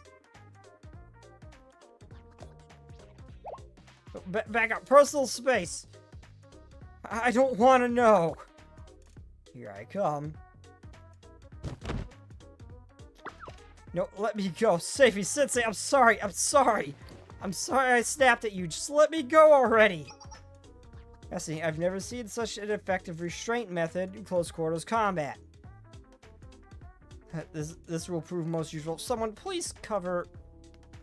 Back up. Personal space. I don't want to know. Here I come. No, let me go. Seifi Sensei, I'm sorry. I'm sorry. I'm sorry I snapped at you. Just let me go already. See, I've never seen such an effective restraint method in close quarters combat. This will prove most useful. Someone please cover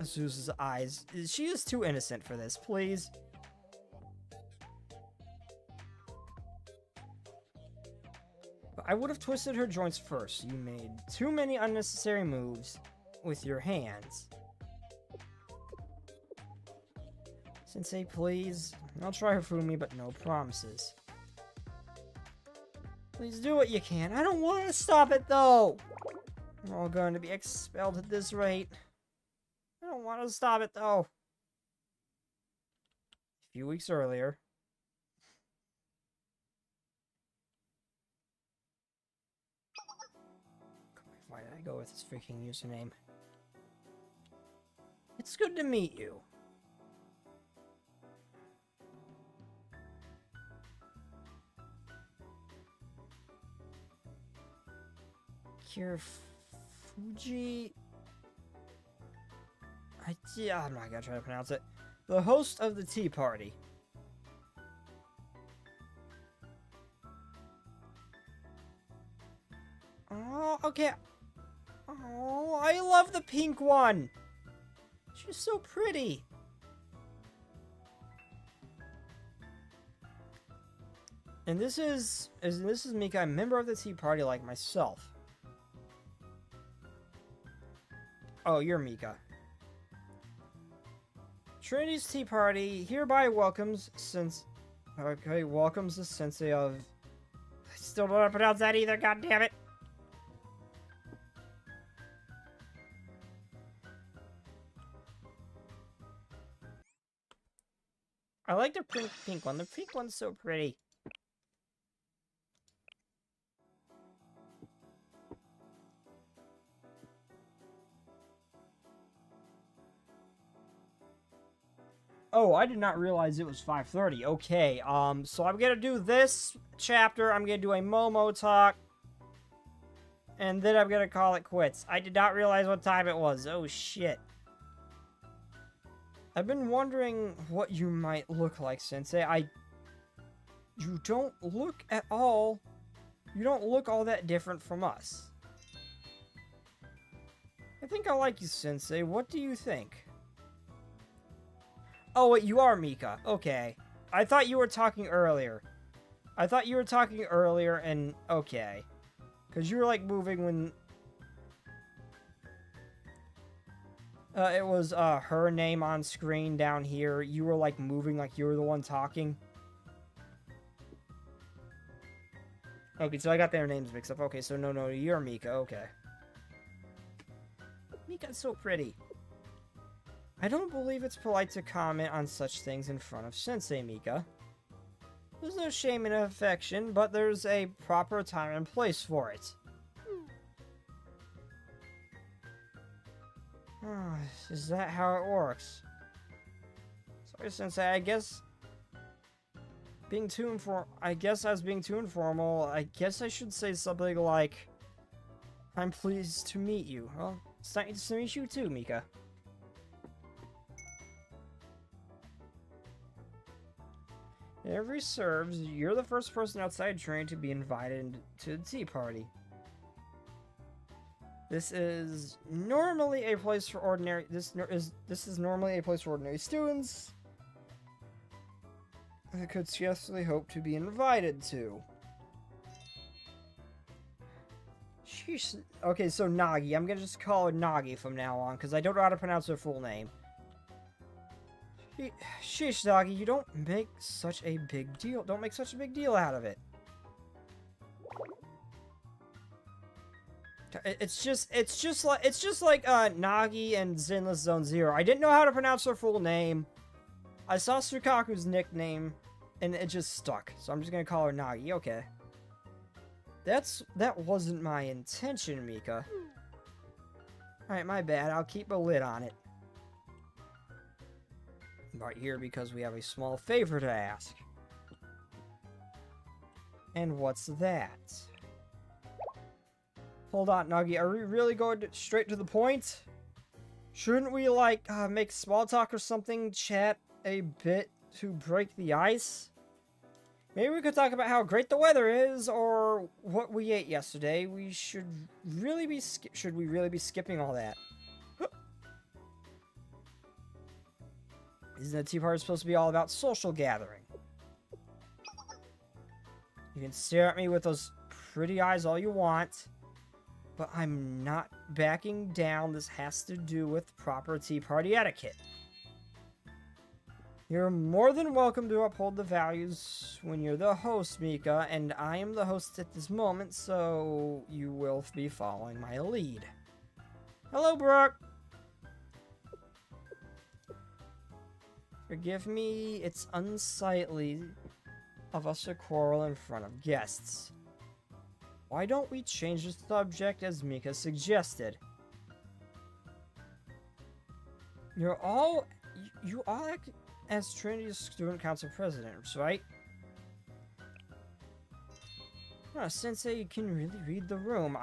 Azusa's eyes. She is too innocent for this, please. But I would have twisted her joints first. You made too many unnecessary moves with your hands. Sensei, please. I'll try Hifumi, but no promises. Please do what you can. I don't want to stop it, though. We're all going to be expelled at this rate. I don't want to stop it, though. A few weeks earlier. Why did I go with this freaking username? It's good to meet you. Fuji. I'm not gonna try to pronounce it. The host of the tea party. Oh, okay. Oh, I love the pink one. She's so pretty. And this is Mika, a member of the tea party like myself. Oh, you're Mika. Trinity's Tea Party hereby welcomes welcomes the sensei of... I still don't know how to pronounce that either, god damn it! I like the pink one. The pink one's so pretty. Oh, I did not realize it was 5:30. Okay, so I'm gonna do this chapter. I'm gonna do a Momo talk. And then I'm gonna call it quits. I did not realize what time it was. Oh, shit. I've been wondering what you might look like, Sensei. You don't look at all... You don't look all that different from us. I think I like you, Sensei. What do you think? Oh, wait, you are Mika. Okay. I thought you were talking earlier. And... Okay. Because you were, like, moving when... it was, her name on screen down here. You were, like, moving like you were the one talking. Okay, so I got their names mixed up. Okay, so no, you're Mika. Okay. Mika's so pretty. I don't believe it's polite to comment on such things in front of Sensei Mika. There's no shame in affection, but there's a proper time and place for it. Is that how it works? Sorry, Sensei, I guess being too informal. I guess I was being too informal. I guess I should say something like, I'm pleased to meet you. Well, it's nice to meet you too, Mika. Every serves, you're the first person outside training to be invited to the tea party. This is normally a place for ordinary. This is normally a place for ordinary students. I could scarcely hope to be invited to. Sheesh. Okay, so Nagi. I'm gonna just call her Nagi from now on because I don't know how to pronounce her full name. Sheesh, Nagi. You don't make such a big deal. Don't make such a big deal out of it. It's just like Nagi and Zenless Zone Zero. I didn't know how to pronounce her full name. I saw Sukaku's nickname, and it just stuck. So I'm just gonna call her Nagi. Okay. That wasn't my intention, Mika. Alright, my bad. I'll keep a lid on it. Right here because we have a small favor to ask. And what's that? Hold on, Nagi. Are we really going straight to the point? Shouldn't we, like, make small talk or something? Chat a bit to break the ice? Maybe we could talk about how great the weather is, or what we ate yesterday. We should really be should we really be skipping all that? Isn't the tea party supposed to be all about social gathering? You can stare at me with those pretty eyes all you want, but I'm not backing down. This has to do with proper tea party etiquette. You're more than welcome to uphold the values when you're the host, Mika, and I am the host at this moment, so you will be following my lead. Hello, Brooke! Forgive me, it's unsightly of us to quarrel in front of guests. Why don't we change the subject as Mika suggested? You all act as Trinity's Student Council Presidents, right? Sensei, you can really read the room.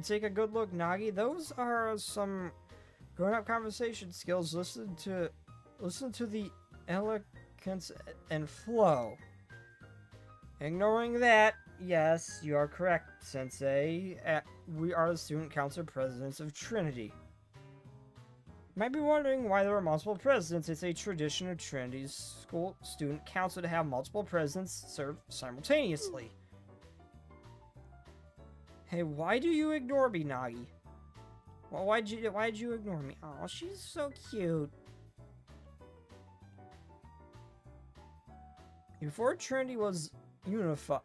Take a good look, Nagi. Those are some grown-up conversation skills. Listen to the eloquence and flow. Ignoring that, yes, you are correct, Sensei. We are the Student Council Presidents of Trinity. You might be wondering why there are multiple presidents. It's a tradition of Trinity's School Student Council to have multiple presidents serve simultaneously. Hey, why do you ignore me, Nagi? Well, why'd you ignore me? Oh, she's so cute. Before Trinity was unified,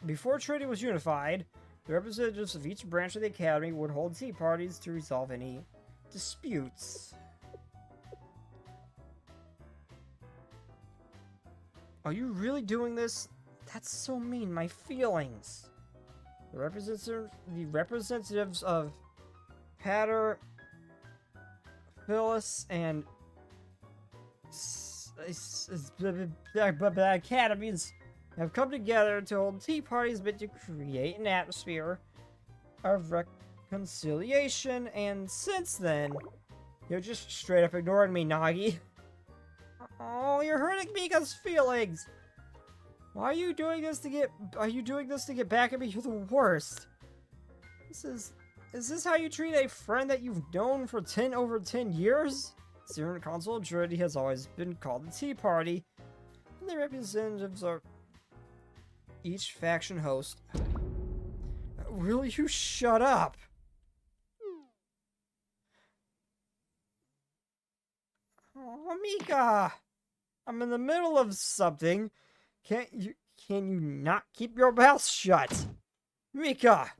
the representatives of each branch of the academy would hold tea parties to resolve any disputes. Are you really doing this? That's so mean. My feelings. The representatives of Pater, Phyllis, and academies have come together to hold tea parties, but to create an atmosphere of reconciliation, and since then, you're just straight up ignoring me, Nagi. Oh, you're hurting Mika's feelings. Why are you doing this to get? Are you doing this to get back at me? You're the worst. Is this how you treat a friend that you've known for over 10 years? Student Council of Trinity has always been called the Tea Party, and the representatives are each faction host. Will you shut up? Oh, Mika! I'm in the middle of something. Can you not keep your mouth shut? Mika!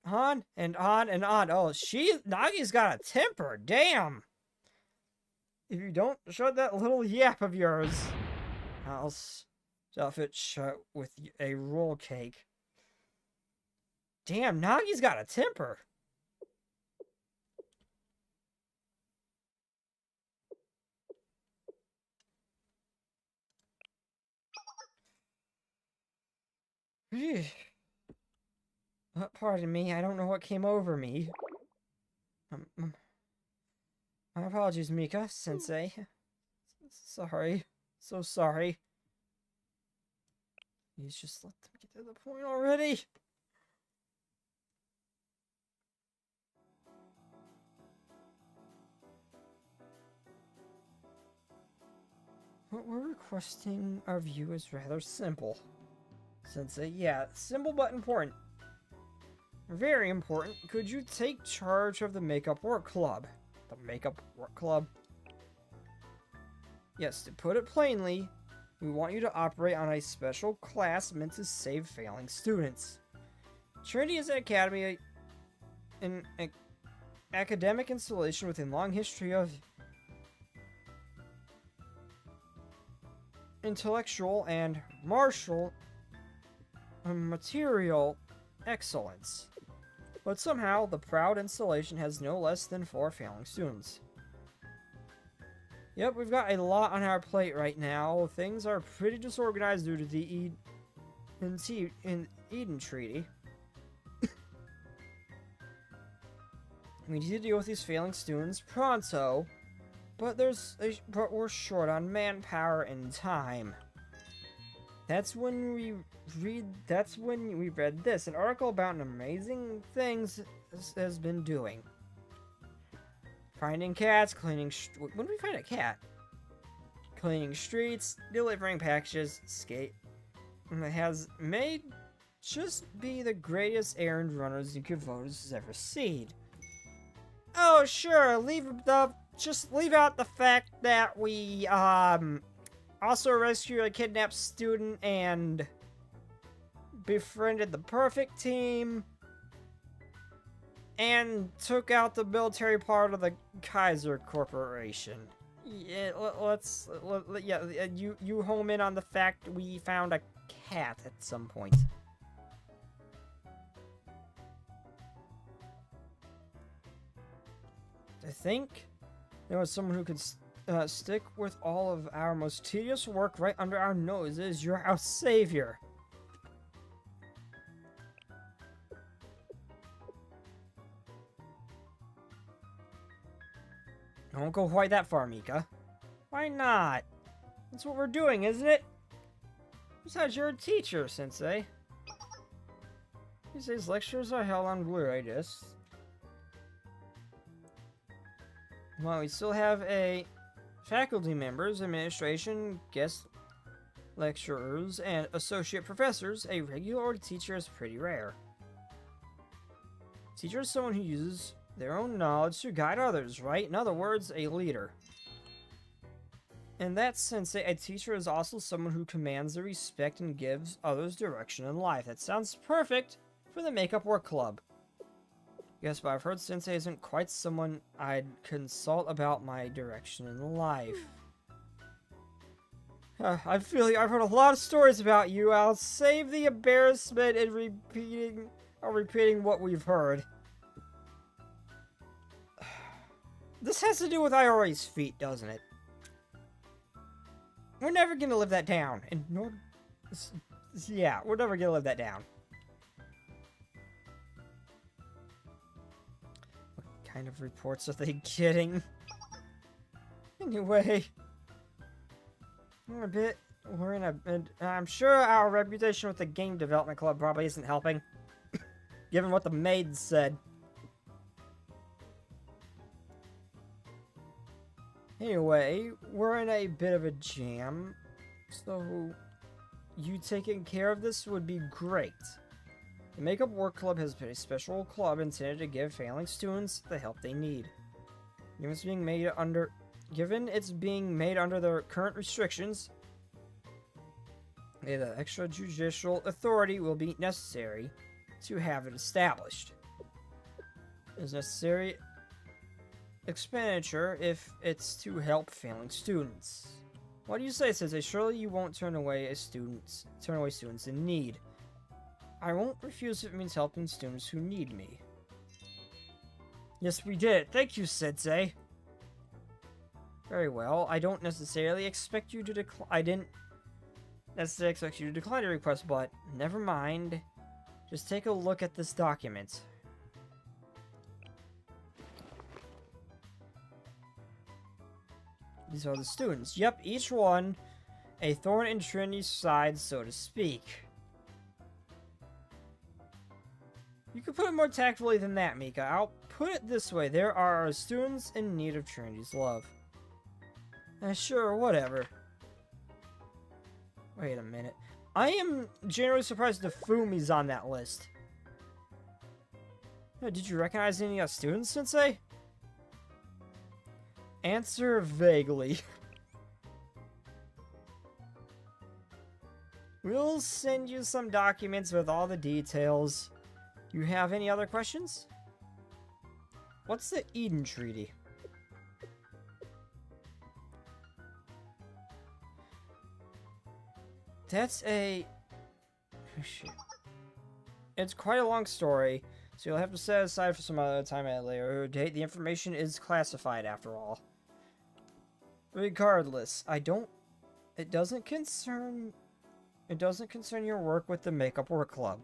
On and on and on. Oh, Nagi's got a temper. Damn! If you don't shut that little yap of yours, I'll stuff it shut with a roll cake. Damn, Nagi's got a temper. Pardon me, I don't know what came over me. My apologies, Mika, Sensei. Sorry. So sorry. Please just let them get to the point already. What we're requesting of you is rather simple. Sensei, yeah, simple but important. Very important. Could you take charge of the Makeup Work Club? The Makeup Work Club? Yes, to put it plainly, we want you to operate on a special class meant to save failing students. Trinity is an academy, an academic installation with a long history of intellectual and martial material excellence. But somehow, the proud installation has no less than 4 failing students. Yep, we've got a lot on our plate right now. Things are pretty disorganized due to the Eden Treaty. We need to deal with these failing students pronto, but we're short on manpower and time. That's when we read this, an article about an amazing things has been doing. Finding cats, cleaning. When did we find a cat? Cleaning streets, delivering packages, skate. And it has made just be the greatest errand runners Incuvotus has ever seen. Oh sure, just leave out the fact that we also rescued a kidnapped student and befriended the perfect team and took out the military part of the Kaiser Corporation. Yeah, you home in on the fact we found a cat at some point. I think there was someone who could stick with all of our most tedious work right under our noses. You're our savior. I won't go quite that far, Mika. Why not? That's what we're doing, isn't it? Besides, you're a teacher, Sensei. These days, lectures are held on Blu-ray discs. Well, we still have a faculty members, administration, guest lecturers, and associate professors. A regular or teacher is pretty rare. Teacher is someone who uses their own knowledge to guide others, right? In other words, a leader. In that sense, a teacher is also someone who commands the respect and gives others direction in life. That sounds perfect for the Makeup Work Club. Yes, but I've heard Sensei isn't quite someone I'd consult about my direction in life. I feel like I've heard a lot of stories about you. I'll save the embarrassment in repeating what we've heard. This has to do with Iori's feet, doesn't it? We're never gonna live that down, and yeah, we're never gonna live that down. kind of reports are they getting? Anyway, I'm sure our reputation with the game development club probably isn't helping, given what the maid said. Anyway, we're in a bit of a jam, so you taking care of this would be great. The Makeup Work Club has been a special club intended to give failing students the help they need. Given it's being made under the current restrictions, the extrajudicial authority will be necessary to have it established. It's necessary expenditure if it's to help failing students. What do you say, Sensei? Surely you won't turn away students in need. I won't refuse if it means helping students who need me. Yes, we did. Thank you, Sensei. Very well. I didn't necessarily expect you to decline the request, but never mind. Just take a look at this document. These are the students. Yep, each one a thorn in Trinity's side, so to speak. You could put it more tactfully than that, Mika. I'll put it this way. There are students in need of Trinity's love. Sure, whatever. Wait a minute. I am genuinely surprised the Fumi's on that list. Did you recognize any students, Sensei? Answer vaguely. We'll send you some documents with all the details. You have any other questions? What's the Eden Treaty? That's a... oh, shit. It's quite a long story, so you'll have to set aside for some other time at a later date. The information is classified, after all. Regardless, it doesn't concern your work with the Makeup Work Club.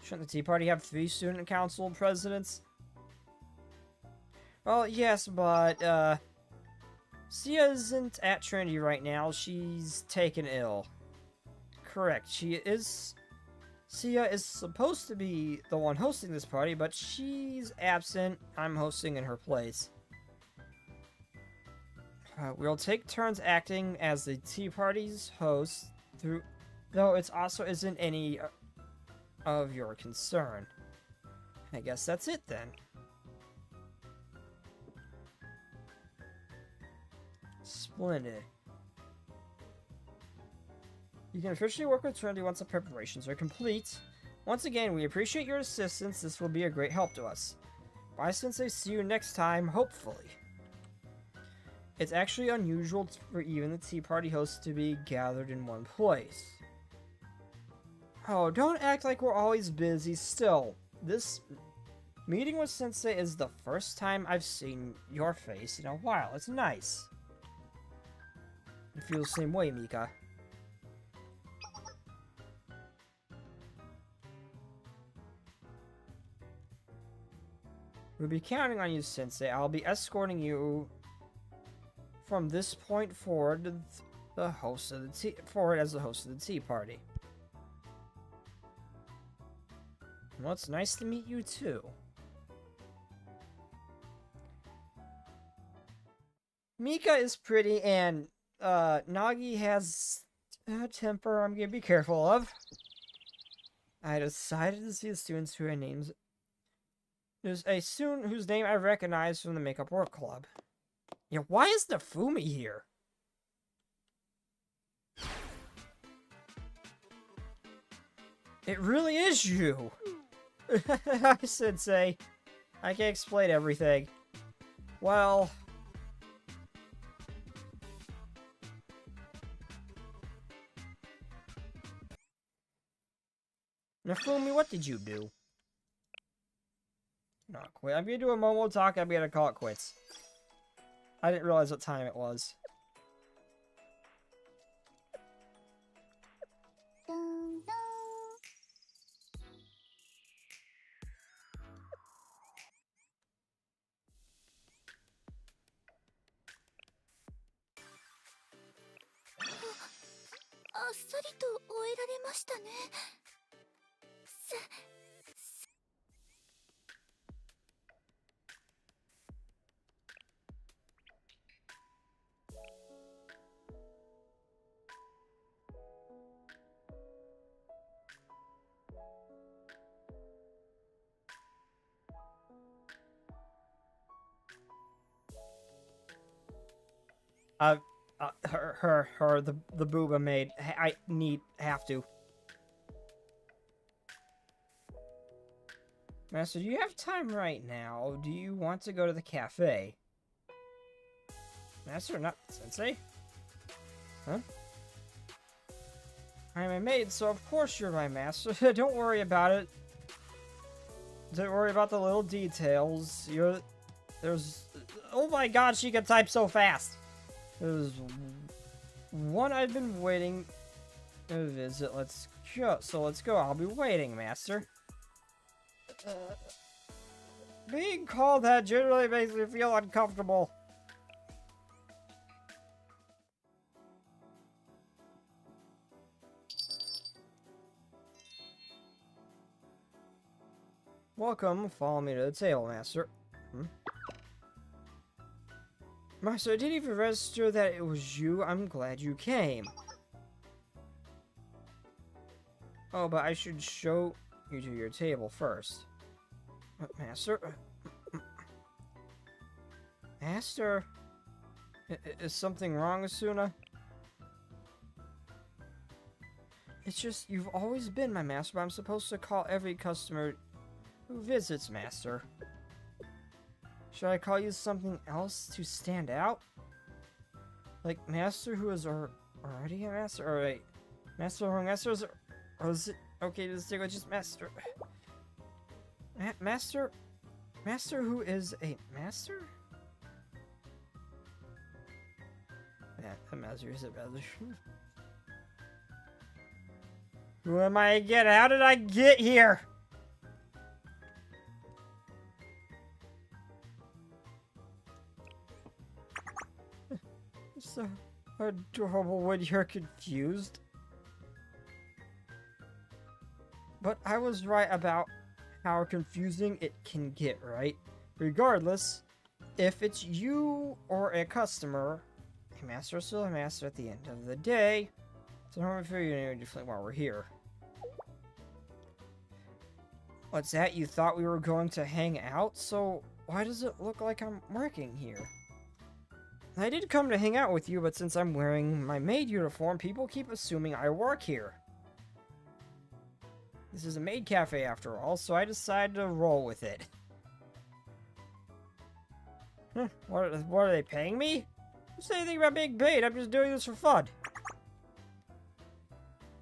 Shouldn't the Tea Party have 3 student council presidents? Well, yes, but, Sia isn't at Trinity right now. She's taken ill. Correct. Sia is supposed to be the one hosting this party, but she's absent. I'm hosting in her place. We'll take turns acting as the Tea Party's host, though it also isn't any of your concern. I guess that's it then. Splendid. You can officially work with Trinity once the preparations are complete. Once again, we appreciate your assistance. This will be a great help to us. Bye, Sensei. See you next time, hopefully. It's actually unusual for even the Tea Party hosts to be gathered in one place. Oh, don't act like we're always busy. Still, this meeting with Sensei is the first time I've seen your face in a while. It's nice. I feel the same way, Mika. We'll be counting on you, Sensei. I'll be escorting you from this point forward as the host of the Tea Party. Well, it's nice to meet you too. Mika is pretty, and Nagi has a temper I'm gonna be careful of. I decided to see the students who had names. There's a student whose name I recognize from the Makeup Work Club. Yeah, why is the Fumi here? It really is you! Sensei, I can't explain everything. Well... Nafumi, what did you do? Not quit. I'm gonna do a Momo talk, I'm gonna call it quits. I didn't realize what time it was. Dun, dun. さりと終えられましたね。The booba maid. I have to. Master, do you have time right now? Do you want to go to the cafe? Master, not Sensei? Huh? I'm a maid, so of course you're my master. Don't worry about it. Don't worry about the little details. There's... Oh my god, she can type so fast! There's one I've been waiting to visit. Let's go. So let's go. I'll be waiting, master. Being called that generally makes me feel uncomfortable. Welcome. Follow me to the table, master. Master, I didn't even register that it was you. I'm glad you came. Oh, but I should show you to your table first. Master? Master? Is something wrong, Asuna? It's just, you've always been my master, but I'm supposed to call every customer who visits, master. Should I call you something else to stand out? Like master who is already a master? Or wait, master or masters? Or is it okay to stick with just master? Master? Master who is a master? Yeah, a master is a master. Who am I again? How did I get here? So adorable when you're confused. But I was right about how confusing it can get, right? Regardless, if it's you or a customer, a master is still a master at the end of the day. So I don't feel you any differently while we're here. What's that? You thought we were going to hang out? So why does it look like I'm working here? I did come to hang out with you, but since I'm wearing my maid uniform, people keep assuming I work here. This is a maid cafe after all, so I decided to roll with it. What are they paying me? Don't say anything about being paid, I'm just doing this for fun.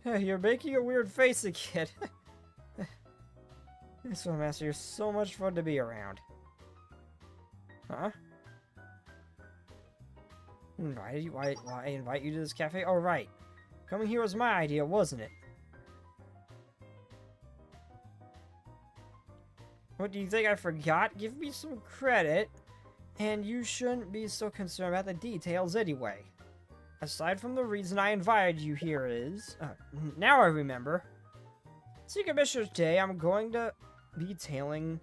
You're making a weird face again. This one, Master, you're so much fun to be around. Huh? Invited you? Why invite you to this cafe? Oh, right. Coming here was my idea, wasn't it? What, do you think I forgot? Give me some credit. And you shouldn't be so concerned about the details anyway. Aside from the reason I invited you here is... now I remember. Secret Mission today, I'm going to be tailing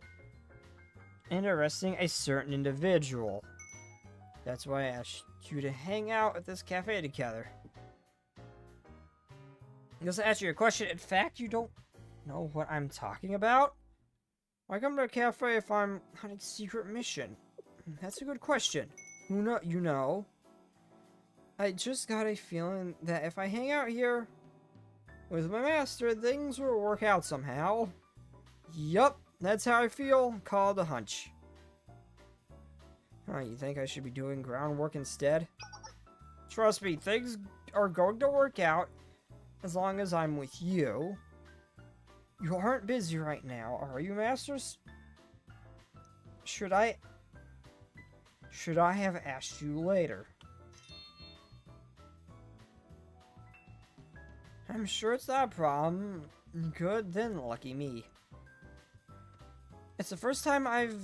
and arresting a certain individual. That's why I asked you to hang out at this cafe together. Just to answer your question, in fact, you don't know what I'm talking about? Why come to a cafe if I'm on a secret mission? That's a good question. You know, I just got a feeling that if I hang out here with my master, things will work out somehow. Yup, that's how I feel. Call it a hunch. You think I should be doing groundwork instead? Trust me, things are going to work out as long as I'm with you. You aren't busy right now, are you, Masters? Should I have asked you later? I'm sure it's not a problem. Good, then lucky me. It's the first time I've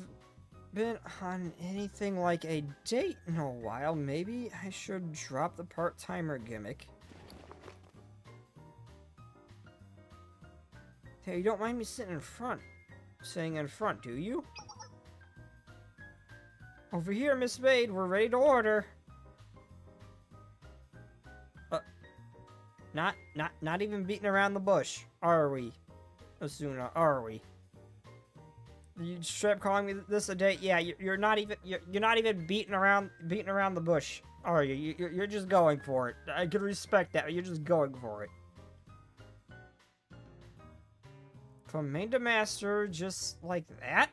been on anything like a date in a while. Maybe I should drop the part-timer gimmick. Hey, you don't mind me sitting in front? Sitting in front, do you? Over here, Miss Maid, we're ready to order. Not even beating around the bush, are we? Asuna, are we? You straight up calling me this a date? Yeah, you're not even beating around the bush, are you? You're just going for it. I can respect that. But you're just going for it. From maid to master, just like that?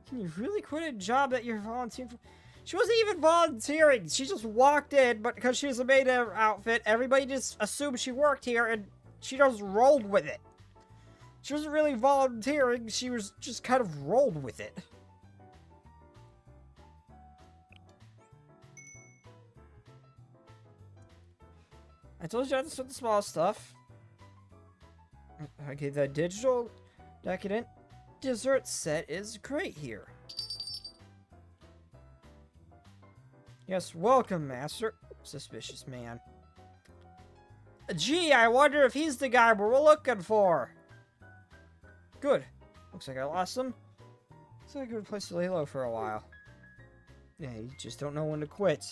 Can you really quit a job that you're volunteering for? She wasn't even volunteering. She just walked in, but because she was a maid outfit, everybody just assumed she worked here, and she just rolled with it. She wasn't really volunteering. She was just kind of rolled with it. I told you I had to start the small stuff. Okay, the digital decadent dessert set is great here. Yes, welcome, Master. Suspicious man. Gee, I wonder if he's the guy we're looking for. Good. Looks like I lost him. Looks like a good place to lay low for a while. Yeah, you just don't know when to quit.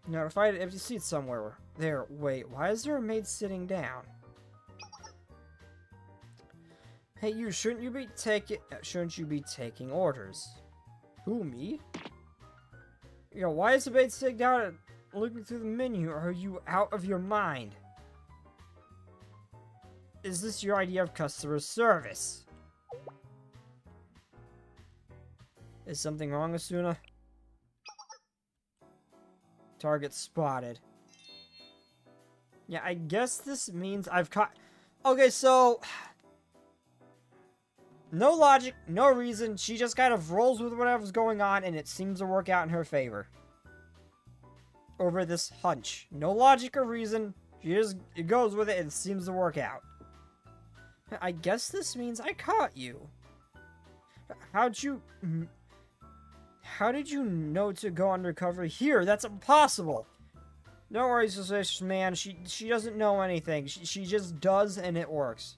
Now, to find an empty seat somewhere. There, wait, why is there a maid sitting down? Hey, you, shouldn't you be taking orders? Who, me? You know, why is the maid sitting down and looking through the menu? Are you out of your mind? Is this your idea of customer service? Is something wrong, Asuna? Target spotted. Yeah, I guess this means I've caught... Okay, so... No logic, no reason. She just kind of rolls with whatever's going on, and it seems to work out in her favor. Over this hunch. No logic or reason. She just goes with it, and it seems to work out. I guess this means I caught you. How did you know to go undercover here? That's impossible. Don't worry, suspicious man. She doesn't know anything. She just does, and it works.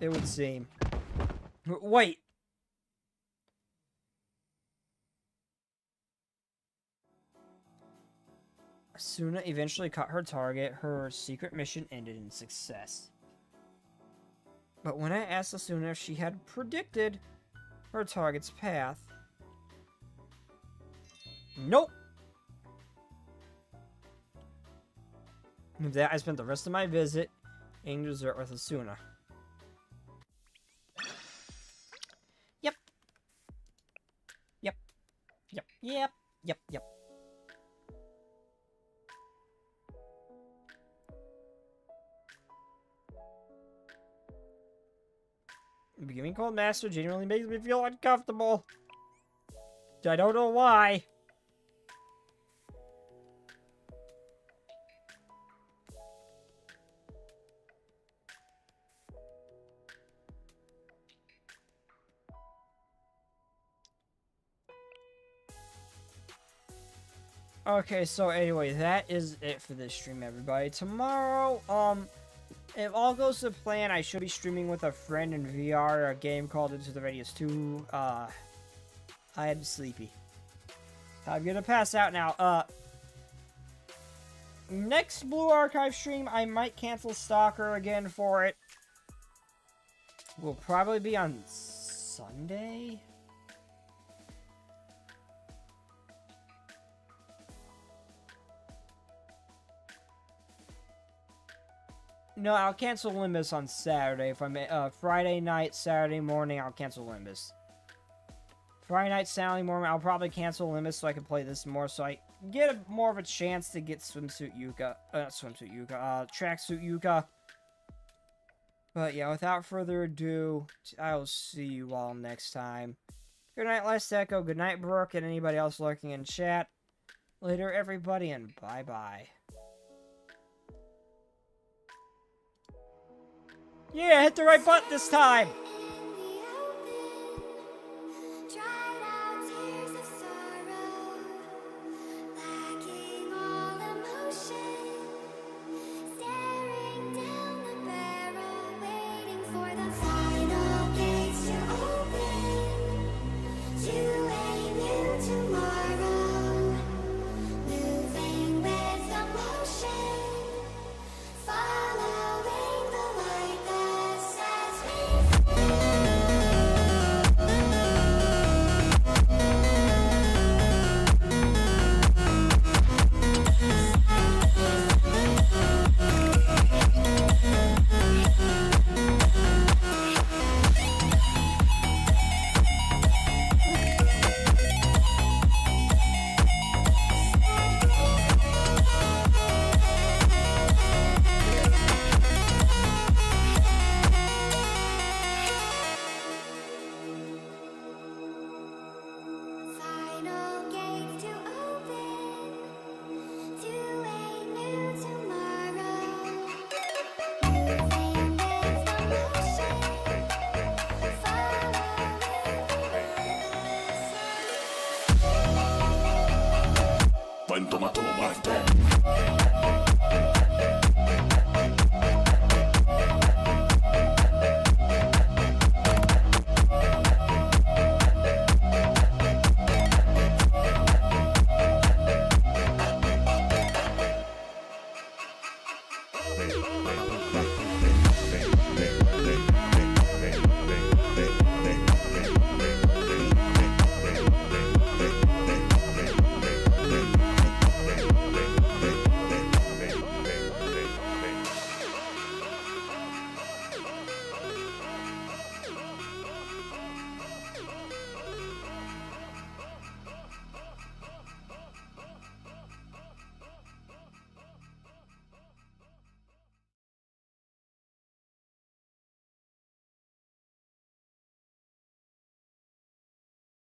It would seem. Wait. Asuna eventually caught her target. Her secret mission ended in success. But when I asked Asuna if she had predicted her target's path... Nope! With that, I spent the rest of my visit eating dessert with Asuna. Yep. Yep. Yep. Yep. Yep. Yep. Becoming Cold Master genuinely makes me feel uncomfortable. I don't know why. Okay, so anyway, that is it for this stream, everybody. Tomorrow, if all goes to plan, I should be streaming with a friend in VR, a game called Into the Radius 2. I am sleepy. I'm gonna pass out now. Next Blue Archive stream, I might cancel Stalker again for it. Will probably be on Sunday? No, I'll cancel Limbus on Saturday. If I'm Friday night, Saturday morning, I'll cancel Limbus. Friday night, Saturday morning, I'll probably cancel Limbus so I can play this more, so I get more of a chance to get Tracksuit Yuka. But yeah, without further ado, I'll see you all next time. Good night, Last Echo. Good night, Brooke, and anybody else lurking in chat. Later, everybody, and bye-bye. Yeah, hit the right button this time!